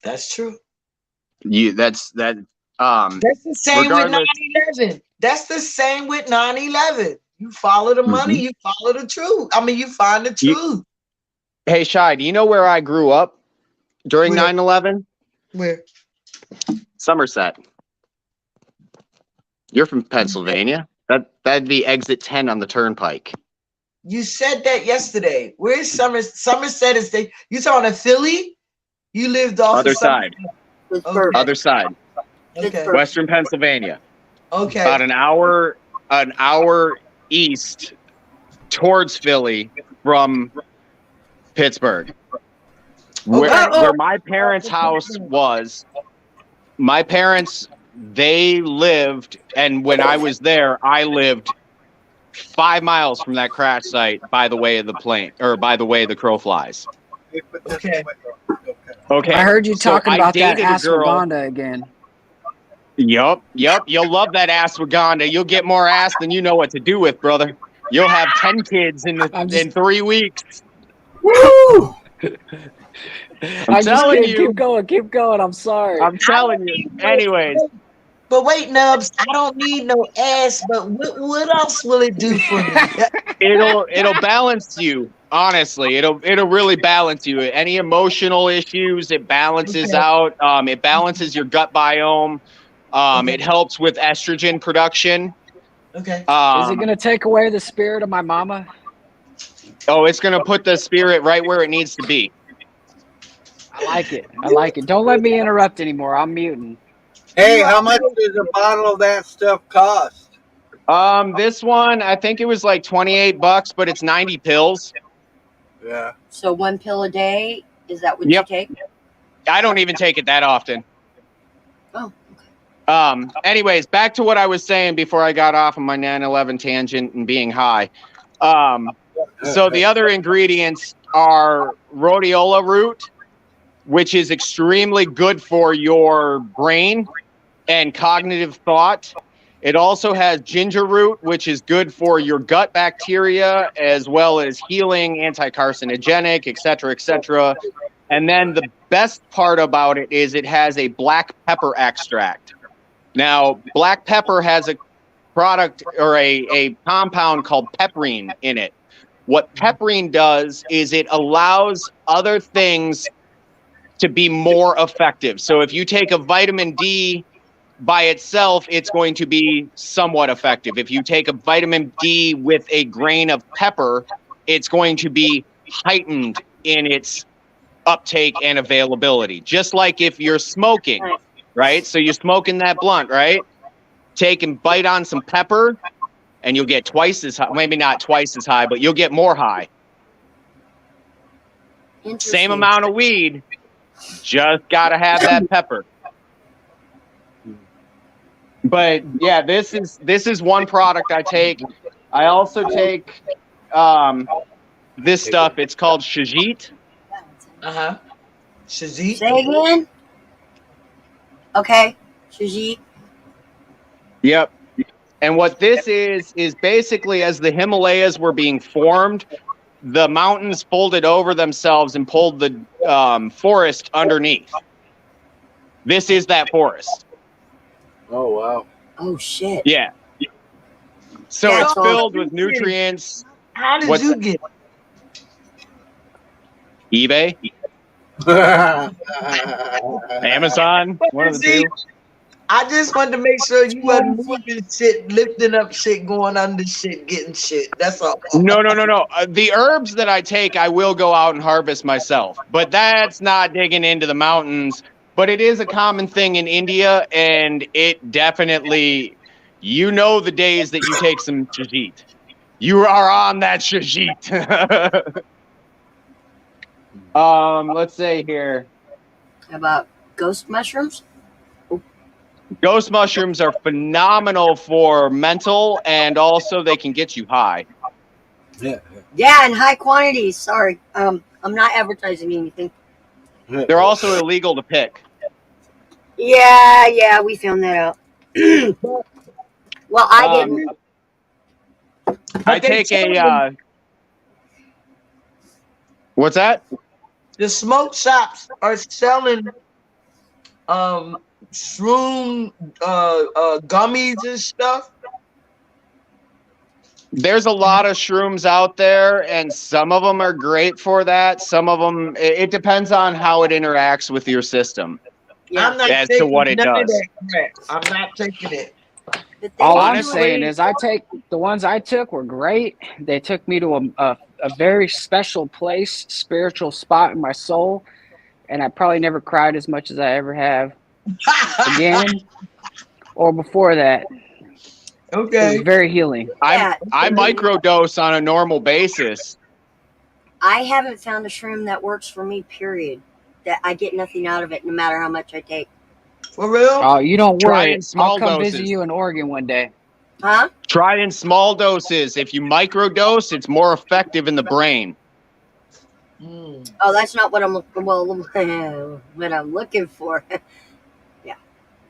that's true. That's the same regardless- with 9/11. That's the same with 9/11. You follow the money, you follow the truth. I mean, you find the truth. Hey, Shai, do you know where I grew up during Where? 9/11? Where? Somerset. You're from Pennsylvania. That'd be exit 10 on the turnpike. You said that yesterday. Where's Somerset? Is they? You talking to Philly? You lived off Other of side. Okay. Other side. Okay. Western Pennsylvania. Okay. About an hour east towards Philly from Pittsburgh. Where my parents' house was. My parents, they lived, and when I was there, I lived 5 miles from that crash site by the way of the plane, or by the way the crow flies. Okay. Okay. I heard you so talking I about that dated a girl- ashwagandha again. Yup. You'll love that ashwagandha. You'll get more ass than you know what to do with, brother. You'll have 10 kids in 3 weeks. Woo! I'm just telling kidding. you. Keep going. I'm sorry. I'm telling you. Anyways, But wait, Nubs, I don't need no ass. But what else will it do for me? it'll balance you. Honestly, it'll really balance you. Any emotional issues, it balances Okay. out. It balances your gut biome. It helps with estrogen production. Okay. Is it gonna take away the spirit of my mama? Oh, it's gonna put the spirit right where it needs to be. I like it. I like it. Don't let me interrupt anymore. I'm muting. Hey, how much does a bottle of that stuff cost? This one, I think it was like $28, but it's 90 pills. Yeah. So 1 pill a day, is that what Yep. you take? I don't even take it that often. Oh, Anyways, back to what I was saying before I got off on my 9/11 tangent and being high. So the other ingredients are rhodiola root, which is extremely good for your brain and cognitive thought. It also has ginger root, which is good for your gut bacteria, as well as healing, anti-carcinogenic, et cetera, And then the best part about it is it has a black pepper extract. Now, black pepper has a product or a compound called pepperine in it. What pepperine does is it allows other things to be more effective. So if you take a vitamin D by itself, it's going to be somewhat effective. If you take a vitamin D with a grain of pepper, it's going to be heightened in its uptake and availability. Just like if you're smoking, right? So you're smoking that blunt, right? Take and bite on some pepper and you'll get twice as high, maybe not twice as high, but you'll get more high. Same amount of weed, just got to have that pepper. But yeah, this is one product I take. I also take this stuff. It's called Shajit. Shajit. Say again? Okay, Shajit. Yep. And what this is basically as the Himalayas were being formed, the mountains folded over themselves and pulled the forest underneath. This is that forest. Oh, wow. Oh, shit. Yeah. So That's it's filled with nutrients. How did you get eBay? Amazon? One of the two. I just wanted to make sure you wasn't moving shit, lifting up shit, going under shit, getting shit. That's all. No. The herbs that I take, I will go out and harvest myself. But that's not digging into the mountains. But it is a common thing in India, and it definitely, you know the days that you take some Shajit. You are on that Shajit. Let's say here. How about ghost mushrooms? Ghost mushrooms are phenomenal for mental, and also they can get you high. Yeah, in high quantities. Sorry. I'm not advertising anything. They're also illegal to pick. Yeah, we found that out. Well, I didn't. I take a what's that? The smoke shops are selling shroom gummies and stuff. There's a lot of shrooms out there, and some of them are great for that. Some of them, it depends on how it interacts with your system. I'm not as taking to what it none of does. that crap. I'm not taking it. All I'm Honestly- saying is the ones I took were great. They took me to a very special place, spiritual spot in my soul, and I probably never cried as much as I ever have again or before that. It Okay. was very healing. Yeah. I microdose on a normal basis. I haven't found a shroom that works for me, period. That I get nothing out of it, no matter how much I take. For real? Oh, you don't Try worry. in small I'll come visit doses. you in Oregon one day. Huh? Try in small doses. If you microdose, it's more effective in the brain. Oh, that's not what I'm looking. Well, what I'm looking for. Yeah,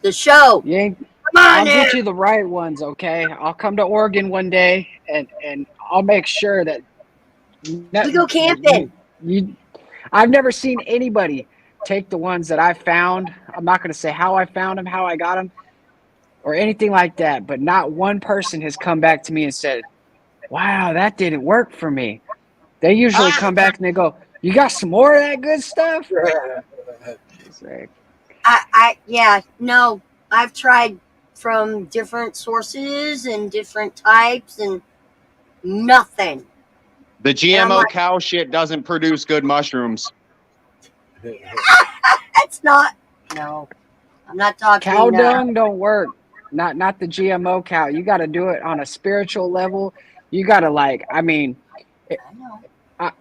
the show. You ain't, Come on, I'll now. get you the right ones, okay? I'll come to Oregon one day, and I'll make sure that We go camping. I've never seen anybody take the ones that I found. I'm not going to say how I found them, how I got them, or anything like that. But not one person has come back to me and said, "Wow, that didn't work for me." They usually come back and they go, "You got some more of that good stuff?" It's like, no, I've tried from different sources and different types and nothing. The And I'm GMO like, cow shit doesn't produce good mushrooms. that's not, no, I'm not talking. cow dung don't work. Not the GMO cow. You got to do it on a spiritual level. You got to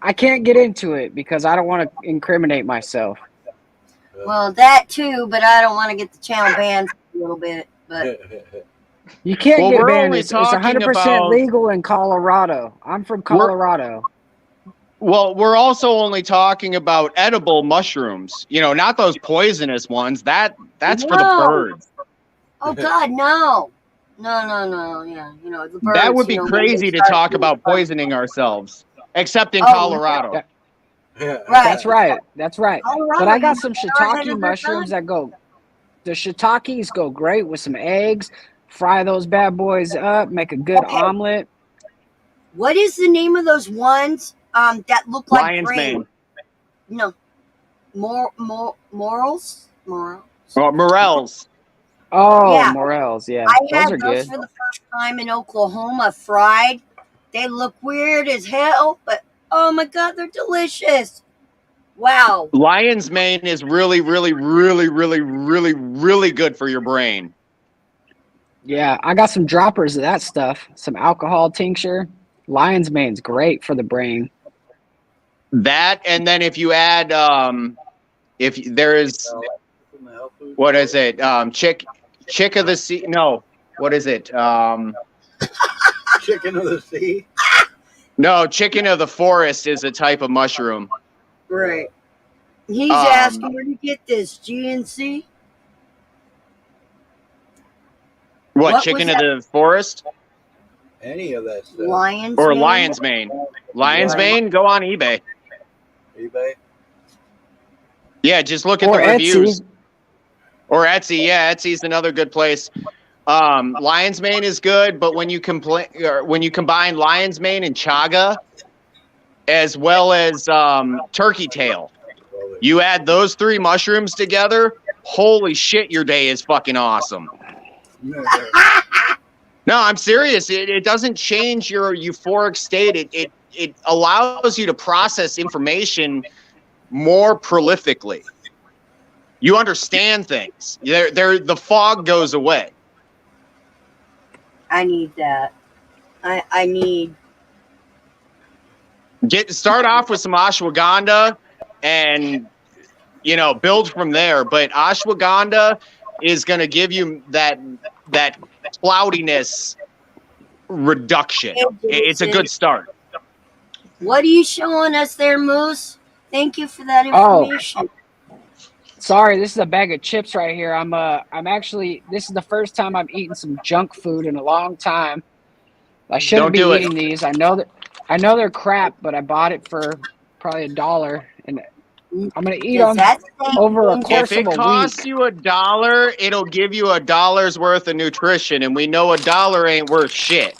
I can't get into it because I don't want to incriminate myself. Well, that too, but I don't want to get the channel banned for a little bit. But You can't Well, get we're banned. only It's talking 100% about- legal in Colorado. I'm from Colorado. Well, we're also only talking about edible mushrooms. You know, not those poisonous ones. That's for the No. birds. oh God, no, yeah, you know the birds. That would be you know, crazy when they to start talk doing about stuff. poisoning ourselves, except in Oh, Colorado. Right. That's right. That's right. Colorado, But I got you some are ahead shiitake of their mushrooms time. that go. The shiitakes go great with some eggs. Fry those bad boys up. Make a good Okay. omelet. What is the name of those ones that look like Lion's brain? mane. No, morals. Oh, morels. Oh, Yeah. morels. Yeah, I those had are those good. for the first time in Oklahoma, fried. They look weird as hell, but oh my God, they're delicious. Wow. Lion's mane is really, really, really, really, really, really good for your brain. Yeah, I got some droppers of that stuff. Some alcohol tincture. Lion's mane's great for the brain. That, and then if you add, if there is, what is it? Chick of the sea. No, what is it? Chicken of the sea. No, chicken of the forest is a type of mushroom. Right. He's asking where to get this GNC. What was chicken of that? the forest Any of that stuff. Lion's or mane? lion's mane? Lion's mane. Go on eBay. eBay. Yeah, just look at Or the Etsy. reviews. Or Etsy. Yeah, Etsy's another good place. Lion's mane is good, but when you combine lion's mane and chaga, as well as turkey tail, you add those three mushrooms together. Holy shit, your day is fucking awesome. No, I'm serious. It doesn't change your euphoric state. It allows you to process information more prolifically. You understand things. The fog goes away. I need that. I need. Start off with some ashwagandha and build from there. But ashwagandha is going to give you that cloudiness reduction. It's a good start. What are you showing us there, Moose? Thank you for that Oh. information. Sorry, this is a bag of chips right here. I'm actually, this is the first time I'm eating some junk food in a long time. I shouldn't be eating these. I know they're crap, but I bought it for probably $1, and I'm gonna eat them over a course If it of a costs week. you $1, it'll give you $1 worth of nutrition, and we know $1 ain't worth shit.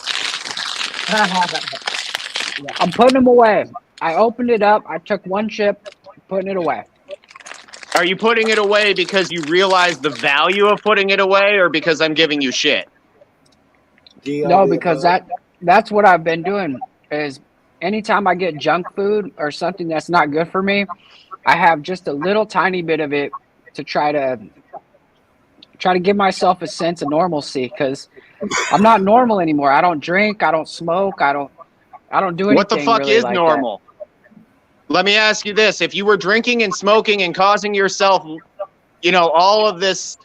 I'm putting them away. I opened it up. I took one chip, putting it away. Are you putting it away because you realize the value of putting it away, or because I'm giving you shit? No, because that's what I've been doing. Is anytime I get junk food or something that's not good for me, I have just a little tiny bit of it to try to give myself a sense of normalcy, because I'm not normal anymore. I don't drink. I don't smoke. I don't do anything. What the fuck really is like normal? Let me ask you this. If you were drinking and smoking and causing yourself, all of this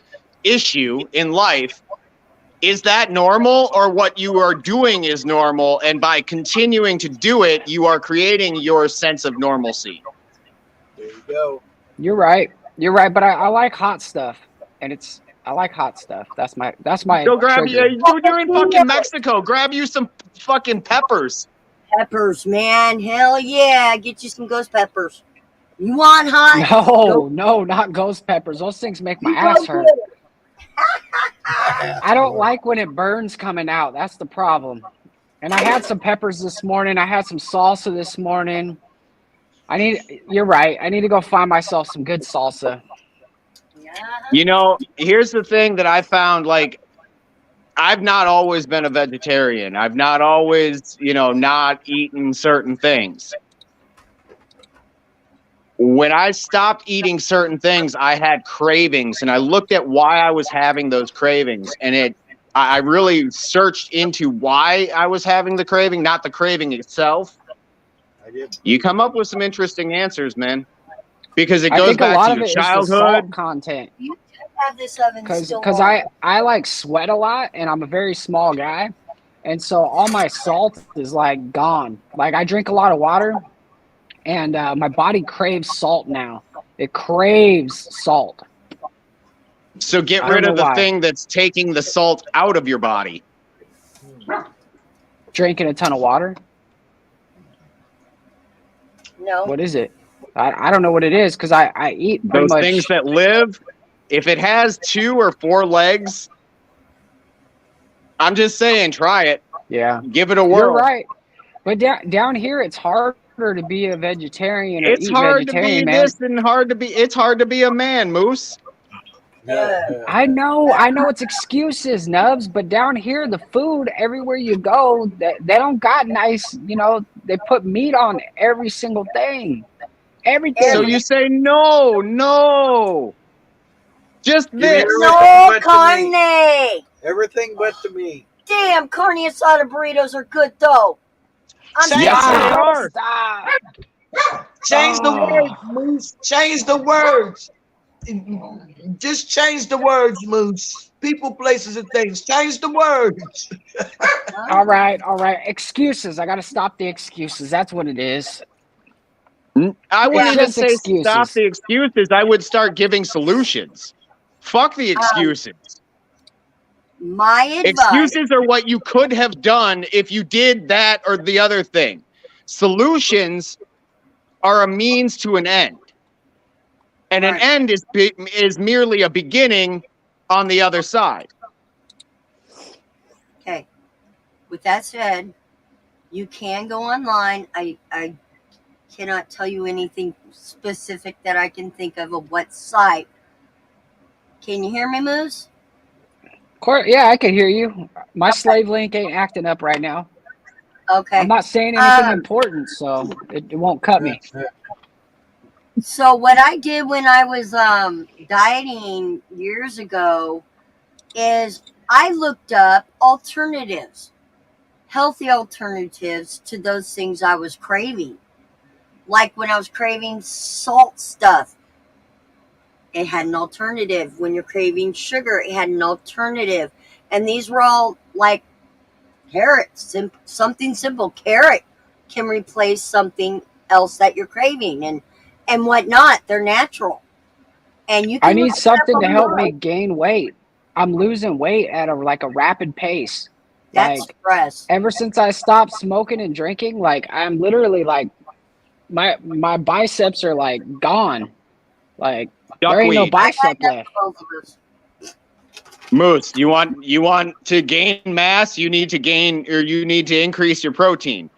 issue in life, is that normal, or what you are doing is normal, and by continuing to do it, you are creating your sense of normalcy? There you go. You're right. But I like hot stuff, and I like hot stuff. That's my Go grab trigger. you. You're in fucking Mexico. Grab you some fucking peppers. peppers, man. Hell yeah. Get you some ghost peppers. You want hot? No, not ghost peppers. Those things make my You ass go hurt. get it. I don't like when it burns coming out. That's the problem. And I had some peppers this morning. I had some salsa this morning. You're right. I need to go find myself some good salsa. You know, here's the thing that I found, like, I've not always been a vegetarian. I've not always, not eaten certain things. When I stopped eating certain things, I had cravings, and I looked at why I was having those cravings, and I really searched into why I was having the craving, not the craving itself. You come up with some interesting answers, man, because it goes back to your childhood Content. You have this oven still Because I like sweat a lot, and I'm a very small guy, and so all my salt is like gone. Like I drink a lot of water, and my body craves salt now. It craves salt. So get rid of the thing that's taking the salt out of your body. Drinking a ton of water. No. What is it? I don't know what it is because I eat pretty Those much. things that live, if it has 2 or 4 legs, I'm just saying, try it. Yeah. Give it a whirl. You're right. But down here, it's harder to be a vegetarian. It's hard to be this and it's hard to be a man, Moose. I know it's excuses, Nubs, but down here, the food, everywhere you go, they don't got nice, they put meat on every single thing. Everything. So you say, no. Just this. No carne. Everything but the meat. Damn, carne asada burritos are good, though. Change the words, Moose. Change the words. Just change the words, Moose. People, places, and things. Change the words. All right. Excuses. I got to stop the excuses. That's what it is. I wouldn't even say excuses. Stop the excuses. I would start giving solutions. Fuck the excuses. My advice. Excuses are what you could have done if you did that or the other thing. Solutions are a means to an end. And an end is merely a beginning on the other side. Okay. With that said, you can go online. I cannot tell you anything specific that I can think of what site. Can you hear me, Moose? Yeah, I can hear you. My slave link ain't acting up right now. Okay. I'm not saying anything important, so it won't cut me. So what I did when I was dieting years ago is I looked up alternatives, healthy alternatives to those things I was craving. Like when I was craving salt stuff, it had an alternative. When you're craving sugar, it had an alternative. And these were all like carrots, something simple. Carrot can replace something else that you're craving and whatnot. They're natural. And you can I need something to help me gain weight. I'm losing weight at a rapid pace. That's stress. Ever since I stopped smoking and drinking, I'm literally my biceps are gone. There ain't no bicep left. Moose, you want to gain mass, you need to increase your protein.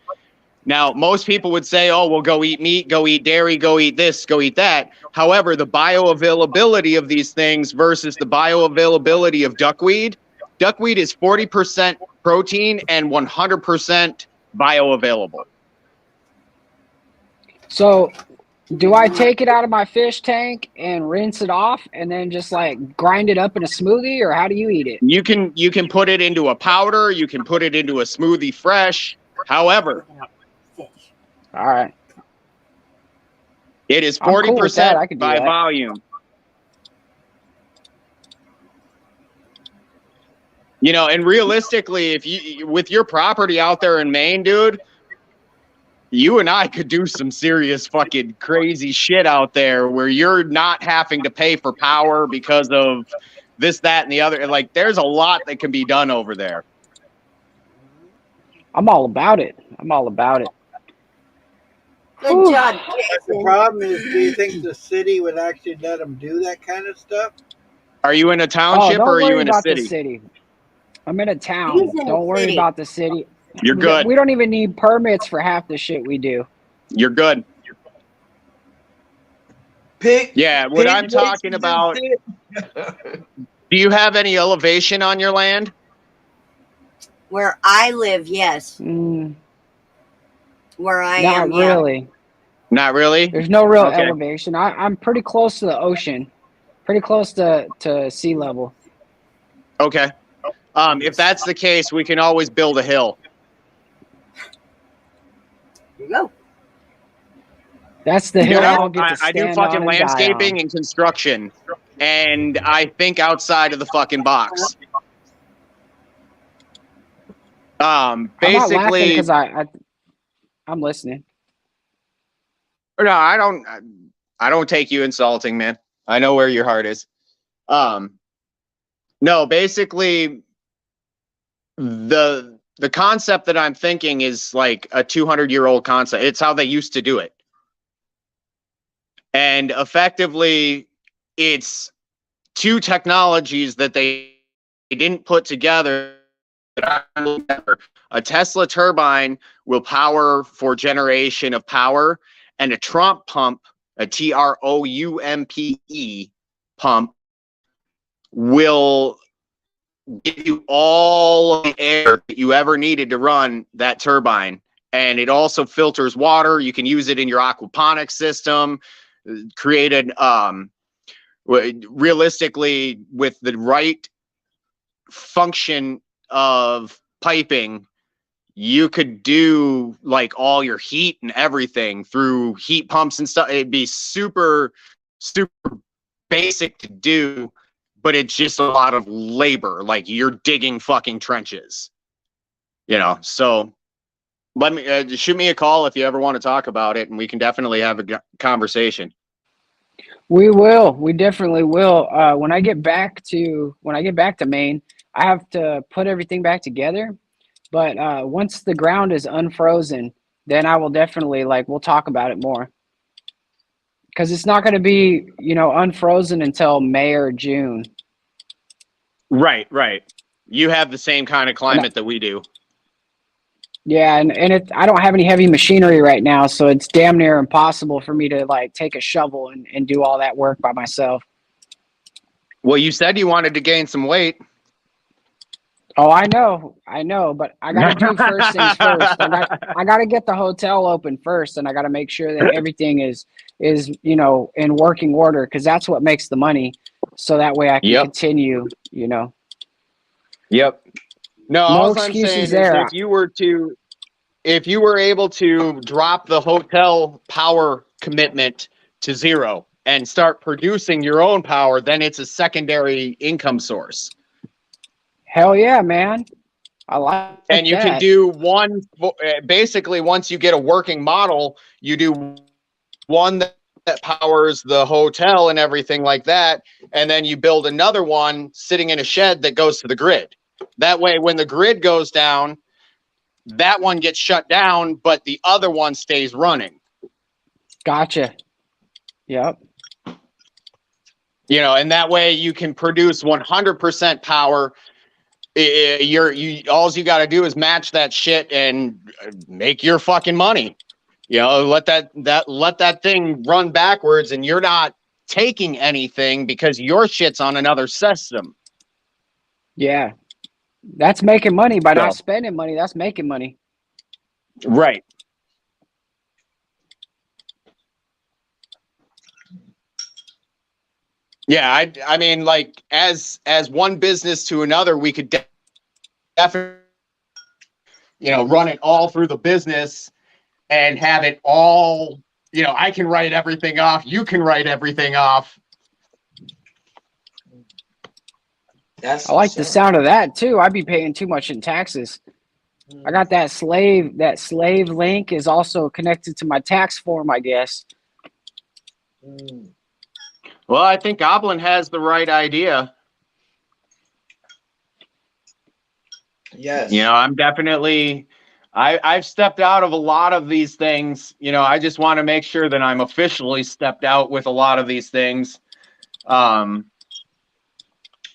Now, most people would say, oh, well, go eat meat, go eat dairy, go eat this, go eat that. However, the bioavailability of these things versus the bioavailability of duckweed is 40% protein and 100% bioavailable. So do I take it out of my fish tank and rinse it off and then just grind it up in a smoothie, or how do you eat it? You can put it into a powder, you can put it into a smoothie fresh. However, all right, it is 40% by volume. And realistically, if you with your property out there in Maine, dude, you and I could do some serious fucking crazy shit out there where you're not having to pay for power because of this, that, and the other. There's a lot that can be done over there. I'm all about it. I'm all about it. Good Whew. job, But the Jason. problem is, do you think the city would actually let them do that kind of stuff? Are you in a Oh, township don't or are you worry in a about the city? city. I'm in a town. He's in Don't the worry city. about the city. You're good. We don't even need permits for half the shit we do. You're good. Yeah, what I'm talking about, do you have any elevation on your land? Where I live, yes. Mm, Where I not am, yeah. really. Not really? There's no real Okay. elevation. I'm pretty close to the ocean, pretty close to sea level. Okay. If that's the case, we can always build a hill. There you go. That's the hill I'll get to I do stand fucking on and die landscaping on. and construction, and I think outside of the fucking box. I'm not laughing Basically, because I'm listening. no, I don't take you insulting, man. I know where your heart is. No, basically, the concept that I'm thinking is like a 200-year-old concept. It's how they used to do it. And effectively, it's two technologies that they didn't put together. A Tesla turbine will power for generation of power, and a Trump pump, a TROUMPE pump, will give you all of the air that you ever needed to run that turbine. And it also filters water. You can use it in your aquaponics system, create an realistically, with the right function of piping, you could do like all your heat and everything through heat pumps and stuff. It'd be super basic to do, but it's just a lot of labor. Like you're digging fucking trenches, so let me shoot me a call if you ever want to talk about it, and we can definitely have a conversation. We will. We definitely will. When I get back to Maine, I have to put everything back together. But once the ground is unfrozen, then I will definitely we'll talk about it more. Because it's not going to be unfrozen until May or June. Right. You have the same kind of climate that we do. Yeah, and I don't have any heavy machinery right now, so it's damn near impossible for me to take a shovel and do all that work by myself. Well, you said you wanted to gain some weight. Oh, I know, but I got to do first things first. I got to get the hotel open first, and I got to make sure that everything is in working order, because that's what makes the money. So that way I can continue. Yep. No, all I'm saying excuses is there. if you were able to drop the hotel power commitment to zero and start producing your own power, then it's a secondary income source. Hell yeah, man. I like and you that. can do one, basically once you get a working model, you do one that powers the hotel and everything like that, and then you build another one sitting in a shed that goes to the grid. That way, when the grid goes down, that one gets shut down, but the other one stays running. Gotcha. Yep. And that way you can produce 100% power. All you got to do is match that shit and make your fucking money. Let that thing run backwards, and you're not taking anything because your shit's on another system. Yeah. That's making money by not spending money. That's making money. Right. Yeah, I mean, like as one business to another, we could definitely, run it all through the business and have it all. I can write everything off. You can write everything off. I like the sound of that too. I'd be paying too much in taxes. I got that slave link is also connected to my tax form, I guess. Well, I think Goblin has the right idea. Yes. I'm definitely I've stepped out of a lot of these things. You know, I just want to make sure that I'm officially stepped out with a lot of these things.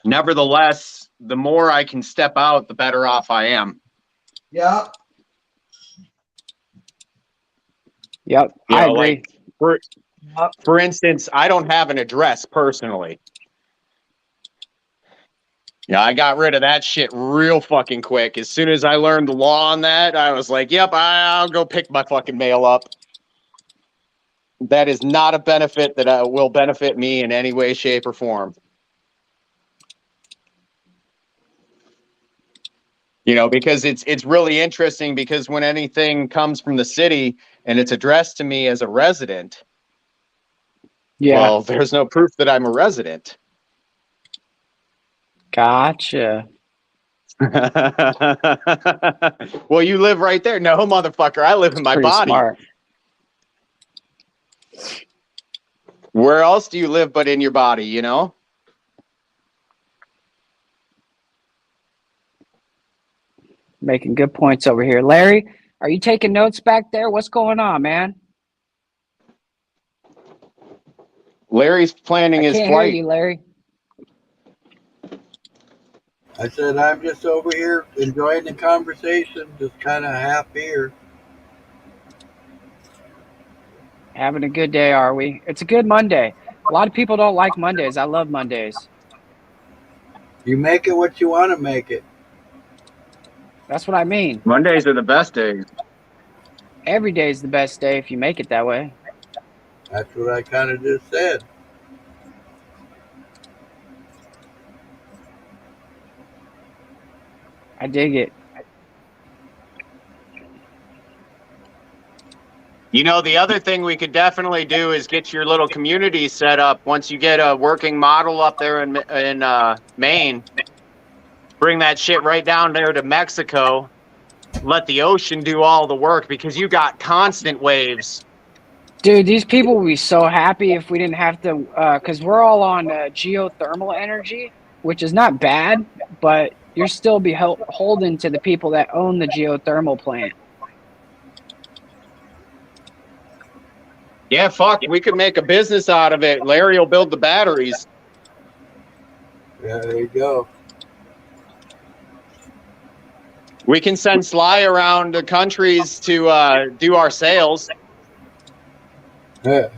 Nevertheless, the more I can step out, the better off I am. Yeah. Yep, You I know, agree. like for instance, I don't have an address personally. Yeah, I got rid of that shit real fucking quick. As soon as I learned the law on that, I was like, yep, I'll go pick my fucking mail up. That is not a benefit that will benefit me in any way, shape, or form. You know, because it's really interesting because when anything comes from the city and it's addressed to me as a resident, well, there's no proof that I'm a resident. Gotcha. Well, you live right there. No, motherfucker, I live in my Pretty body. smart. Where else do you live but in your body, you know? Making good points over here. Larry, are you taking notes back there? What's going on, man? Larry's planning I his can't hear flight. you, Larry. I said, I'm just over here enjoying the conversation, just kind of half here. Having a good day, are we? It's a good Monday. A lot of people don't like Mondays. I love Mondays. You make it what you want to make it. That's what I mean. Mondays are the best days. Every day is the best day if you make it that way. That's what I kind of just said. I dig it. You know, the other thing we could definitely do is get your little community set up. Once you get a working model up there in Maine, bring that shit right down there to Mexico. Let the ocean do all the work because you got constant waves. Dude, these people would be so happy if we didn't have to, because we're all on geothermal energy, which is not bad, but you're still beholden to the people that own the geothermal plant. Yeah, fuck, we could make a business out of it. Larry will build the batteries. Yeah, there you go. We can send Sly around the countries to do our sales. Hey,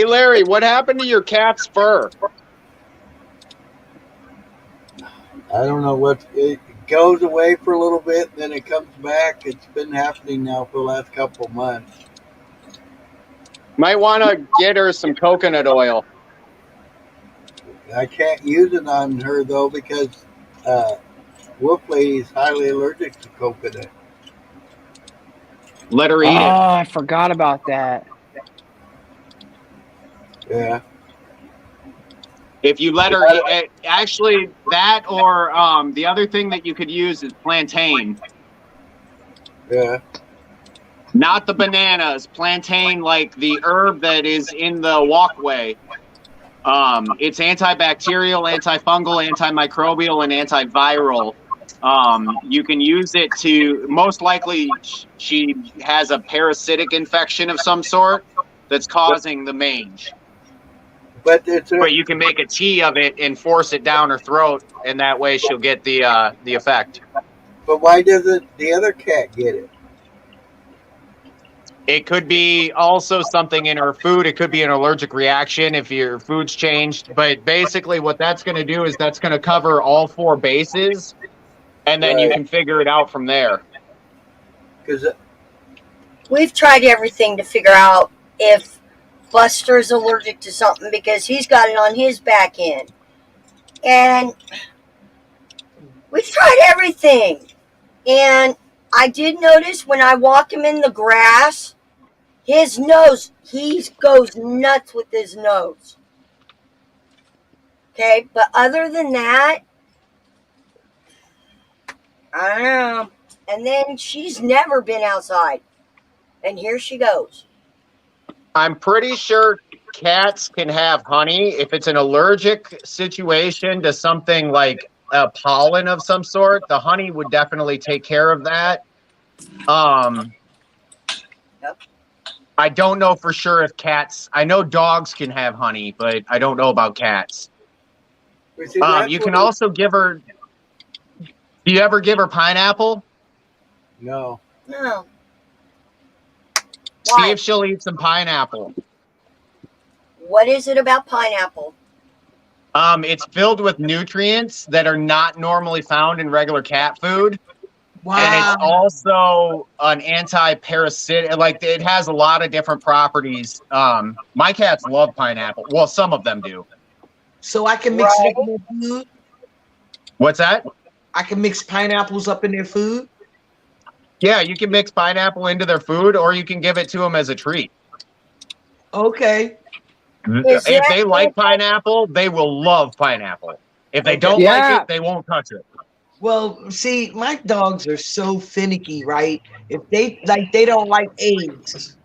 Larry, what happened to your cat's fur? I don't know what it goes away for a little bit, and then it comes back. It's been happening now for the last couple of months. Might want to get her some coconut oil. I can't use it on her though because Wolf Lady's highly allergic to coconut. Let her eat it. Oh, I forgot about that. Yeah. If you let her eat, actually that or the other thing that you could use is plantain. Yeah. Not the bananas, plantain, like the herb that is in the walkway. It's antibacterial, antifungal, antimicrobial, and antiviral. You can use it to, most likely she has a parasitic infection of some sort that's causing the mange. But you can make a tea of it and force it down her throat, and that way she'll get the effect. But why doesn't the other cat get it? It could be also something in her food. It could be an allergic reaction if your food's changed. But basically what that's going to do is that's going to cover all four bases, and then you can figure it out from there. Because we've tried everything to figure out if Buster's allergic to something because he's got it on his back end. And we've tried everything. And I did notice when I walk him in the grass, his nose, he goes nuts with his nose. Okay, but other than that, I don't know. And then she's never been outside. And here she goes. I'm pretty sure cats can have honey if it's an allergic situation to something like a pollen of some sort. The honey would definitely take care of that. I don't know for sure if cats. I know dogs can have honey, but I don't know about cats. You can also give her. Do you ever give her pineapple? No. No. See if she'll eat some pineapple. What is it about pineapple? It's filled with nutrients that are not normally found in regular cat food. Wow. And it's also an anti-parasitic. Like, it has a lot of different properties. My cats love pineapple. Well, some of them do. So I can mix it up in their food? What's that? I can mix pineapples up in their food? Yeah, you can mix pineapple into their food, or you can give it to them as a treat. Okay. If they like pineapple, they will love pineapple. If they don't like it, they won't touch it. Well, see, my dogs are so finicky, right? If they don't like eggs.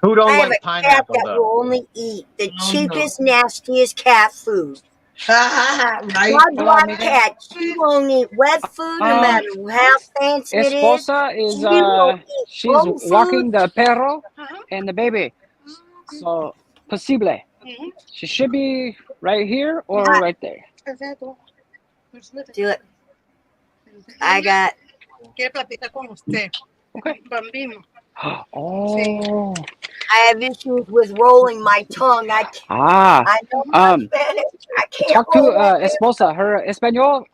Who don't I have like a cat pineapple, that though? will only eat the cheapest, nastiest cat food. Right? My black cat, she won't eat wet food no matter how fancy it is. Esposa is She will eat she's bone walking food. the perro and the baby. So posible. She should be right here or right there. Do it. I got. Okay. Oh. I have issues with rolling my tongue. I know my Spanish. I can't Talk to roll my esposa. Her español,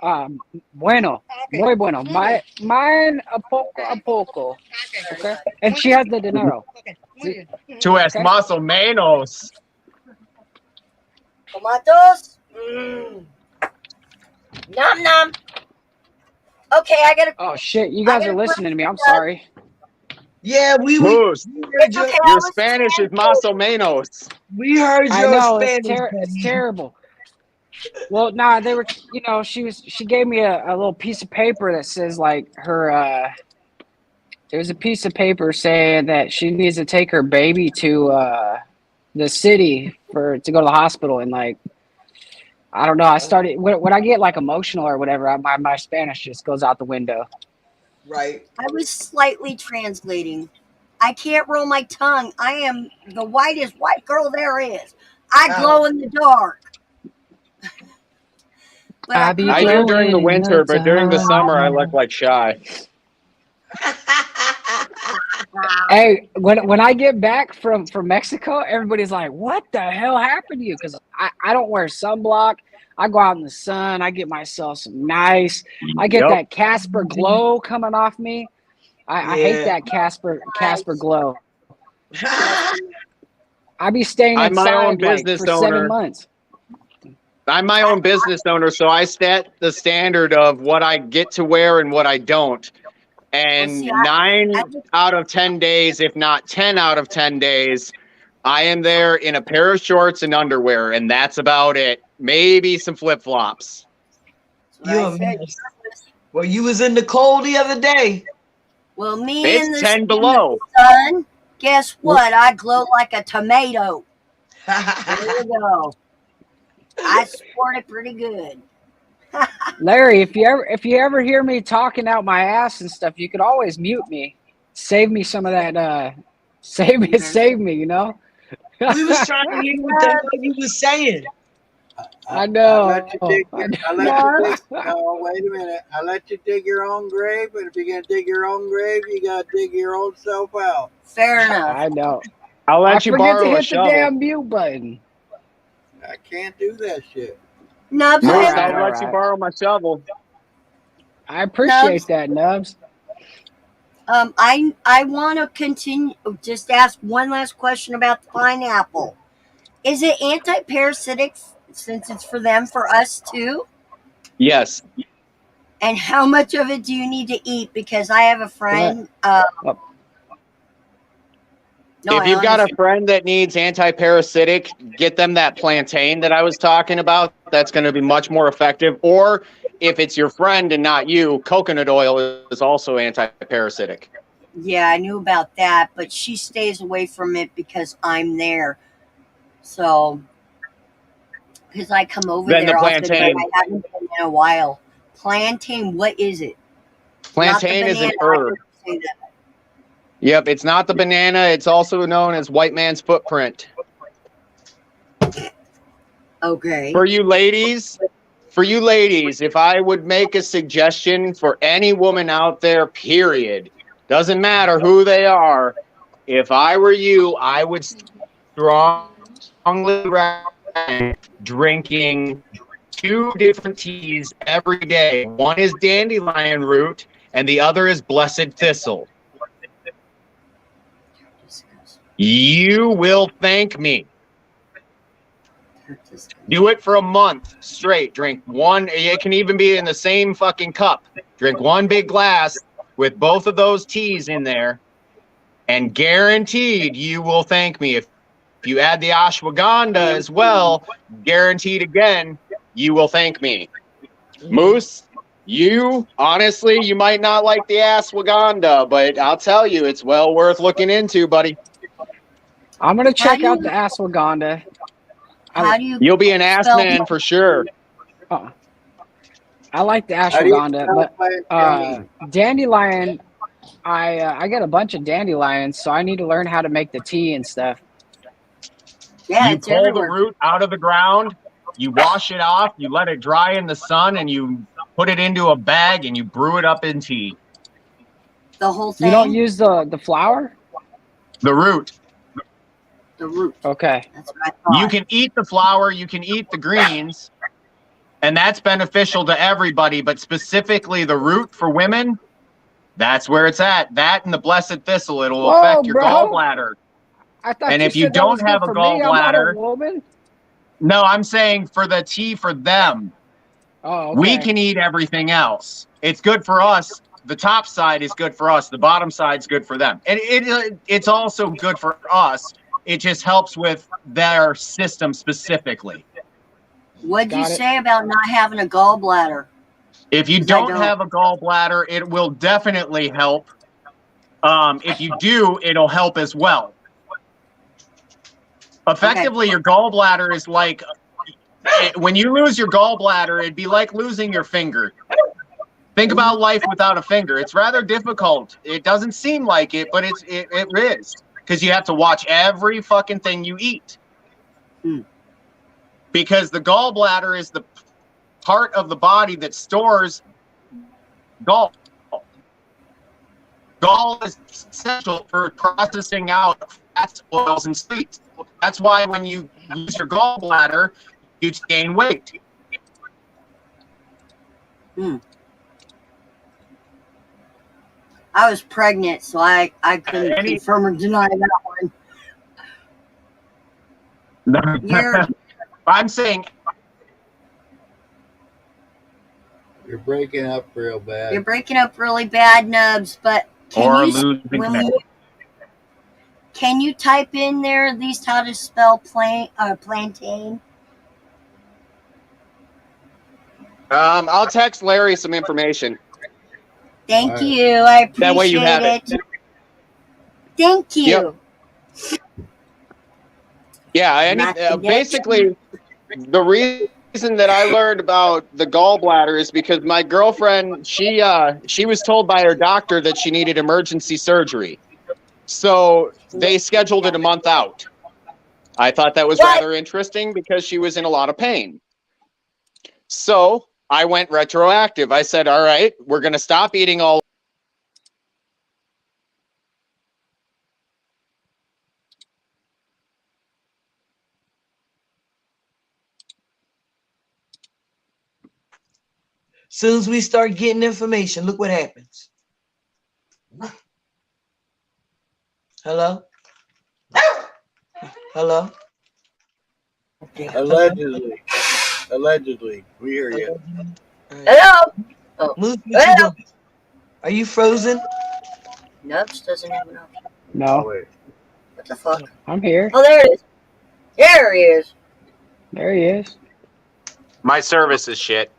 bueno, muy bueno. Mine a poco. Okay. And she has the dinero. To es más o menos. Tomatos? Nom nom. Okay, I gotta. Oh shit! You guys are listening to me. I'm sorry. Yeah, Moose, It's okay. I your was Spanish is más o menos. We heard I your know Spanish. it's terrible. Well, nah, they were. You know, she gave me a little piece of paper that says like her. It was a piece of paper saying that she needs to take her baby to the city to go to the hospital, and like, I don't know. I started when I get like emotional or whatever. My Spanish just goes out the window. Right. I was slightly translating. I can't roll my tongue. I am the whitest white girl there is. I glow in the dark. But I do during the winter, but during the summer I look like Shy. Hey, when I get back from Mexico, everybody's like, "What the hell happened to you?" Because I don't wear sunblock. I go out in the sun. I get myself some nice. I get that Casper glow coming off me. I hate that Casper glow. I be staying I'm inside my own like, business for owner. 7 months. I'm my own business owner, so I set the standard of what I get to wear and what I don't. And 9 out of 10 days, if not 10 out of 10 days, I am there in a pair of shorts and underwear, and that's about it. Maybe some flip-flops. You're a mess. Well, you was in the cold the other day. Well, me It's in the 10 below. sun, guess what? I glow like a tomato. There you go. I sport it pretty good. Larry, if you ever hear me talking out my ass and stuff, you could always mute me. Save me some of that. Save me. You know. We was trying to hear what the hell you was saying. I know. I let you dig. No, wait a minute. I let you dig your own grave, but if you're gonna dig your own grave, you gotta dig your own self out. Fair enough. I know. I'll let you forget borrow to a hit shovel. the damn mute button. I can't do that shit. Nubs, Moose, All I'll let right. you borrow my shovel. I appreciate that, Nubs. I want to continue. Just ask one last question about the pineapple. Is it anti-parasitic since it's for them, for us too? Yes. And how much of it do you need to eat? Because I have a friend. If you've got a friend that needs anti-parasitic, get them that plantain that I was talking about. That's going to be much more effective. Or if it's your friend and not you, coconut oil is also anti-parasitic. Yeah, I knew about that, but she stays away from it because I'm there. So, because I come over Then the there often, but plantain. I haven't been in a while. Plantain, what is it? Not the Plantain is an banana. I heard herb. you say that. Yep, it's not the banana. It's also known as white man's footprint. Okay. For you ladies, if I would make a suggestion for any woman out there, period, doesn't matter who they are, if I were you, I would strongly recommend drinking 2 different teas every day. One is dandelion root, and the other is blessed thistle. You will thank me. Do it for a month straight. Drink one. It can even be in the same fucking cup. Drink one big glass with both of those teas in there, and guaranteed you will thank me. If you add the ashwagandha as well, guaranteed again, you will thank me. Moose, you honestly, you might not like the ashwagandha, but I'll tell you, it's well worth looking into, buddy. I'm gonna check out the ashwagandha. How do you? You'll be an ass man for sure. I like the How do you ashwagandha, spell but plantain? dandelion. I get a bunch of dandelions, so I need to learn how to make the tea and stuff. Yeah, You it's pull everywhere. the root out of the ground, you wash it off, you let it dry in the sun, and you put it into a bag and you brew it up in tea. The whole thing. You don't use the flour? The root. The root. Okay. That's what I thought. You can eat the flour, you can eat the greens, and that's beneficial to everybody, but specifically the root for women, that's where it's at. That and the blessed thistle, it'll Whoa, affect your bro. gallbladder. I thought And you if you said that was don't good have a for me. I'm not a gallbladder, woman. no, I'm saying for the tea for them. Oh, okay. We can eat everything else. It's good for us. The top side is good for us. The bottom side's good for them. And it's also good for us. It just helps with their system specifically. What'd you Got it. say about not having a gallbladder? If you 'Cause I don't have a gallbladder, it will definitely help. If you do, it'll help as well. Effectively, your gallbladder is like, when you lose your gallbladder, it'd be like losing your finger. Think about life without a finger. It's rather difficult. It doesn't seem like it, but it is. Because you have to watch every fucking thing you eat. Because the gallbladder is the part of the body that stores gall. Gall is essential for processing out fats, oils, and sweets. That's why when you lose your gallbladder, you gain weight. I was pregnant, so I couldn't confirm or deny that one. You're I'm saying You're breaking up real bad. you're breaking up really bad, Nubs. But or can you losing when connection. can you type in there at least how to spell plantain? I'll text Larry some information. Thank All right. you. I appreciate That way you have it. Thank you. Yeah, basically, the reason that I learned about the gallbladder is because my girlfriend, she was told by her doctor that she needed emergency surgery. So they scheduled it a month out. I thought that was rather interesting because she was in a lot of pain. So I went retroactive. I said, all right, we're going to stop eating all. Soon as we start getting information, look what happens. Hello? Hello? Okay. Allegedly. We hear you. Hello. Oh. Moose, what you doing? Are you frozen? Nubs doesn't have an option. No, What the fuck? I'm here. Oh, there it is. There he is. There he is. My service is shit.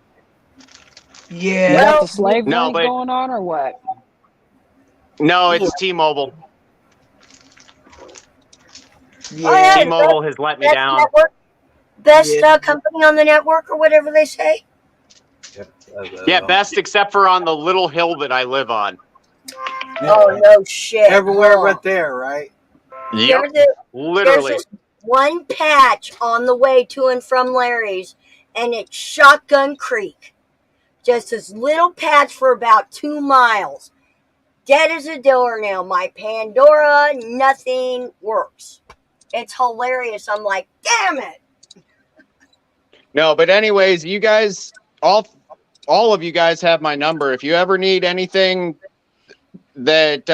Yeah. You got the slave No, link but- going on or what? No, it's T-Mobile. Yeah. T-Mobile has let me Best down. network, best company on the network, or whatever they say. Yeah, best except for on the little hill that I live on. Oh no shit! Everywhere Huh. but there, right? Yep, There's literally. just one patch on the way to and from Larry's, and it's Shotgun Creek. Just this little patch for about 2 miles. Dead as a doornail. My Pandora, nothing works. It's hilarious. I'm like, damn it. No, but anyways, you guys, all of you guys have my number. If you ever need anything that,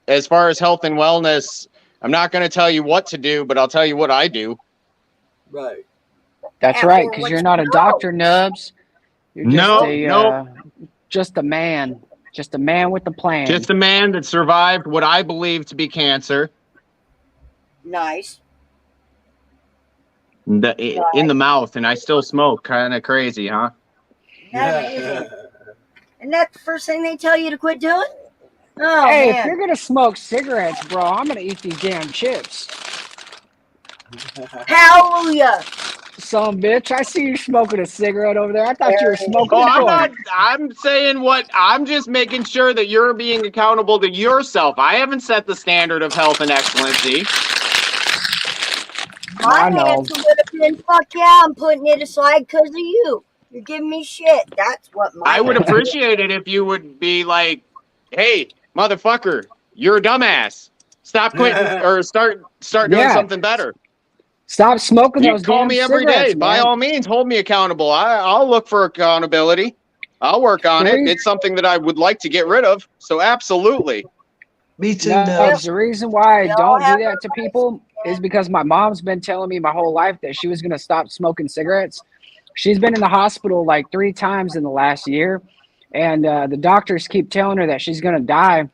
as far as health and wellness, I'm not going to tell you what to do, but I'll tell you what I do. Right. That's Yeah, right, well, because what you're you not a know. doctor, Nubs. You're just No, a nope. just a man. Just a man with a plan. Just a man that survived what I believe to be cancer Nice. in the mouth, and I still smoke. Kind of crazy, huh? That is- And that's the first thing they tell you to quit doing? Oh, Hey, if man. you're gonna smoke cigarettes, bro, I'm gonna eat these damn chips. Hallelujah. Some bitch, I see you smoking a cigarette over there. I thought you were smoking Oh, a I'm joint. not. I'm saying what I'm just making sure that you're being accountable to yourself. I haven't set the standard of health and excellency. My I know. answer would have been, fuck yeah, I'm putting it aside because of you. You're giving me shit. That's what my I would answer appreciate it if you would be like, "Hey, motherfucker, you're a dumbass. Stop quitting or start doing Yeah. something better." Stop smoking You those can call damn me every day. cigarettes, By man. all means, hold me accountable. I'll look for accountability. I'll work on it. It's something that I would like to get rid of. So absolutely. Me too, No, Nubs. the reason why I We all don't do have that to people is because my mom's been telling me my whole life that she was gonna stop smoking cigarettes. She's been in the hospital like 3 times in the last year, and the doctors keep telling her that she's gonna die.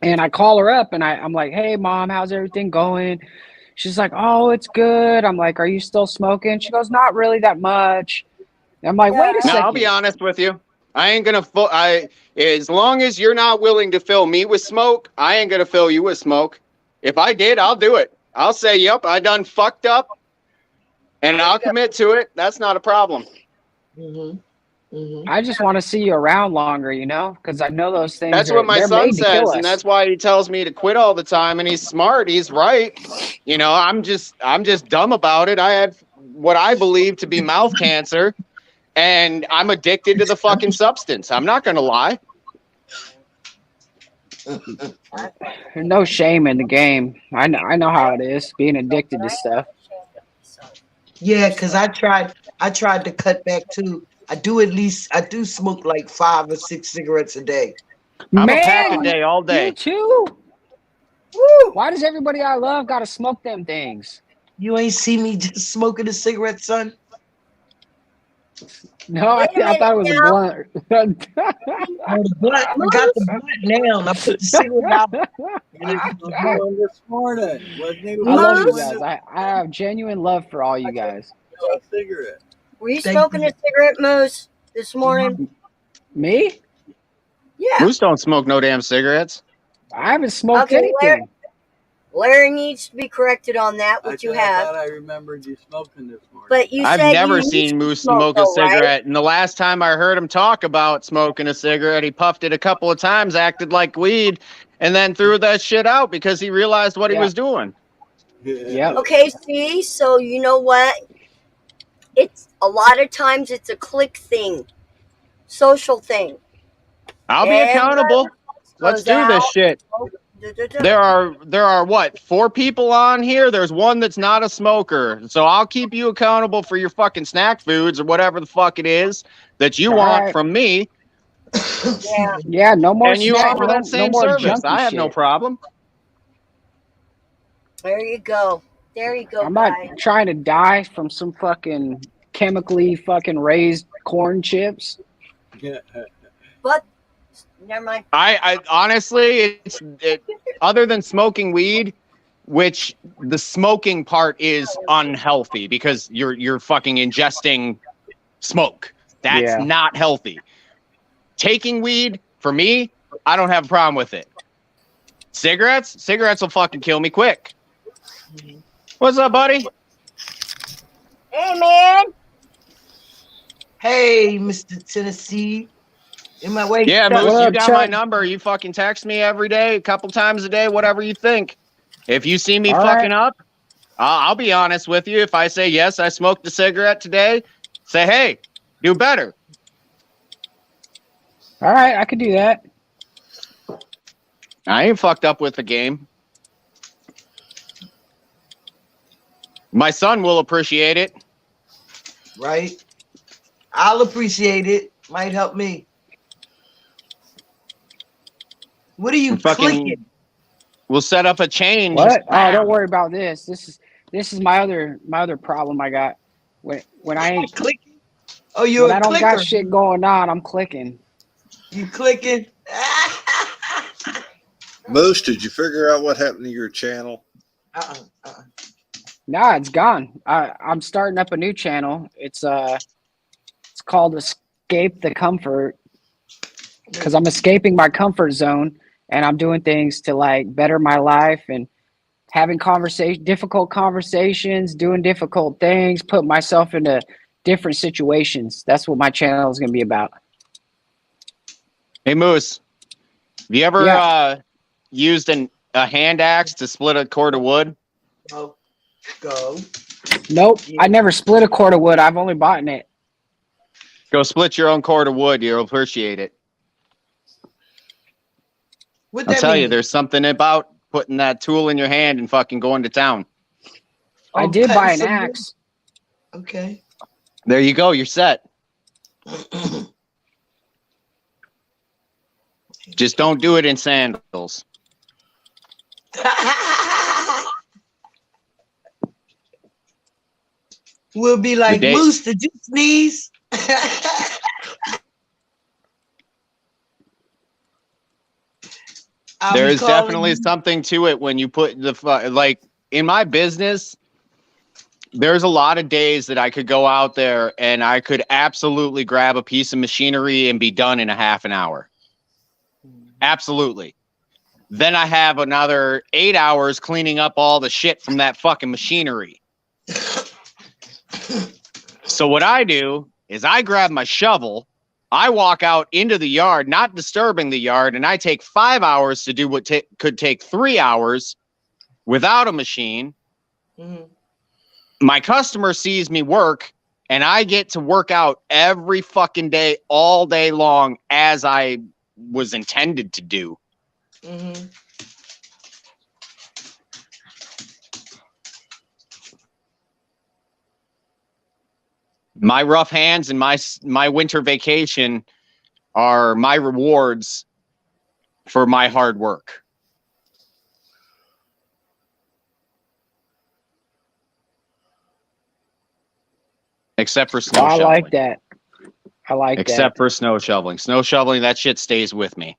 And I call her up and I'm like, "Hey, Mom, how's everything going?" She's like, "Oh, it's good." I'm like, "Are you still smoking?" She goes, "Not really that much." I'm like, "Wait a Now, second." I'll be honest with you. I ain't gonna. As long as you're not willing to fill me with smoke, I ain't gonna fill you with smoke. If I did, I'll do it. I'll say, "Yep, I done fucked up," and I'll commit to it. That's not a problem. I just want to see you around longer, you know, because I know those things That's are what my they're son made to kill says, us. and that's why he tells me to quit all the time. And he's smart. He's right. You know, I'm just dumb about it. I have what I believe to be mouth cancer, and I'm addicted to the fucking substance. I'm not gonna lie. There's no shame in the game. I know how it is being addicted to stuff. Yeah, because I tried to cut back too. I do smoke like 5 or 6 cigarettes a day. I'm a pack a day all day. You too. Woo! Why does everybody I love gotta smoke them things? You ain't see me just smoking a cigarette, son? No, I thought it was a blunt. Oh, the blunt. I got the blunt now, and I put the cigarette out. This morning. Wasn't he? I love you guys. I have genuine love for all you guys. A cigarette. Were you smoking a cigarette, Moose, this morning? Me? Yeah. Moose don't smoke no damn cigarettes. I haven't smoked Okay, anything. Larry needs to be corrected on that, which you I have. thought I remembered you smoking this morning. But you I've said never you seen used to Moose smoke, smoke a though, right? cigarette. And the last time I heard him talk about smoking a cigarette, he puffed it a couple of times, acted like weed, and then threw that shit out because he realized what he was doing. Yeah. Okay, see, so you know what? It's a lot of times it's a click thing, social thing. I'll be Everybody accountable. Let's goes do this out, shit. There are what, 4 people on here? There's one that's not a smoker. So I'll keep you accountable for your fucking snack foods or whatever the fuck it is that you want Right. from me. Yeah, no more And you snack, offer that same no more service. junky I have no shit. problem. There you go. There you go, I'm not guy. trying to die from some fucking chemically fucking raised corn chips. But never mind. I honestly, other than smoking weed, which the smoking part is unhealthy because you're fucking ingesting smoke. That's Yeah. not healthy. Taking weed for me I don't have a problem with it. Cigarettes will fucking kill me quick. What's up, buddy? Hey, man. Hey, Mr. Tennessee. In my way. Yeah, Chuck. Moose, you got my number. You fucking text me every day, a couple times a day, whatever you think. If you see me fucking up, I'll be honest with you. If I say, yes, I smoked a cigarette today, say, hey, do better. All right, I could do that. I ain't fucked up with the game. My son will appreciate it. Right? I'll appreciate it. Might help me. What are you clicking? We'll set up a chain. What? Oh, don't worry about this. This is my other problem I got. When I ain't clicking. Oh, you're when a I don't clicker. got shit going on, I'm clicking. You clicking? Moose, did you figure out what happened to your channel? Nah, it's gone. I'm starting up a new channel. It's called Escape the Comfort, because I'm escaping my comfort zone and I'm doing things to like better my life and having difficult conversations, doing difficult things, put myself into different situations. That's what my channel is going to be about. Hey, Moose, have you ever used a hand axe to split a cord of wood? Go. Nope, I never split a cord of wood. I've only bought it. Go split your own cord of wood. You'll appreciate it. I'll tell you, there's something about putting that tool in your hand and fucking going to town. I did buy an axe. Okay. There you go. You're set. Just don't do it in sandals. We'll be like, Moose, did you sneeze? There is definitely something to it when you put the like in my business. There's a lot of days that I could go out there and I could absolutely grab a piece of machinery and be done in a half an hour. Absolutely. Then I have another 8 hours cleaning up all the shit from that fucking machinery. So what I do is I grab my shovel, I walk out into the yard, not disturbing the yard, and I take 5 hours to do what could take 3 hours without a machine. Mm-hmm. My customer sees me work, and I get to work out every fucking day, all day long, as I was intended to do. Mm-hmm. My rough hands and my winter vacation are my rewards for my hard work. Except for snow shoveling. I like that. I like that. Except for snow shoveling. Snow shoveling, that shit stays with me.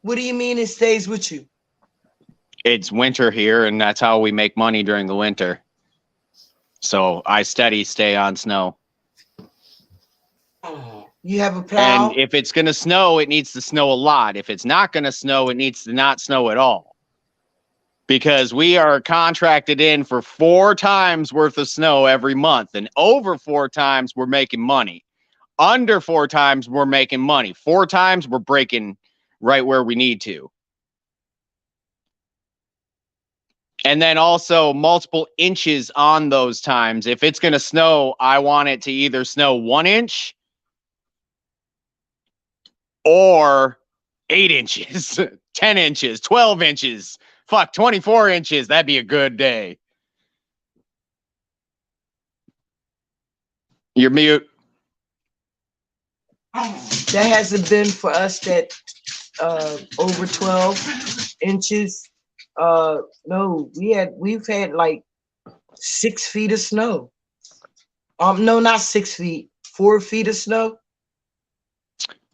What do you mean it stays with you? It's winter here, and that's how we make money during the winter. So I stay on snow. You have a plow? And if it's going to snow, it needs to snow a lot. If it's not going to snow, it needs to not snow at all. Because we are contracted in for 4 times worth of snow every month. And over 4 times, we're making money. Under 4 times, we're making money. 4 times, we're breaking right where we need to. And then also multiple inches on those times. If it's going to snow, I want it to either snow 1 inch or 8 inches, 10 inches, 12 inches, 24 inches. That'd be a good day. You're mute. That hasn't been for us that over 12 inches. No, we've had like 6 feet of snow. No, not 6 feet, 4 feet of snow.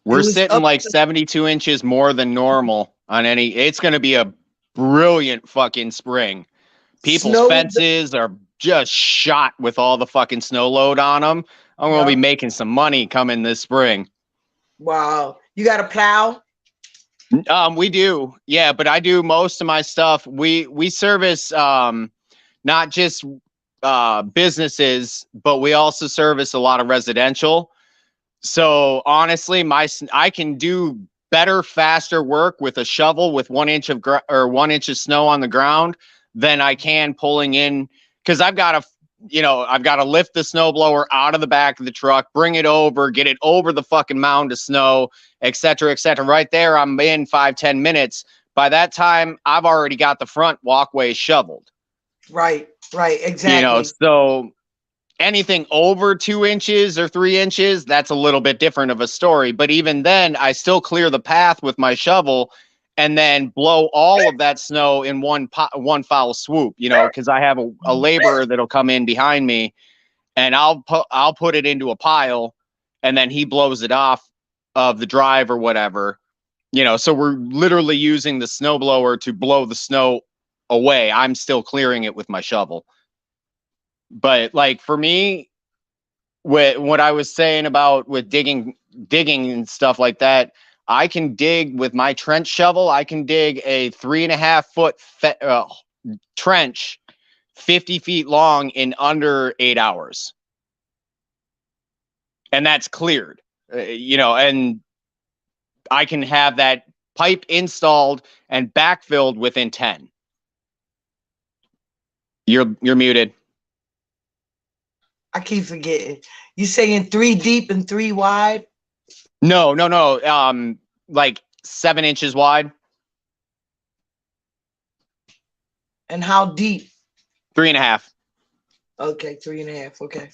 We're sitting like 72 inches more than normal on any. It's going to be a brilliant fucking spring. People's fences are just shot with all the fucking snow load on them. I'm gonna be making some money coming this spring. Wow. You got a plow? We do, yeah, but I do most of my stuff. We service not just businesses, but we also service a lot of residential. So honestly, I can do better, faster work with a shovel with 1 inch of 1 inch of snow on the ground than I can pulling in, because I've got to lift the snowblower out of the back of the truck, bring it over, get it over the fucking mound of snow, et cetera, et cetera. Right there, I'm in 5-10 minutes. By that time, I've already got the front walkway shoveled. Right, exactly. You know, so anything over 2 inches or 3 inches, that's a little bit different of a story. But even then, I still clear the path with my shovel and then blow all of that snow in one foul swoop, you know, because I have a laborer that'll come in behind me, and I'll put it into a pile, and then he blows it off of the drive or whatever, you know. So we're literally using the snowblower to blow the snow away. I'm still clearing it with my shovel. But like for me, with what I was saying about with digging and stuff like that, I can dig with my trench shovel. I can dig a 3.5 foot trench, 50 feet long, in under 8 hours. And that's cleared, you know, and I can have that pipe installed and backfilled within 10. You're muted. I keep forgetting. You saying 3 deep and 3 wide? No. Like 7 inches wide. And how deep? 3.5. Okay, 3.5. Okay.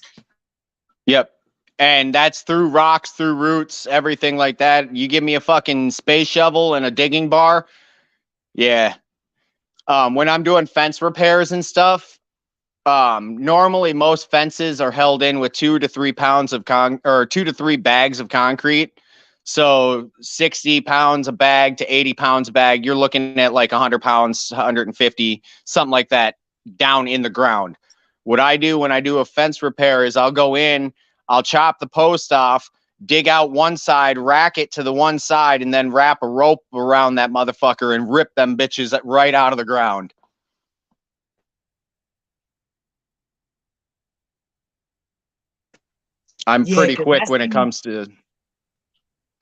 Yep. And that's through rocks, through roots, everything like that. You give me a fucking space shovel and a digging bar. Yeah. When I'm doing fence repairs and stuff, normally most fences are held in with 2 to 3 pounds of 2 to 3 bags of concrete. So 60 pounds a bag to 80 pounds a bag, you're looking at like 100 pounds, 150, something like that, down in the ground. What I do when I do a fence repair is I'll go in, I'll chop the post off, dig out one side, rack it to the one side, and then wrap a rope around that motherfucker and rip them bitches right out of the ground. I'm pretty quick when it comes to.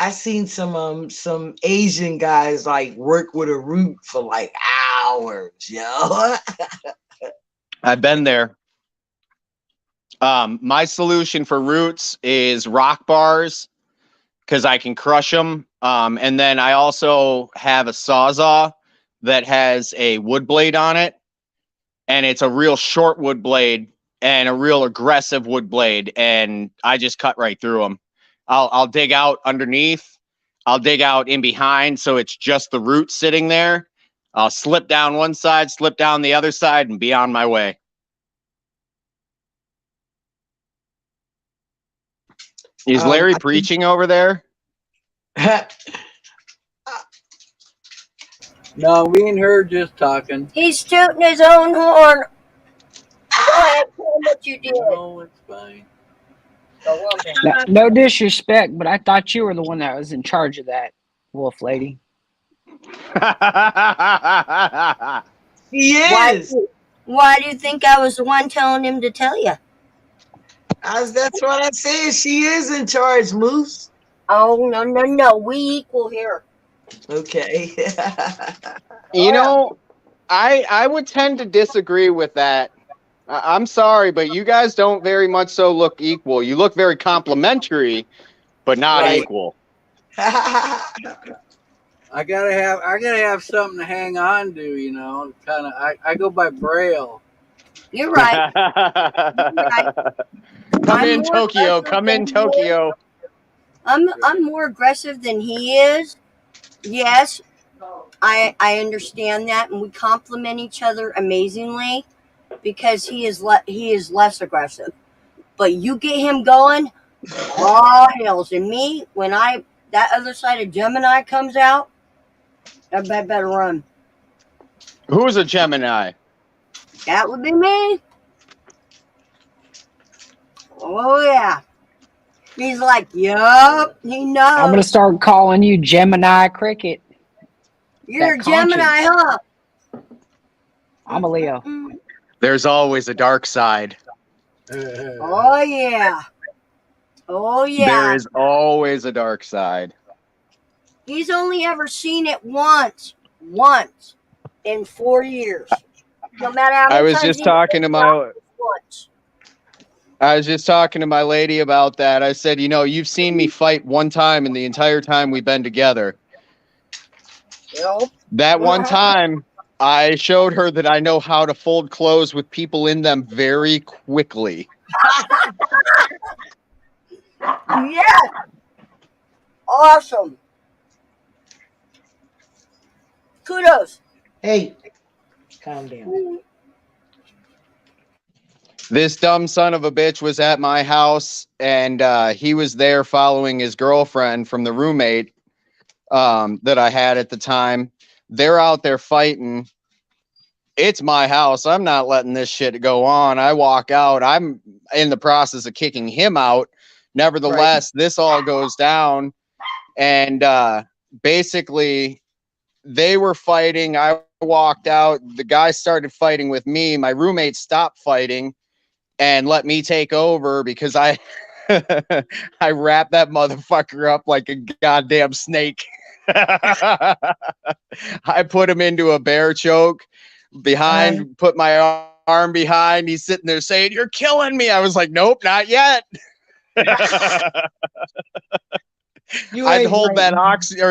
I seen some Asian guys like work with a root for like hours, yo. I've been there. My solution for roots is rock bars, because I can crush them. And then I also have a Sawzall that has a wood blade on it, and it's a real short wood blade and a real aggressive wood blade, and I just cut right through them. I'll dig out underneath. I'll dig out in behind, so it's just the root sitting there. I'll slip down one side, slip down the other side, and be on my way. Is Larry preaching over there? No, me and her just talking. He's tooting his own horn. Go ahead, tell him what you did. No, it's fine. No disrespect, but I thought you were the one that was in charge of that, Wolf Lady. He is. Why do you think I was the one telling him to tell you? That's what I said. She is in charge, Moose. Oh, no. We equal here. Okay. You know, I would tend to disagree with that. I'm sorry, but you guys don't very much so look equal. You look very complimentary, but not equal. I gotta have something to hang on to, you know. Kind of. I go by Braille. You're right. Come in, Tokyo. I'm more aggressive than he is. Yes, I understand that, and we complement each other amazingly because he is less aggressive. But you get him going, all hills. And me, when that other side of Gemini comes out, I better run. Who's a Gemini? That would be me. Oh yeah. He's like, yup, he knows. I'm gonna start calling you Gemini Cricket. You're a that Gemini, huh? I'm a Leo. There's always a dark side. Oh yeah. Oh yeah. There is always a dark side. He's only ever seen it once in 4 years. No matter how many I was times just he talking to thinks about my it, once. I was just talking to my lady about that. I said, you've seen me fight one time in the entire time we've been together. Yep. That one time, I showed her that I know how to fold clothes with people in them very quickly. Yeah. Awesome. Kudos. Hey, calm down. This dumb son of a bitch was at my house, and he was there following his girlfriend from the roommate that I had at the time. They're out there fighting. It's my house. I'm not letting this shit go on. I walk out. I'm in the process of kicking him out. Nevertheless, this all goes down. And basically, they were fighting. I walked out. The guy started fighting with me. My roommate stopped fighting and let me take over because I I wrapped that motherfucker up like a goddamn snake. I put him into a bear choke behind, put my arm behind. He's sitting there saying, "You're killing me." I was like, "Nope, not yet." I'd hold that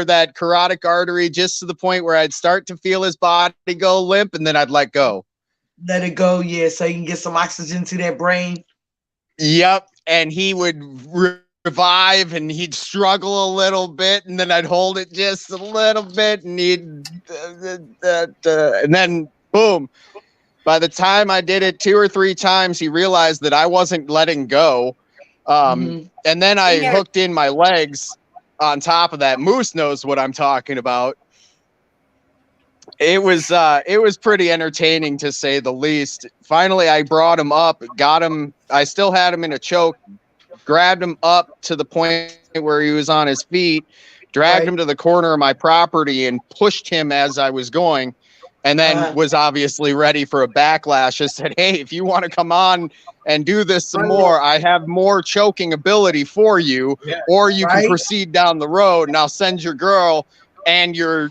that carotid artery just to the point where I'd start to feel his body go limp, and then I'd let go. Let it go, yeah, so you can get some oxygen to that brain. Yep, and he would revive, and he'd struggle a little bit, and then I'd hold it just a little bit, and he'd, and then boom. By the time I did it 2 or 3 times, he realized that I wasn't letting go, and then I hooked in my legs on top of that. Moose knows what I'm talking about. It was pretty entertaining, to say the least. Finally, I brought him up, got him. I still had him in a choke, grabbed him up to the point where he was on his feet, dragged him to the corner of my property, and pushed him as I was going. And then was obviously ready for a backlash. I said, "Hey, if you want to come on and do this some more, I have more choking ability for you, or you can proceed down the road, and I'll send your girl and your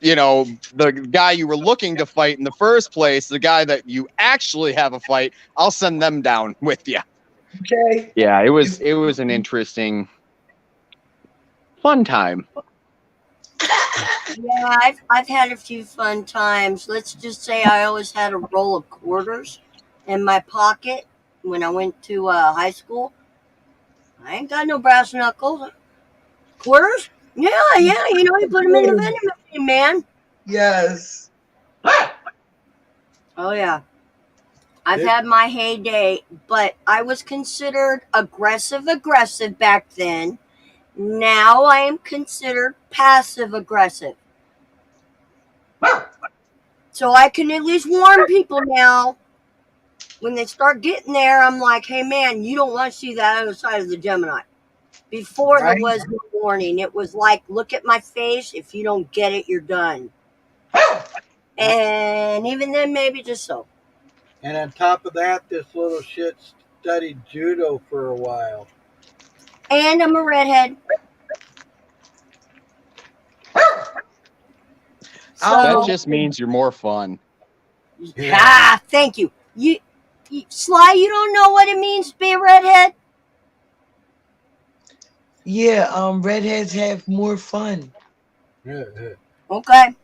the guy you were looking to fight in the first place, the guy that you actually have a fight, I'll send them down with you." Okay. Yeah, it was an interesting, fun time. Yeah, I've had a few fun times. Let's just say I always had a roll of quarters in my pocket when I went to high school. I ain't got no brass knuckles. Quarters? Yeah, you put them in the vending machine, man. Yes. Oh, yeah. I've had my heyday, but I was considered aggressive back then. Now I am considered passive aggressive. So I can at least warn people now. When they start getting there, I'm like, "Hey, man, you don't want to see that other side of the Gemini." Before there was no warning, it was like, "Look at my face. If you don't get it, you're done." And even then, maybe just so. And on top of that, this little shit studied judo for a while. And I'm a redhead. That just means you're more fun. Ah, thank you. You, Sly, you don't know what it means to be a redhead? Yeah, redheads have more fun. Okay.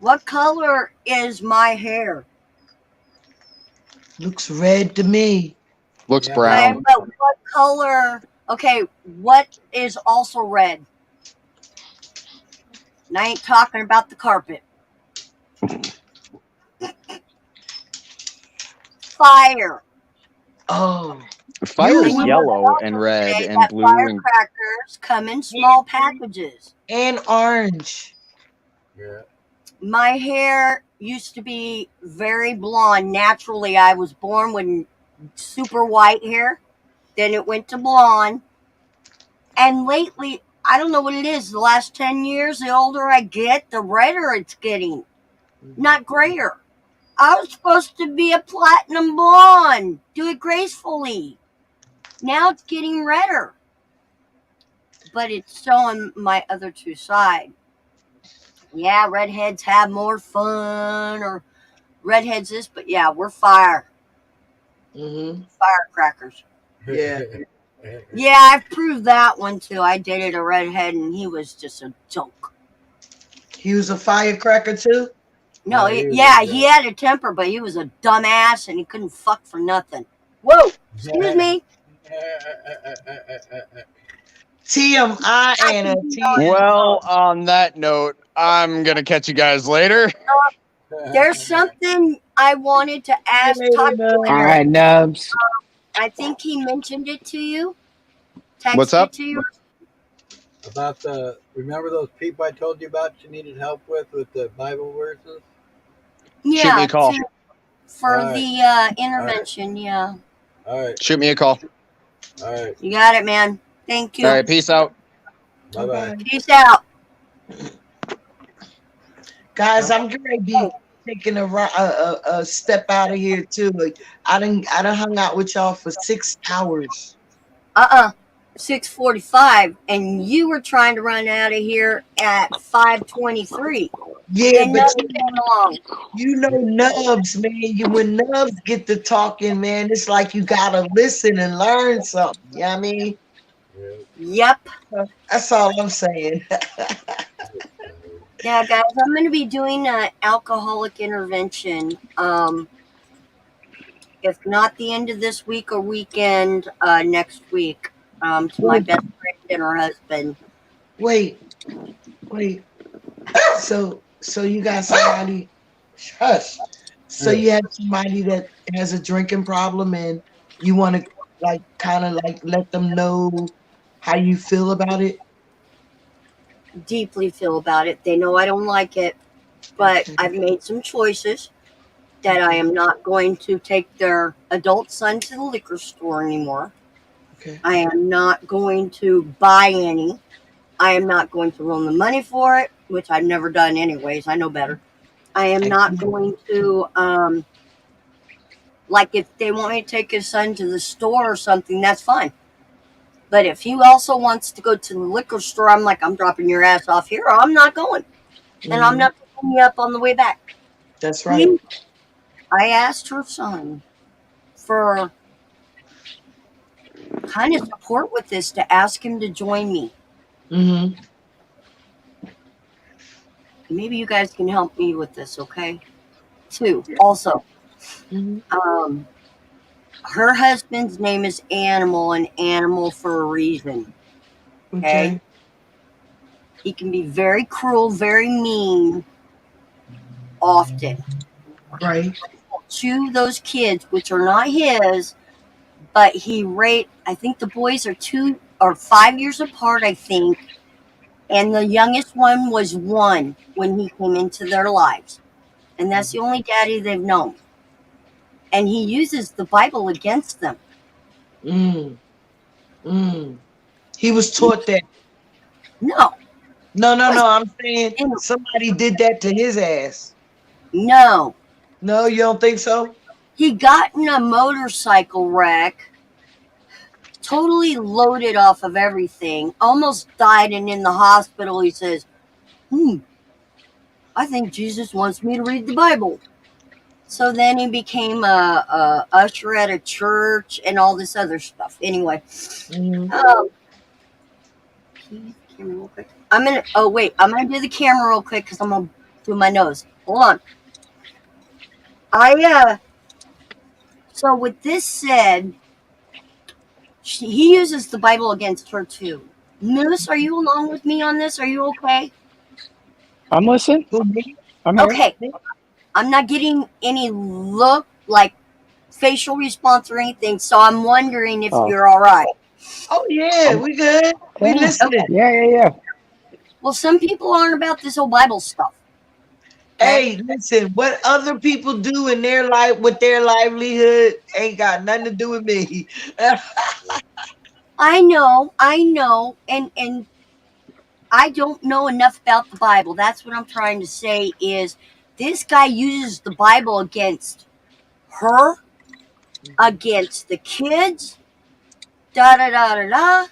What color is my hair? Looks red to me. Looks brown. Okay, but what color? Okay, what is also red? And I ain't talking about the carpet. Fire. Oh. Fire's yellow and red and blue and firecrackers come in small packages. And orange. Yeah. My hair used to be very blonde. Naturally, I was born with super white hair. then it went to blonde. And lately, I don't know what it is. The last 10 years, the older I get, the redder it's getting, not grayer. I was supposed to be a platinum blonde. Do it gracefully. Now it's getting redder. But it's showing my other two sides. Yeah, redheads have more fun, or redheads this, but yeah, we're fire. Firecrackers. Yeah. Yeah, I've proved that one too. I dated a redhead and he was just a joke. He was a firecracker too? No, he had a temper, but he was a dumbass and he couldn't fuck for nothing. Whoa, excuse me. TMI, Anna. Well, on that note, I'm gonna catch you guys later. There's something I wanted to ask Todd. All right, Nubs. I think he mentioned it to you. What's up? To you. About remember those people I told you about you needed help with the Bible verses? Yeah, Shoot me a call. for All right. the intervention. Yeah, All right. Shoot me a call. All right. you got it, man. Thank you. All right, peace out. Bye-bye. Peace out. Guys, I'm going to be taking a step out of here too. Like, I done hung out with y'all for 6 hours. 6:45, and you were trying to run out of here at 5:23. Yeah, And but Nubs came along. you know Nubs, man. When Nubs get to talking, man, it's like you gotta listen and learn something. You know what I mean? Yep. That's all I'm saying. Yeah, guys, I'm going to be doing an alcoholic intervention. If not the end of this week or weekend, next week, to my best friend and her husband. Wait. So you got somebody, hush. So you have somebody that has a drinking problem, and you want to kind of let them know how you feel about it. Deeply feel about it. They know I don't like it, but I've made some choices that I am not going to take their adult son to the liquor store anymore. Okay. I am not going to buy any. I am not going to loan the money for it, which I've never done anyways. I know better. I am not going to, if they want me to take his son to the store or something, that's fine. But if he also wants to go to the liquor store, I'm like, I'm dropping your ass off here, or I'm not going. And I'm not picking you up on the way back. That's right. I asked her son for kind of support with this, to ask him to join me. Maybe you guys can help me with this, okay? Too. Also, her husband's name is Animal, and Animal for a reason. Okay? He can be very cruel, very mean, often. Right. To those kids, which are not his, but I think the boys are 2 or 5 years apart, I think. And the youngest one was 1 when he came into their lives. And that's the only daddy they've known. And he uses the Bible against them. He was taught that. No. I'm saying somebody did that to his ass. No. No, you don't think so? He got in a motorcycle wreck, totally loaded off of everything, almost died, and in the hospital he says, I think Jesus wants me to read the Bible. So then he became a usher at a church and all this other stuff. Anyway, camera real quick. I'm gonna do the camera real quick because I'm gonna do my nose. Hold on. So with this said, he uses the Bible against her too. Moose, are you along with me on this? Are you okay? I'm listening. I'm here. Okay. I'm not getting any look, like facial response or anything, so I'm wondering if you're all right. Oh yeah, we good. We listening. Yeah. Well, some people aren't about this whole Bible stuff. Hey, listen, what other people do in their life with their livelihood ain't got nothing to do with me. I know, and I don't know enough about the Bible. That's what I'm trying to say is this guy uses the Bible against her, against the kids, da da da da da.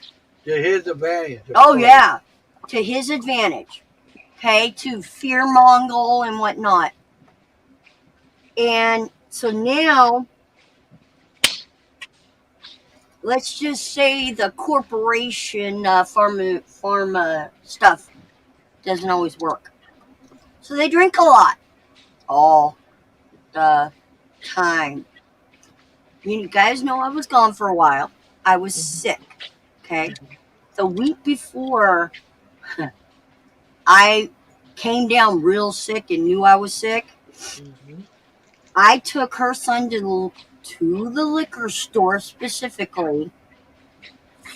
To his advantage. Oh yeah, to his advantage. Okay, to fear mongle and whatnot. And so now, let's just say the corporation pharma stuff doesn't always work. So they drink a lot all the time. You guys know I was gone for a while. I was sick. Okay. The week before I came down real sick and knew I was sick, I took her son to the liquor store specifically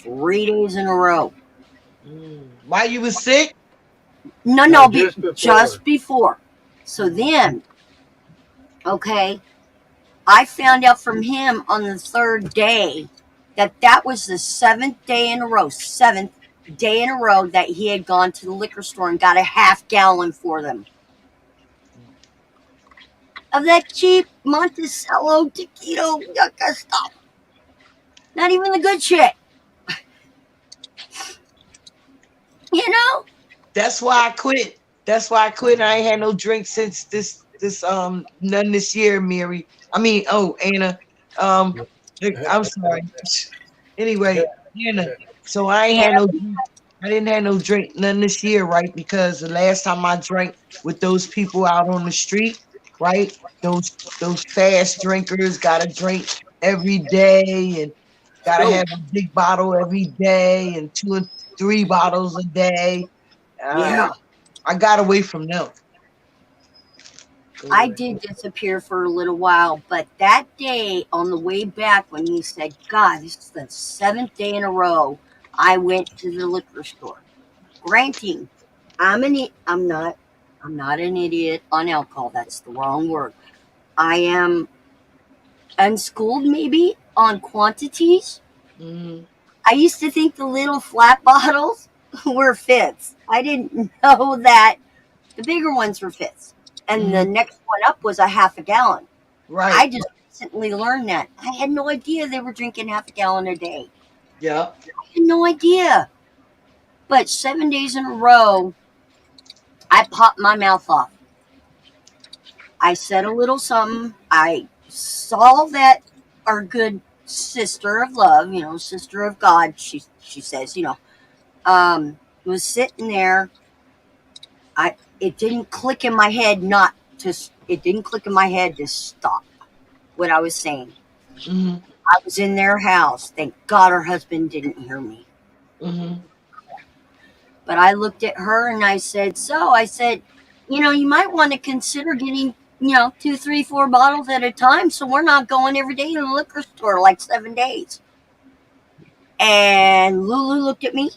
3 days in a row. While you was sick? No, just before. So then, okay, I found out from him on the third day that was the seventh day in a row that he had gone to the liquor store and got a half gallon for them of that cheap Monticello taquito yucca stuff. Not even the good shit. You know? That's why I quit. I ain't had no drink since this none this year, Mary. I mean, Anna. I'm sorry. Anyway, Anna. So I ain't had no drink. I didn't have no drink none this year, right? Because the last time I drank with those people out on the street, right? Those fast drinkers gotta drink every day and gotta have a big bottle every day and 2 and 3 bottles a day. Yeah. I got away from them. I did disappear for a little while, but that day on the way back when he said, God, this is the 7th day in a row I went to the liquor store. Granting, I'm not an idiot on alcohol. That's the wrong word. I am unschooled maybe on quantities. I used to think the little flat bottles were fits. I didn't know that the bigger ones were fits. And the next one up was a half a gallon. Right. I just recently learned that. I had no idea they were drinking half a gallon a day. Yeah. I had no idea. But 7 days in a row, I popped my mouth off. I said a little something. I saw that our good sister of love, sister of God, she says, was sitting there. It didn't click in my head to stop what I was saying. I was in their house. Thank God her husband didn't hear me. But I looked at her and I said, you might want to consider getting, 2, 3, 4 bottles at a time. So we're not going every day to the liquor store like 7 days. And Lulu looked at me.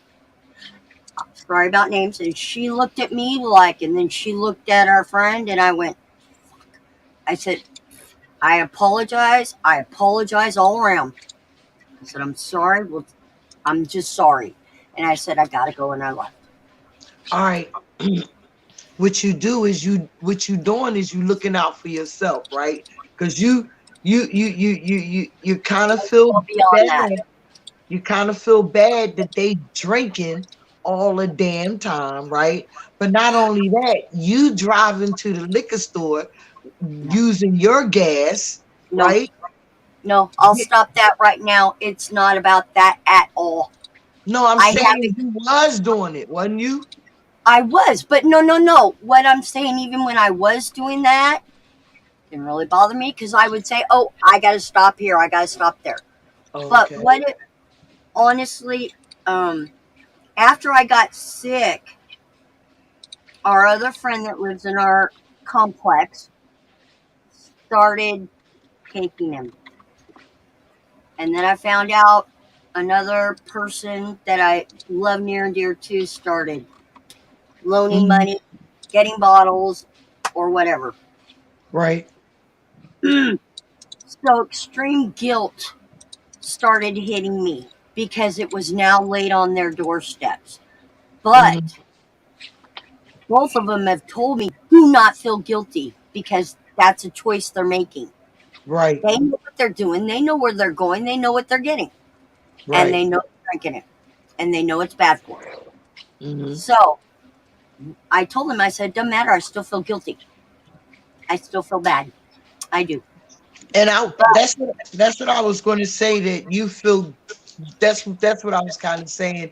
Sorry about names. And she looked at me and then she looked at our friend and I went, I said, I apologize. I apologize all around. I said, I'm sorry. Well, I'm just sorry. And I said, I got to go and I left. All right. What you doing is you looking out for yourself, right? Because you kind of feel bad. You kind of feel bad that they drinking all the damn time, right? But not only that, you driving to the liquor store using your gas, right? No, I'll stop that right now. It's not about that at all. No, I'm saying you was doing it, wasn't you? I was, but no. What I'm saying, even when I was doing that, didn't really bother me because I would say, oh, I got to stop here. I got to stop there. But honestly, after I got sick, our other friend that lives in our complex started taking him. And then I found out another person that I love near and dear to started loaning money, getting bottles, or whatever. Right. So extreme guilt started hitting me. because it was now laid on their doorsteps. But both of them have told me, do not feel guilty, because that's a choice they're making. Right. They know what they're doing. They know where they're going. They know what they're getting. Right. And they know they're drinking it. And they know it's bad for them. Mhm. So I told them, I said, doesn't matter. I still feel guilty. I still feel bad. I do. And that's what I was going to say, that you feel. That's what I was kind of saying,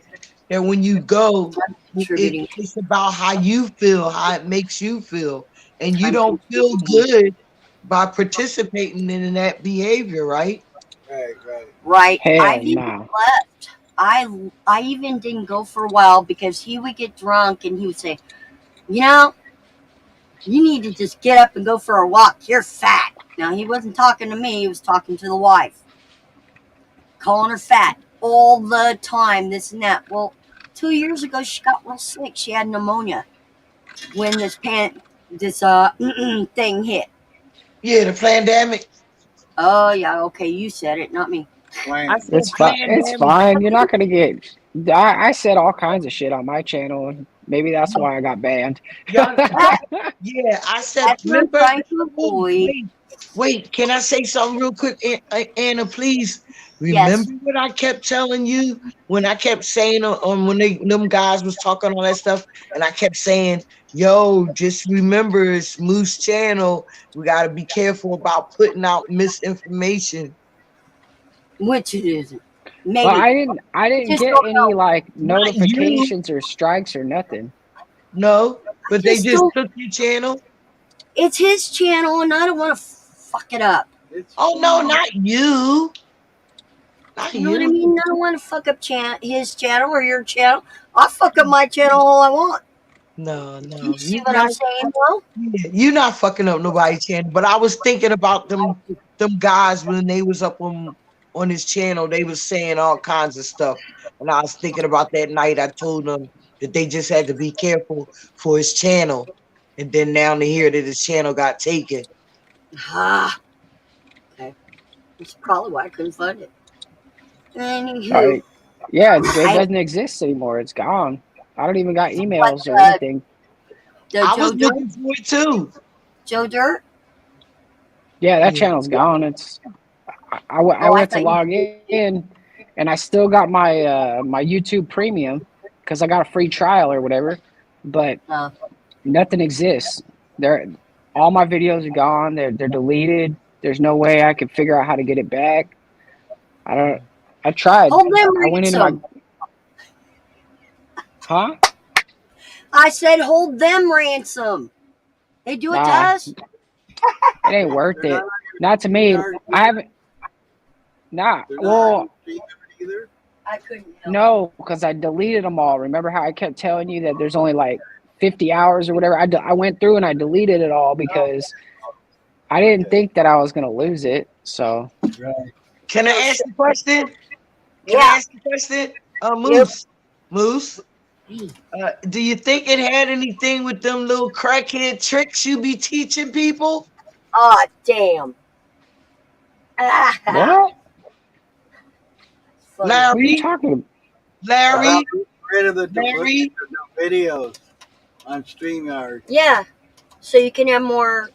that when you go, it's about how you feel, how it makes you feel, and you don't feel good by participating in that behavior, right? Right. Hell I've even no. left. I even didn't go for a while because he would get drunk and he would say, you know, you need to just get up and go for a walk. You're fat. Now, he wasn't talking to me. He was talking to the wife. Calling her fat all the time, this and that. Well, 2 years ago, she got real sick. She had pneumonia when this thing hit. Yeah, the pandemic. Oh, yeah. Okay, you said it, not me. It's fine. It's fine. You're not gonna get. I said all kinds of shit on my channel, and maybe that's why I got banned. Yeah, I said. That's what I'm trying to avoid. Wait, can I say something real quick, Anna? Please remember what I kept telling you when I kept saying when them guys was talking all that stuff, and I kept saying, "Yo, just remember it's Moose Channel. We got to be careful about putting out misinformation." Which it isn't. Maybe. Well, I didn't Just get don't any know. like Not you. notifications or strikes or nothing. No, but they just don't- took your channel. It's his channel, and I don't want to fuck it up. Oh no, not you. Not You know what I you. mean? I don't want to fuck up his channel or your channel. I'll fuck up my channel all I want. No. You see what I'm saying, though? Yeah, you're not fucking up nobody's channel. But I was thinking about them guys when they was up on his channel. They was saying all kinds of stuff, and I was thinking about that night. I told them that they just had to be careful for his channel, and then now to hear that his channel got taken. Okay. That's probably why I couldn't find it. Anywho. Right. Yeah, it I- doesn't exist anymore. It's gone. I don't even got emails or But, anything. I was looking for it too. Joe Dirt? Yeah, that channel's gone. It's I went to log in, and I still got my my YouTube Premium because I got a free trial or whatever, but nothing exists. All my videos are gone. They're deleted. There's no way I can figure out how to get it back. I tried. Hold them I went into my. ransom. Huh? I said hold them ransom. They do it to Nah. us? It ain't worth it. Not to me. I haven't. Nah. Well, I couldn't help no, because I deleted them all. Remember how I kept telling you that there's only like 50 hours or whatever? I went through and I deleted it all because I didn't think that I was gonna lose it. So. Can I ask a question? Can I ask a question? Moose. Do you think it had anything with them little crackhead tricks you be teaching people? Ah, damn. What? Funny. What are Larry? you talking about? Larry? Rid of the Larry? videos on StreamYard. Yeah. So you can have more.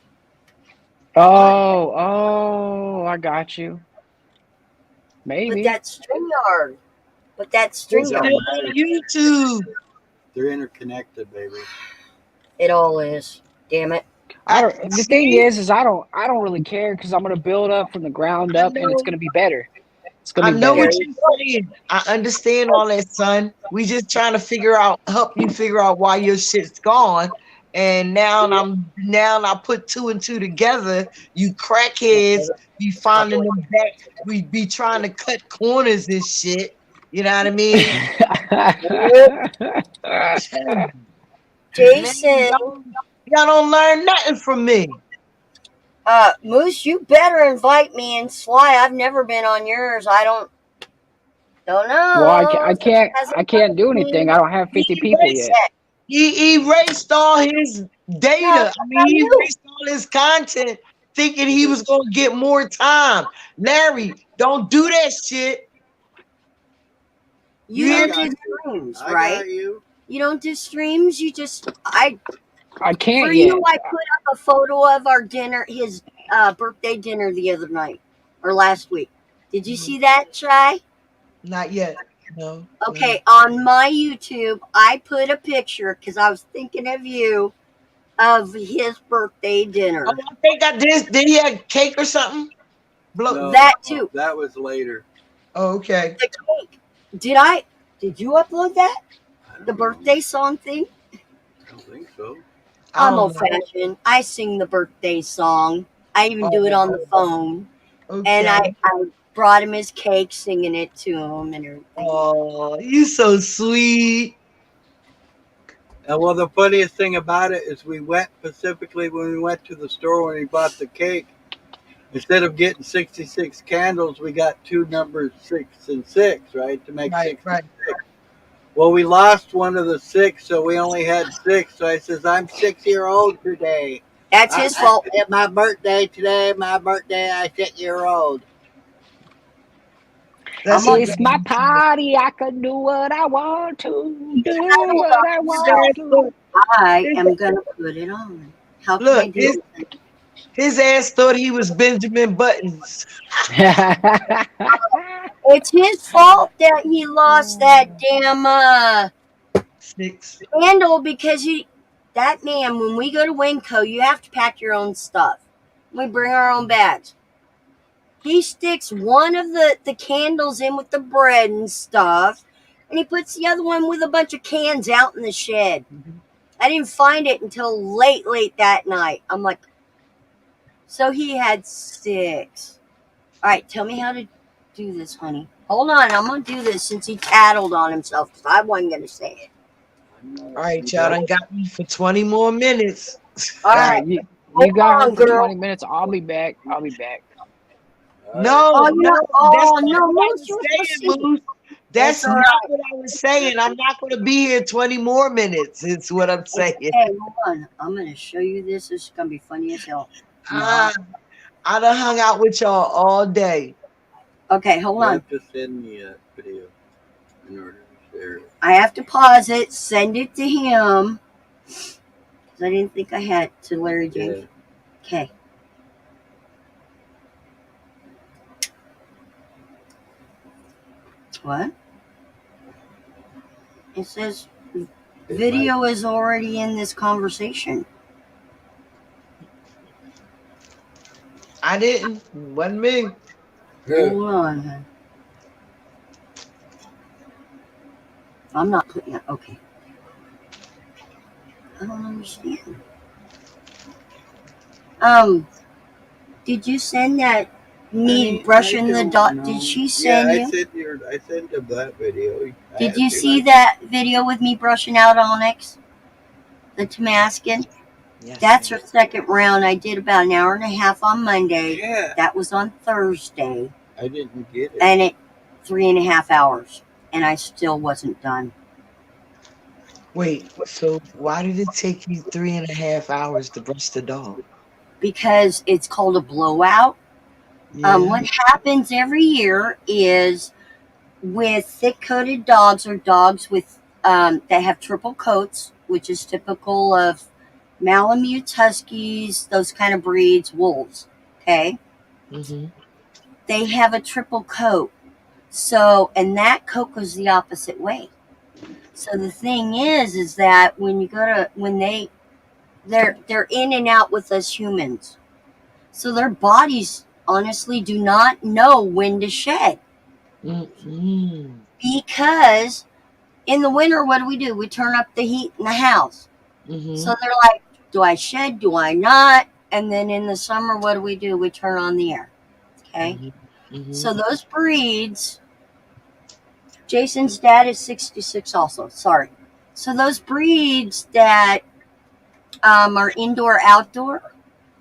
Oh, I got you. Maybe. But that's StreamYard. It's StreamYard. on YouTube. They're interconnected, baby. It all is. Damn it. The thing is I don't really care because I'm gonna build up from the ground up and it's gonna be better. It's I gonna be know better. what you're saying. I understand all that, son. We just trying to help you figure out why your shit's gone. And now I put two and two together. You crackheads be finding them back. We be trying to cut corners and shit. You know what I mean? Jason. Y'all don't learn nothing from me. Moose, you better invite me and Sly. I've never been on yours. I don't know. Well, I can't do anything. I don't have 50 people yet. He erased all his data. I mean, he erased all his content, thinking he was gonna get more time. Larry, don't do that shit. You hear don't me? do streams, I right? got you. You don't do streams. You just I for can't you. yet. I put up a photo of our dinner, his birthday dinner the other night or last week. Did you see that, Shy? Not yet. No. Okay, on my YouTube, I put a picture because I was thinking of you of his birthday dinner. Oh, I think I did. Did he have cake or something? No, That too. that was later. Oh, okay. The cake. Did you upload that? The birthday song thing? I don't think so. I I'm don't old fashioned. I sing the birthday song. I even do it on the phone. Okay. And I brought him his cake, singing it to him and everything. Oh, you so sweet. And well, the funniest thing about it is we went specifically when we went to the store when we bought the cake. Instead of getting 66 candles, we got two numbers 6 and 6, right, to make 66. Right. Well, we lost one of the 6, so we only had 6. So I says, I'm 6-year-old today. That's his fault. It's my birthday today. My birthday. I'm 6-year-old. It's my party. I can do what I want to. Do what I want to. I am gonna put it on. How can I Look, do it? his ass thought he was Benjamin Buttons. It's his fault that he lost that damn 6 candle because that man, when we go to Winco, you have to pack your own stuff. We bring our own bags. He sticks one of the candles in with the bread and stuff, and he puts the other one with a bunch of cans out in the shed. I didn't find it until late that night. I'm like, so he had 6. All right, tell me how to do this, honey. Hold on, I'm going to do this since he tattled on himself because I wasn't going to say it. All right, y'all done got me for 20 more minutes. All right. You Hold got her on, for girl. 20 minutes. I'll be back. No, Oh, no, oh, that's no, not what I Moose, was you were saying, supposed to- Moose. That's That's all not right. what I was saying. I'm not going to be here 20 more minutes. It's what I'm saying. Hey, hold on. I'm going to show you this. This is going to be funny as hell. I done hung out with y'all all day. Okay, hold You on. have to send me a video in order to share it. I have to pause it, send it to him. Because I didn't think I had to Larry James. Yeah. Okay. What? It says video is already in this conversation. I didn't. Wasn't me. Hold on. I'm not putting it. Okay. I don't understand. Did you send that me brushing the dot? Did she send I you? sent him that video. Did you see that video with me brushing out Onyx? The Tamaskin? Yes. That's her second round. I did about an hour and a half on Monday. Yeah. That was on Thursday. I didn't get it. And it 3.5 hours. And I still wasn't done. Wait, so why did it take you 3.5 hours to brush the dog? Because it's called a blowout. Yeah. What happens every year is with thick-coated dogs or dogs with that have triple coats, which is typical of Malamutes, Huskies, those kind of breeds, wolves. Okay, Mm-hmm. they have a triple coat. So, and that coat goes the opposite way. So the thing is that when you go to they're in and out with us humans. So their bodies honestly do not know when to shed. Mm-hmm. Because in the winter, what do? We turn up the heat in the house. Mm-hmm. So they're like, do I shed? Do I not? And then in the summer, what do? We turn on the air. Okay. Mm-hmm. So those breeds, Jason's dad is 66 also. Sorry. So those breeds that are indoor, outdoor,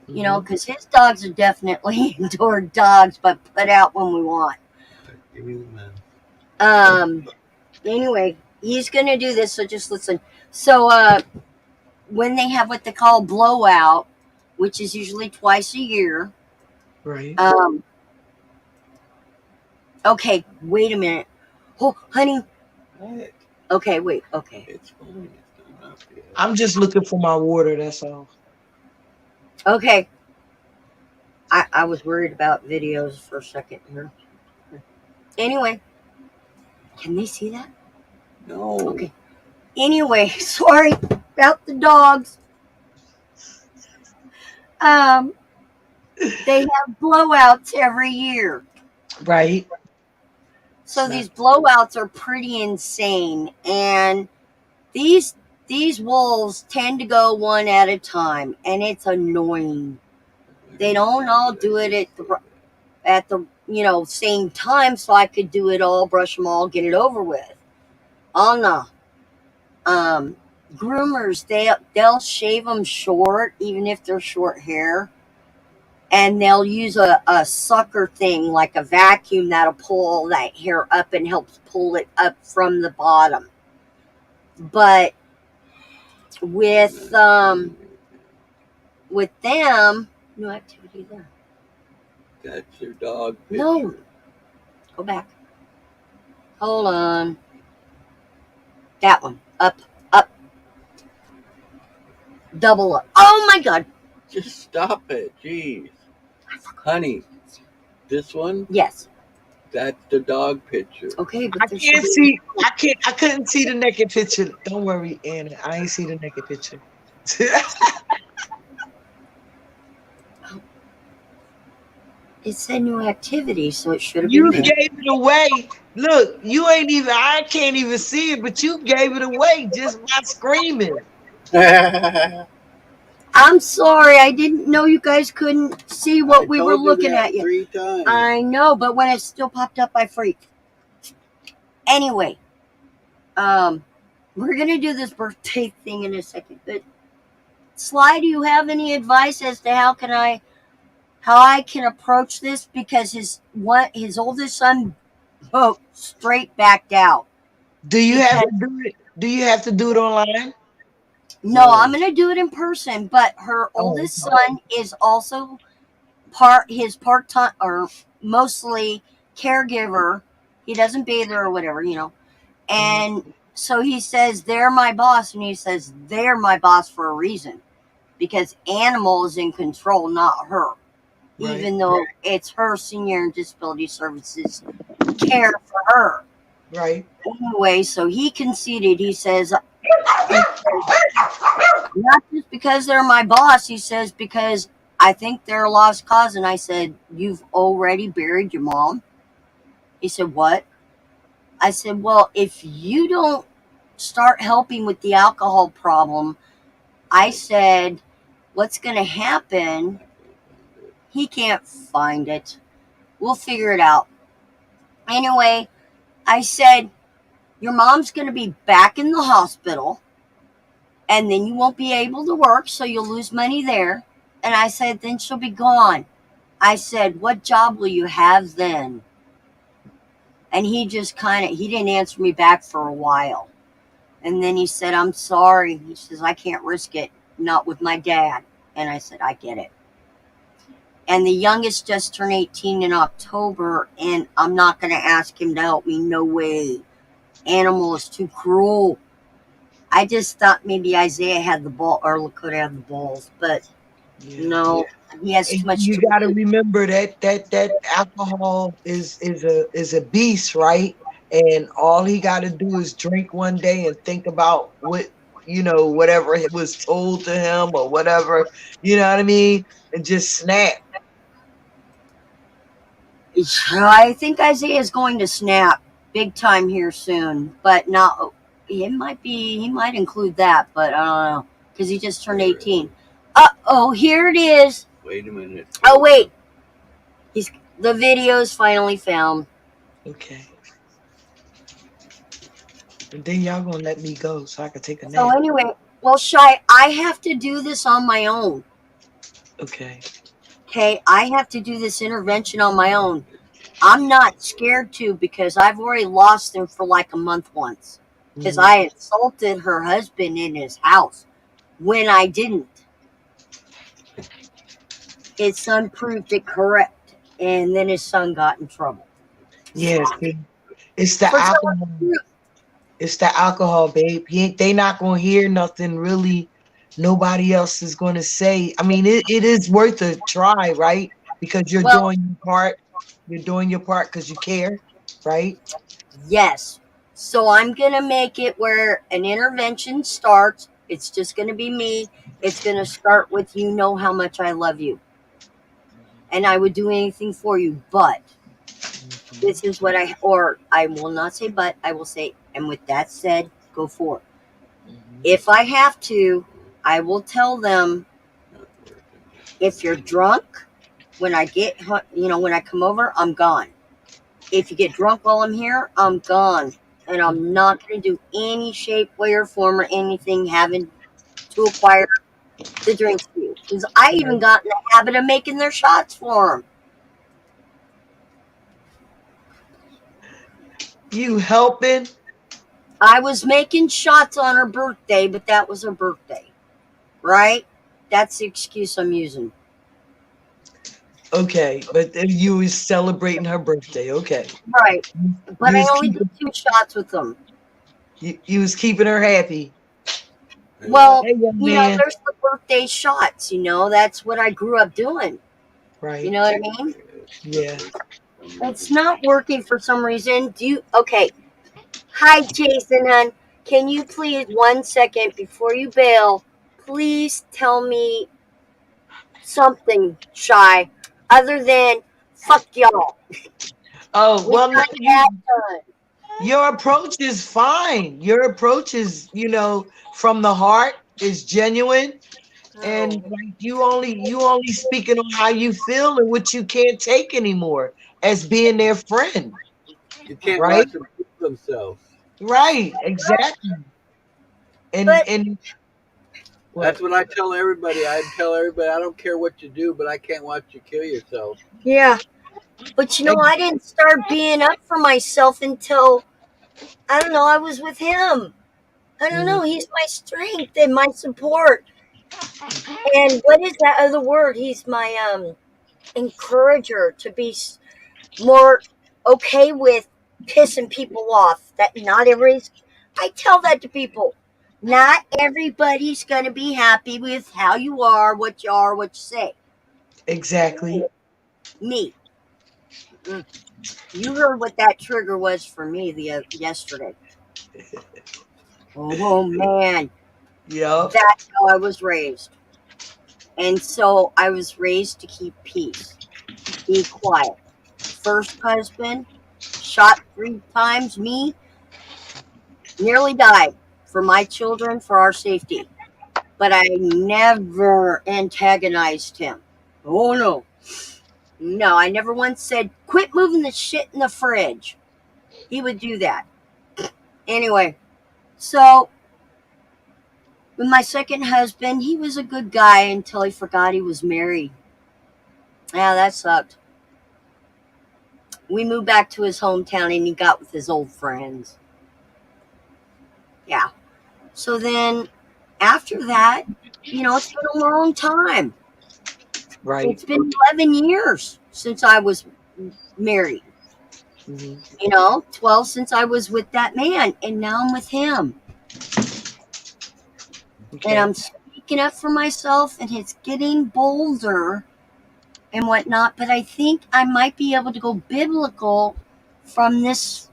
you know, because his dogs are definitely indoor dogs, but put out when we want. Give me the man. Anyway, he's going to do this, so just listen. So when they have what they call blowout, which is usually twice a year. Right. Okay, wait a minute. Oh, honey, What? Okay, wait. Okay. It's fine. It's not up yet. I'm just looking for my water. That's all. Okay. I was worried about videos for a second here. Anyway, can they see that? No. Okay. Anyway, sorry about the dogs. They have blowouts every year. Right. So these blowouts are pretty insane, and these wolves tend to go one at a time, and it's annoying. They don't all do it at the same time, so I could do it all, brush them all, get it over with. Oh no. Groomers, they'll shave them short, even if they're short hair. And they'll use a sucker thing, like a vacuum, that'll pull all that hair up and helps pull it up from the bottom. But with them, no activity there. That's your dog. No. Go back. Hold on. That one. Up. Double up. Oh my God. Just stop it. Jeez. Honey, this one? Yes. That's the dog picture. Okay, but I can't see. I couldn't see the naked picture. Don't worry, Anna. I ain't see the naked picture. It said new activity, so it should have You been gave it away. Look, you ain't even. I can't even see it, but you gave it away just by screaming. I'm sorry, I didn't know you guys couldn't see what we were looking at yet. 3 times. I know, but when it still popped up, I freaked. Anyway, we're gonna do this birthday thing in a second. But Sly, do you have any advice as to how I can approach this? Because his oldest son, straight backed out. Do you have to do it? Do you have to do it online? No, I'm gonna do it in person. But her oldest son is also part-time or mostly caregiver. He doesn't bathe her or whatever, And so he says they're my boss, and he says they're my boss for a reason, because Animal is in control, not her. Right. Even though it's her senior and disability services care for her. Right. Anyway, so he conceded. He says, not just because they're my boss, he says, because I think they're a lost cause. And I said, you've already buried your mom? He said, what? I said, well, if you don't start helping with the alcohol problem, I said, what's going to happen? He can't find it. We'll figure it out. Anyway, I said, your mom's going to be back in the hospital, and then you won't be able to work, so you'll lose money there. And I said, then she'll be gone. I said, what job will you have then? And he just he didn't answer me back for a while. And then he said, I'm sorry. He says, I can't risk it, not with my dad. And I said, I get it. And the youngest just turned 18 in October, and I'm not going to ask him to help me. No way. Animal is too cruel. I just thought maybe Isaiah had the ball, or Lakota had the balls, but no, he has too much. You got to remember that alcohol is a beast, right? And all he got to do is drink one day and think about whatever was told to him or whatever, you know what I mean, and just snap. I think Isaiah is going to snap big time here soon, but not. He might include that, but I don't know, because he just turned 18. Here it is. Wait a minute. Oh wait, the video's finally found. Okay. And then y'all gonna let me go so I can take a nap. So anyway, well, Shy, I have to do this on my own. Okay. Okay, I have to do this intervention on my own. I'm not scared to, because I've already lost him for like a month once. Because I insulted her husband in his house when I didn't. His son proved it correct, and then his son got in trouble. Yes, it's the alcohol. It's the alcohol, babe. They not gonna hear nothing really. Nobody else is gonna say. I mean, it is worth a try, right? Because you're Well, doing your part. You're doing your part because you care, right? yes. So I'm going to make it where an intervention starts. It's just going to be me. It's going to start with, you know how much I love you. And I would do anything for you. But this is what I will not say but, I will say, and with that said, go for it. If I have to, I will tell them, if you're drunk, when I when I come over, I'm gone. If you get drunk while I'm here, I'm gone. And I'm not going to do any shape, way, or form or anything having to acquire the drinks for you. Because I even got in the habit of making their shots for them. You helping? I was making shots on her birthday, but that was her birthday. Right? That's the excuse I'm using. Okay, but you was celebrating her birthday. Okay. Right. But You I was only did 2 shots with them. you was keeping her happy. Well, Hey, young you know, man. there's the birthday shots, that's what I grew up doing. Right. You know what I mean? Yeah. It's not working for some reason. Okay. Hi, Jason, hon. Can you please, 1 second before you bail, please tell me something, Shy, other than fuck y'all. Oh, We well, got no, that done. your approach is fine. Your approach is, from the heart, is genuine. And like you only speaking on how you feel and what you can't take anymore as being their friend. You can't Right? watch them kill themselves. Right, exactly. And But That's what I tell everybody. I tell everybody, I don't care what you do, but I can't watch you kill yourself. yeah, but I didn't start being up for myself until, I don't know, I was with him. I don't know. He's my strength and my support. And what is that other word? He's my encourager to be more okay with pissing people off. That not everybody's. I tell that to people. Not everybody's going to be happy with how you are, what you say. Exactly. Me. You heard what that trigger was for me yesterday. Oh man. Yep. That's how I was raised. And so I was raised to keep peace. Be quiet. First husband, shot 3 times, me, nearly died for my children, for our safety. But I never antagonized him. Oh no. No, I never once said, quit moving the shit in the fridge. He would do that. Anyway, so with my second husband, he was a good guy until he forgot he was married. Yeah, that sucked. We moved back to his hometown and he got with his old friends. Yeah. So then after that, it's been a long time. Right. It's been 11 years since I was married. 12 since I was with that man, and now I'm with him. Okay. And I'm speaking up for myself, and it's getting bolder and whatnot, but I think I might be able to go biblical from this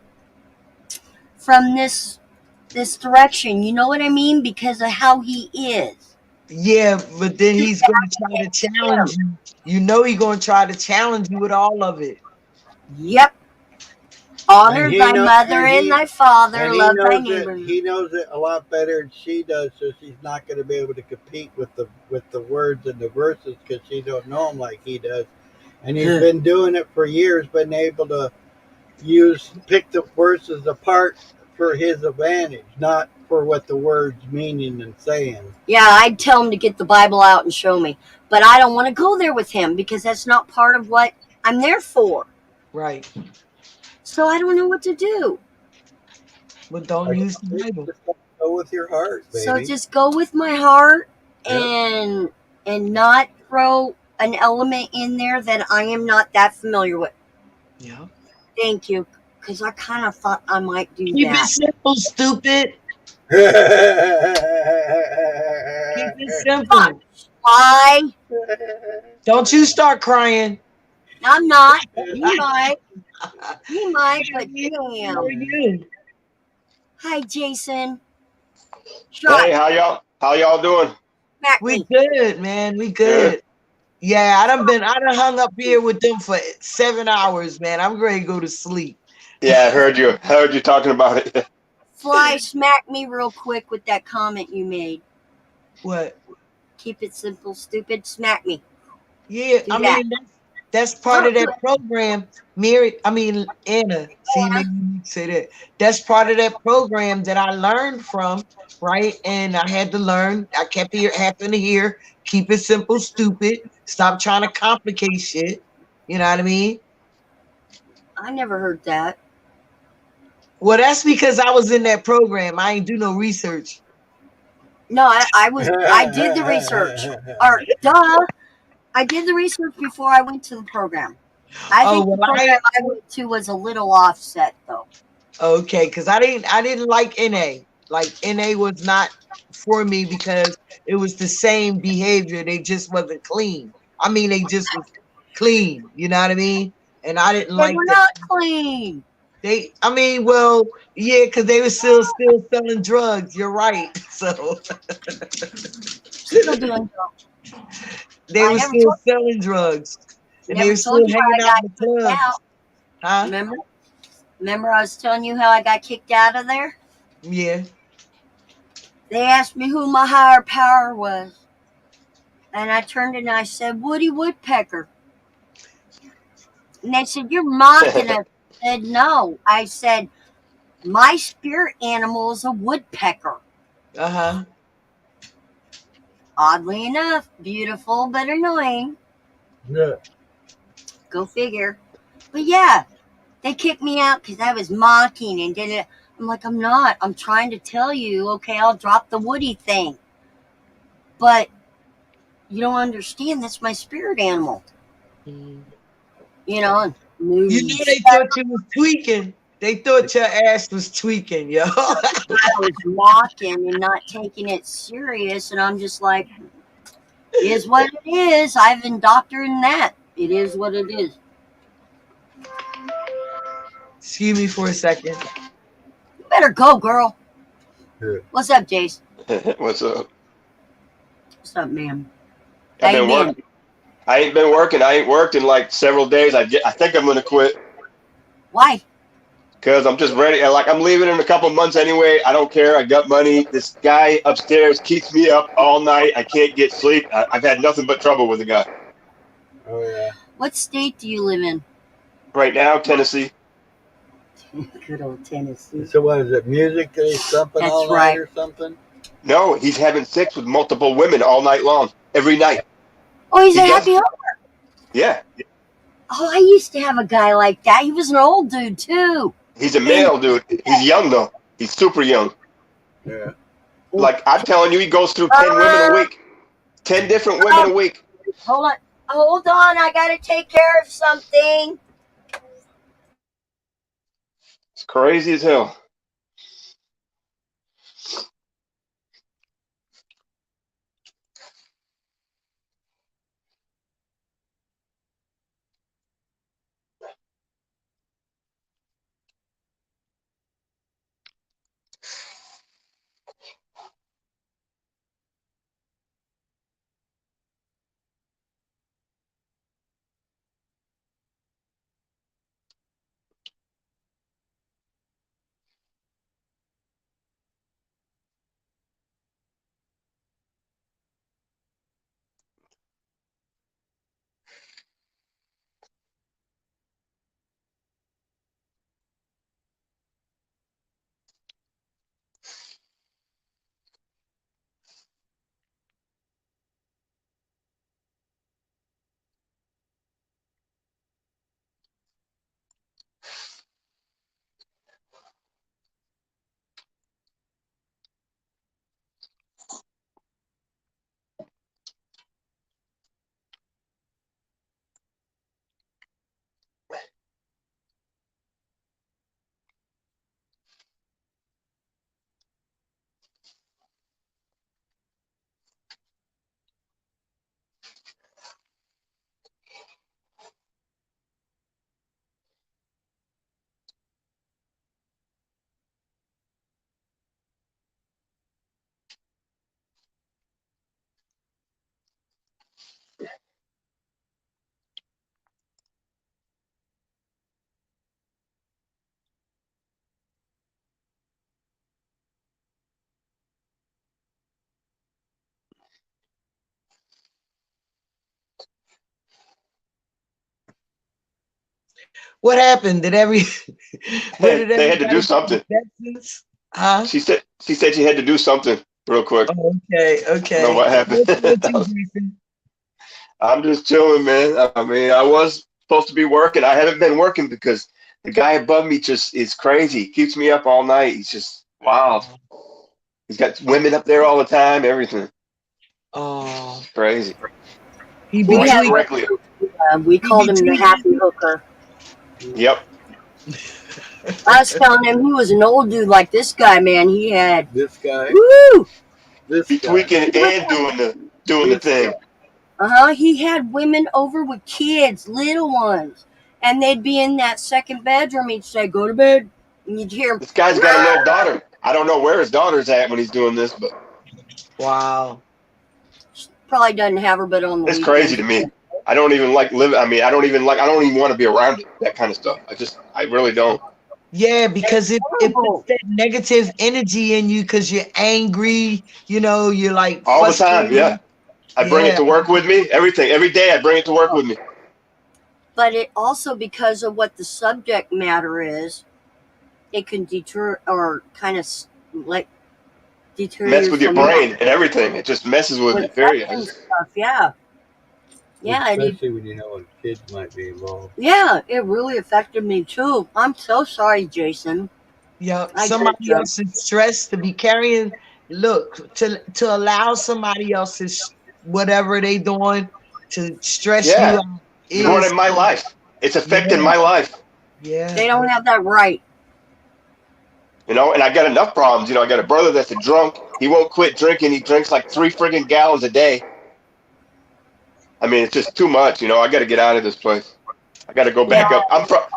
direction. You know what I mean? Because of how he is. Yeah, but then he's going to try to challenge you. You know he's going to try to challenge you with all of it. Yep. Honor thy mother and thy father. Love thy neighbor. He knows it a lot better than she does, so she's not going to be able to compete with the words and the verses because she don't know them like he does. And he's been doing it for years, been able to pick the verses apart for his advantage, not for what the words meaning and saying. Yeah, I'd tell him to get the Bible out and show me, but I don't want to go there with him because that's not part of what I'm there for. Right. So I don't know what to do. But don't use the Bible. Go with your heart, baby. So just go with my heart and not throw an element in there that I am not that familiar with. Yeah. Thank you. because I kind of thought I might do Keep it that. simple, stupid. Keep it simple. Fuck. Why? Don't you start crying. I'm not. You might. You might, but How damn. are you? Hi, Jason. Hey, how y'all doing? Smack We me. good, man. We good. Yeah, I done hung up here with them for 7 hours, man. I'm ready to go to sleep. Yeah, I heard you talking about it. Fly, smack me real quick with that comment you made. What? Keep it simple, stupid. Smack me. Yeah, Do I that. mean that's part of that program. Anna. See, maybe you say that. That's part of that program that I learned from, right? And I had to learn. I kept having to hear, keep it simple, stupid. Stop trying to complicate shit. You know what I mean? I never heard that. Well, that's because I was in that program. I ain't do no research. No, I did the research. Or duh. I did the research before I went to the program. I think the program I went to was a little offset though. Okay, because I didn't like NA. Like NA was not for me because it was the same behavior. They just wasn't clean. I mean, they just was clean. You know what I mean? And I didn't They like were that. not clean. Yeah, because they were still selling drugs. You're right. So Still doing drugs. they were still selling drugs, and they Never were still told you how hanging I out got in the kicked clubs. out. Huh? Remember I was telling you how I got kicked out of there? Yeah. They asked me who my higher power was. And I turned and I said, Woody Woodpecker. And they said, You're mocking us. I said, No. I said, my spirit animal is a woodpecker. Uh-huh. Oddly enough, beautiful but annoying. Yeah. Go figure. But yeah, they kicked me out because I was mocking and did it. I'm like, I'm not. I'm trying to tell you, okay, I'll drop the Woody thing. But you don't understand. That's my spirit animal. Mm. You know, You know they thought you was tweaking. They thought your ass was tweaking, yo. I was mocking and not taking it serious, and I'm just like, it is what it is. I've indoctrinated that. It is what it is. Excuse me for a second. You better go, girl. Yeah. What's up, Jace? What's up? What's up, man? I've been working. I ain't been working. I ain't worked in like several days. I think I'm gonna quit. Why? Because I'm just ready. Like I'm leaving in a couple months anyway. I don't care. I got money. This guy upstairs keeps me up all night. I can't get sleep. I've had nothing but trouble with the guy. Oh yeah. What state do you live in? Right now, Tennessee. Good old Tennessee. So what is it? Music that he's thumping That's all night right. or something? No, he's having sex with multiple women all night long, every night. Oh, he's a He does- happy hour. Yeah, Oh, I used to have a guy like that. He was an old dude too. he's a male dude. He's young though. He's super young. Yeah. Like I'm telling you, he goes through 10 women a week. 10 different women a week. Hold on. I gotta take care of something. It's crazy as hell. What happened? Did every where did They had to everybody do get something. injections? Huh? She said she had to do something real quick. Oh, okay, I don't know okay. what happened. What's with you, Jason? I'm just chilling, man. I mean, I was supposed to be working. I haven't been working because the guy above me just is crazy. He keeps me up all night. He's just wild. He's got women up there all the time, everything. Oh, It's crazy. he be We have tweaking. Correctly. we called him the happy hooker. Yep. I was telling him he was an old dude like this guy, man. He had This guy. woo. He tweaking and doing the thing. He had women over with kids, little ones, and they'd be in that second bedroom. He'd say, "Go to bed," and you'd hear him. This guy's got a little daughter. I don't know where his daughter's at when he's doing this, but Wow. Probably doesn't have her, but on the it's weekends. crazy to me. I don't even like living. I mean, I don't even want to be around it, that kind of stuff. I really don't. Yeah, because it puts that negative energy in you because you're angry, you're like All the time, frustrated. yeah. I bring it to work with me. Every day I bring it to work with me. But it also, because of what the subject matter is, it can deter or kind of like deter Mess you with your from brain and everything. It just messes with me. Period. and stuff. Yeah, and Especially when you know when kids might be involved. it really affected me too. I'm so sorry, Jason. Yeah, I somebody get you. else's stress to be carrying. Look, to allow somebody else's whatever they doing to stress you Yeah. out It's ruining my life. It's affecting my life. Yeah. They don't have that right. And I got enough problems. I got a brother that's a drunk. He won't quit drinking. He drinks like 3 friggin' gallons a day. I mean, it's just too much. I got to get out of this place. I got to go back up.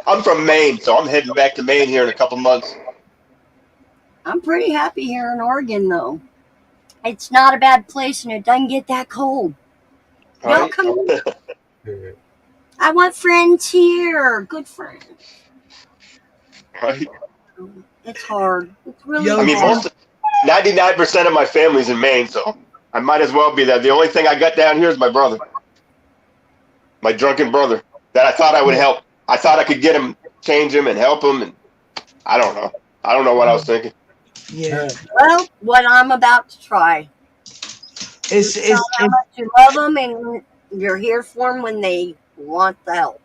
I'm from Maine, so I'm heading back to Maine here in a couple months. I'm pretty happy here in Oregon, though. It's not a bad place, and it doesn't get that cold. Y'all Right? come in. I want friends here. Good friends. Right? It's hard. It's really I mean, hard. 99% of my family's in Maine, so I might as well be there. The only thing I got down here is my brother, my drunken brother, that I thought I would help. I thought I could get him, change him, and help him, and I don't know. I don't know what I was thinking. Yeah. Well, what I'm about to try. It's Tell them how much you love them, and you're here for them when they want the help.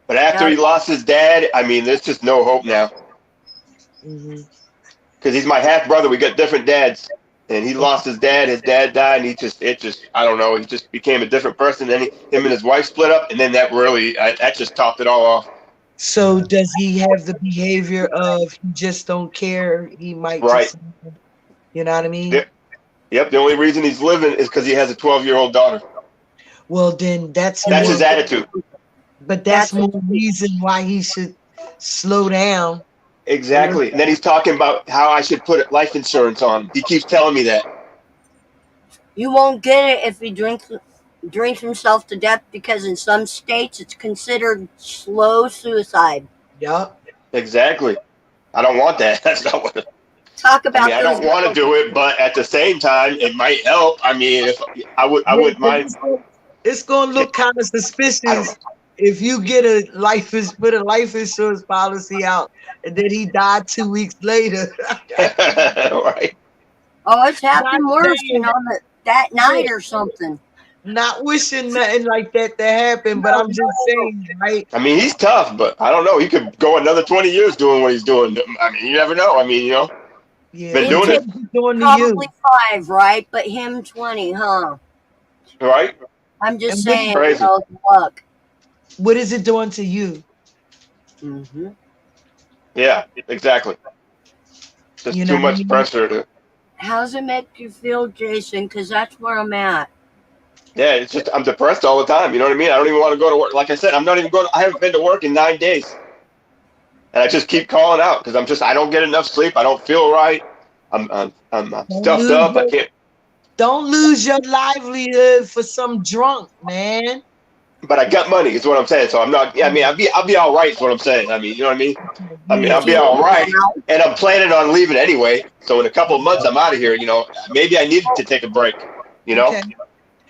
But after he lost his dad, I mean, there's just no hope now. Because he's my half brother. We got different dads, and he lost his dad. His dad died, and I don't know. He just became a different person. Then him and his wife split up, and then that just topped it all off. So does he have the behavior of he just don't care? He might Right. just, you know what I mean? Yep. The only reason he's living is because he has a 12-year-old daughter. Well, then that's His attitude. But that's more reason why he should slow down. Exactly. And then he's talking about how I should put life insurance on. He keeps telling me that. You won't get it if he drinks himself to death, because in some states it's considered slow suicide. Yup. Exactly. I don't want that. That's not what. Talk about. I don't want to do it, but at the same time, it might help. I mean, if I wouldn't mind. It's gonna look kind of suspicious if you get put a life insurance policy out and then he died 2 weeks later. Right. Oh, it's happened worse, that night or something. Not wishing nothing like that to happen, but I'm just saying, right? I mean, he's tough, but I don't know. He could go another 20 years doing what he's doing. I mean, you never know. I mean, Yeah. been doing it. Probably 5, right? But him 20, huh? Right? I'm just And saying, crazy. luck. What is it doing to you? Mm-hmm. Yeah, exactly. Just too much pressure to. How's it make you feel, Jason? Because that's where I'm at. Yeah, it's just I'm depressed all the time. You know what I mean? I don't even want to go to work. Like I said, I haven't been to work in 9 days, and I just keep calling out because I don't get enough sleep. I don't feel right. I'm stuffed up. I can't. Don't lose your livelihood for some drunk, man. But I got money, is what I'm saying. So I'm not. Yeah, I mean, I'll be all right. Is what I'm saying. I mean, you know what I mean? I mean, I'll be all right, and I'm planning on leaving anyway. So in a couple of months, I'm out of here. Maybe I needed to take a break. Okay.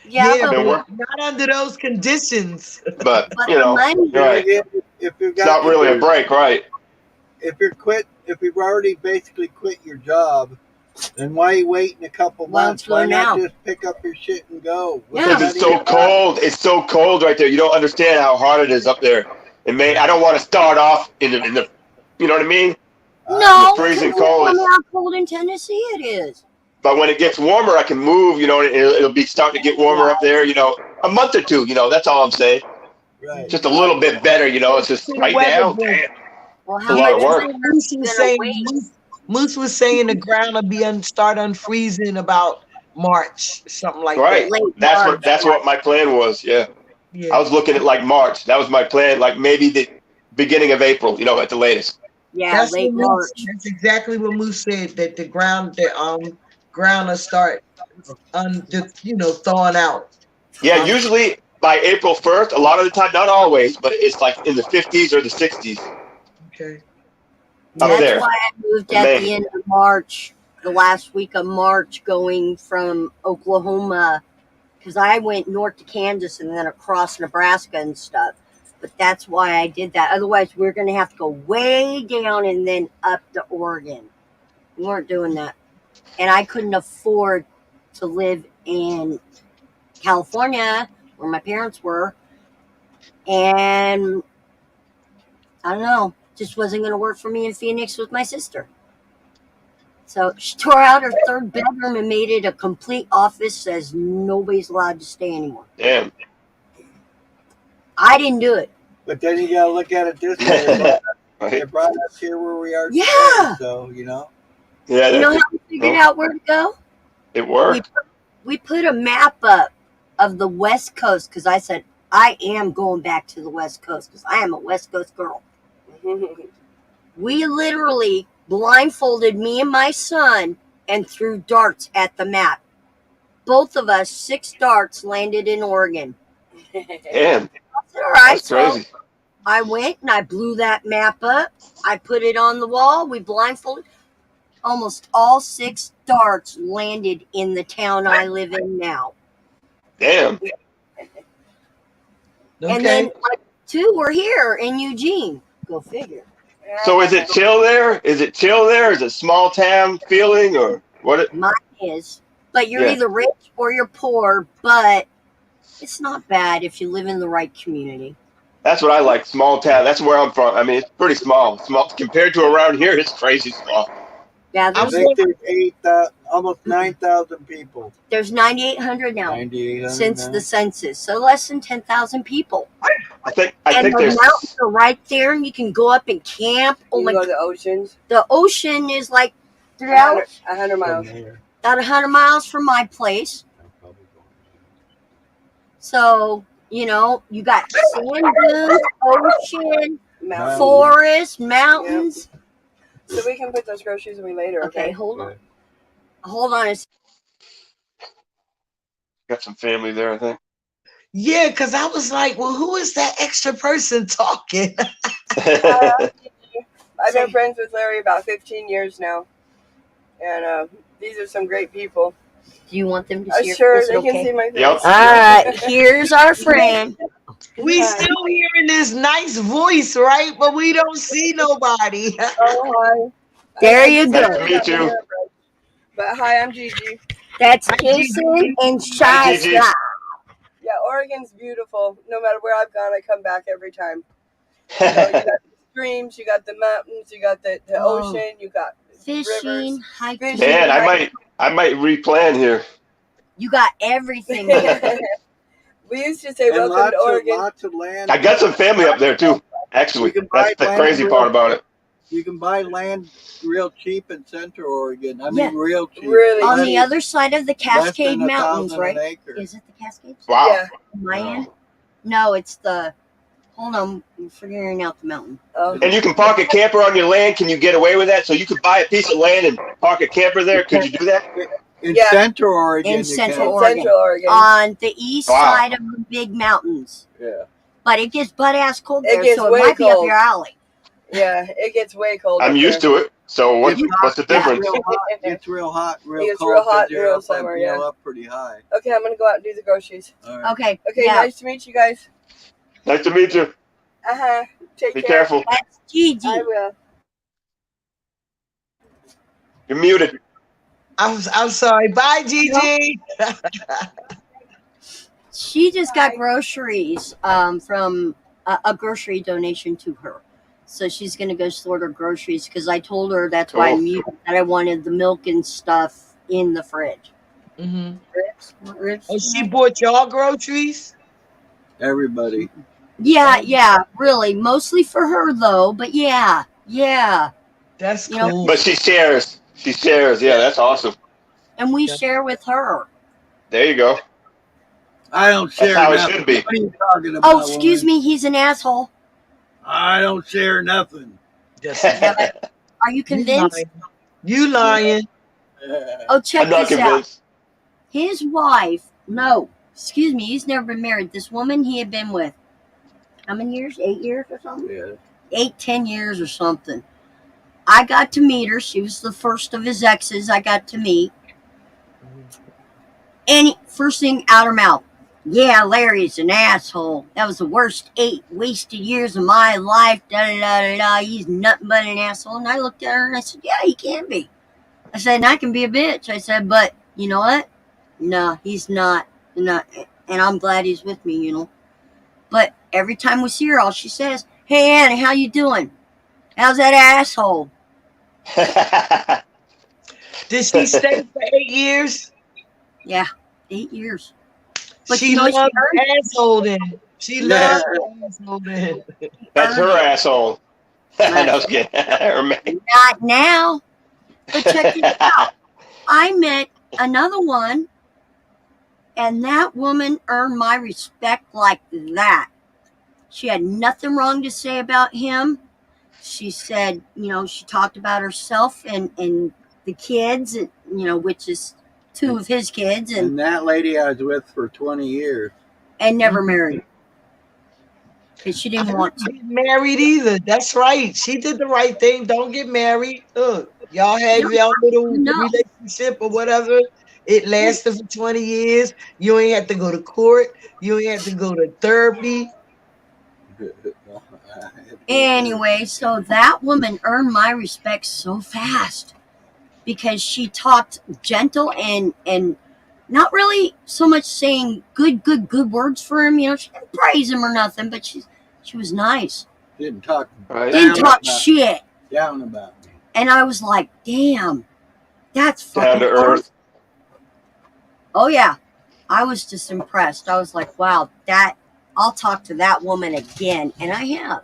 Yeah, Been but work- not under those conditions. But the money, right. if you've It's not really a break, right? If you've already basically quit your job, then why are you waiting a couple months? Why not just pick up your shit and go? Because it's so cold. It's so cold right there. You don't understand how hard it is up there. And man, I don't want to start off in the you know what I mean? No, the freezing because cold. how cold in Tennessee it is. But when it gets warmer, I can move. You know, and it'll be starting to get warmer up there. You know, a month or two. You know, that's all I'm saying. Right. Just a little bit better. You know, it's just right now. Damn. Well, It's a lot of work. Moose was saying the ground will be start unfreezing about March, something like Right. that. That's what my plan was. Yeah. I was looking at like March. That was my plan. Like maybe the beginning of April. You know, at the latest. Yeah, that's late March. That's exactly what Moose said. That the ground will start, thawing out. Yeah, usually by April 1st. A lot of the time, not always, but it's like in the 50s or the 60s. Okay. Up there. That's why I moved at the end of March, the last week of March, going from Oklahoma, because I went north to Kansas and then across Nebraska and stuff. But that's why I did that. Otherwise, we're going to have to go way down and then up to Oregon. We weren't doing that. And I couldn't afford to live in California, where my parents were. And I don't know, just wasn't going to work for me in Phoenix with my sister. So she tore out her third bedroom and made it a complete office, as nobody's allowed to stay anymore. Damn. I didn't do it. But then you gotta look at it this way. It brought us here where we are today, so you know. Yeah. You know how we figured out where to go? It worked. We put a map up of the West Coast, because I said I am going back to the West Coast because I am a West Coast girl. We literally blindfolded me and my son and threw darts at the map. Both of us, 6 darts landed in Oregon. Damn. All right, That's crazy. so I went and I blew that map up. I put it on the wall. We blindfolded. Almost all 6 darts landed in the town I live in now. Damn. And then like 2 were here in Eugene. Go figure. So is it chill there? Is it chill there? Is it small town feeling or what? Mine is. But you're Yeah. either rich or you're poor, but it's not bad if you live in the right community. That's what I like. Small town. That's where I'm from. I mean, it's pretty small. Small compared to around here. It's crazy small. Yeah, I think there's almost 9,000 people. There's 9,800 now 9,800 since now? the census, so less than 10,000 people. I think And the there's. mountains are right there, and you can go up and camp. Oh my! go to the oceans. The ocean is like 3 hours, 100 miles. about 100 miles from my place. So you know, you got sand dunes, ocean, Mountains. forest, mountains. So we can put those groceries away later. Okay, hold on. Hold on. Got some family there, I think. Yeah, because I was like, well, who is that extra person talking? I've been friends with Larry about 15 years now. And these are some great people. Do you want them to see your Sure, face? they Okay. can see my face. Yep. All right, here's our friend. We still hearing this nice voice, right? But we don't see nobody. Oh, hi. There you Nice go. to meet you. But hi, I'm Gigi. That's Kissing and Shy Gigi. Sky. Yeah, Oregon's beautiful. No matter where I've gone, I come back every time. You got the streams, you got the mountains, you got the Oh. ocean, you got Fishing, rivers. hiking. Man, I might replan here. You got everything here. We used to say And welcome to Oregon. lots of land. I got some family up there too. Actually, You can buy that's the land crazy real- part about it. You can buy land real cheap in Central Oregon. I mean, Yeah. real cheap. Really On Less- the other side of the Cascade than Mountains, 1,000 right? an acre. Is it the Cascades? Wow. Yeah. My end? No, it's the. Hold on, I'm figuring out the mountain. Oh. And you can park a camper on your land. Can you get away with that? So you could buy a piece of land and park a camper there. Could you do that? In Yeah. Central Oregon. In you Central can. Oregon. Central Oregon. On the east Wow. side of the big mountains. Yeah. But it gets butt ass cold It there, gets so it way might be up cold. your alley. Yeah, it gets way cold. I'm up used there. to it. So what's It's the It's difference? real hot. It's real hot, real It's cold. real hot 'cause and you're real up, summer, you know, yeah. up pretty high. Okay, I'm gonna go out and do the groceries. All right. Okay. Okay, yeah. nice to meet you guys. Nice to meet you. Take Be care. careful. That's Gigi. I will. You're muted. I'm sorry. Bye, Gigi. She just got groceries from a grocery donation to her. So she's going to go sort her groceries because I told her that's why I Cool. muted that I wanted the milk and stuff in the fridge. Mm-hmm. Ribs? Oh, she bought y'all groceries? Everybody. Yeah, really. Mostly for her, though. But yeah. That's You know, cool. But she shares. She shares. Yeah, that's awesome. and we share with her. There you go. I don't That's share how it nothing. should be. What are you talking about? Oh, excuse woman? me. He's an asshole. I don't share nothing. Are you convinced? You lying. Oh, check I'm not this out. convinced. His wife, no, excuse me, he's never been married. This woman he had been with, how many years? 8 years or something? Yeah. 10 years or something. I got to meet her. She was the first of his exes I got to meet. And first thing out her mouth, yeah, Larry's an asshole. That was the worst 8 wasted years of my life. Da da da da da. He's nothing but an asshole. And I looked at her and I said, yeah, he can be. I said, and I can be a bitch. I said, but you know what? No, he's not. And I'm glad he's with me, you know. But every time we see her, all she says, hey, Annie, how you doing? How's that asshole? Did she stay for 8 years? Yeah, 8 years. But She you know what loved she earned? asshole then. She loved asshole then. That's her asshole. No, I was kidding. Her man. Not now. But check this out. I met another one, and that woman earned my respect like that. She had nothing wrong to say about him. She said, you know, she talked about herself and the kids, you know, which is 2 of his kids, And that lady I was with for 20 years. and never married. Because she didn't want to. Get married either. That's right. She did the right thing. Don't get married. Look, y'all had y'all little relationship or whatever. It lasted for 20 years. You ain't have to go to court. You ain't have to go to therapy. Anyway, so that woman earned my respect so fast because she talked gentle and not really so much saying good words for him. You know, she didn't praise him or nothing, but she was nice. Didn't talk. Didn't talk shit. Down about me. And I was like, damn, that's Down fucking to awesome. earth. Oh yeah, I was just impressed. I was like, wow, I'll talk to that woman again, and I have.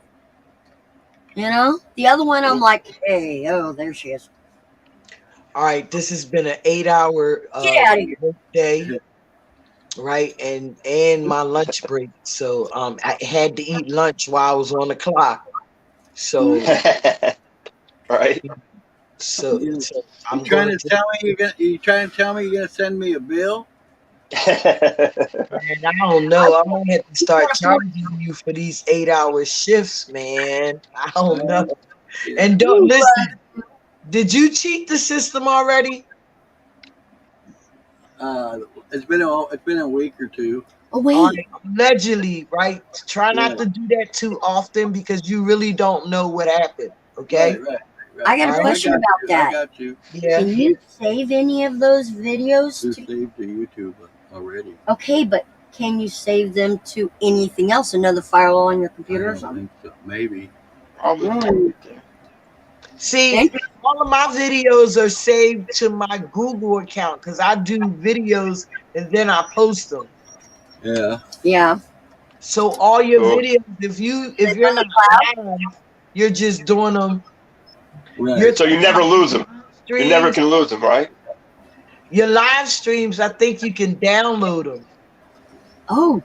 You know, the other one, I'm like, hey, oh, there she is. All right, this has been an 8-hour Get out of here. day, right? And my lunch break. So I had to eat lunch while I was on the clock. So right. So I'm You trying going to tell me you trying to tell me you're gonna send me a bill? Man, I don't know. I'm gonna have to start charging you for these 8-hour shifts, man. I don't know. And don't listen. Did you cheat the system already? It's been a week or two. Oh wait. Right, allegedly, right? Try not to do that too often because you really don't know what happened. Okay. Right. I got a All right. question about that. I got you. Yeah. Can you save any of those videos? It's saved to YouTube already. Okay, but can you save them to anything else? Another file on your computer or I something? think so. Maybe. See, all of my videos are saved to my Google account because I do videos and then I post them. Yeah. Yeah. So all your Cool. videos, if you're not live, you're just doing them. Right. So you never lose them. You never can lose them, right? Your live streams, I think you can download them. Oh.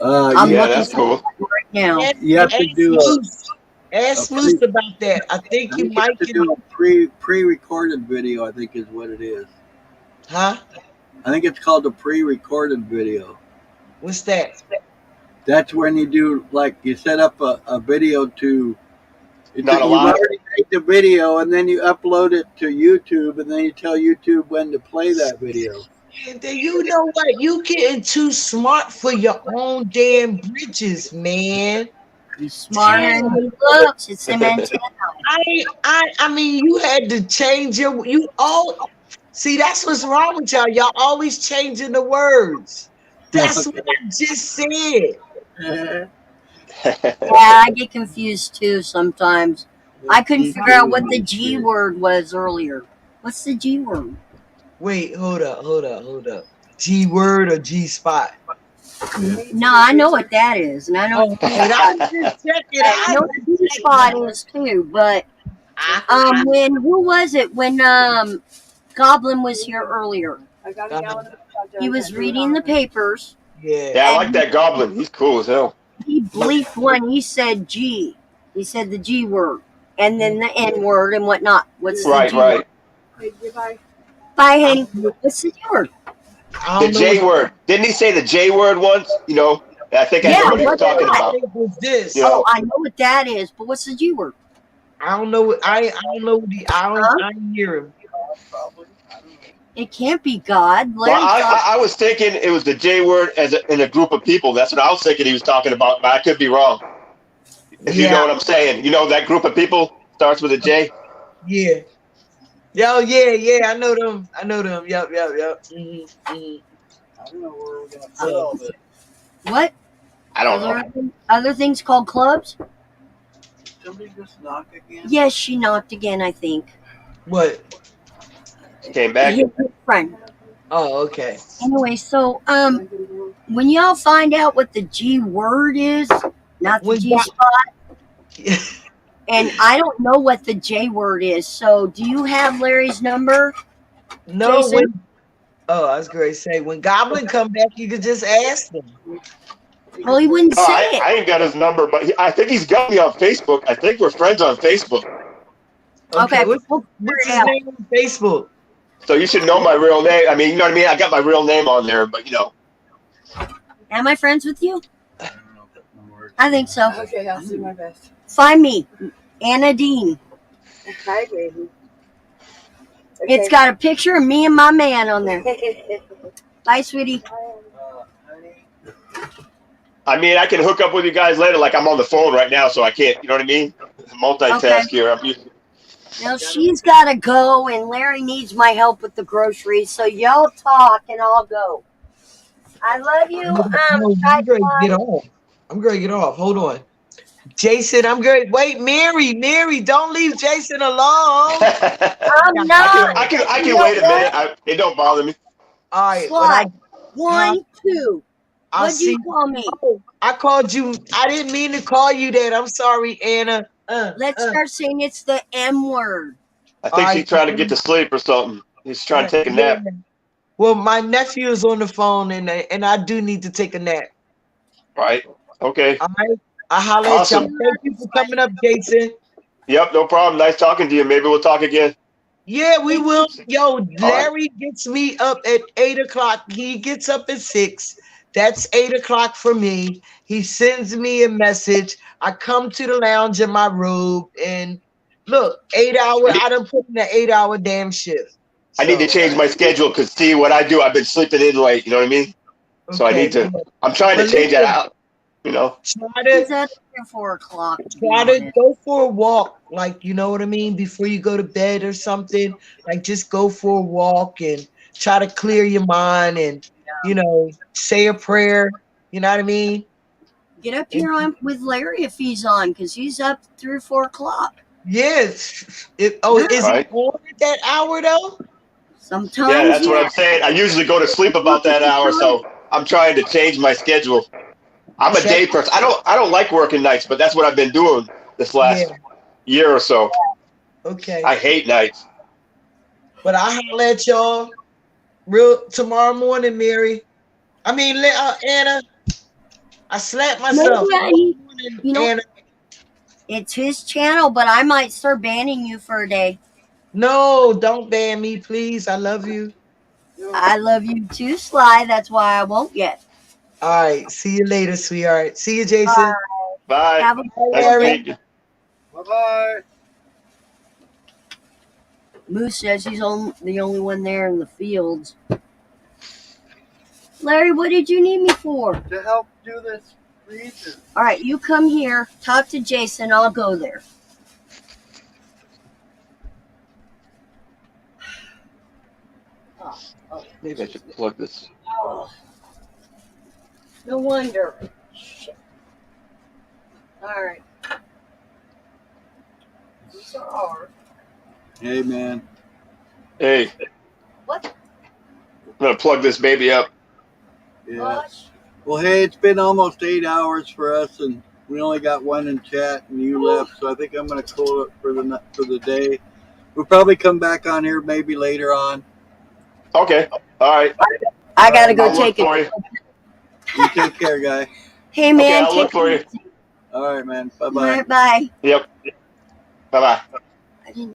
I'm yeah, that's cool. Right now. You have to do Ask Moose about that. I think you might have to do a pre-recorded video. I think is what it is. Huh? I think it's called a pre-recorded video. What's that? That's when you do you set up a video to. Not you alive. already make the video and then you upload it to YouTube and then you tell YouTube when to play that video. And then you know what? You getting too smart for your own damn bridges, man. He's smarter than he looks. It's them antenna. I mean, you had to change you all. See, that's what's wrong with y'all. Y'all always changing the words. That's what I just said. Yeah, I get confused too sometimes. I couldn't figure out what the G word was earlier. What's the G word? Wait, hold up. G word or G spot? No, I know what that is, and I know what G spot is too. But who was it when Goblin was here earlier? He was reading the papers. Yeah, I like that Goblin. He's cool as hell. He bleeped one. He said G. He said the G word, and then the N word and whatnot. What's the G word? Bye, honey. What's the G word? The J word. Didn't he say the J word once? You know, I think I know what he's talking about. This. You know? Oh, I know what that is, but what's the G word? I don't know. I don't know. I didn't hear him. It can't be God. Well, I was thinking it was the J word in a group of people. That's what I was thinking he was talking about, but I could be wrong. If you know what I'm saying. You know that group of people starts with a J? Yeah. Yeah. I know them. Yep. Mm-hmm. I don't know where we're gonna put all this. What? I don't know. Other things called clubs? Somebody just knock again? Yes, she knocked again, I think. What? Came back. His friend. Oh, okay. Anyway, so when y'all find out what the G word is, not the G spot, and I don't know what the J word is. So, do you have Larry's number? No. Jason? I was going to say when Goblin come back, you could just ask him. Well, he wouldn't say it. I ain't got his number, but I think he's got me on Facebook. I think we're friends on Facebook. Okay, what's his name on Facebook? So you should know my real name. I mean, you know what I mean? I got my real name on there, but you know. Am I friends with you? I think so. Okay, I'll do my best. Find me, Anna Dean. Hi, baby. It's got a picture of me and my man on there. Bye, sweetie. I mean, I can hook up with you guys later. Like I'm on the phone right now, so I can't. You know what I mean? Multitask here. I'm used. Now she's got to go, and Larry needs my help with the groceries. So y'all talk, and I'll go. I love you. I'm going to get off. Hold on. Jason, I'm good. Wait, Mary, don't leave Jason alone. I'm not. I can wait a minute. It don't bother me. All right. Slide. 1, 2. What'd you call me? Oh, I called you. I didn't mean to call you that. I'm sorry, Anna. Let's start saying it's the M word. I think she's trying to get to sleep or something. He's trying to take a nap. Well, my nephew is on the phone, and I do need to take a nap. Right. Okay. All right. I holler at y'all. Thank you for coming up, Jason. Yep, no problem. Nice talking to you. Maybe we'll talk again. Yeah, we will. Yo, Larry gets me up at 8 o'clock. He gets up at 6. That's 8 o'clock for me. He sends me a message. I come to the lounge in my robe, and look, 8 hour. I done put in an 8-hour damn shift. I need to change my schedule because see what I do. I've been sleeping in late. You know what I mean? So I need to. I'm trying to change that out. You know. Try to 4 o'clock. Try to go for a walk, like you know what I mean, before you go to bed or something. Like just go for a walk and try to clear your mind and say a prayer. You know what I mean? Get up here on with Larry if he's on, because he's up 3 or 4 o'clock. Yes. Is it on at that hour though? Sometimes. Yeah, that's what I'm saying. I usually go to sleep about that hour, so I'm trying to change my schedule. I'm a day person. I don't like working nights, but that's what I've been doing this last year or so. Okay. I hate nights. But I'll let y'all tomorrow morning, Mary. I mean, Anna. I slapped myself. Anna. It's his channel, but I might start banning you for a day. No, don't ban me, please. I love you. I love you too, Sly. That's why I won't yet. All right. See you later, sweetheart. See you, Jason. Bye. Have a good day. Bye-bye. Moose says he's the only one there in the fields. Larry, what did you need me for? To help do this region. All right, you come here, talk to Jason. I'll go there. Maybe I should plug this. Oh. No wonder. Shit. All right. These are ours. Hey, man. Hey. What? I'm gonna plug this baby up. Yeah. Well, hey, it's been almost 8 hours for us, and we only got one in chat, and you left. So I think I'm gonna call it for the day. We'll probably come back on here maybe later on. Okay. All right. I gotta go I'll take look for it. you. You take care, guy. Hey, man. Okay, I'll look for you. All right, man. Bye All bye. right, bye. Yep. Bye bye.